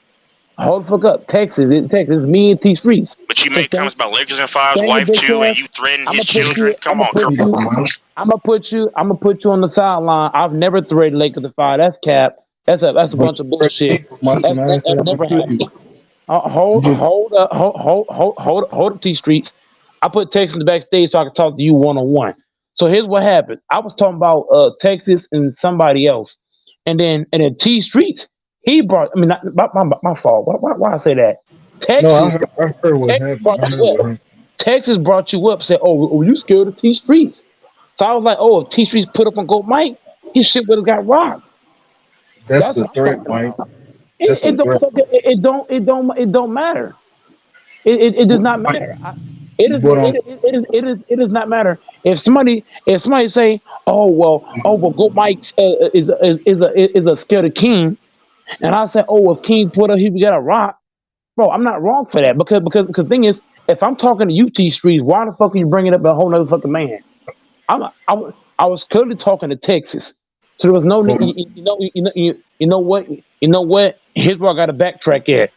Hold the fuck up. Texas, me and T Streets. But you made comments about Lakers and Five's wife too, and you threatened his children. Come on, I'm gonna put you on the sideline. I've never threatened Lakers and Five. That's cap. That's a bunch of bullshit. That's never happened. Hold up, T Streets. I put Texas in the backstage so I can talk to you one on one. So here's what happened. I was talking about Texas and somebody else, and then T Streets. He brought. I mean, not my fault. Why I say that? Texas. No, I heard what happened. Texas brought you up. Said, "Oh, you scared of T Streets?" So I was like, "Oh, if T Streets put up on Gold Mike, his shit would have got rocked." That's the threat, Mike. It don't matter. It does not matter. It does not matter. If somebody say, oh, Gold Mike is a scared of King, and I say, oh, if King put up, he would get a rock. Bro, I'm not wrong for that because the thing is, if I'm talking to UT Streets, why the fuck are you bringing up a whole nother fucking man? I was clearly talking to Texas, so there was no need. You know what? Here's where I got to backtrack at.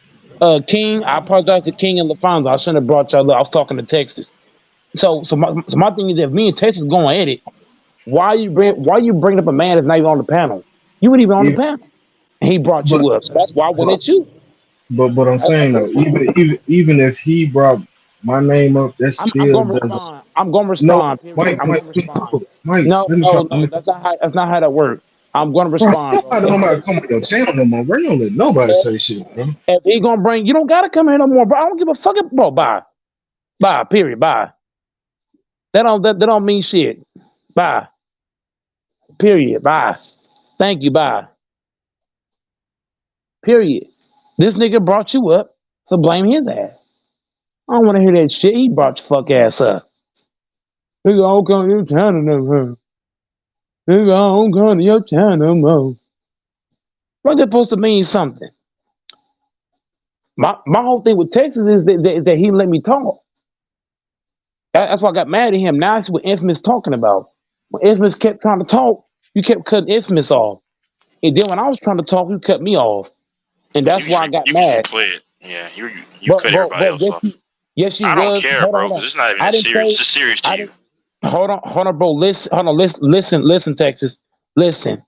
King, I apologize to King and LaFonso. I shouldn't have brought y'all up. I was talking to Texas. So my thing is, if me and Texas going at it, why you bring up a man that's not even on the panel? You weren't even on the panel, and he brought you up. So that's why I went at you. But I'm saying though, even if he brought my name up, that's still doesn't. I'm gonna respond. No, Mike, no, that's not how that works. I'm gonna respond. I don't want to come on your channel no more, bro. You don't let nobody say shit, bro. If he gonna bring, you don't gotta come here no more, bro. I don't give a fuck, bro. Bye. Period. Bye. That don't mean shit. Bye. Period. Bye. Thank you. Bye. Period. This nigga brought you up, so blame his ass. I don't want to hear that shit. He brought your fuck ass up. Nigga, I don't come to your channel no more. Nigga, I don't come to your channel no more. What's that supposed to mean something? My whole thing with Texas is that he let me talk. That's why I got mad at him. Now that's what Infamous talking about. When Infamous kept trying to talk, you kept cutting Infamous off. And then when I was trying to talk, you cut me off. And that's why I got mad. Yeah, you cut everybody else off. Yes, you was. I don't care, bro, because it's not even that serious. It's just serious to you. Hold on, bro. Listen, Texas. Listen.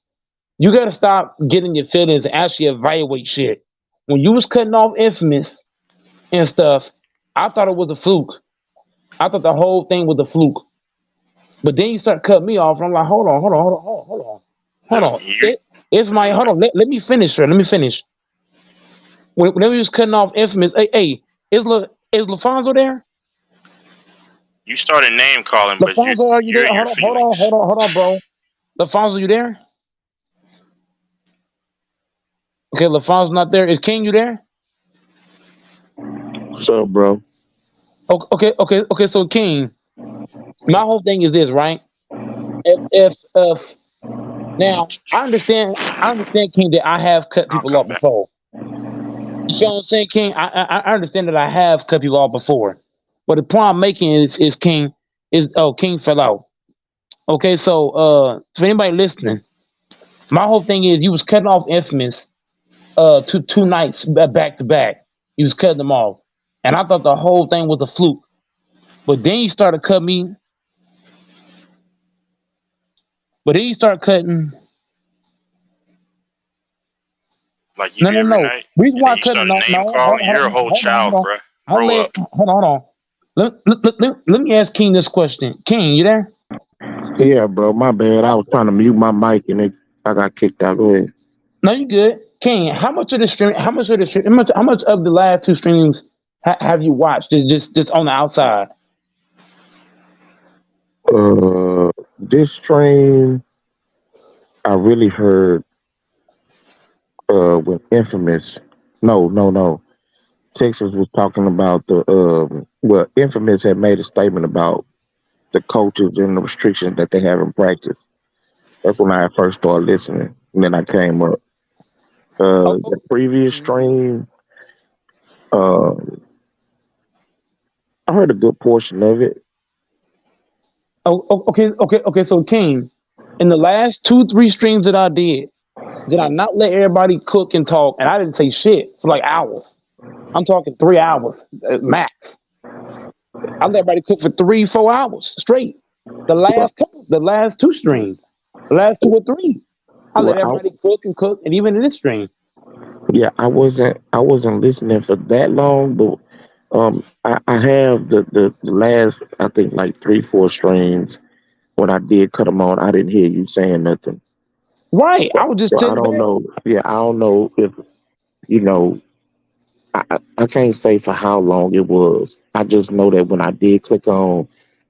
You gotta stop getting your feelings and actually evaluate shit. When you was cutting off Infamous and stuff, I thought it was a fluke. I thought the whole thing was a fluke. But then you start cutting me off, and I'm like, hold on. It's my hold on. Let me finish, sir. Let me finish. Whenever he was cutting off Infamous, hey, is LaFonso there? You started name calling, but LaFonso, are you you're there? in your feelings. Hold on, bro. LaFonso, you there? Okay, LaFonso's not there. Is King you there? What's up, bro? Okay. So King, my whole thing is this, right? If now I understand King that I have cut people off before. You feel what I'm saying, King? I understand that I have cut people off before, but the point I'm making is King King fell out. Okay, so for anybody listening, my whole thing is you was cutting off Infamous two nights back to back. You was cutting them off, and I thought the whole thing was a fluke. But then you started cutting me. But then you start cutting. Like you do every night. Reason And why then you start name calling. You're a whole child, bro. Grow up. Hold on. Let me ask King this question. King, you there? Yeah, bro. My bad. I was trying to mute my mic and I got kicked out. Go ahead. No, you good. King, how much of the stream? How much of the last two streams have you watched? Just on the outside. This stream, I really heard when Infamous. No. Texas was talking about Infamous had made a statement about the coaches and the restrictions that they have in practice. That's when I first started listening, and then I came up. The previous stream, I heard a good portion of it. Okay. So King, in the last 2-3 streams that I did I not let everybody cook and talk? And I didn't say shit for like hours. I'm talking 3 hours max. I let everybody cook for 3-4 hours straight. The last 2 streams, the last 2 or 3, I let everybody cook, and even in this stream. Yeah, I wasn't listening for that long, but I have the last, I think, like 3-4 streams. When I did cut them on, I didn't hear you saying nothing. Right, I was just. So I don't know. Yeah, I don't know if I can't say for how long it was. I just know that when I did click on,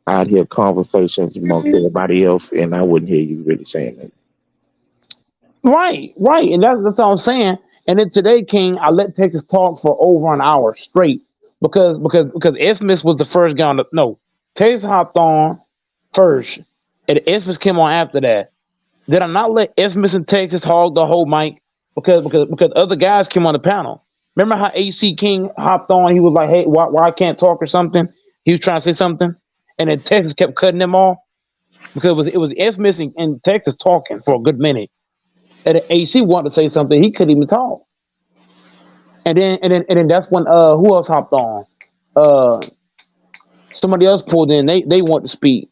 I'd hear conversations amongst everybody else, and I wouldn't hear you really saying it. Right, and that's all I'm saying. And then today, King, I let Texas talk for over an hour straight because Infamous was the first guy on the no. Texas hopped on first, and Infamous came on after that. Did I not let Infamous and Texas hog the whole mic because other guys came on the panel? Remember how AC King hopped on? He was like, "Hey, why I can't talk or something?" He was trying to say something, and then Texas kept cutting them off because it was Infamous and Texas talking for a good minute. And then AC wanted to say something, he couldn't even talk. And then that's when who else hopped on? Somebody else pulled in. They want to speak.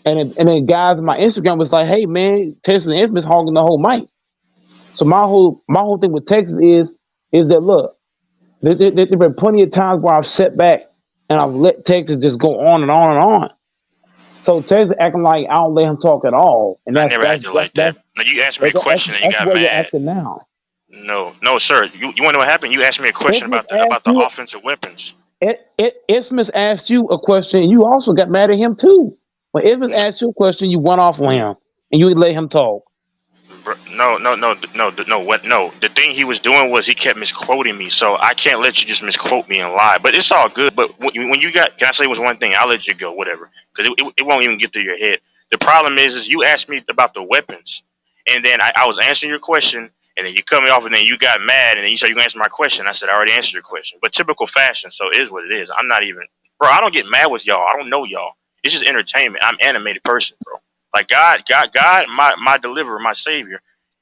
And then guys on my Instagram was like, "Hey man, Texas and Infamous hogging the whole mic." So my whole thing with Texas is that look, there've been plenty of times where I've sat back and I've let Texas just go on and on and on. So Texas acting like I don't let him talk at all. And I never acted like that. No, you asked me a question and you got you're mad. acting now. No, sir. You want to know what happened? You asked me a question about the offensive weapons. Infamous asked you a question, and you also got mad at him too. When Infamous asked you a question, you went off on him, and you would let him talk. No. What? No. The thing he was doing was he kept misquoting me, so I can't let you just misquote me and lie. But it's all good. But when you got, can I say was one thing? I'll let you go, whatever, because it won't even get through your head. The problem is you asked me about the weapons, and then I was answering your question, and then you cut me off, and then you got mad, and then you said you gonna answer my question. I said I already answered your question, but typical fashion. So it is what it is. I'm not even, bro. I don't get mad with y'all. I don't know y'all. It's just entertainment. I'm an animated person, bro. Like God, my deliverer, my savior,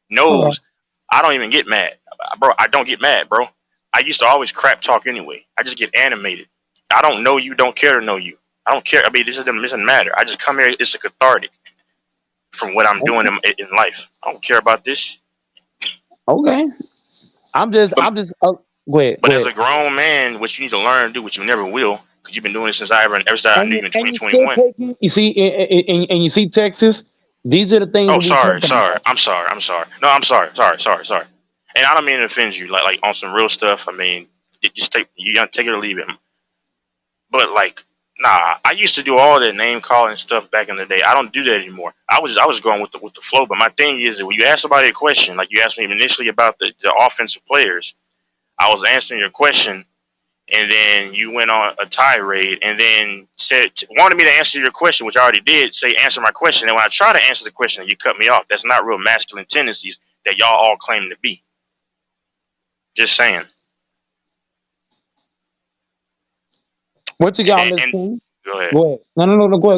knows I don't even get mad, bro. I don't get mad, bro. I used to always crap talk anyway. I just get animated. I don't know you, don't care to know you. I don't care. I mean, this doesn't matter. I just come here. It's a cathartic from what I'm doing in life. I don't care about this. Okay, I'm just. Go ahead. But as a grown man, what you need to learn to do, which you never will, because you've been doing it since I ever started. I knew you in 2021. You see, and you see Texas. These are the things Oh, that we sorry, talk sorry. about. I'm sorry. I'm sorry. No, I'm sorry. Sorry. And I don't mean to offend you. Like on some real stuff. I mean, just take it or leave it. But like, nah. I used to do all that name calling stuff back in the day. I don't do that anymore. I was going with the flow. But my thing is that when you ask somebody a question, like you asked me initially about the offensive players, I was answering your question, and then you went on a tirade, and then wanted me to answer your question, which I already did. Say answer my question, and when I try to answer the question, you cut me off. That's not real masculine tendencies that y'all all claim to be. Just saying. What you got on this team? Go ahead. Go ahead. No. Go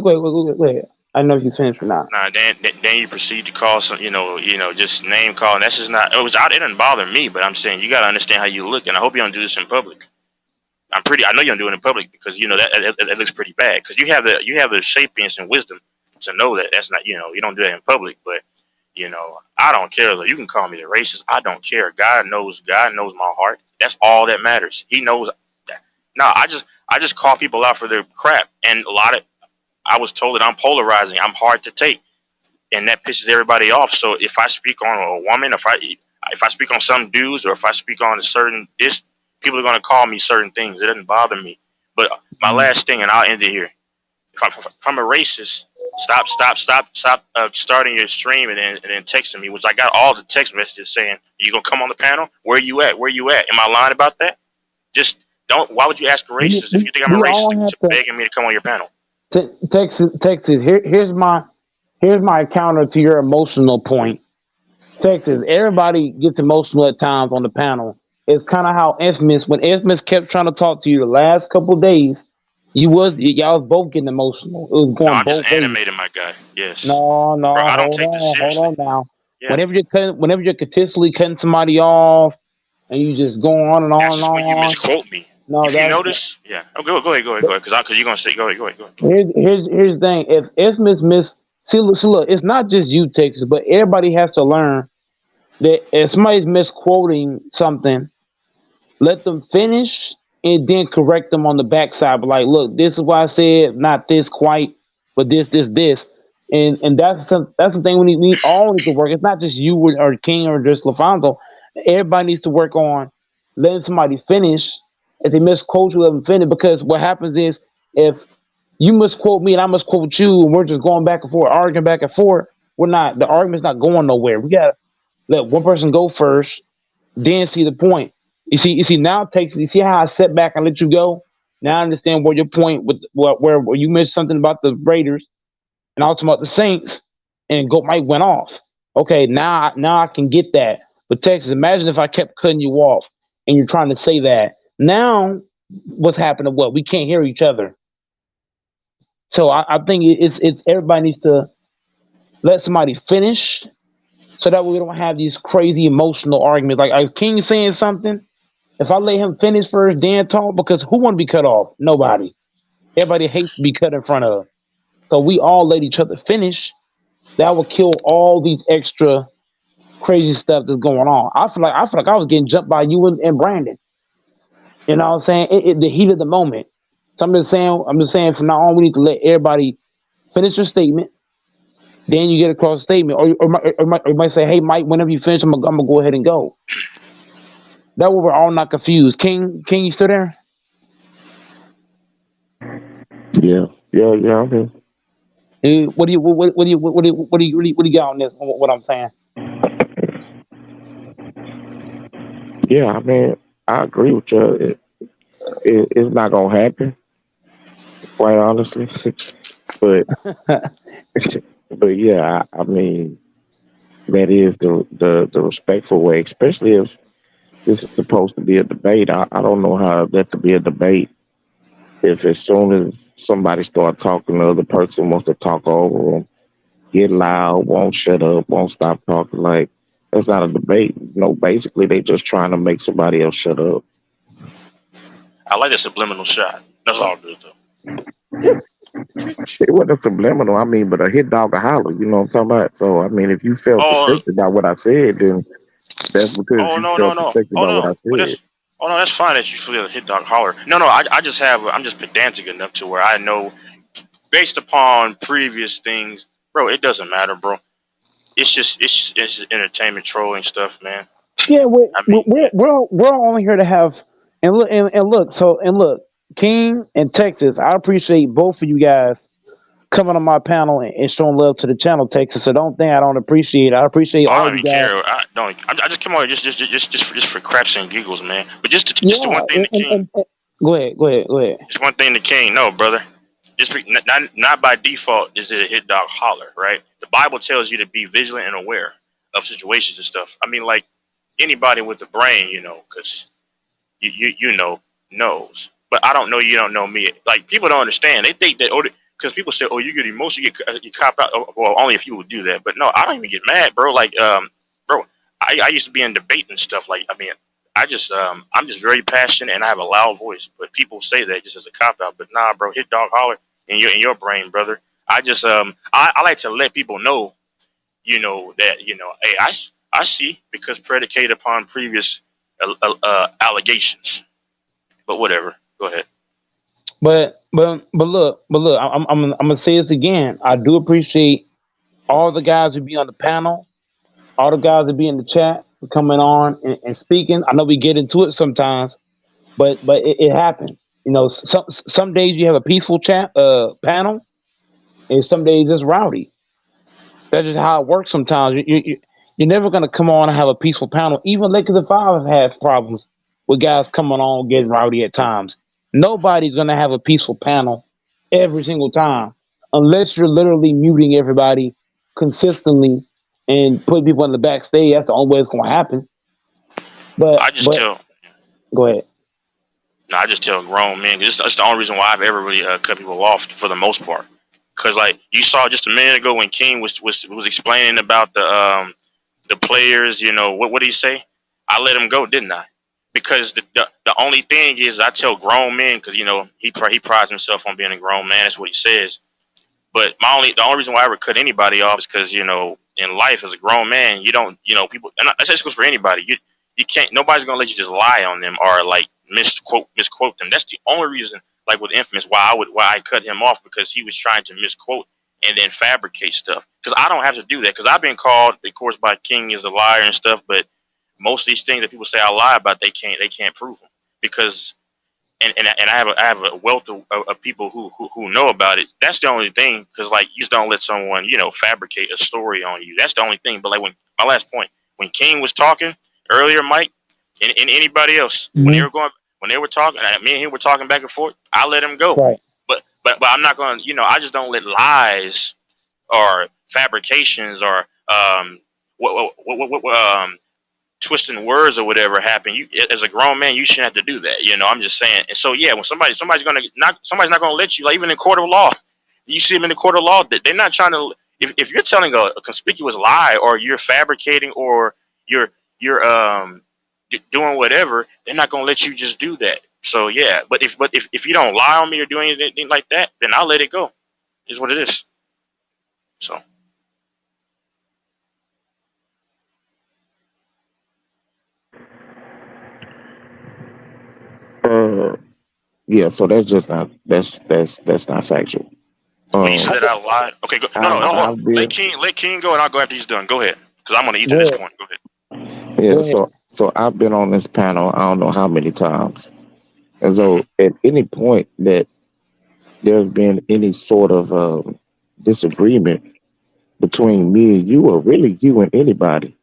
ahead. I know if you finished or not. Nah, then you proceed to call some, just name calling. That's just not. It didn't bother me, but I'm saying you got to understand how you look, and I hope you don't do this in public. I know you don't do it in public because that looks pretty bad. Because you have the sapience and wisdom to know that that's not, you don't do that in public. But I don't care. You can call me the racist. I don't care. God knows my heart. That's all that matters. He knows that. No, I just call people out for their crap, and I was told that I'm polarizing. I'm hard to take, and that pisses everybody off. So if I speak on a woman, if I speak on some dudes, or if I speak on a certain people are going to call me certain things. It doesn't bother me. But my last thing, and I'll end it here. If I'm a racist, stop starting your stream and then texting me, which I got all the text messages saying, you going to come on the panel? Where you at? Am I lying about that? Just don't. Why would you ask a racist if you think I'm a racist begging me to come on your panel? Texas. Here's my counter to your emotional point. Texas. Everybody gets emotional at times on the panel. It's kind of how when Infamous kept trying to talk to you the last couple of days, y'all was both getting emotional. It was going I'm both just ways. animated, my guy. Yes. No, Bro, I don't hold take this seriously. on now. Yeah. Whenever you're continuously cutting somebody off, and you just go on and on That's and just on. when you misquote me. No, if you notice, yeah. Oh, go ahead. Because you're gonna say, go ahead. Here's the thing. If Infamous look, it's not just you, Texas, but everybody has to learn that if somebody's misquoting something, let them finish and then correct them on the backside. But like, look, this is what I said, not this quite, but this. And that's the thing we all need to work. It's not just you or King or just LaFonso. Everybody needs to work on letting somebody finish. If they misquote you, let them finish. Because what happens is if you misquote me and I misquote you, and we're just going back and forth, arguing back and forth, the argument's not going nowhere. We gotta let one person go first, then see the point. You see now Texas. You see how I set back and let you go. Now I understand where your point with where you mentioned something about the Raiders and also about the Saints, and Mike went off. Okay, now I can get that. But Texas, imagine if I kept cutting you off and you're trying to say that. Now what's happening? What we can't hear each other. So I think it's everybody needs to let somebody finish, so that way we don't have these crazy emotional arguments. Like King saying something. If I let him finish first, then talk, because who want to be cut off? Nobody. Everybody hates to be cut in front of. So we all let each other finish. That will kill all these extra crazy stuff that's going on. I feel like I was getting jumped by you and Brandon. You know what I'm saying? The heat of the moment. So I'm just saying from now on we need to let everybody finish their statement. Then you get across the statement, or you might say, "Hey, Mike, whenever you finish, I'm gonna go ahead and go." That way we're all not confused. King, you still there? Yeah. Okay. What do you got on this? What I'm saying? Yeah, I mean, I agree with you. It's not gonna happen, quite honestly. but yeah, I mean, that is the respectful way, especially if this is supposed to be a debate. I don't know how that could be a debate if as soon as somebody starts talking, the other person wants to talk over them, get loud, won't shut up, won't stop talking. Like, that's not a debate. Basically they just trying to make somebody else shut up. I like the subliminal shot. That's all good though. It wasn't a subliminal, I mean, but a hit dog a holler, you know what I'm talking about? So I mean, if you felt affected by what I said, then that's because you felt affected by what I said. No, that's fine that you feel a hit dog holler. No, I'm just pedantic enough to where I know, based upon previous things, bro, it doesn't matter, bro. It's just entertainment trolling stuff, man. Yeah, I mean, we're only here to have and look and look, King and Texas. I appreciate both of you guys coming on my panel and showing love to the channel, Texas. So don't think I don't appreciate it. I appreciate I all don't you even guys. care. I don't. I just come on here just for craps and giggles, man. But just Yeah, the one thing to King. go ahead. Just one thing to King. No, brother. Just not by default is it a hit dog holler, right? The Bible tells you to be vigilant and aware of situations and stuff. I mean, like anybody with a brain, because you know knows. But I don't know. You don't know me. Like people don't understand. They think that because people say, "Oh, you get emotional, you cop out." Oh, well, only if you would do that. But no, I don't even get mad, bro. Like, bro, I used to be in debate and stuff. Like, I mean, I'm just very passionate and I have a loud voice. But people say that just as a cop out. But nah, bro, hit dog holler in your brain, brother. I just I like to let people know, that hey, I see because predicated upon previous allegations. But whatever. Go ahead. But look, I'm gonna say this again. I do appreciate all the guys who be on the panel, all the guys that be in the chat for coming on and speaking. I know we get into it sometimes, but it happens. Some days you have a peaceful chat panel, and some days it's rowdy. That's just how it works sometimes. You're never gonna come on and have a peaceful panel. Even Lakers and Five have problems with guys coming on getting rowdy at times. Nobody's gonna have a peaceful panel every single time unless you're literally muting everybody consistently and putting people in the backstage. That's the only way it's gonna happen. But I just tell. Go ahead. No, I just tell grown men. That's the only reason why I've ever really cut people off for the most part. Cause like you saw just a minute ago when King was explaining about the players. What did he say? I let him go, didn't I? Because the only thing is I tell grown men because he prides himself on being a grown man. That's what he says. But the only reason why I ever cut anybody off is because in life as a grown man you don't people. And that just goes for anybody. You can't. Nobody's gonna let you just lie on them or like misquote them. That's the only reason. Like with Infamous, why I cut him off because he was trying to misquote and then fabricate stuff. Because I don't have to do that. Because I've been called, of course, by King as a liar and stuff. But most of these things that people say I lie about, they can't prove them because. And I have a wealth of people who know about it. That's the only thing, because like you just don't let someone fabricate a story on you. That's the only thing. But like when my last point, when King was talking earlier, Mike, and anybody else, when they were talking, me and him were talking back and forth, I let him go. Right. But I'm not going to I just don't let lies or fabrications or twisting words or whatever happen. You as a grown man, you shouldn't have to do that. I'm just saying. And so yeah, when somebody's not gonna let you, like even in court of law, you see them in the court of law that they're not trying to. If you're telling a conspicuous lie or you're fabricating or you're doing whatever, they're not gonna let you just do that. So yeah, but if you don't lie on me or do anything like that, then I'll let it go. Is what it is. So. Yeah, so that's just not that's not factual. When you said that I lied, okay, go, no, hold on. Let King go, and I'll go after he's done. Go ahead, because I'm gonna eat to this point. Go ahead. Yeah, so I've been on this panel I don't know how many times, and so at any point that there's been any sort of disagreement between me and you, or really you and anybody,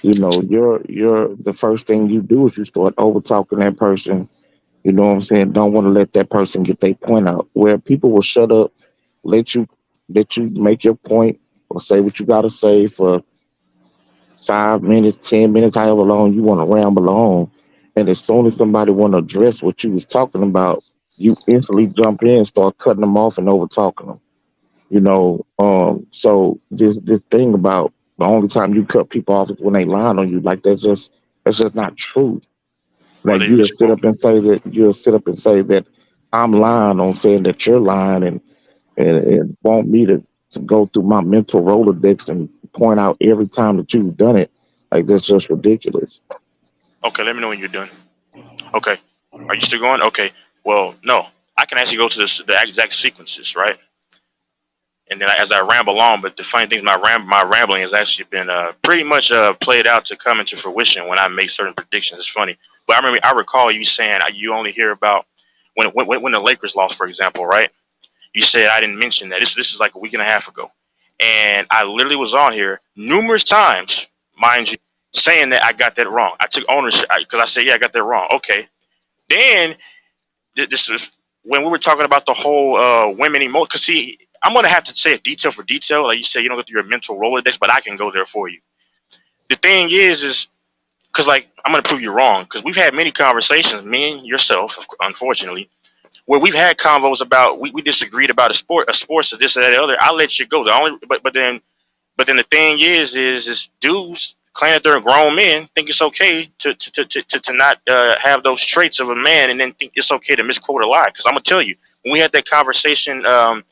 you're the first thing you do is you start over talking that person. You know what I'm saying? Don't want to let that person get their point out. Where people will shut up, let you make your point or say what you gotta say for 5 minutes, 10 minutes, however long you want to ramble on. And as soon as somebody want to address what you was talking about, you instantly jump in and start cutting them off and over talking them. So this thing about the only time you cut people off is when they lying on you, like that's just not true. Like you'll sit up and say that I'm lying on saying that you're lying and want me to go through my mental Rolodex and point out every time that you've done it. Like that's just ridiculous. Okay, let me know when you're done. Okay, are you still going? Okay, well, no, I can actually go to the exact sequences, right? and then as I ramble on, but the funny thing is my rambling has actually been pretty much played out to come into fruition when I make certain predictions. It's funny, but I recall you saying you only hear about when the Lakers lost, for example, right? You said I didn't mention that. This is like a week and a half ago, and I literally was on here numerous times, mind you, saying that I got that wrong. I took ownership because I said, yeah, I got that wrong. Okay, then this is when we were talking about the whole women emotion. Because see, I'm gonna have to say it detail for detail. Like you said, you don't go through your mental Rolodex, but I can go there for you. The thing is because like I'm gonna prove you wrong. Because we've had many conversations, me and yourself, unfortunately, where we've had convos about we disagreed about a sports or this or that or other. I'll let you go. The only but then the thing is dudes claim that they're grown men think it's okay to not have those traits of a man, and then think it's okay to misquote a lie. Because I'm gonna tell you, when we had that conversation a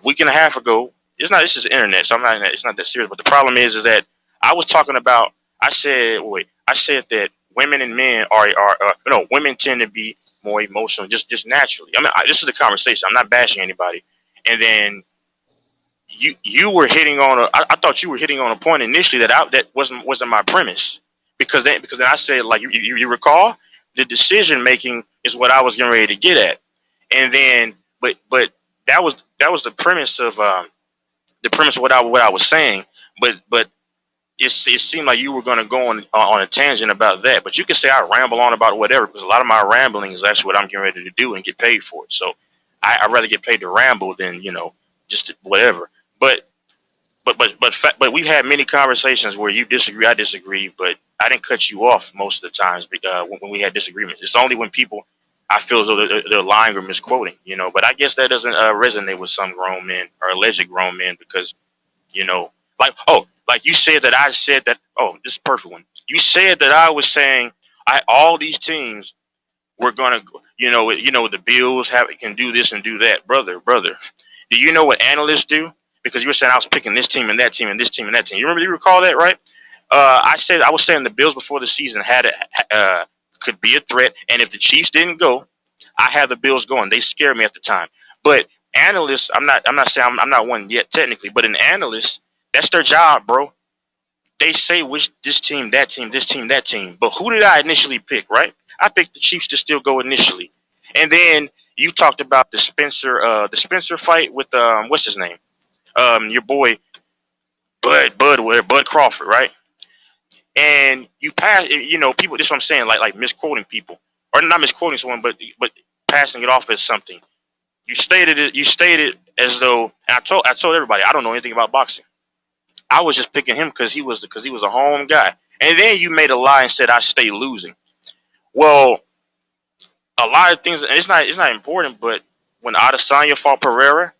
week and a half ago, this is internet, so it's not that serious. But the problem is that I was talking about. I said that women and men women tend to be more emotional just naturally. I mean, this is the conversation. I'm not bashing anybody. And then you were hitting on I thought you were hitting on a point initially that wasn't my premise, because then I said, like, you recall, the decision making is what I was getting ready to get at. And then but that was the premise of what I was saying, but it seemed like you were going to go on a tangent about that. But you can say I ramble on about whatever, because a lot of my rambling is actually what I'm getting ready to do and get paid for it. So I'd rather get paid to ramble than just whatever. But we've had many conversations where you disagree, I disagree, but I didn't cut you off most of the times when we had disagreements. It's only when people I feel as though they're lying or misquoting, But I guess that doesn't resonate with some grown men or alleged grown men, because like you said that I said that. Oh, this is a perfect one. You said that I was saying all these teams were gonna, the Bills can do this and do that, brother. Do you know what analysts do? Because you were saying I was picking this team and that team and this team and that team. You recall that, right? I was saying the Bills before the season could be a threat, and if the Chiefs didn't go, I had the Bills going. They scared me at the time. But analysts, I'm not saying I'm not one yet technically, but an analyst, that's their job, bro. They say this team, that team, this team, that team. But who did I initially pick, right? I picked the Chiefs to still go initially. And then you talked about the Spencer fight with what's his name? Your boy Bud Crawford, right? And you pass, people. This is what I'm saying, like misquoting people, or not misquoting someone, but passing it off as something. You stated as though, and I told everybody I don't know anything about boxing. I was just picking him because he was a home guy. And then you made a lie and said I stay losing. Well, a lot of things, and it's not important, but when Adesanya fought Pereira,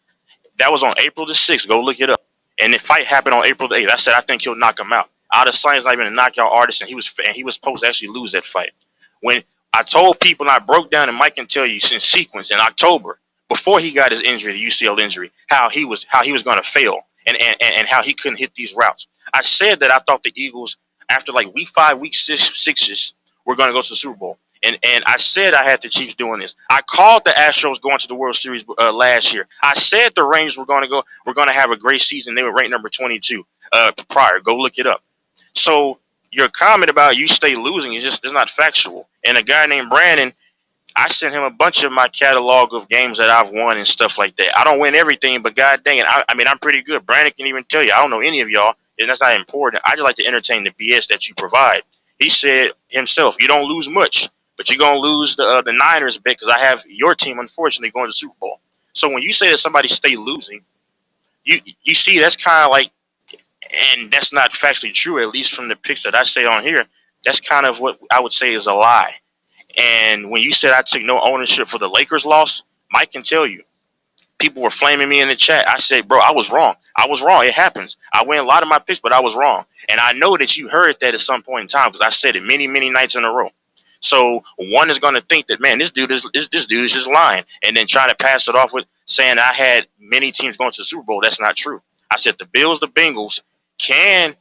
that was on April the 6th. Go look it up. And the fight happened on April the 8th. I said I think he'll knock him out. Adesanya's not even a knockout artist, and he was supposed to actually lose that fight. When I told people, and I broke down, and Mike can tell you in sequence in October, before he got his injury, the UCL injury, how he was going to fail, and how he couldn't hit these routes. I said that I thought the Eagles, after like week 5, week 6, were going to go to the Super Bowl. And I said I had the Chiefs doing this. I called the Astros going to the World Series last year. I said the Rangers were going to have a great season. They were ranked number 22 prior. Go look it up. So your comment about you stay losing is it's not factual. And a guy named Brandon, I sent him a bunch of my catalog of games that I've won and stuff like that. I don't win everything, but god dang it, I mean, I'm pretty good. Brandon can even tell you, I don't know any of y'all, and that's not important. I just like to entertain the BS that you provide. He said himself, you don't lose much, but you're going to lose the Niners bet, because I have your team, unfortunately, going to the Super Bowl. So when you say that somebody stay losing, you see that's kind of like, and that's not factually true, at least from the picks that I say on here. That's kind of what I would say is a lie. And when you said I took no ownership for the Lakers loss, Mike can tell you, people were flaming me in the chat. I said, bro, I was wrong. It happens. I win a lot of my picks, but I was wrong. And I know that you heard that at some point in time, because I said it many, many nights in a row. So one is going to think that, man, this dude is just lying, and then trying to pass it off with saying I had many teams going to the Super Bowl. That's not true. I said the Bills, the Bengals can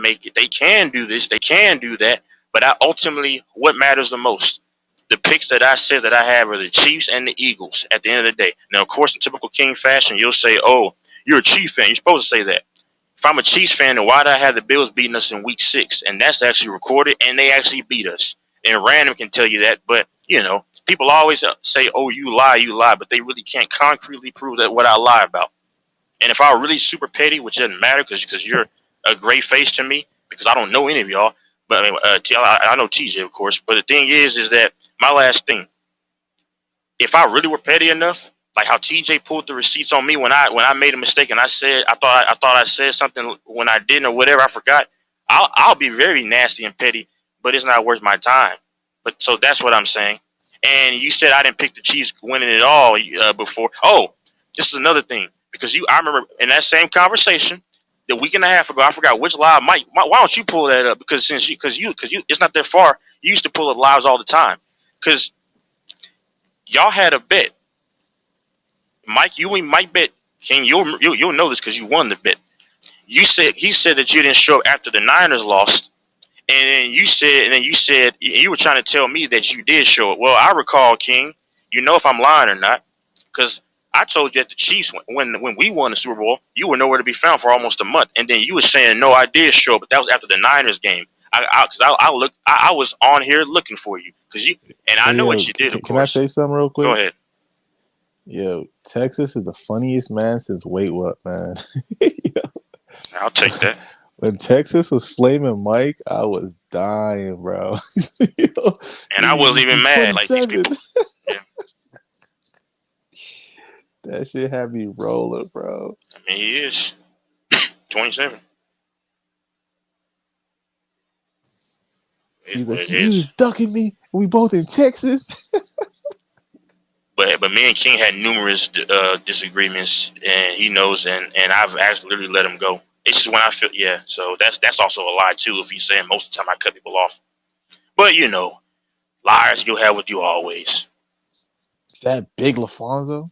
make it. They can do this. They can do that. But ultimately, what matters the most? The picks that I said that I have are the Chiefs and the Eagles at the end of the day. Now, of course, in typical King fashion, you'll say, oh, You're a Chiefs fan. You're supposed to say that. If I'm a Chiefs fan, then why did I have the Bills beating us in week 6? And that's actually recorded, and they actually beat us. And Random can tell you that, but, people always say, oh, you lie, but they really can't concretely prove that what I lie about. And if I were really super petty, which doesn't matter because you're a great face to me, because I don't know any of y'all, but I know TJ, of course. But the thing is that my last thing, if I really were petty enough, like how TJ pulled the receipts on me when I made a mistake and I thought I said something when I didn't or whatever, I forgot. I'll be very nasty and petty, but it's not worth my time. But so that's what I'm saying. And you said I didn't pick the Chiefs winning it all before. Oh, this is another thing because I remember in that same conversation the week and a half ago, I forgot which live. Mike, why don't you pull that up? Because because you it's not that far. You used to pull up lives all the time because y'all had a bet. Mike, you and Mike bet, King, you'll know this because you won the bet. He said that you didn't show up after the Niners lost, and then you said you were trying to tell me that you did show up. Well, I recall, King, if I'm lying or not, because I told you that the Chiefs when we won the Super Bowl, you were nowhere to be found for almost a month, and then you were saying no, I did show up, but that was after the Niners game. I was on here looking for you I know what you did. Of course. Can I say something real quick? Go ahead. Yo, Texas is the funniest man since Wait What, man. I'll take that. When Texas was flaming Mike, I was dying, bro. And I wasn't even mad. Like these people. Yeah. That shit had me rolling, bro. I mean, he is 27. He's like, he was ducking me. We both in Texas. But me and King had numerous disagreements, and he knows, and I've actually literally let him go. It's just when I feel, so that's also a lie, too, if he's saying most of the time I cut people off. But, liars you'll have with you always. Is that Big LaFonso?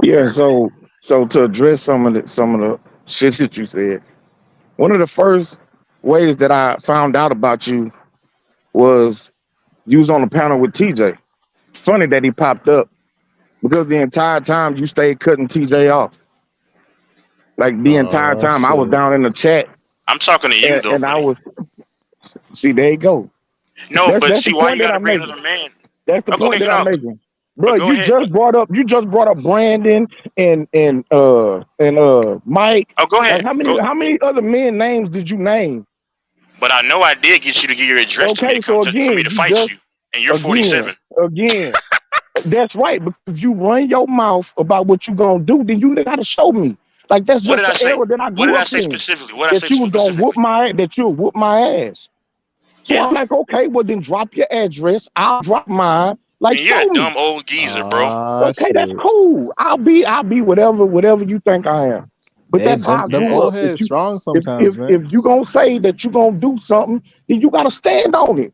Yeah, so to address some of the shit that you said, one of the first ways that I found out about you was you was on the panel with TJ. Funny that he popped up because the entire time you stayed cutting TJ off. Like the entire time shit. I was down in the chat. I'm talking to you, though. And I was, see, there you go. No, but see, why you got to bring another man? That's the point that I'm making. Bro, you just brought up Brandon and Mike. Oh, go ahead. Like how many other men names did you name? But I know I did get you to give your address to me for me to fight you, and you're 47. Again, that's right. Because you run your mouth about what you gonna do, then you gotta show me. Like that's just the era that I grew up in. What did I say specifically? What did I say specifically? That you would whoop my ass. So I'm like, okay, well then drop your address. I'll drop mine. Like, you're a dumb old geezer, bro. Okay, that's cool. I'll be whatever you think I am. But that's how I them grew old up. heads strong sometimes, man. If you gonna say that you gonna do something, then you gotta stand on it.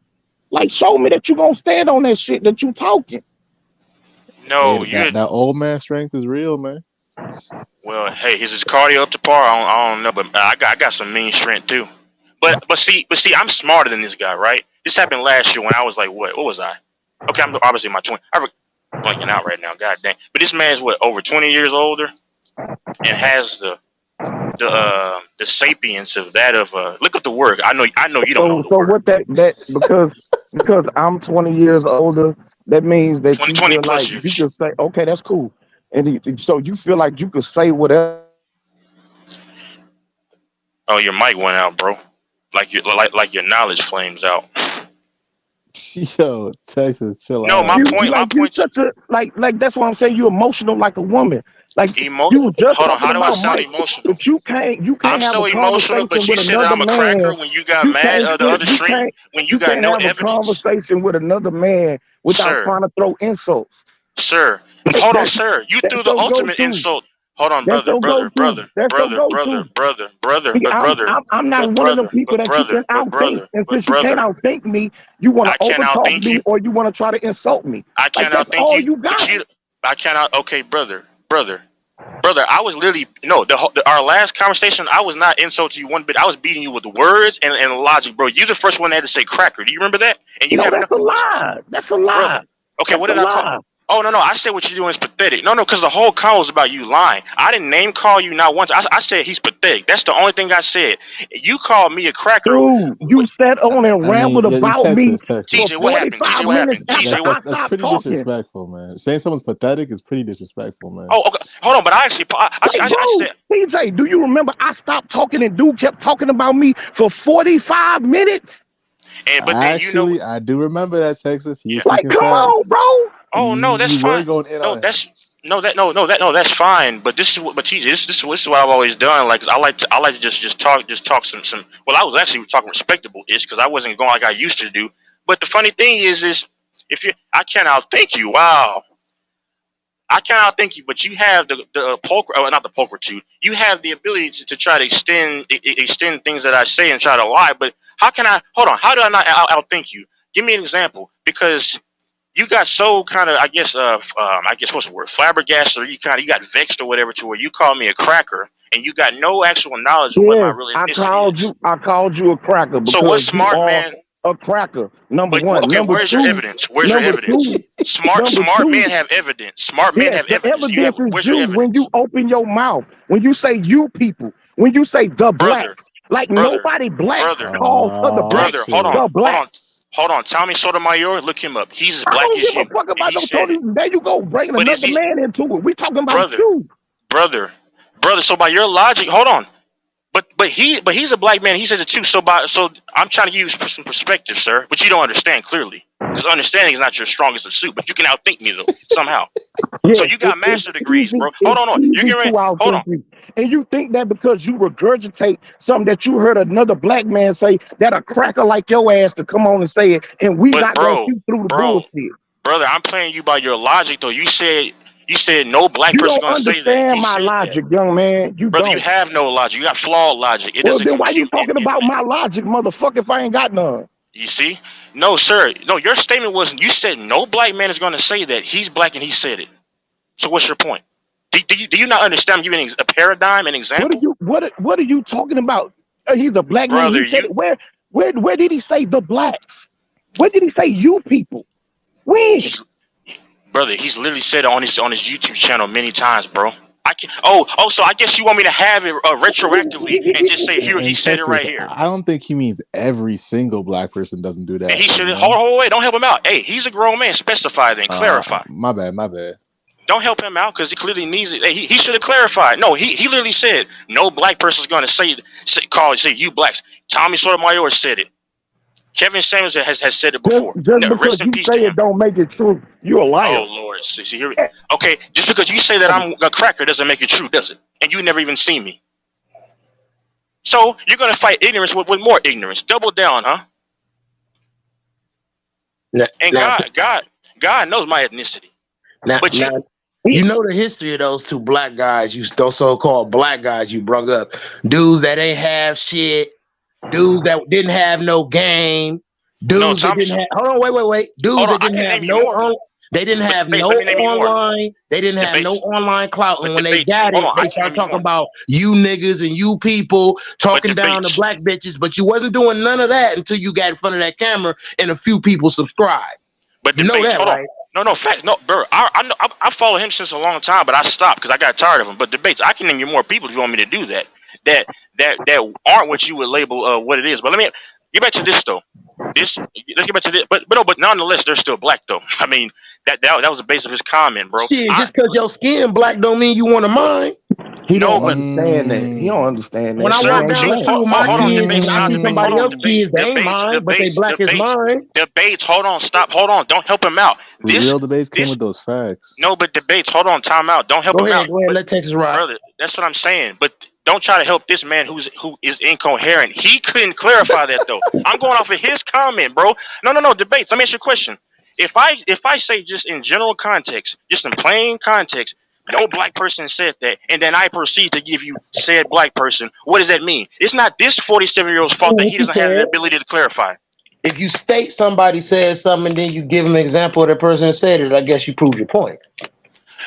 Like, show me that you gonna stand on that shit that you talking. No, that old man strength is real, man. Well, hey, is his cardio up to par? I don't know, but I got some mean strength too. But see, I'm smarter than this guy, right? This happened last year when I was like, what was I? Okay, I'm obviously in my 20s. I'm blanking out right now, god dang. But this man's over 20 years older, and has the sapience of that of look at the work. I know you don't know the word. So what that because I'm 20 years older, that means that 20 you feel plus like years. you can say, okay, that's cool, and so you feel like you can say whatever. Oh, your mic went out, bro. Like your knowledge flames out. Yo, Texas, chill out. No, my point. Such a like that's why I'm saying you emotional like a woman. Like you just hold on, how do I sound emotional? But you can't I'm have so a emotional, but you said that I'm a cracker when you got mad the other stream when you got no evidence. A conversation with another man without trying to throw insults. Sir, hold on, sir. You threw the ultimate insult. Hold on, brother. I'm not one of them people that you can outthink. And since you can't outthink me, you want to overtalk me or you want to try to insult me. I can't outthink you. I cannot. Okay, brother. I was literally our last conversation. I was not insulting you one bit. I was beating you with words and logic, bro. You're the first one that had to say cracker. Do you remember that? And you that's a lie. That's a lie. Okay, what did I call? Oh no, I said what you're doing is pathetic. No, because the whole call was about you lying. I didn't name call you not once. I said he's pathetic. That's the only thing I said. You called me a cracker. Dude, you sat on and rambled yeah, you about me Texas. for TJ, what happened? 45 TJ, what minutes happened? after TJ, I what? That's stopped pretty talking. disrespectful, man. Saying someone's pathetic is pretty disrespectful, man. Oh, okay. Hold on, but I actually, Hey, bro, I said, TJ, do you remember I stopped talking and dude kept talking about me for 45 minutes? but then Actually, I do remember that, Texas. You Like, speaking come on, facts. bro. oh no, that's You were fine. going in No, on him. that's fine. But this is what, but TJ, this is what I've always done. Like, 'cause I like to just talk some. Well, I was actually talking respectable ish because I wasn't going like I used to do. But the funny thing is if you, I can't outthink you. Wow. I cannot thank you, but you have the not the pulchritude. You have the ability to try to extend things that I say and try to lie. But how can I? Hold on. How do I not outthink you? Give me an example, because you got so kind of, I guess what's the word, flabbergasted, or you got vexed or whatever, to where you call me a cracker and you got no actual knowledge of what my Yes, real I ethnicity is. called you a cracker So because what's you smart, are man? a cracker. Number But one. okay, Number where's your two. evidence? Where's your Number evidence? two. Smart Number two. men have evidence. Smart men Yes, have the evidence. evidence is Where's your you when evidence? you open your mouth, when you say you people, when you say the Brother, blacks. Like nobody black brother, calls for the blacks hold the on. blacks. Tommy Sotomayor, look him up. He's as I black don't as give you. a fuck And about he no said Tony. it. There you go, bringing But is another he, man into it. We talking about brother, you. brother? So by your logic, hold on. But he's a black man. He says it too. So I'm trying to use some perspective, sir. But you don't understand clearly, because understanding is not your strongest of suit. But you can outthink me though somehow. Yes, So you got master degrees, bro. It's Hold on. You easy get ready. to Hold on. outthink you. And you think that because you regurgitate something that you heard another black man say, that a cracker like your ass to come on and say it, and we But not gonna shoot through the bullshit. brother, I'm playing you by your logic though. You said no black You person don't gonna say that. understand He my said logic, that. young man. You Brother, don't. you have no logic. You got flawed logic. It Well, doesn't then why you compute talking about my logic, motherfucker, if I ain't got none? You see? No, sir. No, your statement wasn't. You said no black man is going to say that. He's black and he said it. So what's your point? Do you not understand? I'm giving a paradigm, an example. What are you talking about? He's a black man. Brother, He said it. Where did he say the blacks? Where did he say you people? When? Brother, he's literally said it on his YouTube channel many times, bro. I can. So I guess you want me to have it retroactively and just say here he In said Texas, it right here. I don't think he means every single black person doesn't do that. And he should hold wait, don't help him out. Hey, he's a grown man. Specify then, clarify. My bad. Don't help him out because he clearly needs it. Hey, he should have clarified. No, he literally said no black person is going to say you blacks. Tommy Sotomayor said it. Kevin Samuels has said it before. Just because you say it don't make it true. You a liar. Oh Lord, see here. Okay, just because you say that I'm a cracker doesn't make it true, does it? And you never even seen me. So you're gonna fight ignorance with more ignorance. Double down, huh? And God knows my ethnicity. But you know the history of those two black guys, those so-called black guys you brought up. Dudes that ain't have shit, dudes that didn't have no game, dudes that didn't have dudes that didn't have no online, they didn't have no online clout. And when they got it, they start talking about you niggas and you people talking down to black bitches, but you wasn't doing none of that until you got in front of that camera and a few people subscribed. But you know debates, that, right? No, fact, no, bro. I follow him since a long time, but I stopped because I got tired of him. But debates, I can name you more people if you want me to do that. That aren't what you would label what it is. But let me get back to this though. Let's get back to this. But nonetheless, they're still black though. I mean, that was the base of his comment, bro. Shit, just because your skin black don't mean you want to mind. He don't understand that. He don't understand that. When I walk down the street with my kids and I see somebody else's kids, they ain't mine, but they black as mine. Debates, hold on. Don't help him out. Real debates came with those facts. No, but debates, hold on, time out. Don't help him out. Go ahead, let Texas ride. Brother, that's what I'm saying. But don't try to help this man who is incoherent. He couldn't clarify that though. I'm going off of his comment, bro. No, debates. Let me ask you a question. If I say just in general context, just in plain context, no black person said that, and then I proceed to give you said black person, what does that mean? It's not this 47-year-old's fault that he doesn't have the ability to clarify. If you state somebody said something and then you give him an example of the person that said it, I guess you prove your point.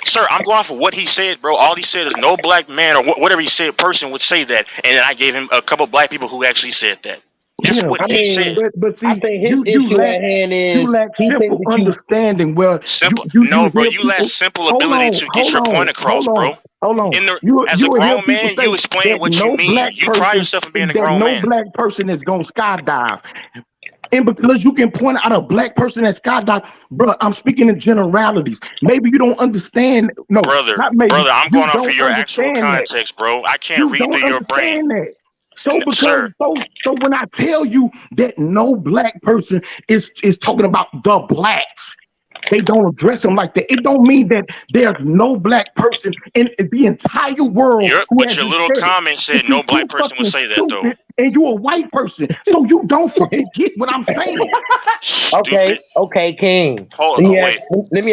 Sir, I'm going for what he said, bro. All he said is no black man or whatever he said person would say that, and then I gave him a couple black people who actually said that. That's Yeah, what I he mean, said. but see, I think his you issue lack at hand is he think simple that you understanding. Well, Simple. you No, bro. hear You lack people. simple Hold ability on, to get your point across, bro. hold on. In the as a You will hear grown people man, you say explain that what you no mean. black You pride person yourself in being a grown man. is gonna skydive. And because you can point out a black person that skydive, bro, I'm speaking in generalities. Maybe you don't understand. No, Brother, not maybe. I'm You going off of don't your actual understand that. context, bro. I can't You read don't through your brain. understand that. So because Sir. so when I tell you that no black person is talking about the blacks, they don't address them like that. It don't mean that there's no black person in the entire world who But your hasn't little said it. comment said If no you black too person would fucking say that, though. stupid and you're a white person, so you don't fucking get what I'm saying. Stupid. Okay, King. Hold Let on, me wait.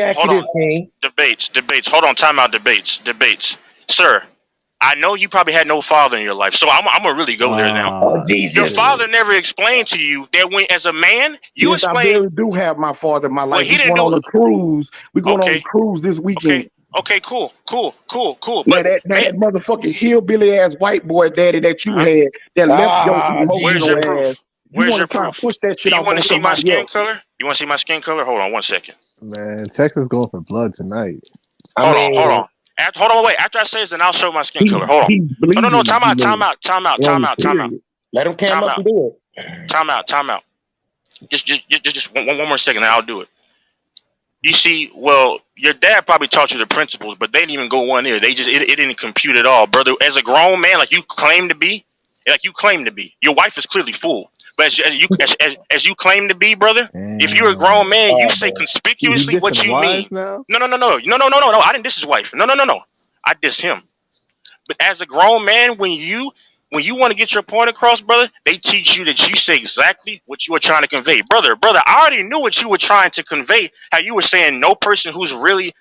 ask Hold you on. this, King. Debates. Hold on. Time out. Debates. Sir, I know you probably had no father in your life, so I'm gonna really go there now. Oh, Jesus. Your father never explained to you that when, as a man, you Yes, I explain. barely do have my father in my Well, life. he We didn't going on do. a cruise. We going on a Okay. cruise this weekend. Okay. Cool. Now that motherfucking hillbilly ass white boy daddy that you had that left your Where's your emotional ass. proof? You Where's want your to try and proof? push that Do shit you off want on to see my somebody skin else. color? You want to see my skin color? Hold on 1 second. Man, Texas going for blood tonight. Hold on. Wait. After I say this, then I'll show my skin color. Hold on. No. Time out. Let him come up and do it. Time out. Just one more second, and I'll do it. You see, well, your dad probably taught you the principles, but they didn't even go one ear. It didn't compute at all, brother. As a grown man, like you claim to be, your wife is clearly full. But as you claim to be, brother, if you're a grown man, you say conspicuously what you mean. Now? No. I didn't diss his wife. No. I dissed him. But as a grown man, when you want to get your point across, brother, they teach you that you say exactly what you were trying to convey. Brother, I already knew what you were trying to convey, how you were saying no person who's really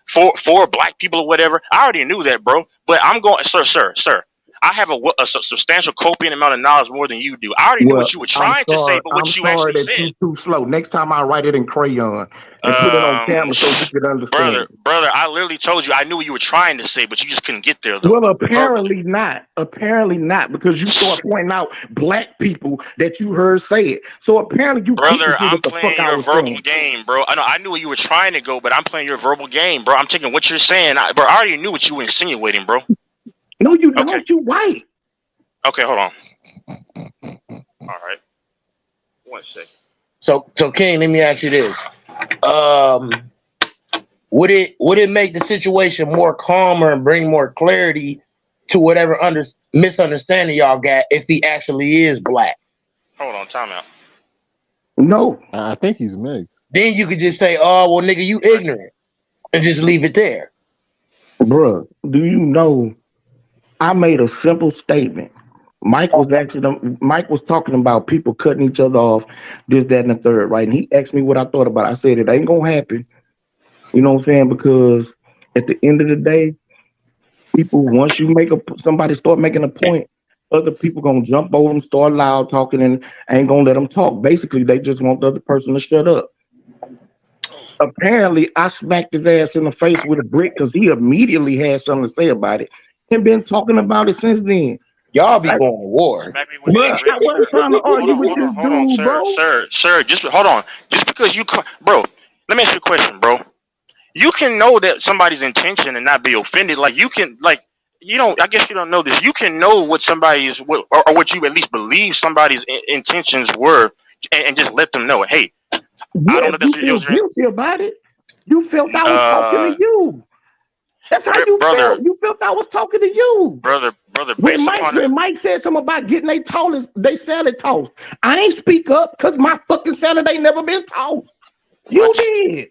for black people or whatever. I already knew that, bro. But I'm going, sir. I have a substantial copious amount of knowledge more than you do. I already knew what you were trying to say, but what you actually said. You're too slow. Next time I write it in crayon and put it on camera so you can understand. Brother, I literally told you I knew what you were trying to say, but you just couldn't get there, though. Well, apparently not, because you start pointing out black people that you heard say it. So apparently you brother, I'm I'm playing your verbal game, bro. I knew where you were trying to go, but I'm playing your verbal game, bro. I'm taking what you're saying, bro. I already knew what you were insinuating, bro. No, you don't. Okay. You white. Okay, hold on. All right. 1 second. So King, let me ask you this: would it make the situation more calmer and bring more clarity to whatever misunderstanding y'all got if he actually is black? Hold on, time out. No, I think he's mixed. Then you could just say, "Oh, well, nigga, you ignorant," and just leave it there. Bruh, do you know? I made a simple statement. Mike was talking about people cutting each other off, this, that, and the third, right? And he asked me what I thought about it. I said it ain't gonna happen. You know what I'm saying? Because at the end of the day, people, once you somebody start making a point, other people gonna jump over them, start loud talking, and ain't gonna let them talk. Basically, they just want the other person to shut up. Apparently, I smacked his ass in the face with a brick because he immediately had something to say about it and been talking about it since then. Y'all be going to war. Bro, I wasn't trying to argue with this dude, bro. Sir, just hold on. Just because bro, let me ask you a question, bro. You can know that somebody's intention and not be offended. Like you can, I guess you don't know this. You can know what somebody's, or what you at least believe somebody's intentions were, and just let them know, hey, I don't know if you feel guilty about it. You felt I was talking to you. That's how you felt. You felt I was talking to you. Brother, when Mike said something about getting they salad tossed, I ain't speak up because my fucking salad ain't never been tossed. You did.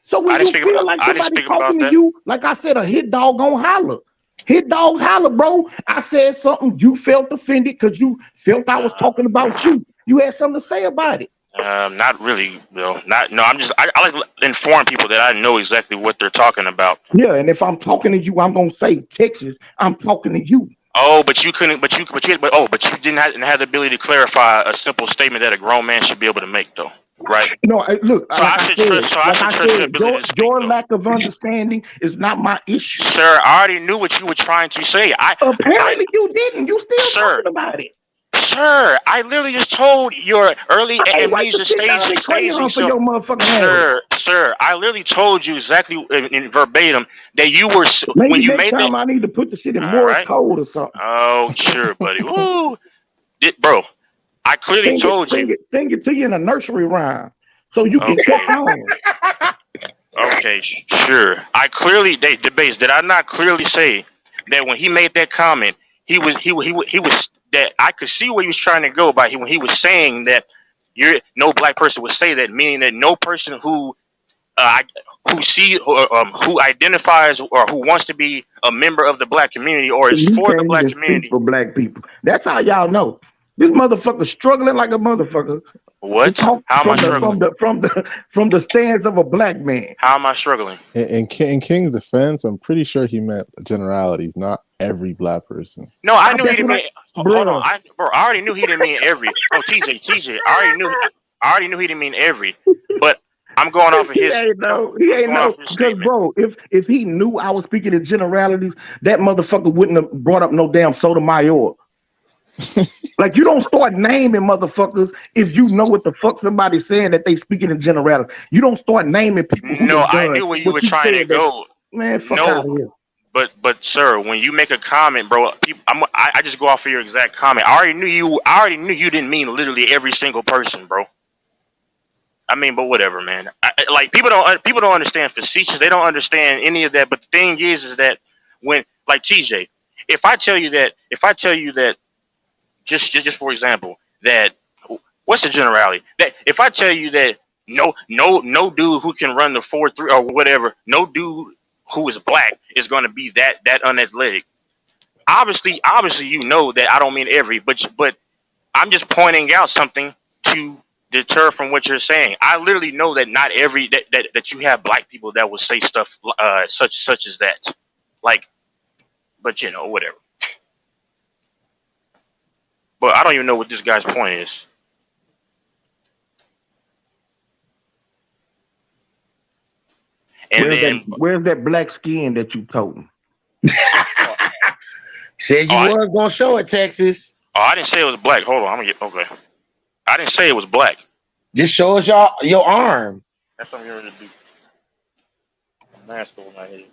So when you feel like somebody talking to you, like I said, a hit dog gonna holler. Hit dogs holler, bro. I said something, you felt offended because you felt I was talking about you. You had something to say about it. Not really, I like to inform people that I know exactly what they're talking about. Yeah, and if I'm talking to you, I'm gonna say Texas. I'm talking to you. Oh, but you couldn't. But you didn't have the ability to clarify a simple statement that a grown man should be able to make, though, right? No, look. So I should trust your ability to speak. Your lack of understanding is not my issue, sir. I already knew what you were trying to say. Apparently you didn't. You still talking about it. Sir, I literally just told your early Hey, wipe amnesia the shit down staging. the crayon for your motherfucking hand. Sir, I literally told you exactly in verbatim that you were when Maybe you next made that. time I need to put the shit in All Morse right. code or something. Oh, sure, buddy. Woo, bro. I clearly told you. Sing it to you in a nursery rhyme so you can Okay. catch on. Okay, sure. I clearly debates. Did I not clearly say that when he made that comment, he was that I could see where he was trying to go by when he was saying that no black person would say that, meaning that no person who who identifies or who wants to be a member of the black community or is You for the can't black even speak community. for black people. That's how y'all know. This motherfucker struggling like a motherfucker. What? How am I struggling? From the stance of a black man. How am I struggling? In King's defense, I'm pretty sure he meant generalities, not every black person. No, I knew he didn't mean. Hold on, I already knew he didn't mean every. Oh, TJ, I already knew he didn't mean every. But I'm going off of his. He ain't know. Because bro, if he knew I was speaking in generalities, that motherfucker wouldn't have brought up no damn Sotomayor. Like, you don't start naming motherfuckers if you know what the fuck somebody's saying that they speaking in generality. You don't start naming people. No, I knew where you were trying to go. Man, fuck out of here. But sir, when you make a comment, bro, I just go off of your exact comment. I already knew you didn't mean literally every single person, bro. I mean, but whatever, man. Like people don't understand facetious. They don't understand any of that. But the thing is that when, like TJ, if I tell you that just for example, that what's the generality? That if I tell you that no dude who can run the 4.3 or whatever, no dude who is black is going to be that unathletic. Obviously, you know that I don't mean every, but I'm just pointing out something to deter from what you're saying. I literally know that not every that you have black people that will say stuff such as that. Like, but you know, whatever. But I don't even know what this guy's point is. And where's that black skin that you told him? Said you weren't gonna show it, Texas. Oh, I didn't say it was black. Hold on, I'm gonna get okay. I didn't say it was black. Just show us your arm. That's something you're gonna do. Mask over my head.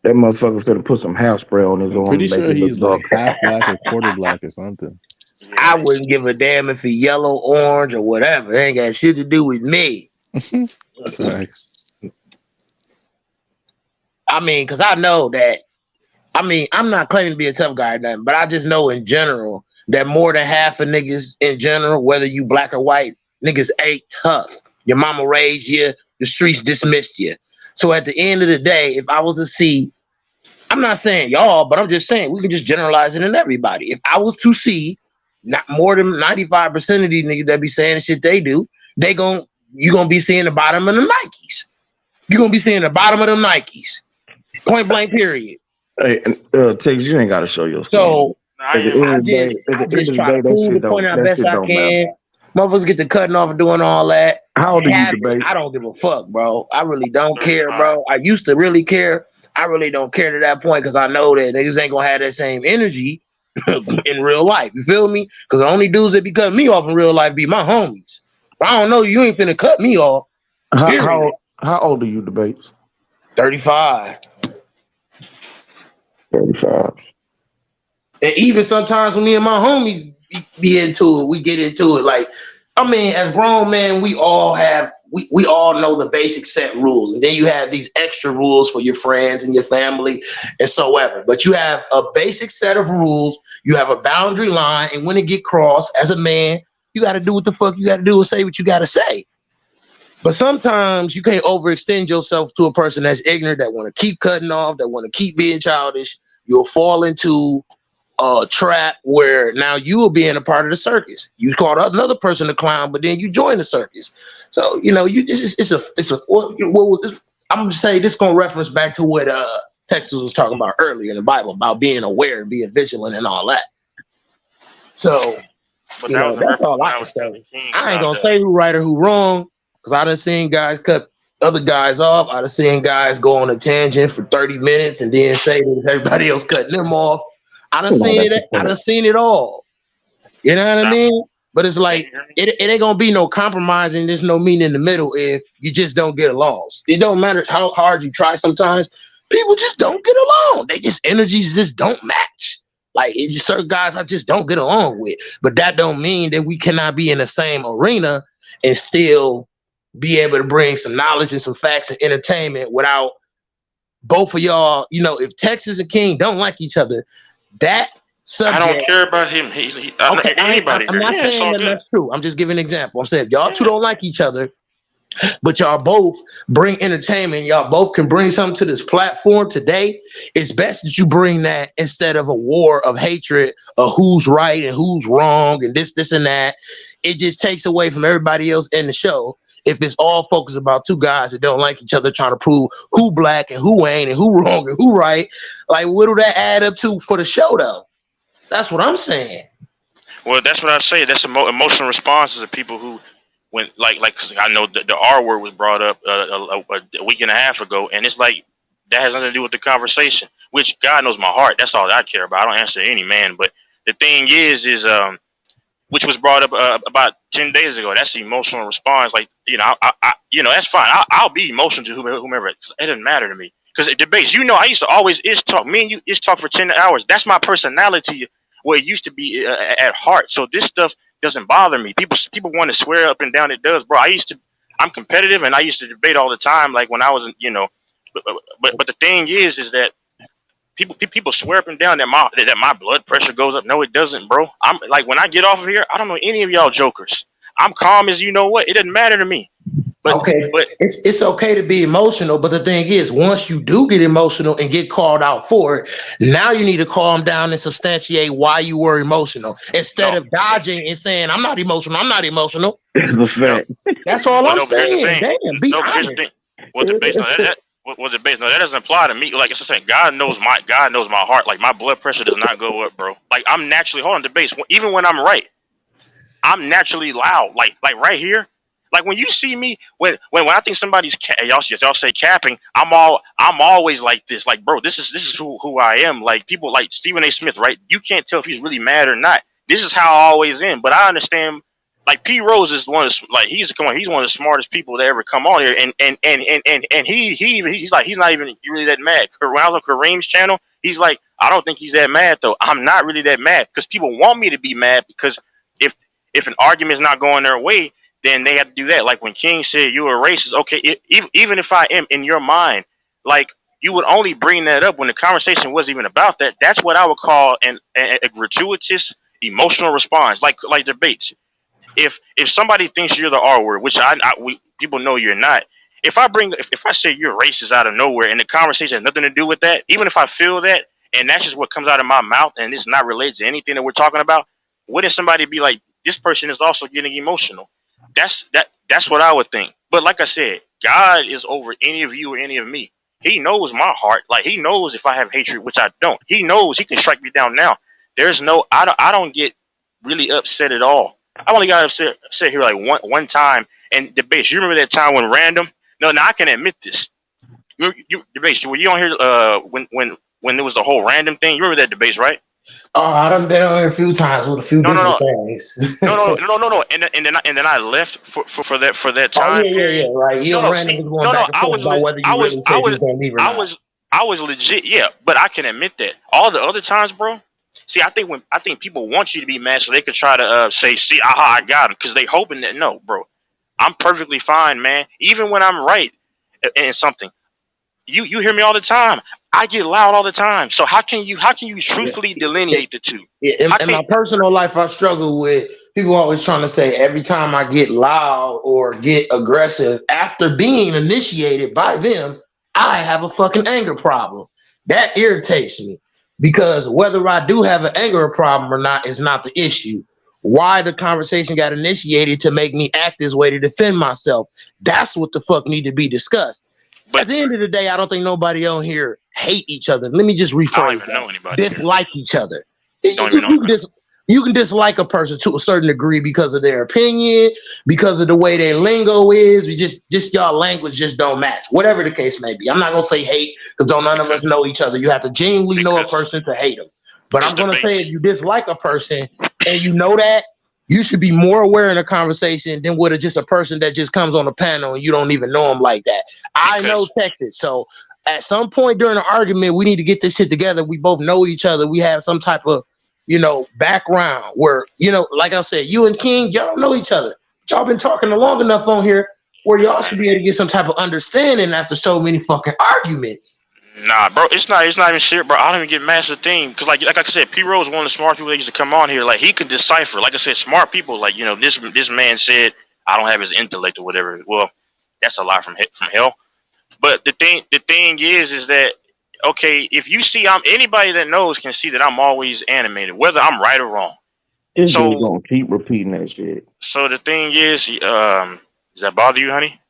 That motherfucker's gonna put some house spray on his arm. Pretty sure he's like half black or quarter black or something. I wouldn't give a damn if he yellow, orange, or whatever. It ain't got shit to do with me. Thanks. I mean, because I know that. I mean, I'm not claiming to be a tough guy or nothing, but I just know in general that more than half of niggas in general, whether you black or white, niggas ain't tough. Your mama raised you, the streets dismissed you. So at the end of the day, if I was to see, I'm not saying y'all, but I'm just saying we can just generalize it in everybody. If I was to see not more than 95% of these niggas that be saying the shit they do, you're gonna be seeing the bottom of the Nikes. You're gonna be seeing the bottom of them Nikes. Point blank, period. Hey, Tiggs, you ain't gotta show your skin. So I just try to prove the point out best I can. Motherfuckers get to cutting off and doing all that. How old are you, Debate? I don't give a fuck, bro. I really don't care, bro. I used to really care. I really don't care to that point because I know that niggas ain't gonna have that same energy in real life. You feel me? Because the only dudes that be cutting me off in real life be my homies. But I don't know. You ain't finna cut me off. How old are you, Debates? 35. 35. And even sometimes when me and my homies be into it, we get into it. Like, I mean, as grown men, we all know the basic set rules. And then you have these extra rules for your friends and your family and so ever. But you have a basic set of rules. You have a boundary line. And when it get crossed, as a man, you got to do what the fuck you got to do and say what you got to say. But sometimes you can't overextend yourself to a person that's ignorant, that want to keep cutting off, that want to keep being childish. You'll fall into a trap where now you will be in a part of the circus. You called another person a clown, but then you join the circus. So you know, I'm gonna say this gonna reference back to what Texas was talking about earlier in the Bible about being aware and being vigilant and all that. So that's all I can say. I ain't gonna say who right or who wrong. Because I done seen guys cut other guys off. I done seen guys go on a tangent for 30 minutes and then say that everybody else cutting them off. I done seen it. I done seen it all. You know what I mean? But it's like it ain't gonna be no compromising. There's no meeting in the middle if you just don't get along. It don't matter how hard you try. Sometimes people just don't get along. They just energies just don't match. Like it's just certain guys I just don't get along with. But that don't mean that we cannot be in the same arena and still be able to bring some knowledge and some facts and entertainment without both of y'all. You know, if Texas and King don't like each other, that subject. I don't care about him. Anybody. I'm not saying that that's true. I'm just giving an example. I'm saying if y'all two don't like each other, but y'all both bring entertainment, y'all both can bring something to this platform today. It's best that you bring that instead of a war of hatred of who's right and who's wrong and this and that. It just takes away from everybody else in the show if it's all focused about two guys that don't like each other trying to prove who black and who ain't and who wrong and who right. Like, what do that add up to for the show, though? That's what I'm saying. Well, that's what I say. That's emotional responses of people who, when like I know the R word was brought up a week and a half ago, and it's like that has nothing to do with the conversation. Which God knows my heart. That's all I care about. I don't answer any man. But the thing is which was brought up about 10 days ago. That's the emotional response. Like, I that's fine. I'll be emotional to whomever. It doesn't matter to me. Because it debates, I used to always talk. Me and you talk for 10 hours. That's my personality. Well, it used to be at heart. So this stuff doesn't bother me. People want to swear up and down. It does, bro. I'm competitive, and I used to debate all the time. Like when I was, But the thing is that people swear up and down that my blood pressure goes up. No, it doesn't, bro. I'm like when I get off of here, I don't know any of y'all jokers. I'm calm as you know what. It doesn't matter to me. But it's okay to be emotional, but the thing is, once you do get emotional and get called out for it, now you need to calm down and substantiate why you were emotional instead of dodging and saying, "I'm not emotional. I'm not emotional." It's a fact. That's all I'm saying. Damn, be honest. What the base no, that doesn't apply to me. Like it's saying, God knows my heart. Like my blood pressure does not go up, bro. Like I'm naturally the base. Even when I'm right, I'm naturally loud. Like right here. Like when you see me, when I think somebody's y'all say capping, I'm always like this. Like, bro, this is who I am. Like people like Stephen A. Smith, right? You can't tell if he's really mad or not. This is how I always am. But I understand. Like P Rose is one of he's one of the smartest people to ever come on here, and he's like he's not even really that mad. When I was on Kareem's channel, he's like, I don't think he's that mad though. I'm not really that mad because people want me to be mad because if an argument is not going their way, then they have to do that. Like when King said you're a racist, okay, even if I am in your mind, like you would only bring that up when the conversation wasn't even about that. That's what I would call a gratuitous emotional response, like debates. If somebody thinks you're the R word, which people know you're not. If I say you're racist out of nowhere and the conversation has nothing to do with that, even if I feel that and that's just what comes out of my mouth and it's not related to anything that we're talking about, wouldn't somebody be like, this person is also getting emotional? That's what I would think. But like I said, God is over any of you or any of me. He knows my heart. Like he knows if I have hatred, which I don't. He knows he can strike me down now. I don't get really upset at all. I only got upset here like one time and debates. You remember that time when random? No, I can admit this. You debates. Were you on here when there was the whole random thing? You remember that debates, right? Oh, I done been on here a few times with a few different things. No. And then I left for that time. Oh, yeah, right. I was legit, yeah, but I can admit that. All the other times, bro. See, I think people want you to be mad so they could try to say, see, I got him, because they hoping that no, bro. I'm perfectly fine, man. Even when I'm right in something. You hear me all the time. I get loud all the time. So how can you truthfully delineate the two? In my personal life, I struggle with people always trying to say every time I get loud or get aggressive after being initiated by them, I have a fucking anger problem. That irritates me because whether I do have an anger problem or not is not the issue. Why the conversation got initiated to make me act this way to defend myself. That's what the fuck need to be discussed. But at the end of the day, I don't think nobody on here hate each other. Let me just rephrase that. Dislike each other. You can dislike a person to a certain degree because of their opinion, because of the way their lingo is. We just y'all language just don't match. Whatever the case may be. I'm not gonna say hate because none of us know each other. You have to genuinely know a person to hate them. But I'm gonna say if you dislike a person and you know that, you should be more aware in a conversation than with just a person that just comes on the panel and you don't even know them like that. I know Texas, so at some point during the argument, we need to get this shit together. We both know each other. We have some type of, background where, like I said, you and King, y'all don't know each other. Y'all been talking long enough on here where y'all should be able to get some type of understanding after so many fucking arguments. Nah, bro, it's not even shit, bro. I don't even get mad at the thing, cause like I said, P Rose is one of the smart people that used to come on here. Like he could decipher. Like I said, smart people. Like this man said I don't have his intellect or whatever. Well, that's a lie from hell. But the thing is that okay, if you see anybody that knows can see that I'm always animated, whether I'm right or wrong. This dude gonna keep repeating that shit. So the thing is, does that bother you, honey?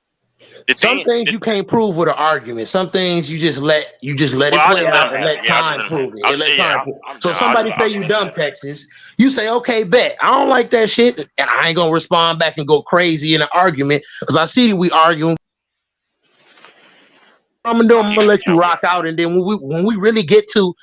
Some things you can't prove with an argument. Some things you just let it play out and let time prove it. So somebody say you dumb, Texas. You say, okay, bet. I don't like that shit, and I ain't gonna respond back and go crazy in an argument because I see we arguing. I'm gonna let you rock out, and then when we really get to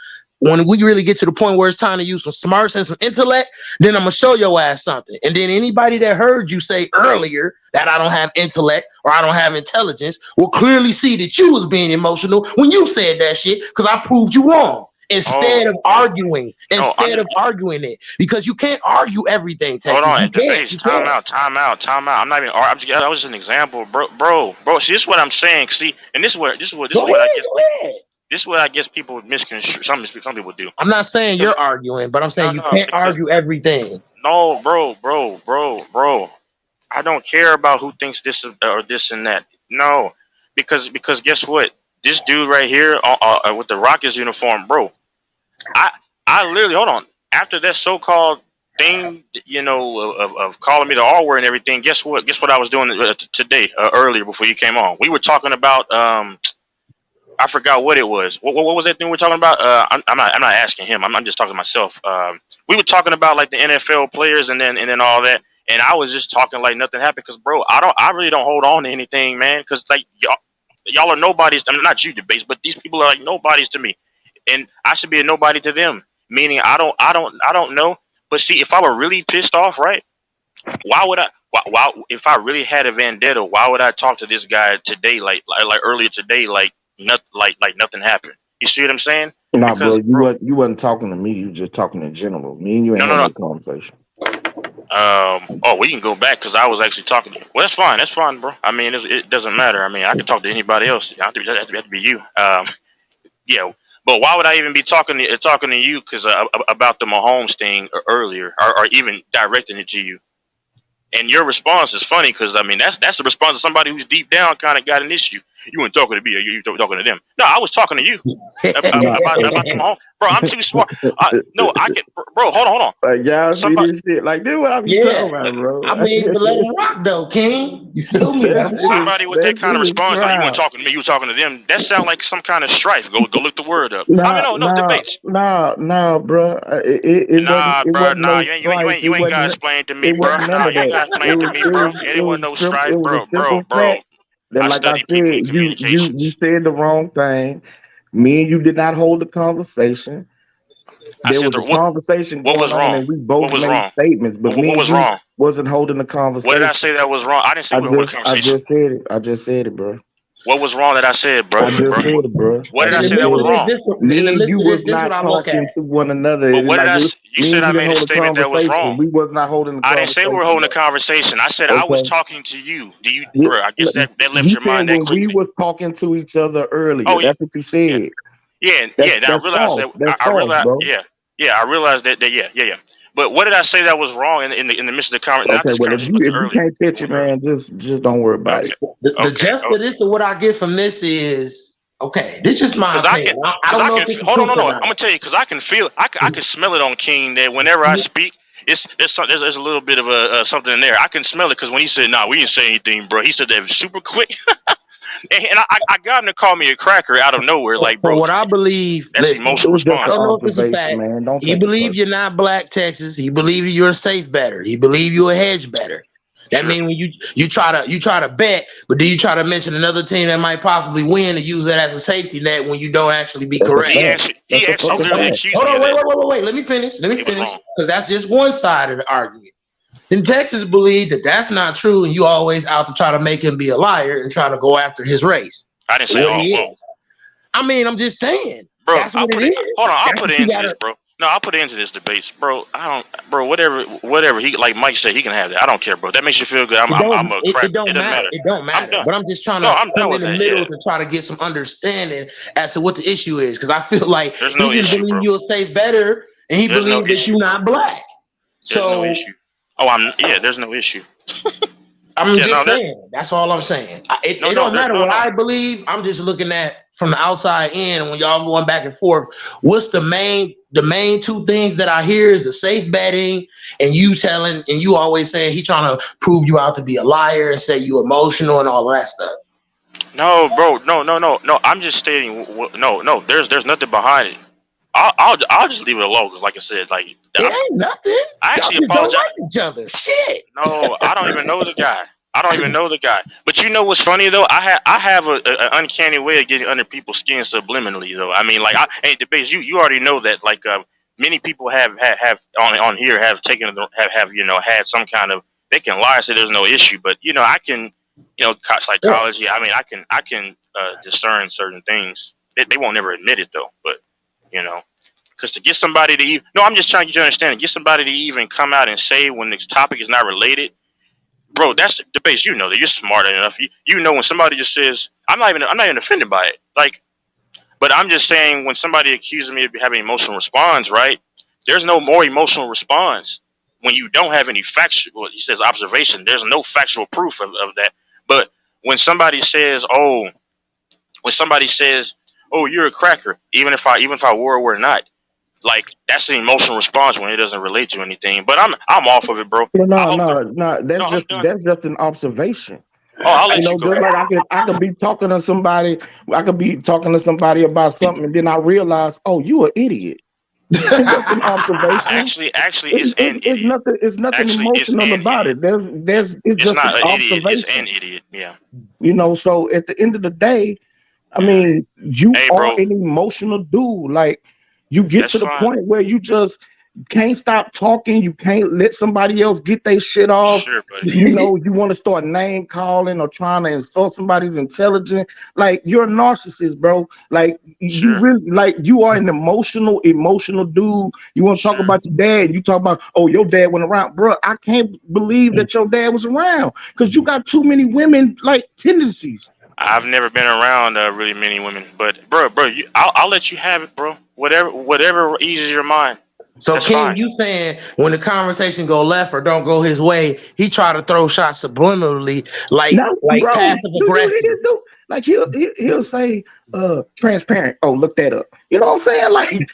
the point where it's time to use some smarts and some intellect, then I'm gonna show your ass something. And then anybody that heard you say earlier that I don't have intellect or I don't have intelligence will clearly see that you was being emotional when you said that shit because I proved you wrong. Instead of arguing it, because you can't argue everything. Texas. Hold on, time out. I'm not even. That was just an example, bro. See, this is what I'm saying. See, and this is what I guess people misconstrue. Some people do. I'm not saying you're arguing, but I'm saying you can't argue everything. No, bro. I don't care about who thinks this or this and that. No, because guess what? This dude right here with the Rockets uniform, bro. I literally hold on. After that so-called thing, of calling me the R word and everything. Guess what? I was doing today, earlier before you came on. We were talking about I forgot what it was. What was that thing we were talking about? I'm not asking him. I'm just talking to myself. We were talking about like the NFL players and then all that. And I was just talking like nothing happened because, bro, I really don't hold on to anything, man. Because like y'all are nobodies. I mean, not you, debates, but these people are like nobodies to me, and I should be a nobody to them. Meaning, I don't know. But see, if I were really pissed off, right? Why would I? Why if I really had a vendetta? Why would I talk to this guy today, like earlier today, like nothing happened? You see what I'm saying? Nah, because, bro, you wasn't talking to me. You were just talking in general. Me and you ain't having a conversation. We can go back because I was actually talking to you. Well, that's fine, bro. I mean, it doesn't matter. I mean, I can talk to anybody else. It have to be you. Yeah. But why would I even be talking to you? Because about the Mahomes thing earlier, or even directing it to you. And your response is funny because I mean that's the response of somebody who's deep down kind of got an issue. You weren't talking to me, or you talking to them. No, I was talking to you about the Mahomes. Bro, I'm too smart. No, I can. Bro, hold on. Like y'all see this shit. Like this, what I be talking about, bro. I mean, but let him rock though, King. You feel me? Somebody with that kind of response, like, you weren't talking to me, you were talking to them. That sounds like some kind of strife. Go look the word up. Debates. Nah, bro. You ain't gotta explain to me, bro. You ain't gotta explain to me, bro. It wasn't no strife, bro. Then, like I said, you said the wrong thing. Me and you did not hold the conversation. There was a conversation going on, and we both made statements. But me and you wasn't holding the conversation. What did I say that was wrong? I didn't say we were holding the conversation. I just said it, bro. What was wrong that I said, bro? I just said it, bro. What did I say that was wrong? Me and you was not talking to one another. But what did I say? You said I made a statement that was wrong. We was not holding the conversation. I didn't say we were holding a conversation. I said I was talking to you. Bro, I guess that left your mind that quickly. We was talking to each other earlier. Oh, yeah. That's what you said. Yeah. I realized that. I realized that. Yeah. But what did I say that was wrong in the midst of the conversation? Okay, well, if you can't catch it, man, just don't worry about it. The gist of this and what I get from this is, okay, this is my opinion. Hold on. I'm gonna tell you because I can feel, I can smell it on King that whenever I speak, there's a little bit of something in there. I can smell it because when he said, "Nah, we didn't say anything, bro," he said that super quick. And I got him to call me a cracker out of nowhere, like, bro. What I believe, that's the emotional response. I don't know if it's a fact. He believe you're not black, Texas. He believe you're a safe better. He believe you're a hedge better. That Sure. means when you try to bet, but do you try to mention another team that might possibly win and use that as a safety net when you don't actually be That's a correct? fact. He That's a actually fucking literally fact. accused Hold me on, of that. wait. Let me finish. He was wrong. Because that's just one side of the argument. Then Texas believe that that's not true, and you always out to try to make him be a liar and try to go after his race. I didn't say What all. he Well, is. I mean, I'm just saying. bro, That's what it is. hold on, I'll That's put what it you into this, gotta. bro. No, I'll put it into this debate, bro. Whatever he, like Mike said, he can have that. I don't care, bro. That makes you feel good. I'm a It cracker. don't It doesn't matter. matter. It don't I'm matter. done. But I'm just trying No, to I'm done come with in the that. middle Yeah. to try to get some understanding as to what the issue is. Because I feel like There's he no just issue, believe bro. you'll say better, and he There's no believes that issue, you're bro. not black. There's no So issue. Oh, there's no issue. I'm Yeah, no, just saying. That's all I'm saying. It no, don't matter what no. I believe. I'm just looking at from the outside in. And when y'all going back and forth, what's the main two things that I hear is the safe betting and you always saying he trying to prove you out to be a liar and say you emotional and all that stuff. No, bro. No. I'm just stating. No. There's nothing behind it. I'll just leave it alone because, like I said, like It ain't nothing. I Y'all actually just don't apologize. like each other. Shit. No, I don't even know the guy. But you know what's funny though? I have an uncanny way of getting under people's skin subliminally though. I mean, like, hey, debates. You already know that. Like, many people have on here have taken have had some kind of, they can lie, say there's no issue, but I can, psychology. I mean, I can discern certain things. They won't never admit it though, but because to get somebody to even, no, I'm just trying to get you to understand. To get somebody to even come out and say when this topic is not related, bro, that's debates. You know that you're smart enough. You know when somebody just says, I'm not even offended by it. Like, but I'm just saying when somebody accuses me of having emotional response, right? There's no more emotional response when you don't have any factual. Well, he says observation. There's no factual proof of that. But when somebody says, oh, you're a cracker, even if I were or were not. Like, that's an emotional response when it doesn't relate to anything. But I'm off of it, bro. No. That's just an observation. Oh, I'll let you go. Just like I could be talking to somebody. I could be talking to somebody about something, and then I realize, oh, you an idiot. It's just an observation. Actually, it's an idiot. It's nothing Actually, it's emotional an about it. It's just not an an idiot. It's observation. an idiot. Yeah. So at the end of the day, I mean, you are an emotional dude. Like, you get to the point where you just can't stop talking. You can't let somebody else get their shit off. Sure, buddy. You want to start name calling or trying to insult somebody's intelligence. Like, you're a narcissist, bro. Like, you really, like, you are an emotional dude. You want to talk about your dad. You talk about, oh, your dad went around, bro. I can't believe that your dad was around because you got too many women like tendencies. I've never been around really many women, but bro, I'll let you have it, bro. Whatever eases your mind. So That's King, fine. you saying when the conversation go left or don't go his way, he try to throw shots subliminally, like passive aggressive. Like he'll say transparent. Oh, look that up. You know what I'm saying? Like,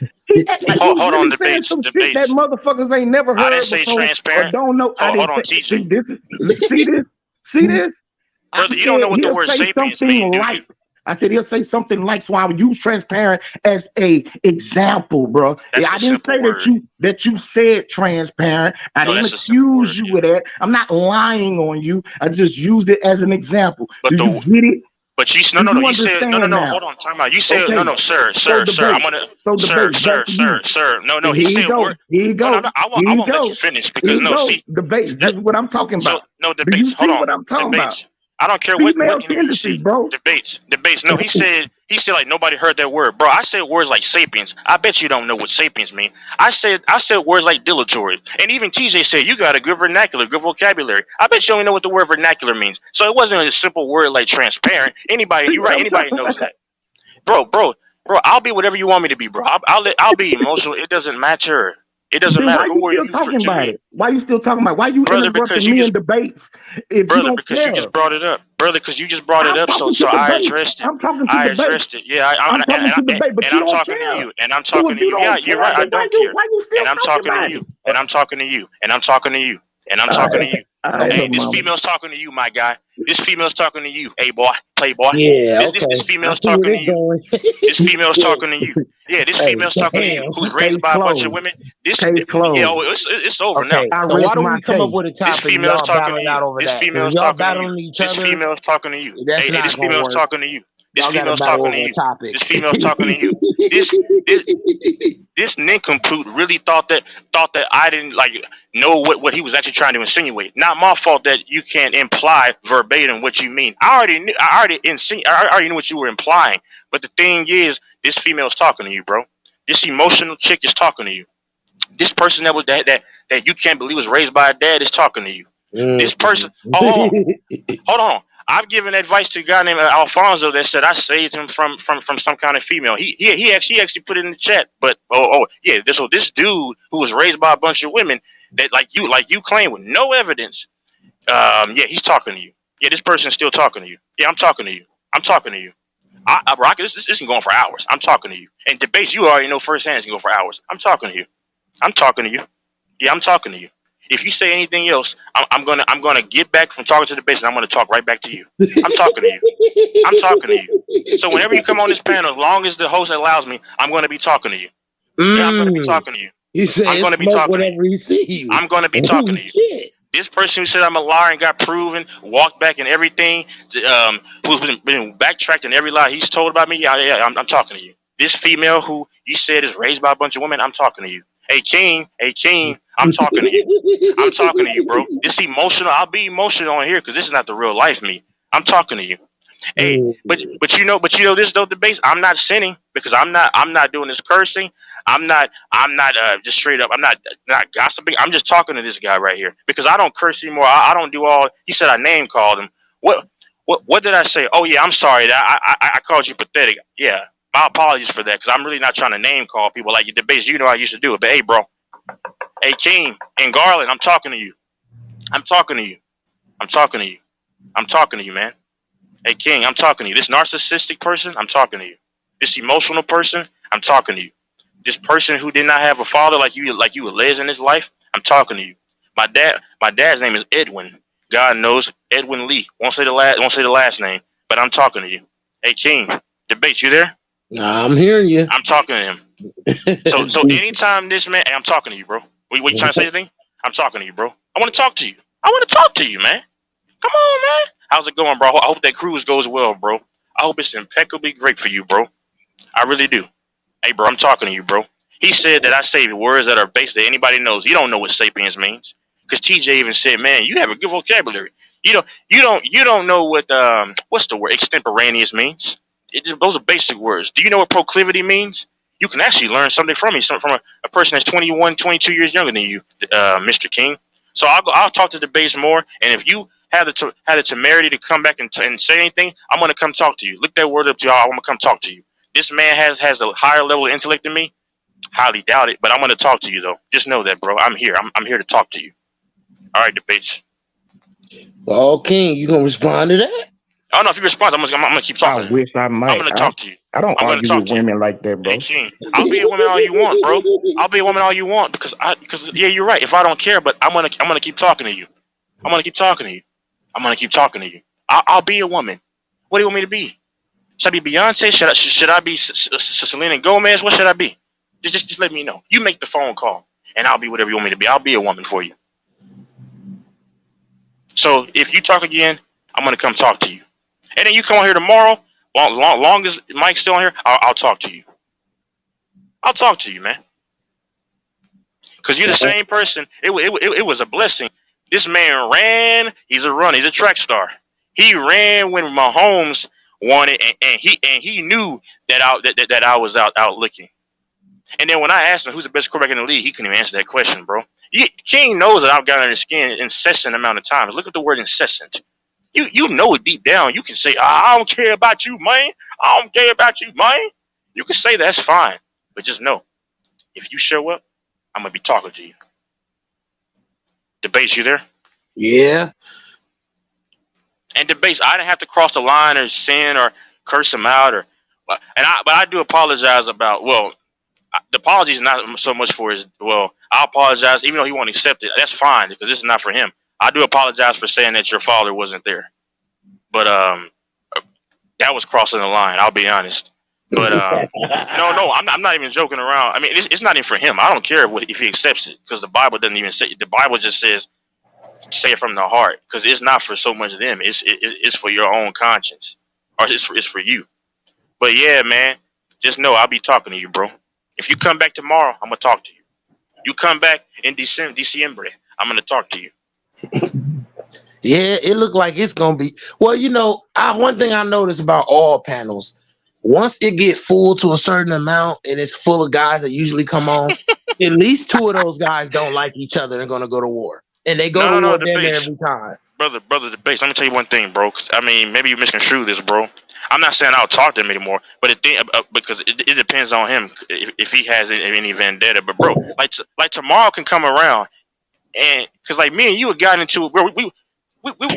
hold on, debates. Shit that motherfuckers ain't never heard. I didn't say transparent. Don't know. Hold on, TJ. See this? Brother, you don't know what the word sapiens mean, do you? I said he'll say something like, so I would use transparent as a example, bro. I didn't say that you said transparent. I didn't accuse you with that. I'm not lying on you. I just used it as an example. Do you get it? But you no. You said no. Hold on, time out. You said no, sir. I'm gonna sir. No. He said word. Here you go. I won't let you finish because see debate. This is what I'm talking about. No debates. Hold on. What I'm talking about? I don't care what you see, bro. Debates. No, he said like nobody heard that word, bro. I said words like sapiens. I bet you don't know what sapiens mean. I said words like dilatory, and even TJ said you got a good vernacular, good vocabulary. I bet you don't know what the word vernacular means. So it wasn't a simple word like transparent. Anybody knows that, bro. I'll be whatever you want me to be, bro. I'll be emotional. It doesn't matter. It doesn't matter who are you talking about it. Why you still talking about it? Why you interrupting me in debates? You just brought it up. Brother, because you just brought it up, so I addressed it. I'm talking to I debate. addressed it. Yeah, I'm talking to debate, but you don't care. And I'm talking to you. Yeah, you're right. I don't care. Why you still and I'm talking to you. And I'm talking to you. And I'm talking to you. And I'm talking to you. right, Hey, this female's talking to you, my guy. This female's talking to you. Hey, boy, playboy. yeah, This okay. I female's see where talking to this you. going. This female's talking to you. Yeah, this Hey, female's talking to you. damn. Who's raised Case by a bunch of closed. women. This, Case yeah, closed. it's over now. Okay, I so why rest don't my we come up case. with a This topic and female's y'all talking battle to it you. out over This that? Because female's y'all talking to you. battling each This other, female's talking to you. that's Hey, not this gonna female's work. talking to you. This Y'all got to female's battle talking to over a you. topic. This female's talking to you. This nincompoop really thought that I didn't like know what he was actually trying to insinuate. Not my fault that you can't imply verbatim what you mean. I already knew what you were implying. But the thing is, this female's talking to you, bro. This emotional chick is talking to you. This person that you can't believe was raised by a dad is talking to you. This person, hold on. I've given advice to a guy named Alfonso that said I saved him from some kind of female. He actually put it in the chat. But yeah, this dude who was raised by a bunch of women that like you claim with no evidence. Yeah, he's talking to you. Yeah, this person's still talking to you. Yeah, I'm talking to you. I'm talking to you. Rock, this can go on for hours. I'm talking to you. And debates you already know firsthand can go for hours. I'm talking to you. I'm talking to you. Yeah, I'm talking to you. If you say anything else, I'm gonna get back from talking to the base and I'm gonna talk right back to you. I'm talking to you. I'm talking to you. So whenever you come on this panel, as long as the host allows me, I'm gonna be talking to you. Yeah, I'm gonna be talking to you. He said, I'm gonna be smoke talking to whatever he see you. I'm gonna be talking to you. Shit. This person who said I'm a liar and got proven, walked back and everything, who's been backtracked in every lie he's told about me, yeah, I'm talking to you. This female who you said is raised by a bunch of women, I'm talking to you. Hey King, I'm talking to you. I'm talking to you, bro. This emotional, I'll be emotional on here because this is not the real life me. I'm talking to you. Hey, but you know this though, the base. I'm not sinning because I'm not doing this cursing. I'm not just straight up. I'm not gossiping. I'm just talking to this guy right here because I don't curse anymore. I don't do all. He said I name called him. What did I say? Oh yeah, I'm sorry that I called you pathetic. Yeah, my apologies for that because I'm really not trying to name call people like the base. You know I used to do it, but hey, bro, hey King and Garland, I'm talking to you. I'm talking to you. I'm talking to you. I'm talking to you, man. Hey King, I'm talking to you. This narcissistic person, I'm talking to you. This emotional person, I'm talking to you. This person who did not have a father like you lives in his life, I'm talking to you. My dad's name is Edwin. God knows Edwin Lee. Won't say the last name, but I'm talking to you. Hey King, debate, you there? Nah, I'm hearing you. I'm talking to him. So anytime this man, hey, I'm talking to you, bro. What you trying to say anything? I'm talking to you, bro. I want to talk to you. I want to talk to you, man. Come on, man. How's it going, bro? I hope that cruise goes well, bro. I hope it's impeccably great for you, bro. I really do. Hey, bro, I'm talking to you, bro. He said that I say words that are based that anybody knows. You don't know what sapiens means. Because TJ even said, man, you have a good vocabulary. You don't know what what's the word extemporaneous means. Those are basic words. Do you know what proclivity means? You can actually learn something from me, from a person that's 21, 22 years younger than you, Mr. King. So I'll talk to the base more, and if you had the temerity to come back and say anything, I'm gonna come talk to you. Look that word up, y'all. I'm gonna come talk to you. This man has a higher level of intellect than me. Highly doubt it, but I'm gonna talk to you though. Just know that, bro. I'm here. I'm here to talk to you. All right, debates. Well, King, you gonna respond to that? I don't know if you respond. I'm gonna keep talking. I wish I might. I'm gonna talk to you. I don't I'm gonna argue talk with to you. women like that, bro. Hey, King, I'll be a woman all you want, bro. I'll be a woman all you want because yeah, you're right. If I don't care, but I'm gonna keep talking to you. I'm gonna keep talking to you. I'm gonna keep talking to you. I'll be a woman. What do you want me to be? Should I be Beyonce? Should I be Selena Gomez? What should I be? Just let me know. You make the phone call, and I'll be whatever you want me to be. I'll be a woman for you. So if you talk again, I'm gonna come talk to you, and then you come on here tomorrow. Long as Mike's still on here, I'll talk to you. I'll talk to you, man. Because you're the same person. It was a blessing. This man ran. He's a runner. He's a track star. He ran when Mahomes wanted, and he knew that I was out looking. And then when I asked him who's the best quarterback in the league, he couldn't even answer that question, bro. King knows that I've got under his skin an incessant amount of times. Look at the word incessant. You know it deep down. You can say, I don't care about you, man. I don't care about you, man. You can say that's fine. But just know, if you show up, I'm going to be talking to you. Debates, you there? Yeah. And debates, I didn't have to cross the line or sin or curse him out. But I do apologize about, the apology is not so much for his, I apologize, even though he won't accept it. That's fine because this is not for him. I do apologize for saying that your father wasn't there, but that was crossing the line. I'll be honest. But no, I'm not even joking around. I mean, it's not even for him. I don't care if he accepts it, because the Bible doesn't even say. The Bible just says, say it from the heart, because it's not for so much of them. It's for your own conscience, or it's for you. But yeah, man, just know I'll be talking to you, bro. If you come back tomorrow, I'm gonna talk to you. You come back in December, I'm gonna talk to you. Yeah, it looked like it's gonna be. Well, one thing I noticed about all panels, once it get full to a certain amount and it's full of guys that usually come on, at least two of those guys don't like each other and gonna go to war, and they go to war damn near every time. Brother, the base. Let me tell you one thing, bro. I mean, maybe you misconstrue this, bro. I'm not saying I'll talk to him anymore, but the thing, because it depends on him if he has any vendetta. But bro, like tomorrow can come around, and because like me and you have gotten into it, bro,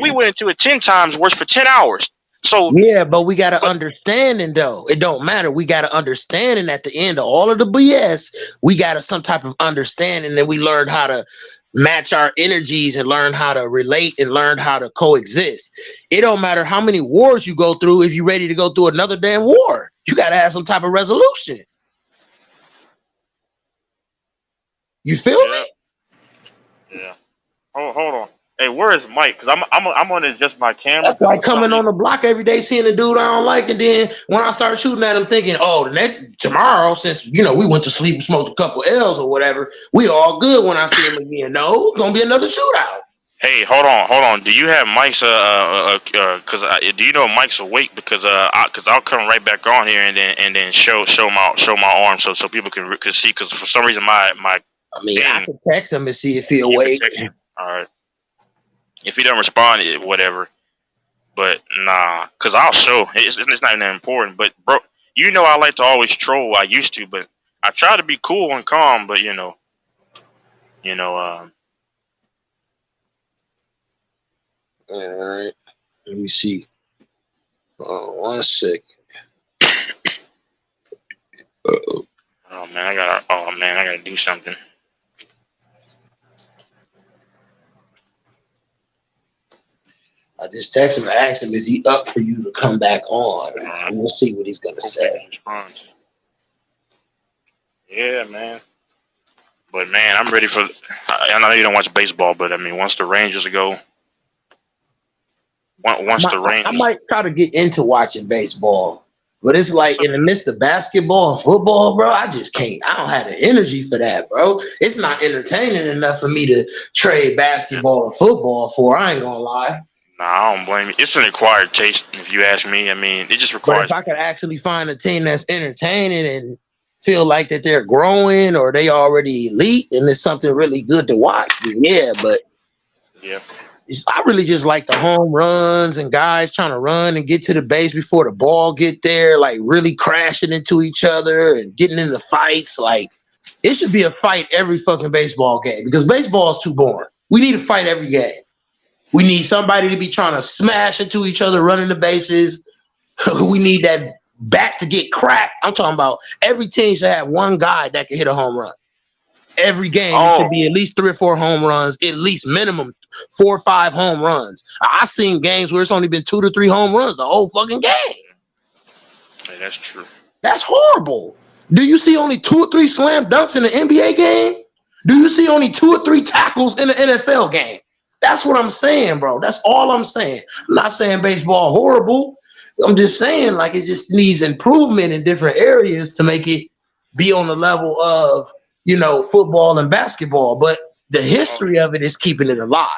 we went into it 10 times worse for 10 hours. So yeah, but we got to understanding though. It don't matter. We got to understanding at the end of all of the BS. We got some type of understanding that we learned how to match our energies and learn how to relate and learn how to coexist. It don't matter how many wars you go through. If you're ready to go through another damn war, you got to have some type of resolution. You feel me? Yeah. Hold on. Hey, where is Mike? Because I'm on just my camera. That's like coming on the block every day, seeing a dude I don't like, and then when I start shooting at him, thinking, oh, tomorrow, since we went to sleep and smoked a couple L's or whatever, we all good when I see him again. No, it's gonna be another shootout. Hey, hold on. Do you have Mike's do you know Mike's awake? Because I'll come right back on here and then show my arm so people can see, because for some reason my I can text him and see if he awake. All right. If he doesn't respond, whatever. But nah, because I'll show. It's not even that important. But bro, I like to always troll. I used to, but I try to be cool and calm. But all right. Let me see. 1 second. Oh man, I gotta do something. I just text him and asked him, is he up for you to come back on? And we'll see what he's going to say. Yeah, man. But, man, I'm ready for... I know you don't watch baseball, but, I mean, once the Rangers go... I might try to get into watching baseball. But it's like in the midst of basketball and football, bro, I just can't. I don't have the energy for that, bro. It's not entertaining enough for me to trade basketball and football for. I ain't going to lie. Nah, I don't blame you. It's an acquired taste, if you ask me. I mean, it just requires... But if I could actually find a team that's entertaining and feel like that they're growing or they already elite and it's something really good to watch, then yeah, but I really just like the home runs and guys trying to run and get to the base before the ball get there, like really crashing into each other and getting into fights. Like, it should be a fight every fucking baseball game, because baseball is too boring. We need a fight every game. We need somebody to be trying to smash into each other, running the bases. We need that bat to get cracked. I'm talking about every team should have one guy that can hit a home run. Every game should be at least 3 or 4 home runs, at least minimum 4 or 5 home runs. I've seen games where it's only been 2 to 3 home runs the whole fucking game. Yeah, that's true. That's horrible. Do you see only 2 or 3 slam dunks in the NBA game? Do you see only 2 or 3 tackles in the NFL game? That's what I'm saying, bro. That's all I'm saying. I'm not saying baseball horrible. I'm just saying, like, it just needs improvement in different areas to make it be on the level of, football and basketball. But the history of it is keeping it alive.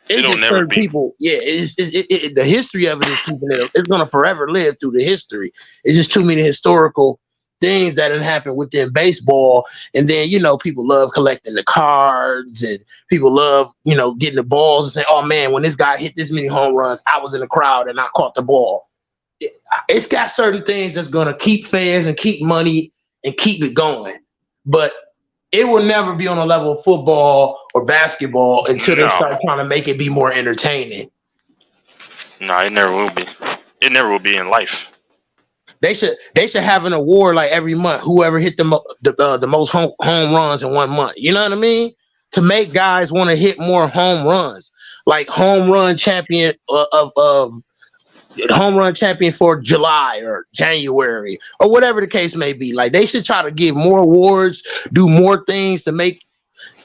It's just certain people. Yeah, the history of it is keeping it. It's gonna forever live through the history. It's just too many historical things that have happened within baseball, and then people love collecting the cards, and people love getting the balls and saying, "Oh man, when this guy hit this many home runs, I was in the crowd and I caught the ball." It's got certain things that's gonna keep fans and keep money and keep it going, but it will never be on the level of football or basketball until they start trying to make it be more entertaining. No, it never will be. It never will be in life. They should have an award like every month. Whoever hit the most home runs in 1 month. You know what I mean? To make guys want to hit more home runs. like home run champion of home run champion for July or January or whatever the case may be. Like they should try to give more awards, do more things to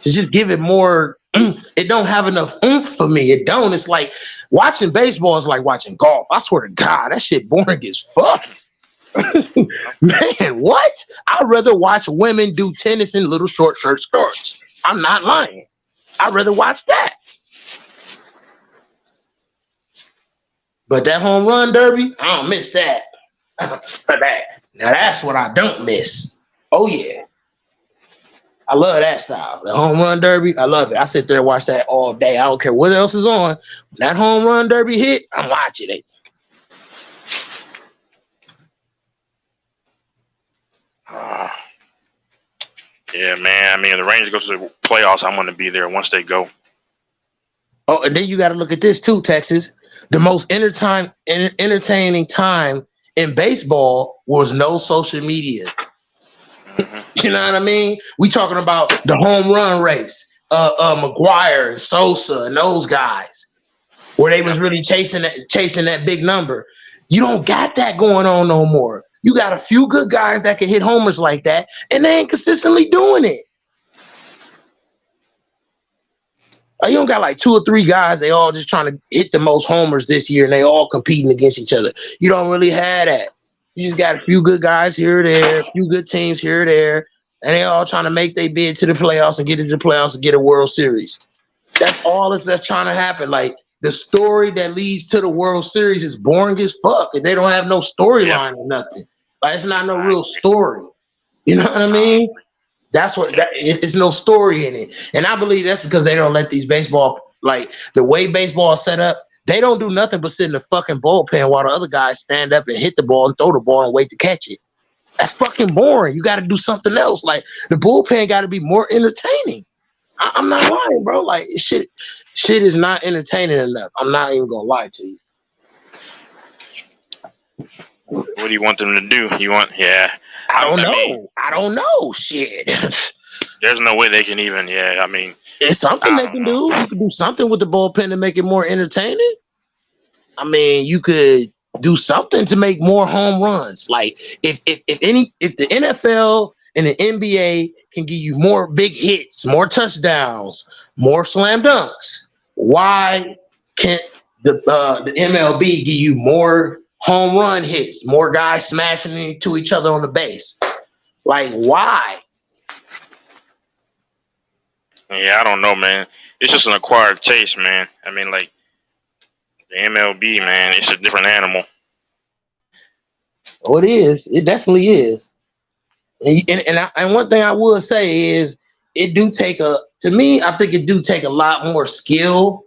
just give it more. It don't have enough oomph for me. It don't. It's like watching baseball is like watching golf. I swear to God, that shit boring as fuck. Man, what? I'd rather watch women do tennis in little short shirt skirts. I'm not lying. I'd rather watch that. But that home run derby, I don't miss that. For that. Now that's what I don't miss. Oh yeah. I love that style. The home run derby, I love it. I sit there and watch that all day. I don't care what else is on. When that home run derby hit, I'm watching it. Yeah, man. I mean, if the Rangers go to the playoffs, I'm going to be there once they go. Oh, and then you got to look at this too, Texas. The most entertaining time in baseball was no social media. You know what I mean? We talking about the home run race, McGuire, Sosa, and those guys, where they was really chasing that big number. You don't got that going on no more. You got a few good guys that can hit homers like that, and they ain't consistently doing it. You don't got like 2 or 3 guys, they all just trying to hit the most homers this year, and they all competing against each other. You don't really have that. You just got a few good guys here or there, a few good teams here or there, and they all trying to make their bid to the playoffs and get into the playoffs and get a World Series. That's all that's trying to happen. Like, the story that leads to the World Series is boring as fuck, and they don't have no storyline or nothing. Like, it's not no real story. You know what I mean? That's what it's no story in it. And I believe that's because they don't let these baseball, like the way baseball is set up, they don't do nothing but sit in the fucking bullpen while the other guys stand up and hit the ball and throw the ball and wait to catch it. That's fucking boring. You got to do something else. Like the bullpen got to be more entertaining. I'm not lying, bro. Like shit is not entertaining enough. I'm not even gonna lie to you. What do you want them to do? I don't know. Shit. There's no way they can even. I mean, it's something they can do. You can do something with the bullpen to make it more entertaining. I mean, you could do something to make more home runs. Like if the NFL and the NBA can give you more big hits, more touchdowns, more slam dunks, why can't the MLB give you more home run hits, more guys smashing into each other on the base? Like, why? Yeah, I don't know, man. It's just an acquired taste, man. I mean, like, the MLB, man, it's a different animal. Oh, it is. It definitely is. And one thing I will say is it do take to me, I think it do take a lot more skill,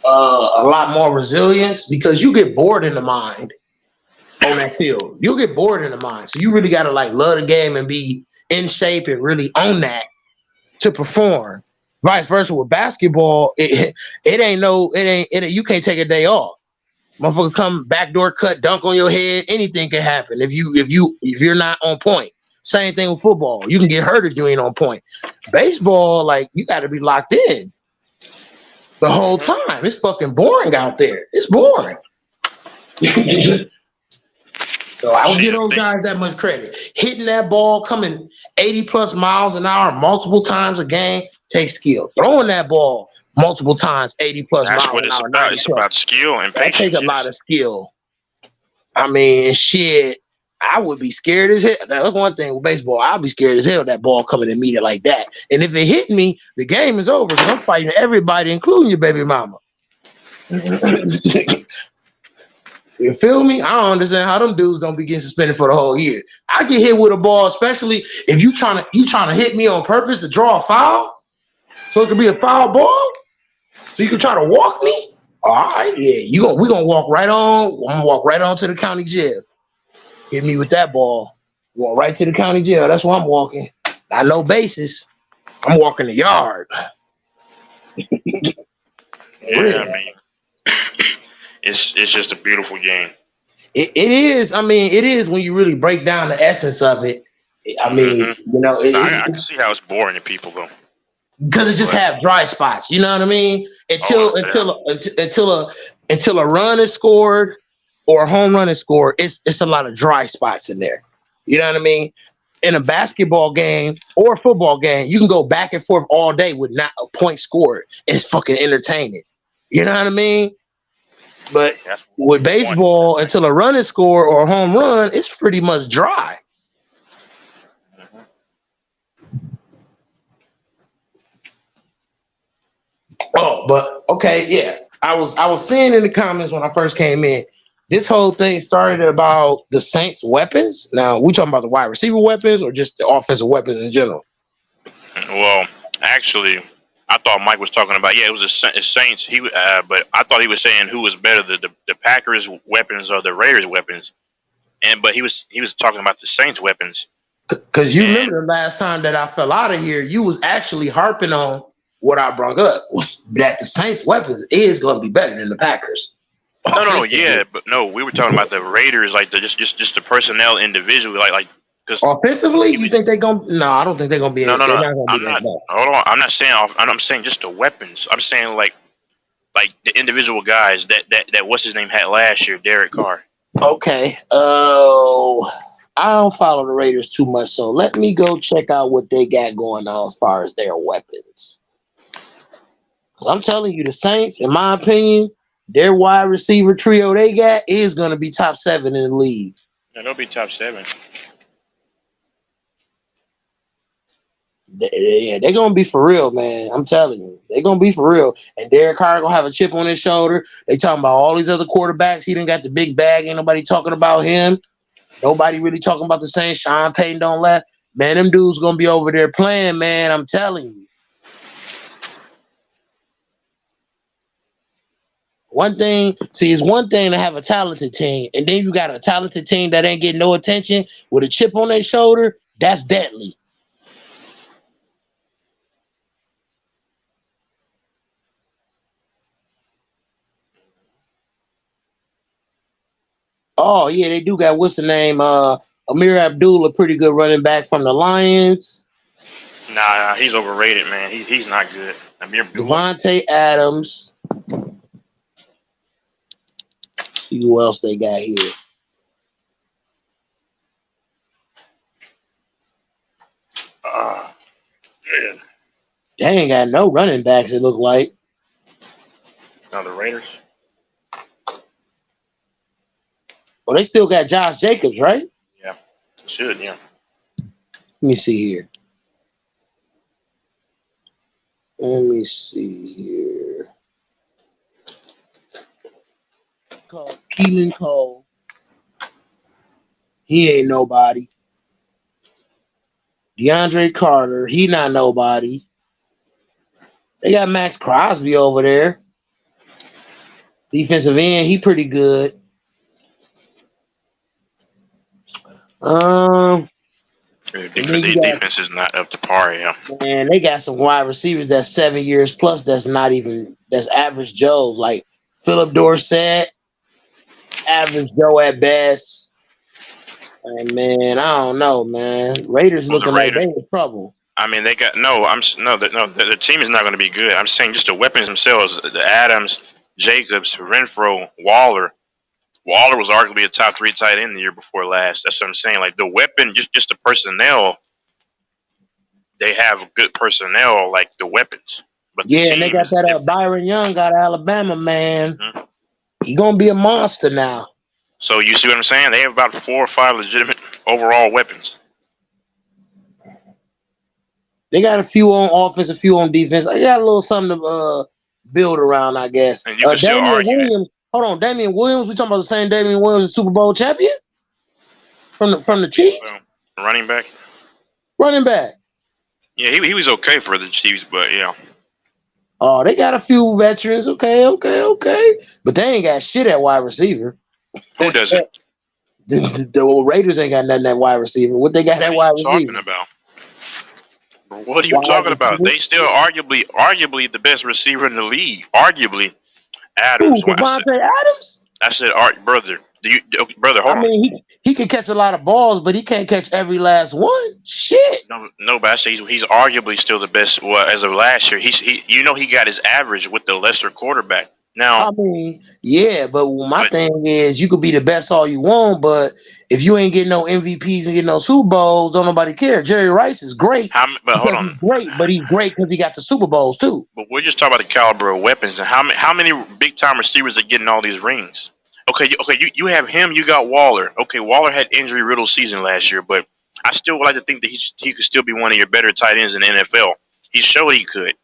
a lot more resilience, because you get bored in the mind on that field. You'll get bored in the mind. So you really got to like love the game and be in shape and really own that to perform. Vice versa with basketball, it ain't you can't take a day off. Motherfucker come backdoor cut, dunk on your head, anything can happen if you're not on point. Same thing with football. You can get hurt if you ain't on point. Baseball, like you got to be locked in the whole time. It's fucking boring out there. It's boring. So I don't give those guys that much credit. Hitting that ball, coming 80 plus miles an hour multiple times a game takes skill. Throwing that ball multiple times 80 plus miles an hour. That's what it's about. It's about skill and patience. That takes a lot of skill. I mean, shit. I would be scared as hell. That's one thing with baseball. I'll be scared as hell that ball coming at me like that. And if it hit me, the game is over. Because I'm fighting everybody, including your baby mama. You feel me? I don't understand how them dudes don't be getting suspended for the whole year. I get hit with a ball, especially if you trying to hit me on purpose to draw a foul, so it could be a foul ball, so you can try to walk me. All right, yeah, we gonna walk right on. I'm gonna walk right on to the county jail. Hit me with that ball, walk right to the county jail. That's where I'm walking. Not no bases. I'm walking the yard. Yeah, I mean, it's just a beautiful game. It is. I mean, it is when you really break down the essence of it. I mean, you know, I can see how it's boring to people though. because it just have dry spots. You know what I mean? Until a run is scored or a home run is scored, it's a lot of dry spots in there. You know what I mean? In a basketball game or a football game, you can go back and forth all day with not a point scored. It's fucking entertaining. You know what I mean? But with baseball, until a run is scored or a home run, it's pretty much dry. Oh, but okay, yeah. I was seeing in the comments when I first came in, this whole thing started about the Saints' weapons. Now, we talking about the wide receiver weapons or just the offensive weapons in general? Well, actually, I thought Mike was talking about it was the Saints. But I thought he was saying who was better, the Packers' weapons or the Raiders' weapons. But he was talking about the Saints' weapons. Because you remember the last time that I fell out of here, you was actually harping on what I brought up, that the Saints' weapons is going to be better than the Packers. No, yeah, but no, we were talking about the Raiders, like just the personnel individually, like because offensively, you think they're gonna? No, I don't think they're gonna be. No. I'm not. Hold on, I'm not saying off. I'm saying just the weapons. I'm saying like the individual guys that what's his name had last year, Derek Carr. Okay. Oh, I don't follow the Raiders too much, so let me go check out what they got going on as far as their weapons. I'm telling you, the Saints, in my opinion, their wide receiver trio they got is going to be top 7 in the league. Yeah, they'll be top 7. Yeah, they're going to be for real, man. I'm telling you. They're going to be for real. And Derek Carr going to have a chip on his shoulder. They talking about all these other quarterbacks. He done got the big bag. Ain't nobody talking about him. Nobody really talking about the Saints. Sean Payton don't laugh. Man, them dudes going to be over there playing, man. I'm telling you. It's one thing to have a talented team, and then you got a talented team that ain't getting no attention with a chip on their shoulder. That's deadly. Oh, yeah, they do got, what's the name? Amir Abdul, a pretty good running back from the Lions. Nah, he's overrated, man. He's not good. Amir Abdul. Devontae Adams. See who else they got here. Man. They ain't got no running backs, it look like. Now the Raiders. Well, they still got Josh Jacobs, right? Yeah. Should, yeah. Let me see here. Keelan Cole. He ain't nobody. DeAndre Carter. He not nobody. They got Max Crosby over there. Defensive end. He pretty good. The defense is not up to par, yeah. Man, they got some wide receivers that's 7 years plus. That's average Joes, like Philip Dorsett, average Joe at best. And man, I don't know, man. Raiders looking like they in trouble. I mean, they got the team is not going to be good. I'm saying just the weapons themselves: the Adams, Jacobs, Renfro, Waller. Waller was arguably a top 3 tight end the year before last. That's what I'm saying. Like the weapon, just the personnel. They have good personnel, like the weapons. But yeah, and they got that Byron Young out of Alabama, man. Mm-hmm. He gonna be a monster now. So you see what I'm saying? They have about 4 or 5 legitimate overall weapons. They got a few on offense, a few on defense. They got a little something to build around, I guess. And you can still argue Williams. Hold on, Damian Williams. We talking about the same Damian Williams, the Super Bowl champion from the Chiefs. Running back. Running back. Yeah, he was okay for the Chiefs, but yeah. Oh, they got a few veterans. Okay. But they ain't got shit at wide receiver. Who doesn't? The Raiders ain't got nothing at wide receiver. What they got at wide receiver? What are you talking about? They still arguably the best receiver in the league. Arguably. Adams. Who, Devontae Adams? I said, brother, Brother, hold I on. mean, he can catch a lot of balls, but he can't catch every last one. Shit. No, but I say he's arguably still the best. Well, as of last year, he got his average with the lesser quarterback. Now, I mean, yeah, but my thing is, you could be the best all you want, but if you ain't getting no MVPs and getting no Super Bowls, don't nobody care. Jerry Rice is great but hold because on. he's great, but he's great because he got the Super Bowls too. But we're just talking about the caliber of weapons and how many big time receivers are getting all these rings. Okay, you have him. You got Waller. Okay, Waller had injury riddled season last year, but I still would like to think that he could still be one of your better tight ends in the NFL. He showed he could.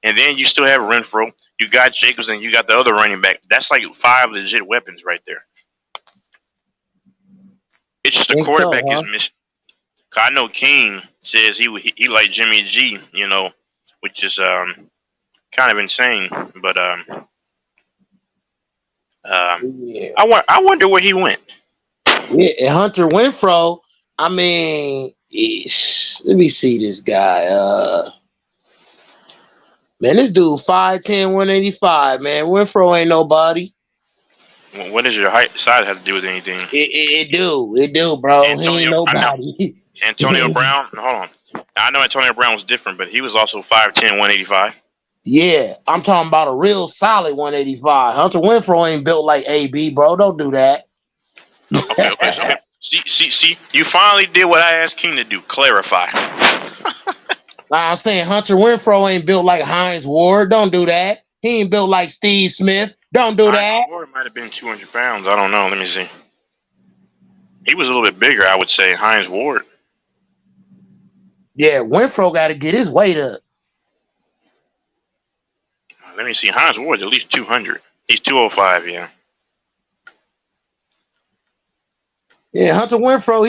And then you still have Renfro. You got Jacobs, and you got the other running back. That's like 5 legit weapons right there. It's just the quarterback is missing. I know King says he like Jimmy G, which is kind of insane. But Yeah. I wonder where he went. Yeah, and Hunter Renfro. I mean, let me see this guy. Man, this dude 5'10", 185. Man, Renfro ain't nobody. What does your height size have to do with anything? It do, bro. He ain't nobody. Antonio Brown. Hold on. I know Antonio Brown was different, but he was also 5'10", 185. Yeah, I'm talking about a real solid 185. Hunter Renfro ain't built like AB, bro. Don't do that. Okay. See, you finally did what I asked King to do. Clarify. I'm saying Hunter Renfro ain't built like Hines Ward. Don't do that. He ain't built like Steve Smith. Don't do that. Hines Ward might have been 200 pounds. I don't know. Let me see. He was a little bit bigger, I would say. Hines Ward. Yeah, Renfro got to get his weight up. Let me see. Hines Ward at least 200. He's 205. Yeah. Yeah, Hunter Renfro.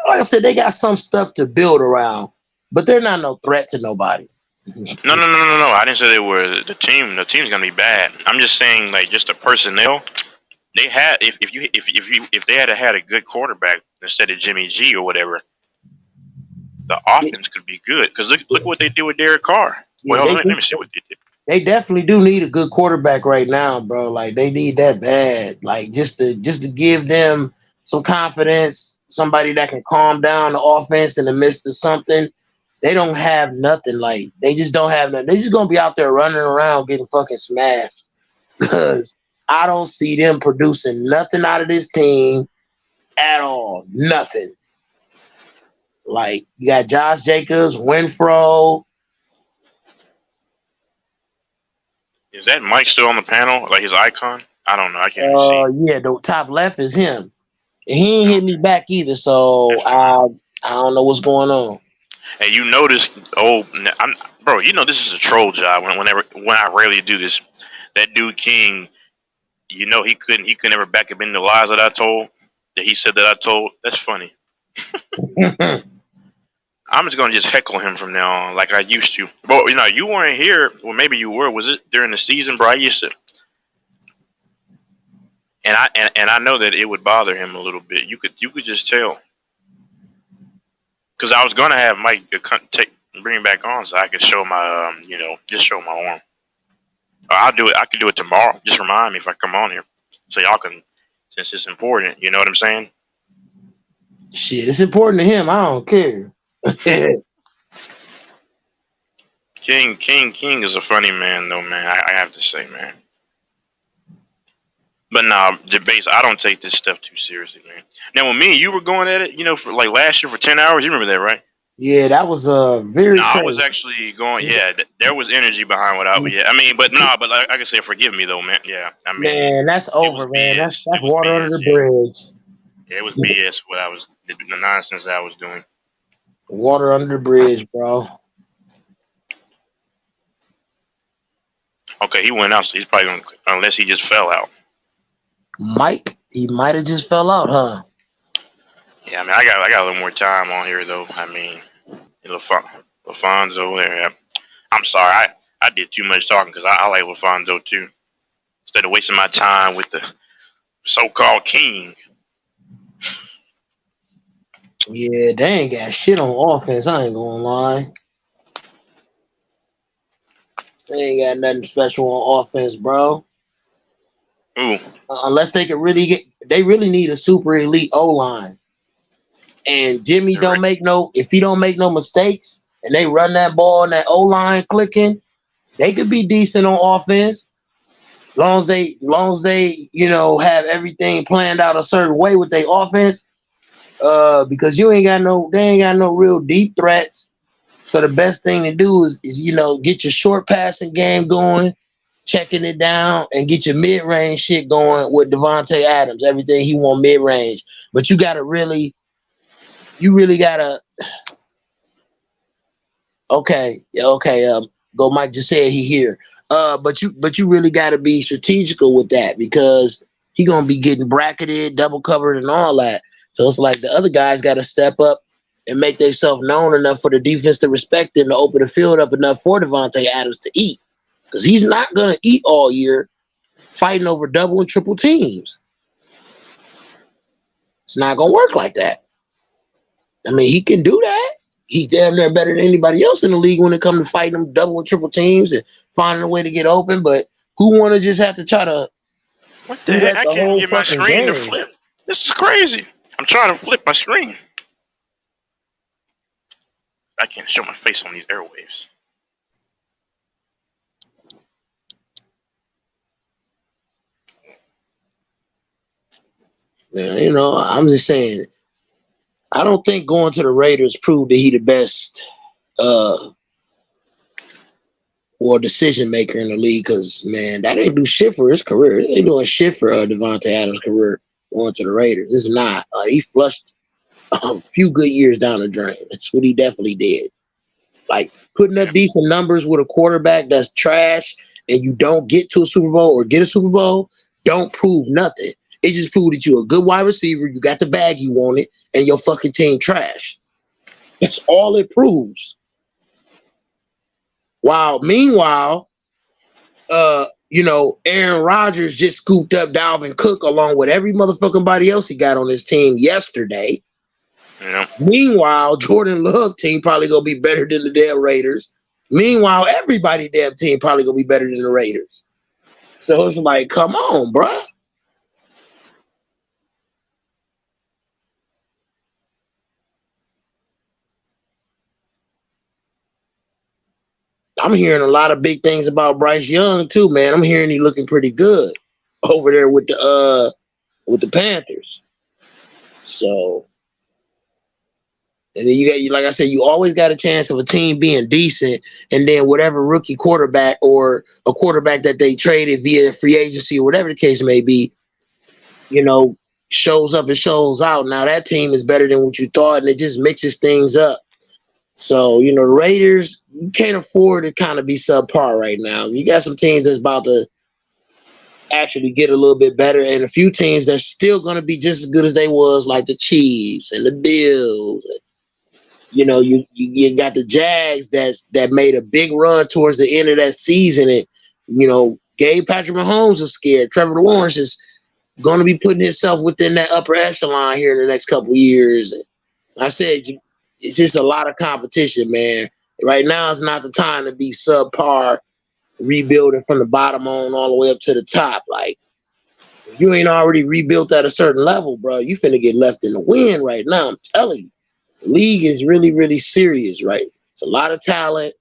Like I said, they got some stuff to build around, but they're not no threat to nobody. No. I didn't say they were the team. The team's gonna be bad. I'm just saying, like, just the personnel. They had if they had a good quarterback instead of Jimmy G or whatever, the offense could be good. Because look what they did with Derek Carr. Well, let me see what they did. They definitely do need a good quarterback right now, bro. Like they need that bad. Like just to give them some confidence, somebody that can calm down the offense in the midst of something. They don't have nothing. Like they just don't have nothing. They just gonna be out there running around getting fucking smashed. Because I don't see them producing nothing out of this team at all. Nothing. Like you got Josh Jacobs, Renfro. Is that Mike still on the panel? Like his icon? I don't know. I can't even see. Yeah, the top left is him. He ain't hit me back either, so I don't know what's going on. And you notice, bro, this is a troll job. When I rarely do this, that dude King, he couldn't ever back up in the lies that I told, that he said that I told. That's funny. I'm just gonna just heckle him from now on, like I used to. But you weren't here. Well, maybe you were. Was it during the season, bro? I used to, and I know that it would bother him a little bit. You could just tell, because I was gonna have Mike bring him back on so I could show my just show my arm. I'll do it. I could do it tomorrow. Just remind me if I come on here, so y'all can, since it's important. You know what I'm saying? Shit, it's important to him. I don't care. King is a funny man, though, man. I have to say, man. But nah, debates. I don't take this stuff too seriously, man. Now, when me and you were going at it, for like last year for 10 hours, you remember that, right? Yeah, that was very. I was actually going. Yeah, there was energy behind what I was. Yeah, but like I can say, forgive me though, man. Yeah, man, that's over, man. That's water BS, under the bridge. Yeah, it was BS. The nonsense that I was doing. Water under the bridge, bro. Okay, he went out, so he's probably gonna, unless he just fell out. Mike, he might have just fell out, huh? Yeah, I got a little more time on here though. LaFonso there. I'm sorry, I did too much talking because I like LaFonso too. Instead of wasting my time with the so-called king. Yeah, they ain't got shit on offense. I ain't gonna lie. They ain't got nothing special on offense, bro. Ooh. Unless they could really they really need a super elite O line. And Jimmy don't make no if he don't make no mistakes and they run that ball and that O line clicking, they could be decent on offense. Long as they, have everything planned out a certain way with their offense. Because they ain't got no real deep threats. So the best thing to do is get your short passing game going, checking it down, and get your mid range shit going with Devontae Adams. Everything he want mid range, but you really gotta. Okay. Go. Mike just said he here. But you really gotta be strategical with that because he gonna be getting bracketed, double covered, and all that. So it's like the other guys got to step up and make themselves known enough for the defense to respect them to open the field up enough for Devontae Adams to eat. Because he's not going to eat all year fighting over double and triple teams. It's not going to work like that. I mean, he can do that. He's damn near better than anybody else in the league when it comes to fighting them double and triple teams and finding a way to get open. But who want to just have to try to do that I the can't whole get my fucking screen to game? flip. This is crazy. I'm trying to flip my screen. I can't show my face on these airwaves. Man, I'm just saying, I don't think going to the Raiders proved that he the best or decision maker in the league because, man, that ain't do shit for his career. It ain't doing shit for Devontae Adams' career going to the Raiders. It's not. He flushed a few good years down the drain. That's what he definitely did. Like, putting up decent numbers with a quarterback that's trash and you don't get to a Super Bowl or get a Super Bowl don't prove nothing. It just proved that you're a good wide receiver, you got the bag you wanted, and your fucking team trash. That's all it proves. Meanwhile, Aaron Rodgers just scooped up Dalvin Cook along with every motherfucking body else he got on his team yesterday. Yeah. Meanwhile, Jordan Love team probably gonna be better than the damn Raiders. Meanwhile, everybody damn team probably gonna be better than the Raiders. So it's like, come on, bruh. I'm hearing a lot of big things about Bryce Young too, man. I'm hearing he looking pretty good over there with the Panthers. So, and then like I said, you always got a chance of a team being decent, and then whatever rookie quarterback or a quarterback that they traded via free agency or whatever the case may be, shows up and shows out. Now that team is better than what you thought, and it just mixes things up. So, the Raiders, you can't afford to kind of be subpar right now. You got some teams that's about to actually get a little bit better, and a few teams that's still going to be just as good as they was, like the Chiefs and the Bills. You got the Jags that made a big run towards the end of that season, and gave Patrick Mahomes a scare. Trevor Lawrence is going to be putting himself within that upper echelon here in the next couple of years. And I said, it's just a lot of competition, man. Right now is not the time to be subpar, rebuilding from the bottom on all the way up to the top. Like, if you ain't already rebuilt at a certain level, bro, you finna get left in the wind right now. I'm telling you. The league is really, really serious, right? It's a lot of talent,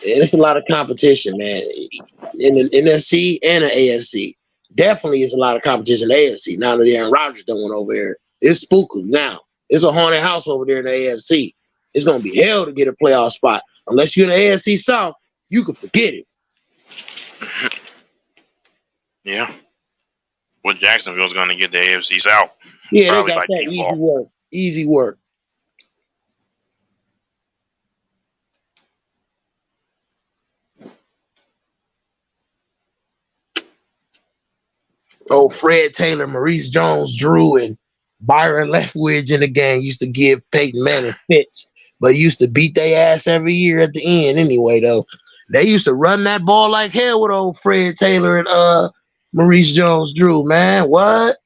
and it's a lot of competition, man. In the NFC and the AFC. Definitely is a lot of competition in the AFC. Now that Aaron Rodgers done over there, it's spooky now. It's a haunted house over there in the AFC. It's gonna be hell to get a playoff spot. Unless you're in the AFC South, you can forget it. Yeah. Well, Jacksonville's going to get the AFCs out. Yeah, Probably they got by that default. easy work. Easy work. Oh, Fred Taylor, Maurice Jones-Drew, and Byron Leftwich in the game used to give Peyton Manning fits, but used to beat their ass every year at the end anyway, though. They used to run that ball like hell with old Fred Taylor and Maurice Jones-Drew, man. What?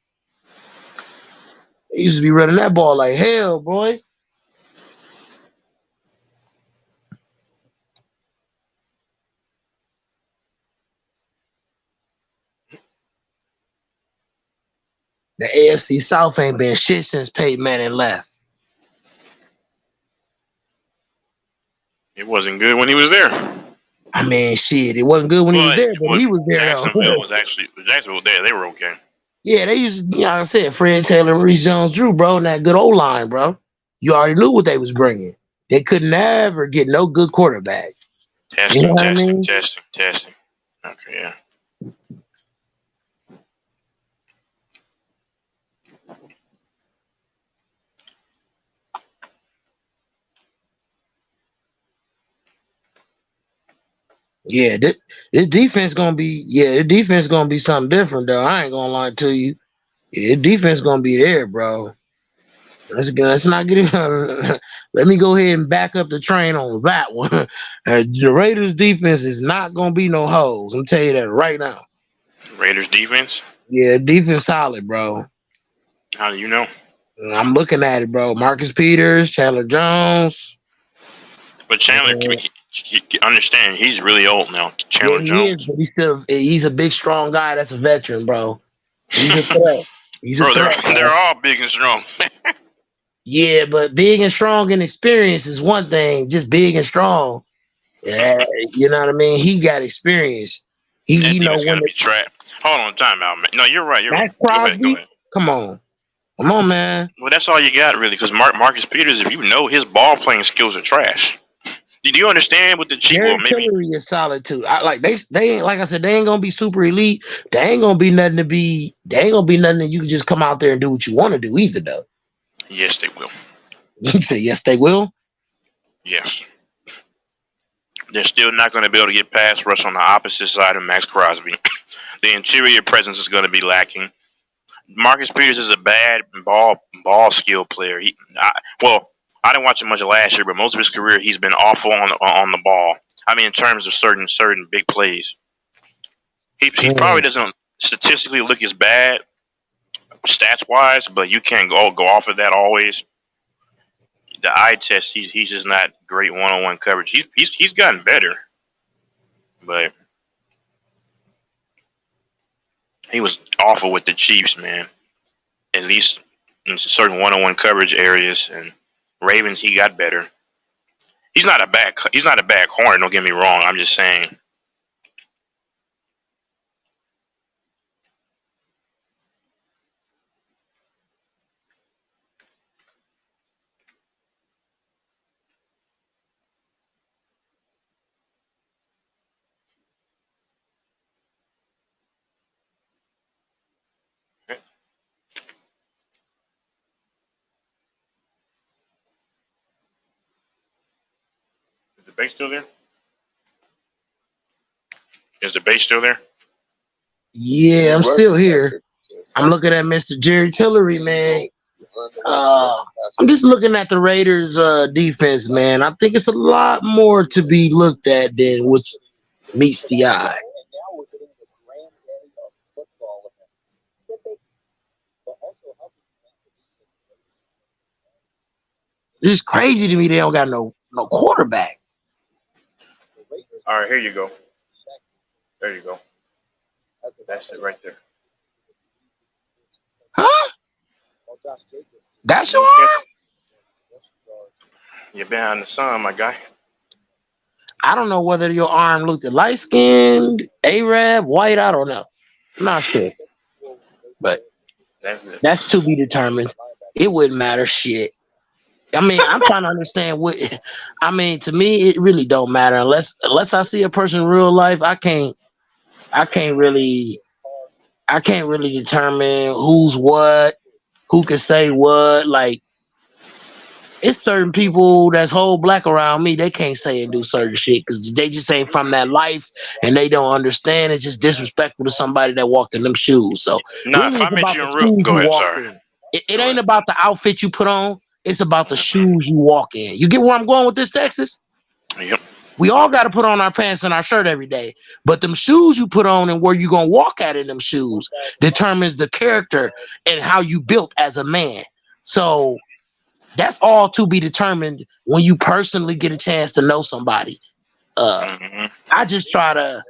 They used to be running that ball like hell, boy. The AFC South ain't been shit since Peyton Manning left. It wasn't good when he was there. I mean, shit, it wasn't good when he was there, but he was there Jacksonville though. was there. They were okay. Yeah, they used to, like I said, Fred Taylor, Reese Jones, Drew, bro, and that good old line, bro. You already knew what they was bringing. They could never get no good quarterback. Testing, You know what I testing, mean? testing. Okay, yeah. Yeah, this defense gonna be the defense gonna be something different though. I ain't gonna lie to you. Yeah, the defense gonna be there, bro. Let's not get it. Let me go ahead and back up the train on that one. The Raiders defense is not gonna be no hoes. I'm tell you that right now. Raiders defense? Yeah, defense solid, bro. How do you know? I'm looking at it, bro. Marcus Peters, Chandler Jones. But Chandler, understand, he's really old now. Chandler Yeah, he Jones. is, but he's a big, strong guy. That's a veteran, bro. He's a threat. He's a Bro, threat. they're all big and strong. Yeah, but big and strong and experience is one thing. Just big and strong. Yeah, you know what I mean? He got experience. He know Defense when gonna be trapped. Hold on, time out, man. No, you're right. You're Max right. Go Crosby. ahead. Come on, man. Well, that's all you got, really, because Marcus Peters, if you know his ball playing skills are trash. Do you understand what the Chiefs? Well, Jared maybe Tillery is solid too. They ain't, like I said, they ain't gonna be super elite. They ain't gonna be nothing to be. They ain't gonna be nothing that you can just come out there and do what you want to do either, though. yes, they will. You say yes, they will. Yes. They're still not going to be able to get pass rush on the opposite side of Max Crosby. The interior presence is going to be lacking. Marcus Peters is a bad ball skill player. I didn't watch him much last year, but most of his career he's been awful on the ball. I mean, in terms of certain big plays, he probably doesn't statistically look as bad stats wise, but you can't go off of that always. The eye test, he's just not great one-on-one coverage. He's gotten better, but he was awful with the Chiefs, man. At least in certain one-on-one coverage areas, and Ravens he got better. He's not a bad corner. Don't get me wrong. I'm just saying. Is the base still there? Is the base still there? Yeah, I'm still here. I'm looking at Mr. Jerry Tillery, man. I'm just looking at the Raiders' defense, man. I think it's a lot more to be looked at than what meets the eye. It's crazy to me they don't got no quarterback. All right, here you go. There you go. That's it right there. Huh? That's your arm? You're behind the sun, my guy. I don't know whether your arm looked light skinned, Arab, white. I don't know. I'm not sure. But that's to be determined. It wouldn't matter shit. I mean, I'm trying to understand what. I mean, to me, it really don't matter unless I see a person in real life. I can't really determine who's what, who can say what. Like, it's certain people that's whole black around me. They can't say and do certain shit because they just ain't from that life and they don't understand. It's just disrespectful to somebody that walked in them shoes. So, Nah, really, if I it's met about you the in real, shoes go you ahead. walk Sorry. in. It ain't about the outfit you put on. It's about the shoes you walk in. You get where I'm going with this, Texas? Yep. We all got to put on our pants and our shirt every day. But them shoes you put on and where you going to walk at in them shoes determines the character and how you built as a man. So that's all to be determined when you personally get a chance to know somebody. I just try to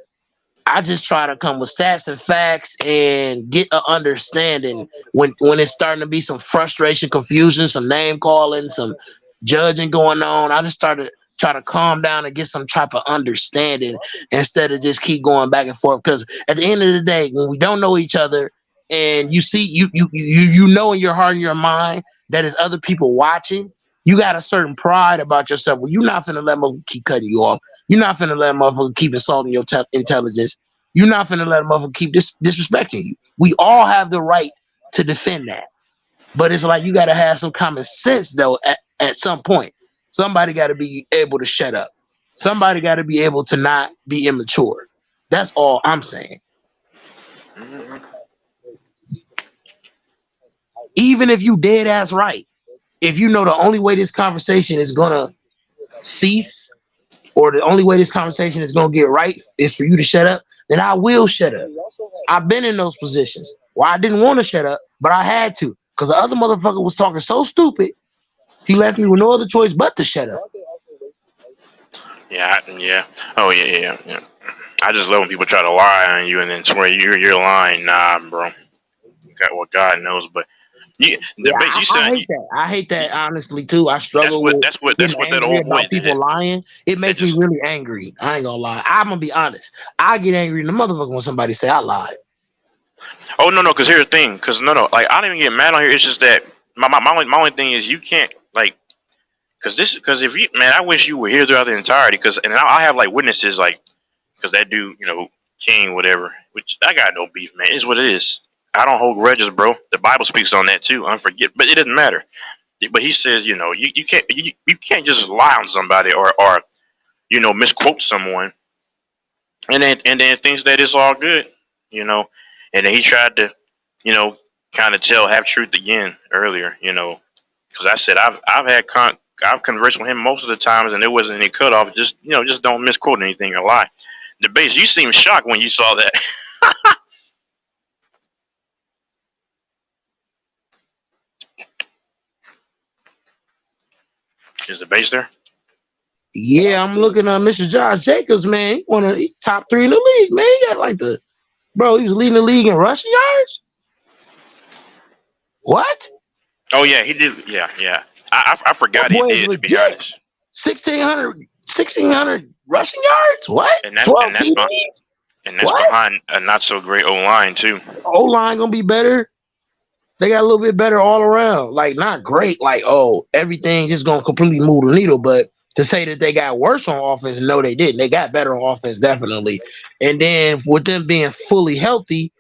I just try to come with stats and facts and get an understanding when it's starting to be some frustration, confusion, some name calling, some judging going on. I just started try to calm down and get some type of understanding instead of just keep going back and forth. Because at the end of the day, when we don't know each other and you see you know in your heart and your mind that there's other people watching, you got a certain pride about yourself. Well, you're not finna let motherfucker keep cutting you off. You're not finna let a motherfucker keep insulting your intelligence. You're not finna let a motherfucker keep disrespecting you. We all have the right to defend that. But it's like you gotta have some common sense though at some point. Somebody gotta be able to shut up. Somebody gotta be able to not be immature. That's all I'm saying. Even if you dead ass right, if you know the only way this conversation is gonna cease or the only way this conversation is gonna get right is for you to shut up, then I will shut up. I've been in those positions where I didn't want to shut up, but I had to because the other motherfucker was talking so stupid, he left me with no other choice but to shut up. Yeah, yeah. Oh, yeah. I just love when people try to lie on you and then swear you're lying. Nah, bro. What God knows, but you, I hate that. I hate that honestly too. I struggle with that's what that angry old boy about people lying. It makes me really angry. I ain't gonna lie. I'm gonna be honest. I get angry in the motherfucker when somebody say I lied. Oh no, because here's the thing. Because no, like I don't even get mad on here. It's just that my only thing is you can't like because if you man, I wish you were here throughout the entirety. And I have like witnesses like because that dude, King, whatever. Which I got no beef, man. It's what it is. I don't hold grudges, bro. The Bible speaks on that too. Unforget, but it doesn't matter. But he says, you can't just lie on somebody or misquote someone, and then thinks that it's all good, And then he tried to, kind of tell half truth again earlier, because I said I've conversed with him most of the times, and there wasn't any cutoff. Just just don't misquote anything or lie. The base, you seemed shocked when you saw that. Is the base there? Yeah, I'm looking at Mr. Josh Jacobs, man. He one of the top 3 in the league, man. He got like he was leading the league in rushing yards. What? Oh yeah, he did. Yeah. I forgot he did. To be honest, 1,600 rushing yards. What? And that's behind a not so great O line too. O line gonna be better. They got a little bit better all around. Like not great. Like everything just gonna completely move the needle. But to say that they got worse on offense, no, they didn't. They got better on offense, definitely. And then with them being fully healthy,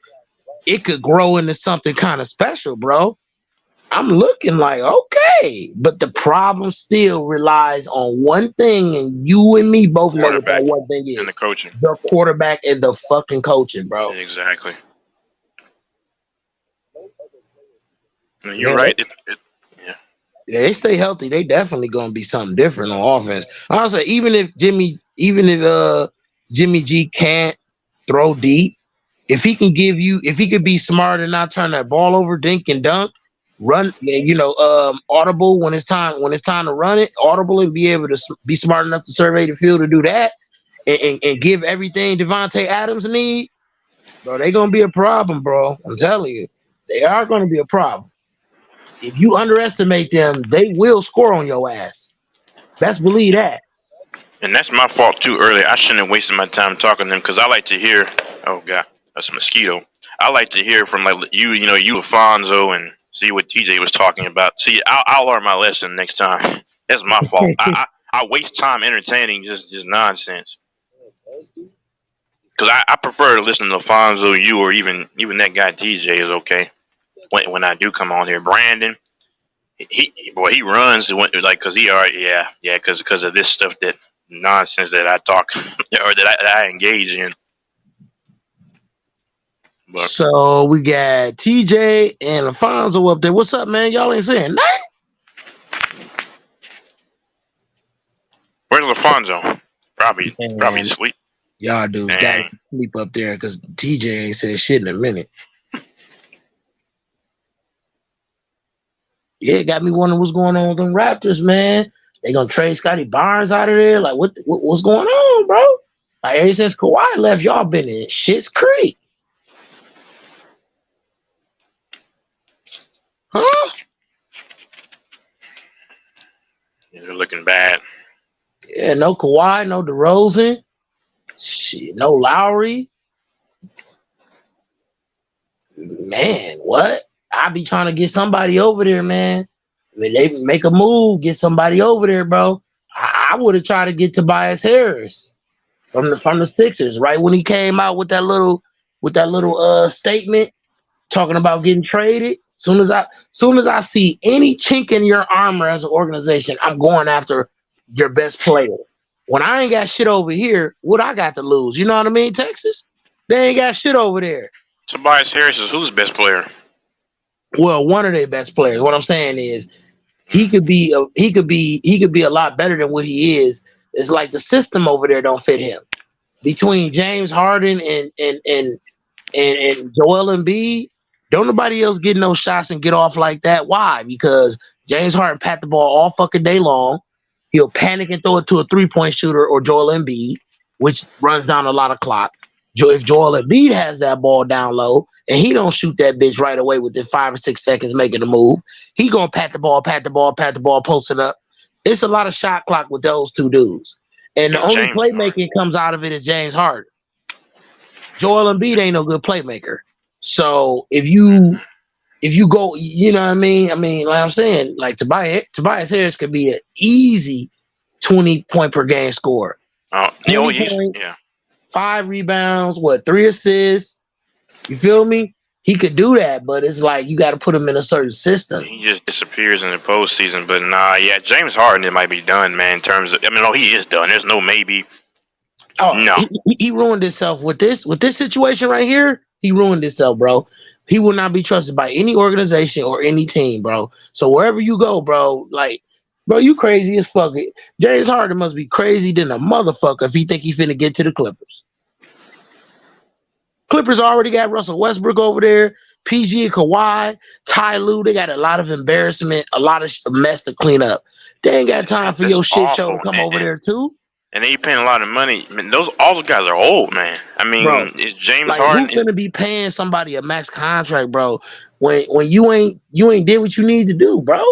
it could grow into something kind of special, bro. I'm looking like, okay, but the problem still relies on one thing, and you and me both know what that one thing is. And the coaching. The quarterback and the fucking coaching, bro. Exactly. You're right. Yeah, they stay healthy. They definitely gonna be something different on offense. I say even if Jimmy G can't throw deep, if he could be smart and not turn that ball over, dink and dunk, run, audible when it's time to run it, audible and be able to be smart enough to survey the field to do that, and give everything Devontae Adams need, bro, they gonna be a problem, bro. I'm telling you, they are gonna be a problem. If you underestimate them, they will score on your ass. Best believe that. And that's my fault too. Earlier, I shouldn't have wasted my time talking to them because I like to hear. Oh God, that's a mosquito. I like to hear from you, Alfonso, and see what TJ was talking about. See, I'll learn my lesson next time. That's my fault. I waste time entertaining just nonsense. Because I prefer to listen to Alfonso, you, or even that guy TJ is okay. When I do come on here, Brandon, he runs because he already because of this stuff, that nonsense that I talk or that I engage in. But, so we got TJ and Alfonso up there. What's up, man? Y'all ain't saying nothing. Where's Alfonso? Probably asleep. Y'all dudes got to sleep up there because TJ ain't said shit in a minute. Yeah, it got me wondering what's going on with them Raptors, man. They gonna trade Scotty Barnes out of there? Like, what's going on, bro? Like ever since Kawhi left, y'all been in shit's creek. Huh? Yeah, they're looking bad. Yeah, no Kawhi, no DeRozan. Shit, no Lowry. Man, what? I be trying to get somebody over there, man. I mean, they make a move, get somebody over there, bro. I would have tried to get Tobias Harris from the Sixers, right when he came out with that little statement talking about getting traded. Soon as I see any chink in your armor as an organization, I'm going after your best player. When I ain't got shit over here, what I got to lose? You know what I mean, Texas? They ain't got shit over there. Tobias Harris is who's best player? Well, one of their best players. What I'm saying is he could be a lot better than what he is. It's like the system over there don't fit him. Between James Harden and Joel Embiid, don't nobody else get no shots and get off like that. Why? Because James Harden pat the ball all fucking day long. He'll panic and throw it to a 3-point shooter or Joel Embiid, which runs down a lot of clock. If Joel Embiid has that ball down low and he don't shoot that bitch right away within 5 or 6 seconds making a move, he gonna pat the ball, post it up. It's a lot of shot clock with those two dudes. And the only playmaking comes out of it is James Harden. Joel Embiid ain't no good playmaker. So if you go, you know what I mean? I mean, like I'm saying, like Tobias Harris could be an easy 20 point per game scorer. Yeah. 5 rebounds, 3 assists. You feel me? He could do that, but it's like you got to put him in a certain system. He just disappears in the postseason. But James Harden, it might be done, man. In terms of, he is done. There's no maybe. Oh no, he ruined himself with this situation right here. He ruined himself, bro. He will not be trusted by any organization or any team, bro. So wherever you go, bro, bro, you crazy as fuck. James Harden must be crazy than a motherfucker if he think he finna get to the Clippers. Clippers already got Russell Westbrook over there, PG and Kawhi, Ty Lue. They got a lot of embarrassment, a lot of mess to clean up. They ain't got time for your shit show to come over there too. And they paying a lot of money. I mean, all those guys are old, man. I mean, bro, it's James Harden. Harden. Who's gonna be paying somebody a max contract, bro? When you ain't did what you need to do, bro.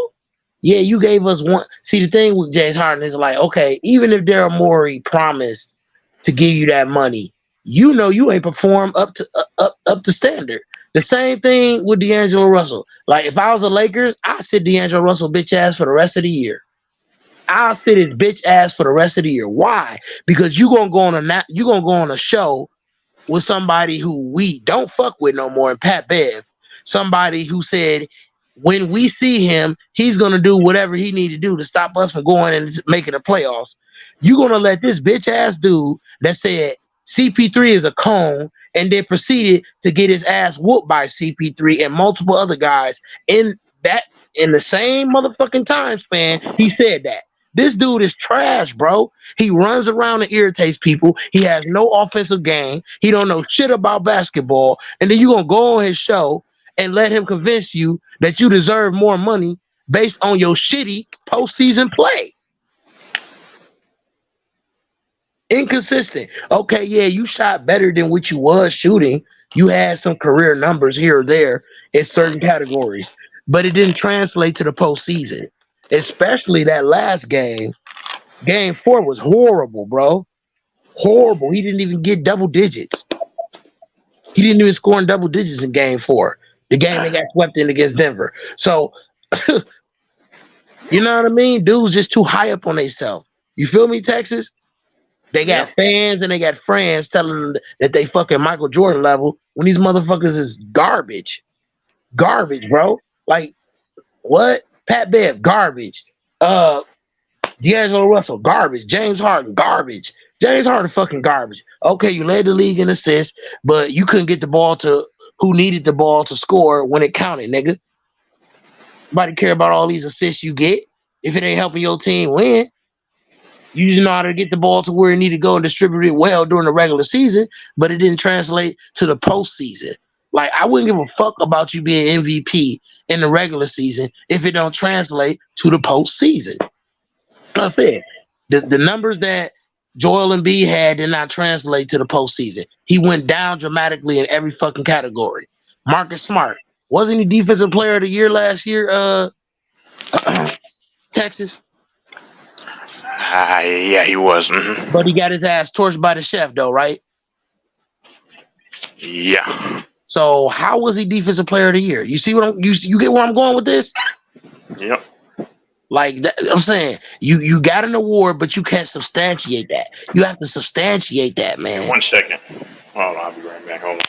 Yeah, you gave us one. See, the thing with James Harden is like, okay, even if Daryl Morey promised to give you that money, you know you ain't performed up to standard. The same thing with D'Angelo Russell. Like, if I was the Lakers, I'd sit D'Angelo Russell bitch ass for the rest of the year. I'll sit his bitch ass for the rest of the year. Why? Because you gonna go on a show with somebody who we don't fuck with no more, and Pat Bev, somebody who said when we see him, he's gonna do whatever he need to do to stop us from going and making the playoffs. You gonna let this bitch ass dude that said CP3 is a cone and then proceeded to get his ass whooped by CP3 and multiple other guys in the same motherfucking time span, he said that. This dude is trash, bro. He runs around and irritates people. He has no offensive game. He don't know shit about basketball. And then you're going to go on his show and let him convince you that you deserve more money based on your shitty postseason play. Inconsistent. Okay, yeah, you shot better than what you was shooting. You had some career numbers here or there in certain categories, but it didn't translate to the postseason. Especially that last game. Game 4 was horrible, bro. Horrible. He didn't even get double digits. He didn't even score in double digits in game 4. The game they got swept in against Denver. So, you know what I mean? Dudes just too high up on themselves. You feel me, Texas? They got fans and they got friends telling them that they fucking Michael Jordan level when these motherfuckers is garbage. Garbage, bro. Like, what? Pat Bev, garbage. D'Angelo Russell, garbage. James Harden, garbage. James Harden, fucking garbage. Okay, you led the league in assists, but you couldn't get the ball to who needed the ball to score when it counted, nigga. Nobody care about all these assists you get if it ain't helping your team win. You just know how to get the ball to where it needed to go and distribute it well during the regular season, but it didn't translate to the postseason. Like, I wouldn't give a fuck about you being MVP in the regular season if it don't translate to the postseason. Like I said, the numbers that Joel Embiid had did not translate to the postseason. He went down dramatically in every fucking category. Marcus Smart, wasn't he defensive player of the year last year? Texas, Yeah, he was. but he got his ass torched by the chef, though, right? Yeah. So how was he defensive player of the year? You see what you get where I'm going with this? Yep. Like that, I'm saying, you got an award, but you can't substantiate that. You have to substantiate that, man. 1 second. Hold on, I'll be right back. Hold on.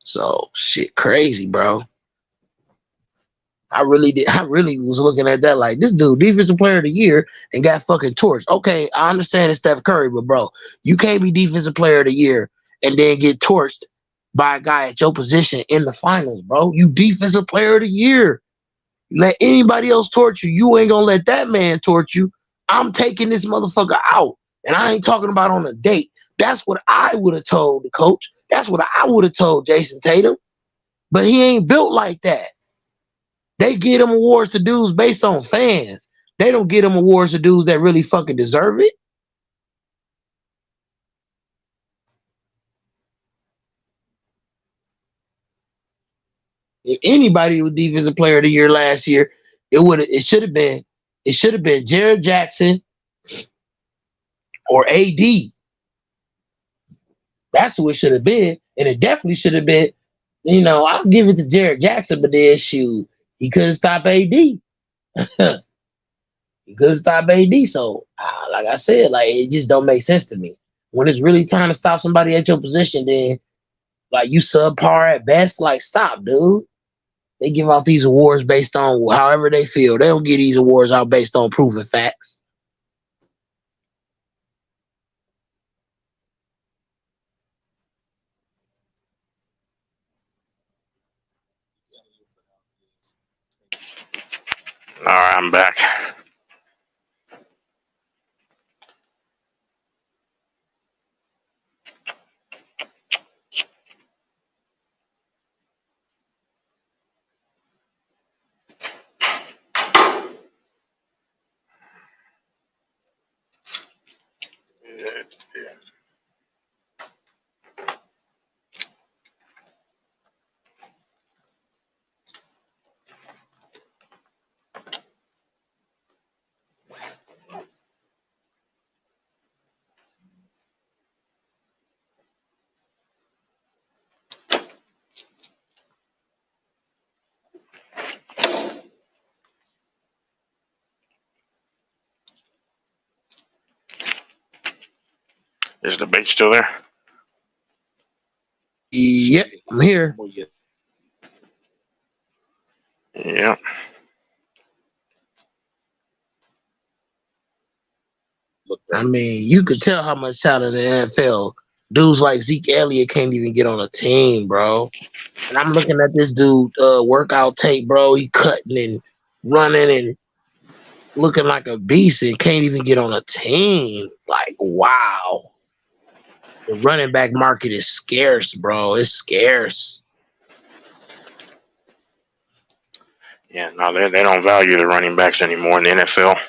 So shit, crazy, bro. I really was looking at that like this dude, defensive player of the year, and got fucking torched. Okay, I understand it's Steph Curry, but bro, you can't be defensive player of the year and then get torched by a guy at your position in the finals, bro. You defensive player of the year. Let anybody else torch you. You ain't gonna let that man torch you. I'm taking this motherfucker out. And I ain't talking about on a date. That's what I would have told the coach. That's what I would have told Jason Tatum. But he ain't built like that. They get him awards to dudes based on fans. They don't get him awards to dudes that really fucking deserve it. If anybody was defensive player of the year last year, it should have been Jared Jackson or AD. That's who it should have been. And it definitely should have been, I'll give it to Jared Jackson, but then shoot, he couldn't stop AD. He couldn't stop AD. So, like I said, like it just don't make sense to me. When it's really time to stop somebody at your position, then like you subpar at best, like stop, dude. They give out these awards based on however they feel. They don't give these awards out based on proven facts. All right, I'm back. Is the debate still there? Yep, I'm here. Yep. I mean, you could tell how much talent in the NFL. Dudes like Zeke Elliott can't even get on a team, bro. And I'm looking at this dude workout tape, bro. He cutting and running and looking like a beast and can't even get on a team. Like, wow. The running back market is scarce, bro. It's scarce. Yeah, no, they don't value the running backs anymore in the NFL.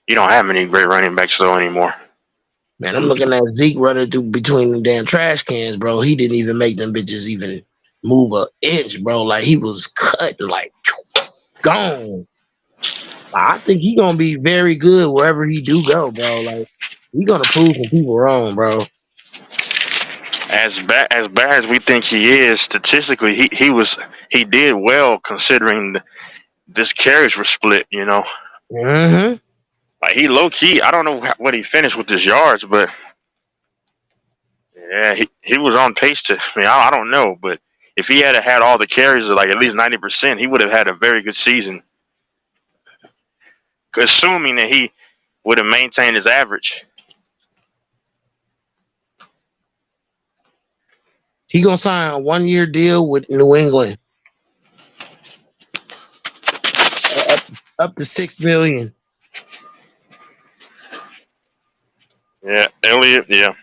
You don't have many great running backs though anymore. Man, I'm looking at Zeke running through between the damn trash cans, bro. He didn't even make them bitches even move an inch, bro. Like he was cut, like gone. I think he gonna be very good wherever he do go, bro. Like he gonna prove some people wrong, bro. As bad as we think he is, statistically, he did well considering this carries were split. You know, Mm-hmm. like he low key. I don't know what he finished with his yards, but yeah, he was on pace to. I mean, I don't know, but if he had all the carries of like at least 90%, he would have had a very good season. Assuming that he would have maintained his average. He gonna sign a 1-year deal with New England, up to $6 million. Yeah, Elliott. Yeah.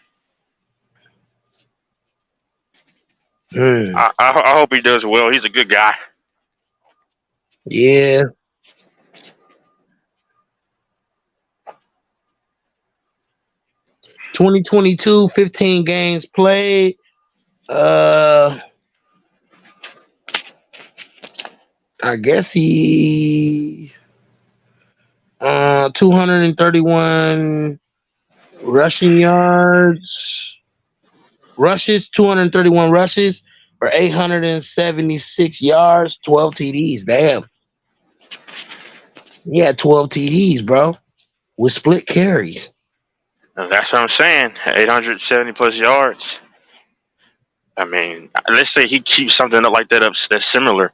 I hope he does well. He's a good guy. Yeah. 2022, 15 games played. I guess he 231 rushing yards, rushes, 231 rushes for 876 yards, 12 TDs. Damn. Yeah, 12 TDs, bro, with split carries. And that's what I'm saying. 870 plus yards. I mean, let's say he keeps something up like that up that's similar.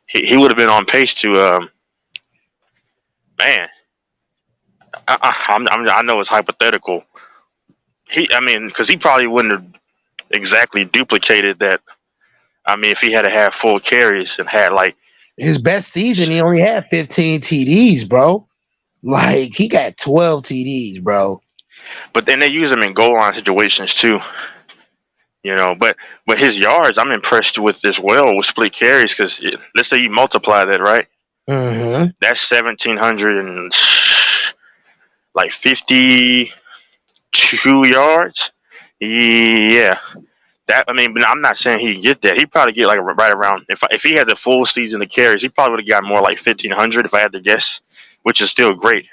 He would have been on pace to man. I know it's hypothetical. Because he probably wouldn't have exactly duplicated that. I mean, if he had to have full carries and had like his best season, he only had 15 TDs, bro. Like he got 12 TDs, bro. But then they use him in goal line situations too. You know, but his yards, I'm impressed with as well with split carries because let's say you multiply that, right? Mm-hmm. That's 1,752 yards. Yeah, that but I'm not saying he'd get that. He'd probably get like right around if he had the full season of carries, he probably would have got more like 1,500 if I had to guess, which is still great.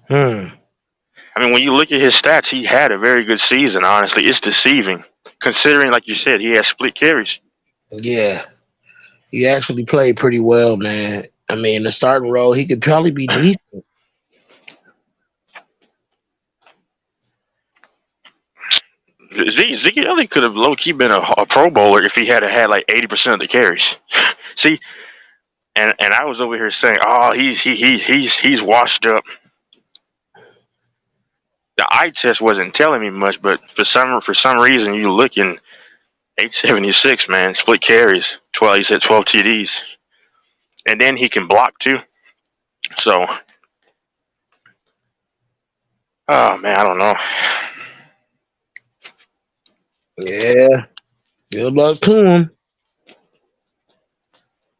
I mean, when you look at his stats, he had a very good season. Honestly, it's deceiving considering, like you said, he has split carries. Yeah, he actually played pretty well, man. I mean, the starting role, he could probably be decent. Zeke Elliott could have low key been a Pro Bowler if he had like 80% of the carries. See, and I was over here saying, oh, he's washed up. The eye test wasn't telling me much, but for some reason you look in 876, man, split carries, 12. He said 12 TDs, and then he can block too. So, oh man, I don't know. Yeah, good luck to him.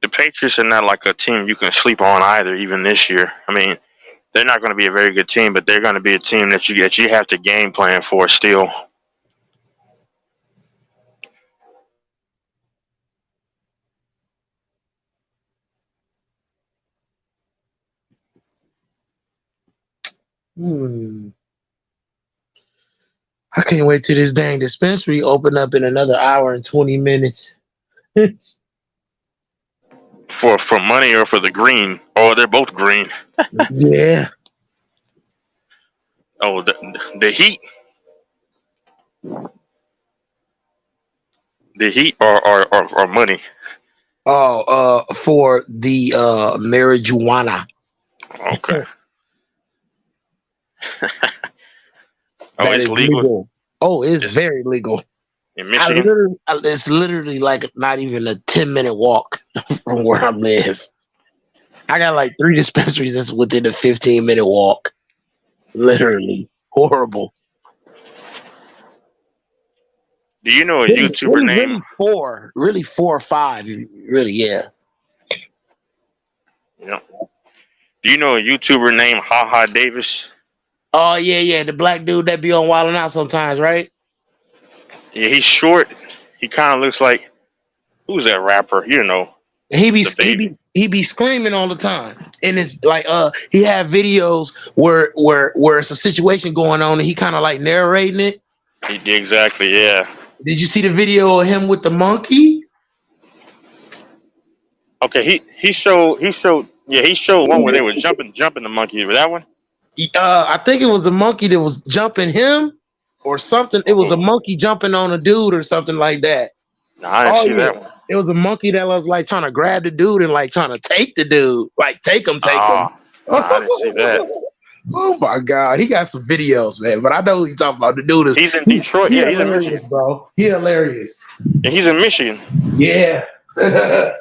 The Patriots are not like a team you can sleep on either, even this year. I mean, they're not going to be a very good team, but they're going to be a team that you have to game plan for still. I can't wait till this dang dispensary open up in another hour and 20 minutes. For money or for the green? Oh, they're both green. Yeah. Oh, the Heat. The Heat or money? Oh, for the marijuana. Okay. That it's legal. Oh, it's very legal. In Michigan? It's literally like not even a 10-minute walk from where I live. I got like 3 dispensaries that's within a 15-minute walk. Literally horrible. Do you know a YouTuber named? Really 4 or 5. Really, yeah. Yeah. Do you know a YouTuber named Haha Davis? Oh yeah, the black dude that be on Wild 'N Out sometimes, right? Yeah, he's short. He kind of looks like who's that rapper? You know. He be screaming all the time, and it's like he have videos where it's a situation going on, and he kind of like narrating it. Exactly, yeah. Did you see the video of him with the monkey? Okay, he showed one where they were jumping the monkey. Was that one? I think it was the monkey that was jumping him or something. It was a monkey jumping on a dude or something like that. No, I didn't see that one. It was a monkey that was like trying to grab the dude and like trying to take the dude, like take him. No, I didn't see that. Oh my God, he got some videos, man. But I know who he's talking about. The dude is. He's in Detroit. Yeah, he's in Michigan, bro. He hilarious. And he's in Michigan. Yeah. Yeah,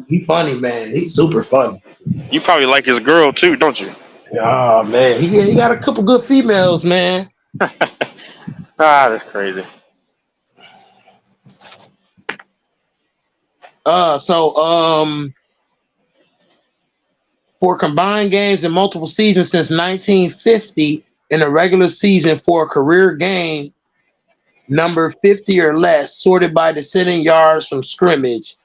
he funny, man. He's super funny. You probably like his girl too, don't you? Oh man, he got a couple good females, man. That's crazy. For combined games in multiple seasons since 1950, in a regular season for a career game number 50 or less, sorted by descending yards from scrimmage.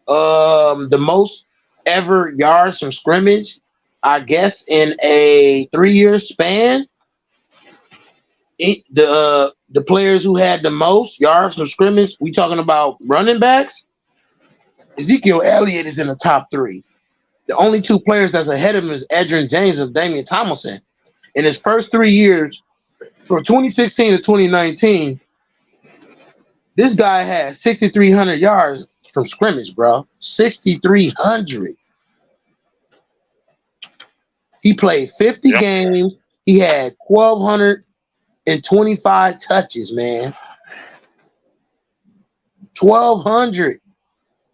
The most ever yards from scrimmage, I guess, in a 3-year span. The players who had the most yards from scrimmage, we talking about running backs. Ezekiel Elliott is in the top 3. The only 2 players that's ahead of him is Edgerrin James and Damian Tomlinson. In his first 3 years, from 2016 to 2019, this guy had 6,300 yards from scrimmage, bro. 6,300. He played 50 games. He had 1,225 touches, man. 1,200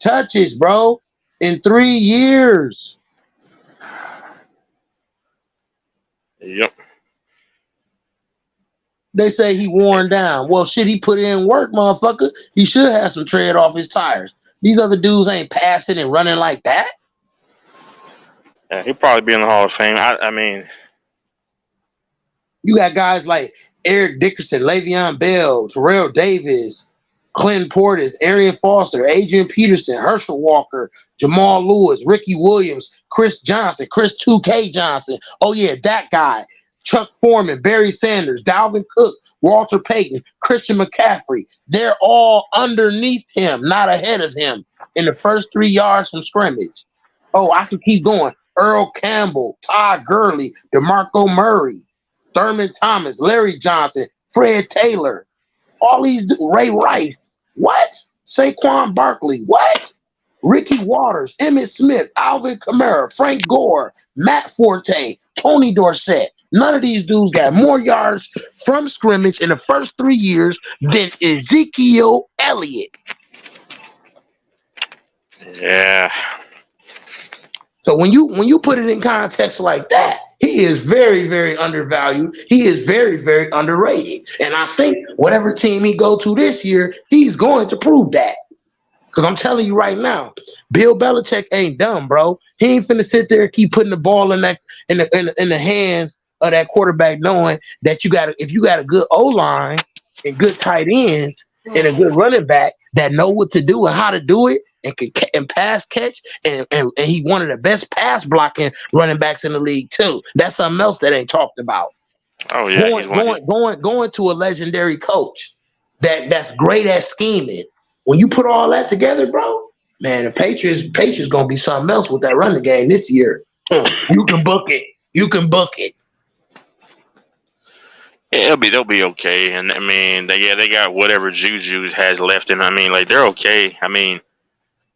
touches, bro, in 3 years. Yep. They say he worn down. Well, shit, he put in work, motherfucker. He should have some tread off his tires. These other dudes ain't passing and running like that. Yeah, he'll probably be in the Hall of Fame. I mean, you got guys like Eric Dickerson, Le'Veon Bell, Terrell Davis, Clinton Portis, Arian Foster, Adrian Peterson, Herschel Walker, Jamal Lewis, Ricky Williams, Chris Johnson, Chris 2K Johnson. Oh, yeah, that guy. Chuck Foreman, Barry Sanders, Dalvin Cook, Walter Payton, Christian McCaffrey. They're all underneath him, not ahead of him in the first 3 yards from scrimmage. Oh, I can keep going. Earl Campbell, Todd Gurley, DeMarco Murray, Thurman Thomas, Larry Johnson, Fred Taylor. All these, Ray Rice. What? Saquon Barkley. What? Ricky Waters, Emmitt Smith, Alvin Kamara, Frank Gore, Matt Forte, Tony Dorsett. None of these dudes got more yards from scrimmage in the first 3 years than Ezekiel Elliott. Yeah. So when you put it in context like that, he is very, very undervalued. He is very, very underrated. And I think whatever team he go to this year, he's going to prove that. Because I'm telling you right now, Bill Belichick ain't dumb, bro. He ain't finna sit there and keep putting the ball in the hands of that quarterback, knowing that if you got a good O-line and good tight ends and a good running back that know what to do and how to do it and pass catch and he one of the best pass blocking running backs in the league too. That's something else that ain't talked about. Oh yeah, going to a legendary coach that's great at scheming. When you put all that together, bro, man, the Patriots gonna be something else with that running game this year. You can book it. You can book it. Yeah, they'll be okay. And I mean, they got whatever Juju has left, and I mean, like they're okay. I mean,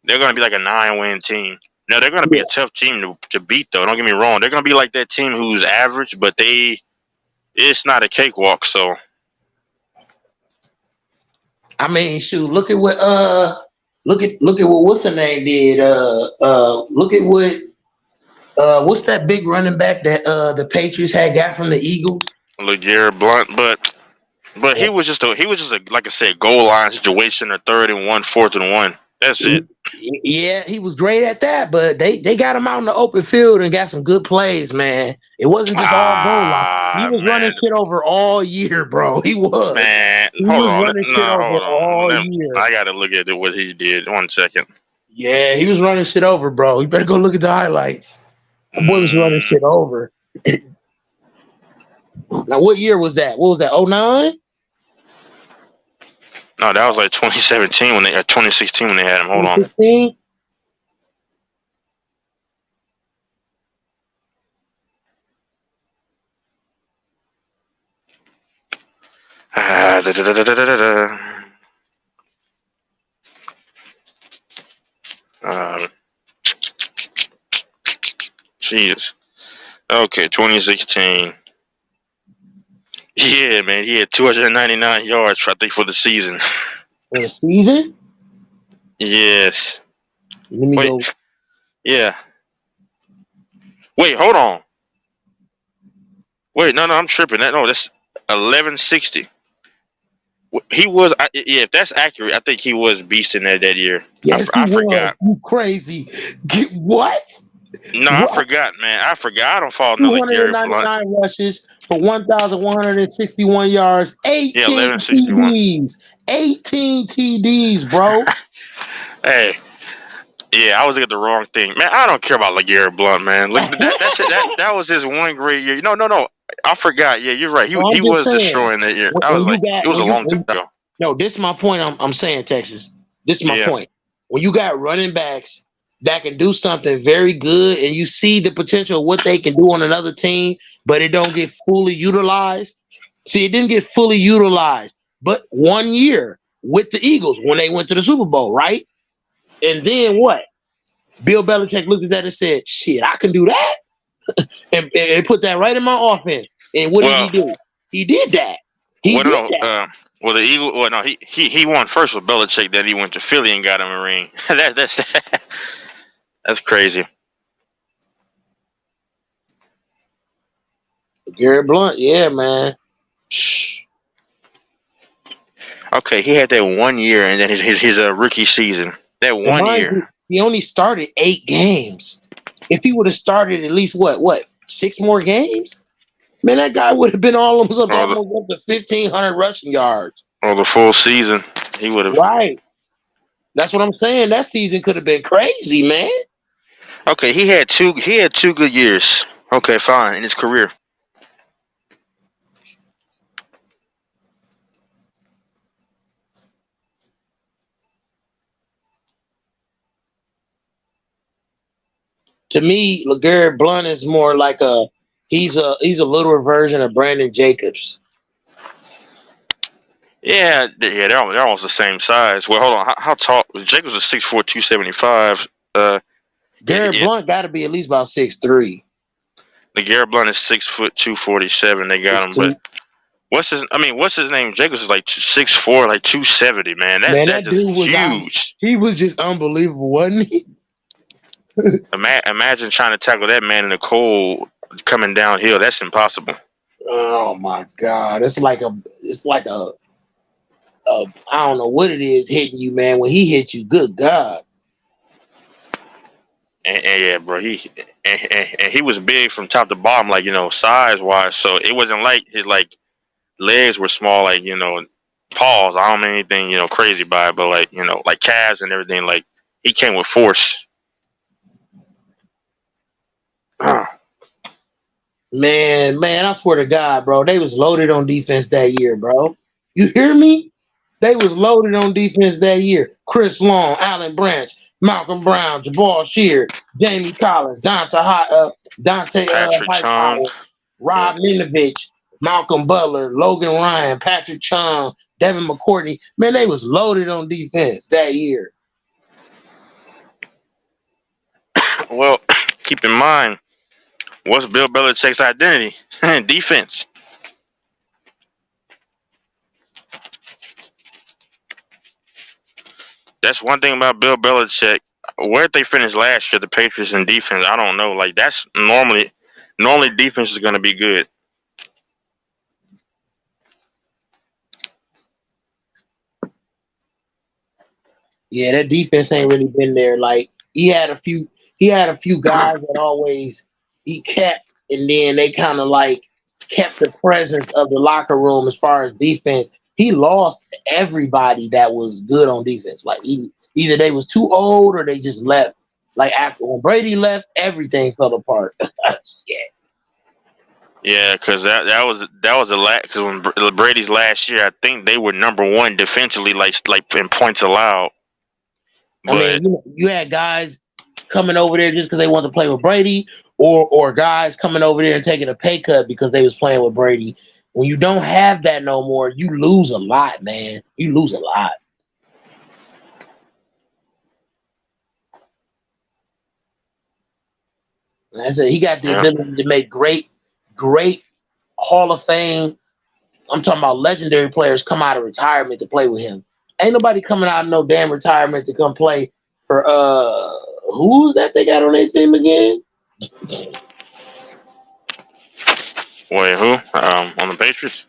they're gonna be like a 9-win team. Now they're gonna be a tough team to beat, though. Don't get me wrong. They're gonna be like that team who's average, but it's not a cakewalk. So. I mean, shoot, look at what what's her name did. Look at what's that big running back that the Patriots had got from the Eagles? LeGarrette Blount, but he was just a like I said, goal line situation, or 3rd and 1, 4th and 1. That's it. Yeah, he was great at that, but they got him out in the open field and got some good plays, man. It wasn't just all goal line. He was running shit over all year, bro. He was. Man, hold on. I gotta look at what he did. 1 second. Yeah, he was running shit over, bro. You better go look at the highlights. The boy was running shit over. Now, what year was that? What was that? 09? No, that was like 2017 2016 when they had him. Hold on. 2016? Jesus. Okay, 2016. Yeah, man, he had 299 yards, I think, for the season. For the season? Yes. Let me go. Yeah. Wait, hold on. Wait, no, I'm tripping. That's 1160. He was, if that's accurate, I think he was beasting that year. Yes, I forgot. You crazy? What? No, I forgot, man. I forgot. I don't follow no Gary Blunt. 299 rushes for 1,161 yards, Yeah, 18 1161. TDs. 18 TDs, bro. Hey, yeah, I was looking at the wrong thing, man. I don't care about LeGarrette Blunt, man. Look, that was just one great year. No. I forgot. Yeah, you're right. So He I'm just was saying, destroying that year. I when was you like, got it was a long time ago. no, this is my point. I'm saying, Texas. This is my Yeah. point. When you got running backs that can do something very good, and you see the potential of what they can do on another team, but it don't get fully utilized. See, it didn't get fully utilized, but 1 year with the Eagles when they went to the Super Bowl, right? And then what? Bill Belichick looked at that and said, "Shit, I can do that," and put that right in my offense. And what did he do? He did that. He did that. Well, the Eagle. Well, no, he won first with Belichick. Then he went to Philly and got him a ring. That's crazy. Garrett Blunt, yeah, man. Okay, he had that 1 year, and then his rookie season. That And 1 mind year. you, he only started 8 games. If he would have started at least what 6 more games, man, that guy would have been almost up to 1,500 rushing yards. Or the full season, he would have. Right. That's what I'm saying. That season could have been crazy, man. Okay, he had two good years. Okay, fine, in his career. To me, LeGarrette Blunt is more like he's a littler version of Brandon Jacobs. Yeah, they're almost the same size. Well, hold on, how tall? Jacobs is 6'4", 275. Garrett Blunt got to be at least about 6'3". The Garrett Blunt is 6 foot 247. They got him, but what's his name? Jacobs is like 6'4", like 270. Man, that's just dude was huge. He was just unbelievable, wasn't he? Imagine trying to tackle that man in the cold coming downhill. That's impossible. Oh my God! It's like a I don't know what it is hitting you, man. When he hit you, good God. And yeah, bro, he was big from top to bottom, like size wise. So it wasn't like his legs were small, like paws. I don't mean anything crazy by it, but like calves and everything. Like he came with force. Man, I swear to God, bro, they was loaded on defense that year, bro. You hear me? They was loaded on defense that year. Chris Long, Alan Branch, Malcolm Brown, Jabal Sheard, Jamie Collins, Dante Hightower, Rob Minovich, Malcolm Butler, Logan Ryan, Patrick Chung, Devin McCourtney. Man, they was loaded on defense that year. Well, keep in mind, what's Bill Belichick's identity? Defense. That's one thing about Bill Belichick. Where did they finish last year? The Patriots in defense. I don't know. Like that's normally defense is going to be good. Yeah, that defense ain't really been there. Like he had a few guys that always he kept, and then they kind of like kept the presence of the locker room as far as defense. He lost everybody that was good on defense. Like either they was too old or they just left. Like after when Brady left, everything fell apart. Yeah. Yeah, because that was the last. Because when Brady's last year, I think they were number one defensively, like in points allowed. But, I mean, you had guys coming over there just because they wanted to play with Brady, or guys coming over there and taking a pay cut because they was playing with Brady. When you don't have that no more, you lose a lot, man. You lose a lot. Like I said, he got the ability to make great Hall of Fame. I'm talking about legendary players come out of retirement to play with him. Ain't nobody coming out of no damn retirement to come play for who's that they got on their team again? Wait, who? On the Patriots?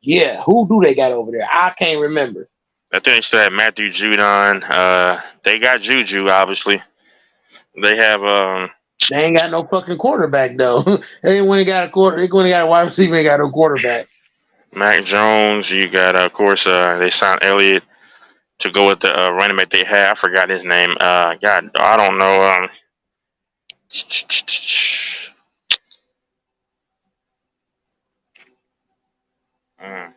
Yeah, who do they got over there? I can't remember. I think they still have Matthew Judon. They got Juju, obviously. They have They ain't got no fucking quarterback though. They ain't when they got a quarter. They when they got a wide receiver, ain't got no quarterback. Mac Jones. You got of course they signed Elliott to go with the running back they had. I forgot his name. God, I don't know. Mm.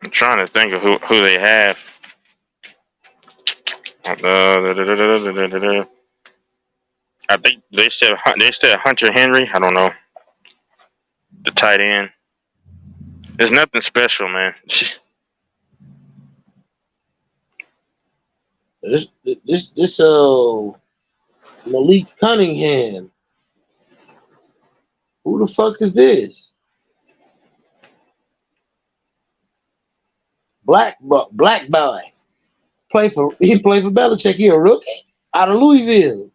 I'm trying to think of who they have. I think they said Hunter Henry. I don't know, the tight end. There's nothing special, man. This Malik Cunningham. Who the fuck is this? Black boy. He played for Belichick. He a rookie out of Louisville.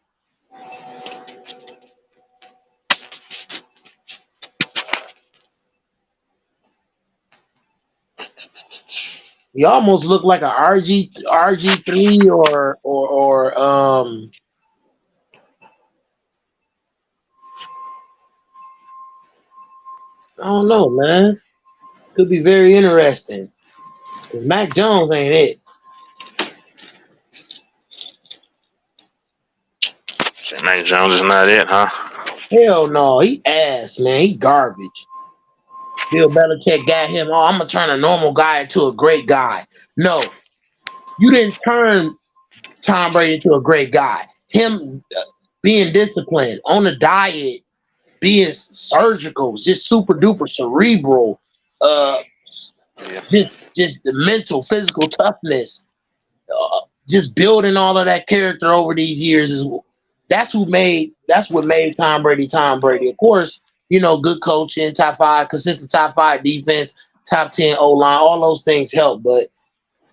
He almost looked like a RG3 or I don't know, man. Could be very interesting. Mac Jones ain't it. Mac Jones is not it, huh? Hell no, he ass, man. He garbage. Bill Belichick got him. Oh, I'm gonna turn a normal guy into a great guy. No, you didn't turn Tom Brady into a great guy. Him being disciplined on a diet, being surgical, just super duper cerebral. Just the mental, physical toughness. Just building all of that character over these years that's what made Tom Brady Tom Brady. Of course, good coaching, top 5, consistent top 5 defense, top 10 O-line, all those things help, but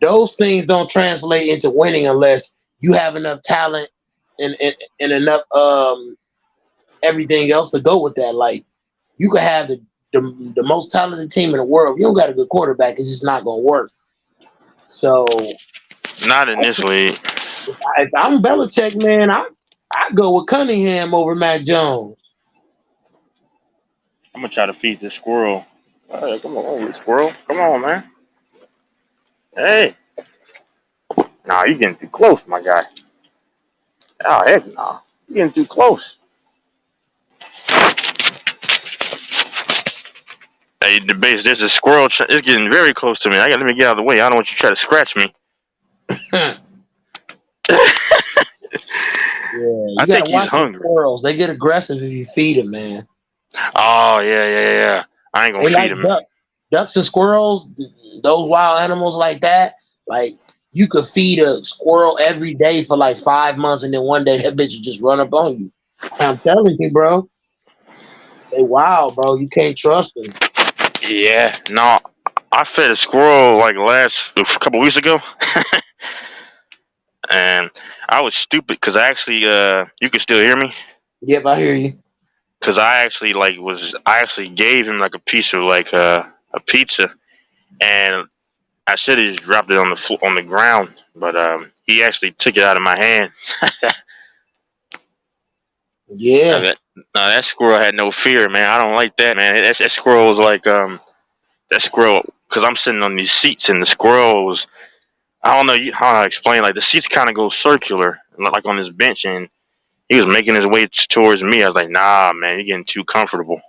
those things don't translate into winning unless you have enough talent and enough everything else to go with that. Like you could have the most talented team in the world. If you don't got a good quarterback, it's just not gonna work. So not initially. If I'm Belichick, man, I go with Cunningham over Mac Jones. I'm gonna try to feed this squirrel. Hey, come on, squirrel. Come on, man. Hey. Nah, you getting too close, my guy. Oh, heck nah. You getting too close. Hey, the base, there's a squirrel. It's getting very close to me. Let me get out of the way. I don't want you to try to scratch me. Yeah, I think he's hungry. Squirrels. They get aggressive if you feed them, man. Oh, yeah. I ain't gonna feed him. Ducks and squirrels, those wild animals like that, like you could feed a squirrel every day for like 5 months, and then one day that bitch will just run up on you. I'm telling you, bro. They wild, bro. You can't trust them. Yeah, no. I fed a squirrel like a couple weeks ago. And I was stupid because I actually you can still hear me? Yep, I hear you. Because I actually gave him like a piece of like a pizza, and I should have just dropped it on the ground, but he actually took it out of my hand. Yeah. That squirrel had no fear, man. I don't like that, man. That squirrel was like that squirrel, because I'm sitting on these seats, and the squirrel was, I don't know how to explain. Like the seats kind of go circular, like on this bench, and he was making his way towards me. I was like, nah, man, you're getting too comfortable.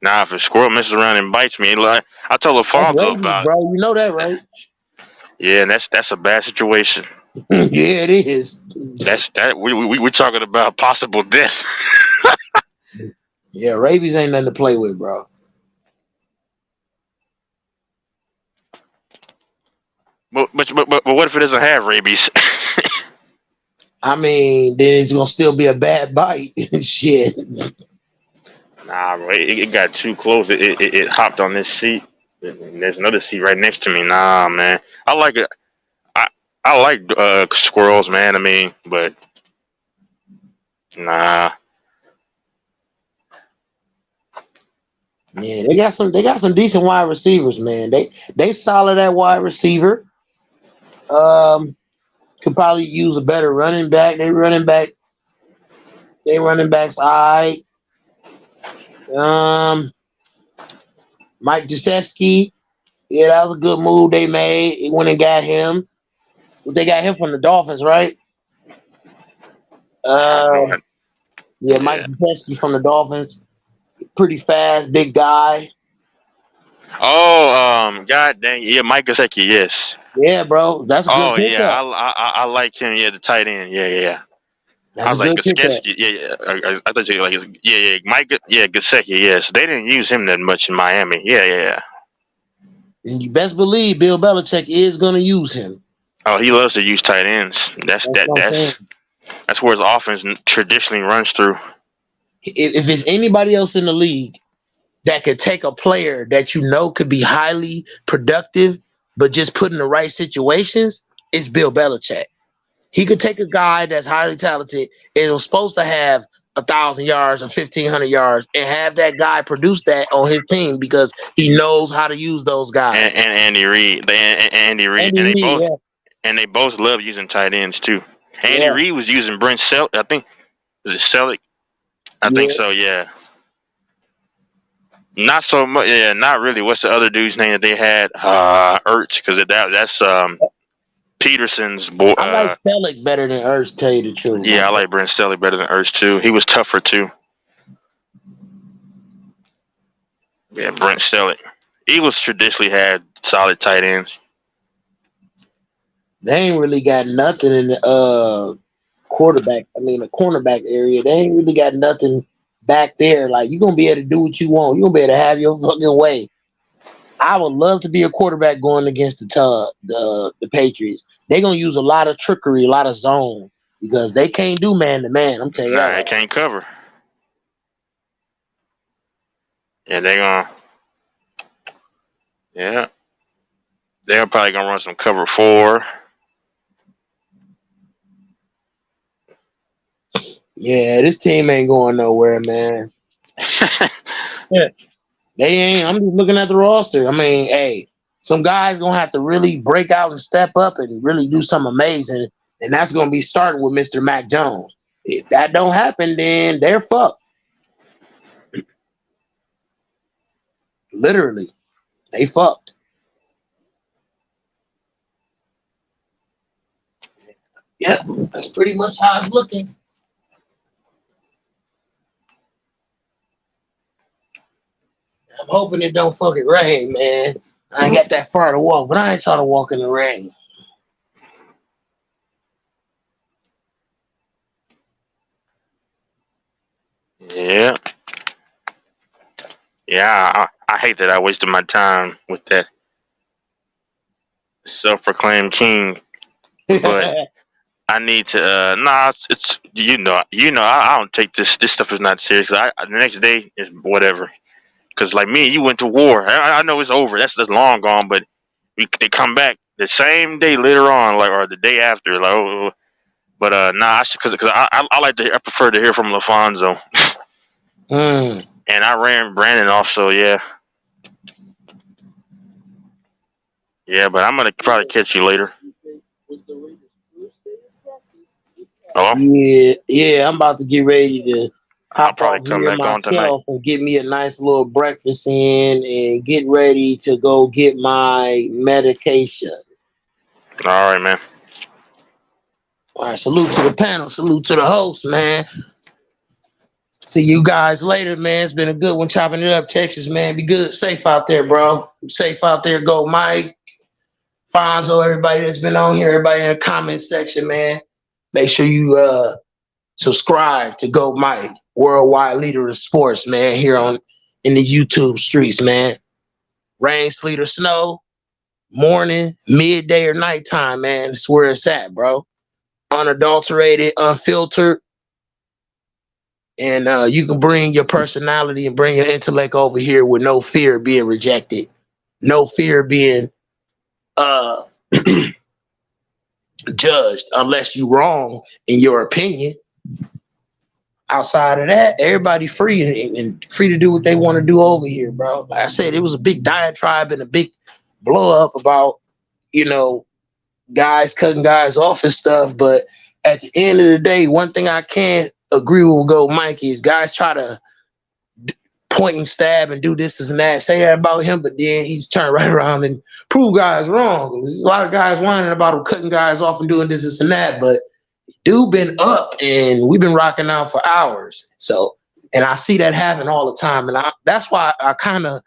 Nah, if a squirrel messes around and bites me, like I told Alfonso about it. Bro, you know that, right? Yeah, and that's a bad situation. Yeah, it is. We're talking about possible death. Yeah, rabies ain't nothing to play with, bro. But what if it doesn't have rabies? I mean, then it's gonna still be a bad bite. Shit. Nah, bro, it got too close. It hopped on this seat. And there's another seat right next to me. Nah, man. I like it. I like squirrels, man. I mean, but nah. Yeah, they got some decent wide receivers, man. They solid at wide receiver. Could probably use a better running back. They running backs all right. Mike Gesicki, yeah, that was a good move they made. They went and got him. They got him from the Dolphins, right? I don't know. Yeah, Mike Yeah. Gesicki from the Dolphins. Pretty fast, big guy. Oh, God dang, yeah, Mike Gesicki, yes. Yeah, bro, that's a good Oh yeah, pickup. I like him. Yeah, the tight end. Yeah. I That's a was like good pickup. Gesicki. Yeah. I thought you were like yeah. Mike. Yeah, Gesicki. Yes, they didn't use him that much in Miami. Yeah. And you best believe Bill Belichick is going to use him. Oh, he loves to use tight ends. That's what I'm saying. That's where his offense traditionally runs through. If it's anybody else in the league that could take a player that you know could be highly productive, but just put in the right situations, it's Bill Belichick. He could take a guy that's highly talented and was supposed to have 1,000 yards or 1,500 yards and have that guy produce that on his team because he knows how to use those guys. And Andy Reid, Andy Reid, and they both love using tight ends too. Andy Reid was using Brent Selleck. I think was it Selleck? I think so. Yeah. Not so much. Yeah, not really. What's the other dude's name that they had? Ertz, because that's Peterson's boy. I like Selleck better than Ertz, tell you the truth. Yeah, I like Brent Selleck better than Ertz too. He was tougher too. Yeah, Brent Selleck. Eagles traditionally had solid tight ends. They ain't really got nothing in the the cornerback area. They ain't really got nothing back there. Like, you're gonna be able to do what you want. You're gonna be able to have your fucking way. I would love to be a quarterback going against the Patriots. They're gonna use a lot of trickery, a lot of zone, because they can't do man to man. I'm telling you. Nah, they can't cover. Yeah, they're probably gonna run some cover 4. Yeah, this team ain't going nowhere, man. Yeah. They ain't. I'm just looking at the roster. I mean, hey, some guys gonna have to really break out and step up and really do something amazing, and that's gonna be starting with Mr. Mac Jones. If that don't happen, then they're fucked. Literally, they fucked. Yeah, that's pretty much how it's looking. I'm hoping it don't fucking rain, man. I ain't got that far to walk, but I ain't trying to walk in the rain. Yeah. Yeah, I hate that I wasted my time with that self-proclaimed king, but I need to. It's I don't take this. This stuff is not serious. The next day is whatever. Because like me, you went to war. I know it's over. That's long gone. But they come back the same day later on, like or the day after. Like, but because I prefer to hear from LaFonso. And I ran Brandon off. So yeah. Yeah, but I'm gonna probably catch you later. Hello? Yeah, I'm about to get ready to hop probably off come here back on tonight. myself and get me a nice little breakfast in and get ready to go get my medication. All right, man. All right, salute to the panel, salute to the host, man. See you guys later, man. It's been a good one chopping it up, Texas, man. Be good, safe out there, bro. Safe out there. Go, Mike, Fonzo, everybody that's been on here, everybody in the comment section, man. Make sure you subscribe to Go Mike, worldwide leader of sports, man, here in the YouTube streets, man. Rain, sleet, or snow, morning, midday, or nighttime, man. It's where it's at, bro. Unadulterated, unfiltered. And you can bring your personality and bring your intellect over here with no fear of being rejected. No fear of being judged unless you're wrong in your opinion. outside of that, everybody free and free to do what they want to do over here, bro. Like I said, it was a big diatribe and a big blow up about, you know, guys cutting guys off and stuff. But at the end of the day, one thing I can't agree with Mike is guys try to point and stab and do this and that, say that about him, but then he's turned right around and prove guys wrong. There's a lot of guys whining about him cutting guys off and doing this and that, but dude been up and we've been rocking out for hours. So, and I see that happen all the time, and that's why I kind of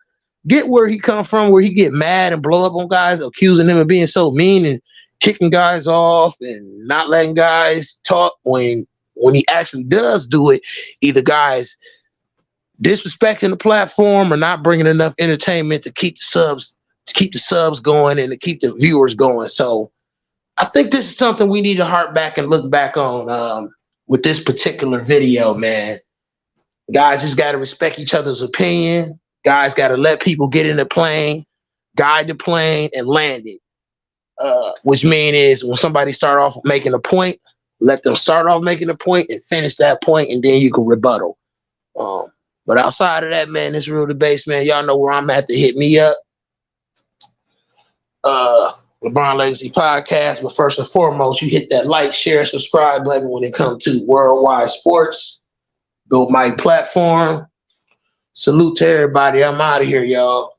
get where he come from, where he get mad and blow up on guys, accusing him of being so mean and kicking guys off and not letting guys talk when he actually does do it. Either guys disrespecting the platform or not bringing enough entertainment to keep the subs going and to keep the viewers going. So I think this is something we need to harp back and look back on with this particular video, man. Guys just got to respect each other's opinion. Guys got to let people get in the plane, guide the plane, and land it. Which mean is when somebody start off making a point, let them start off making a point and finish that point, and then you can rebuttal. But outside of that, man, it's Real Debates, man. Y'all know where I'm at to hit me up. LeBron Legacy Podcast. But first and foremost, you hit that like, share, subscribe button when it comes to Worldwide Sports. Go my platform. Salute to everybody. I'm out of here, y'all.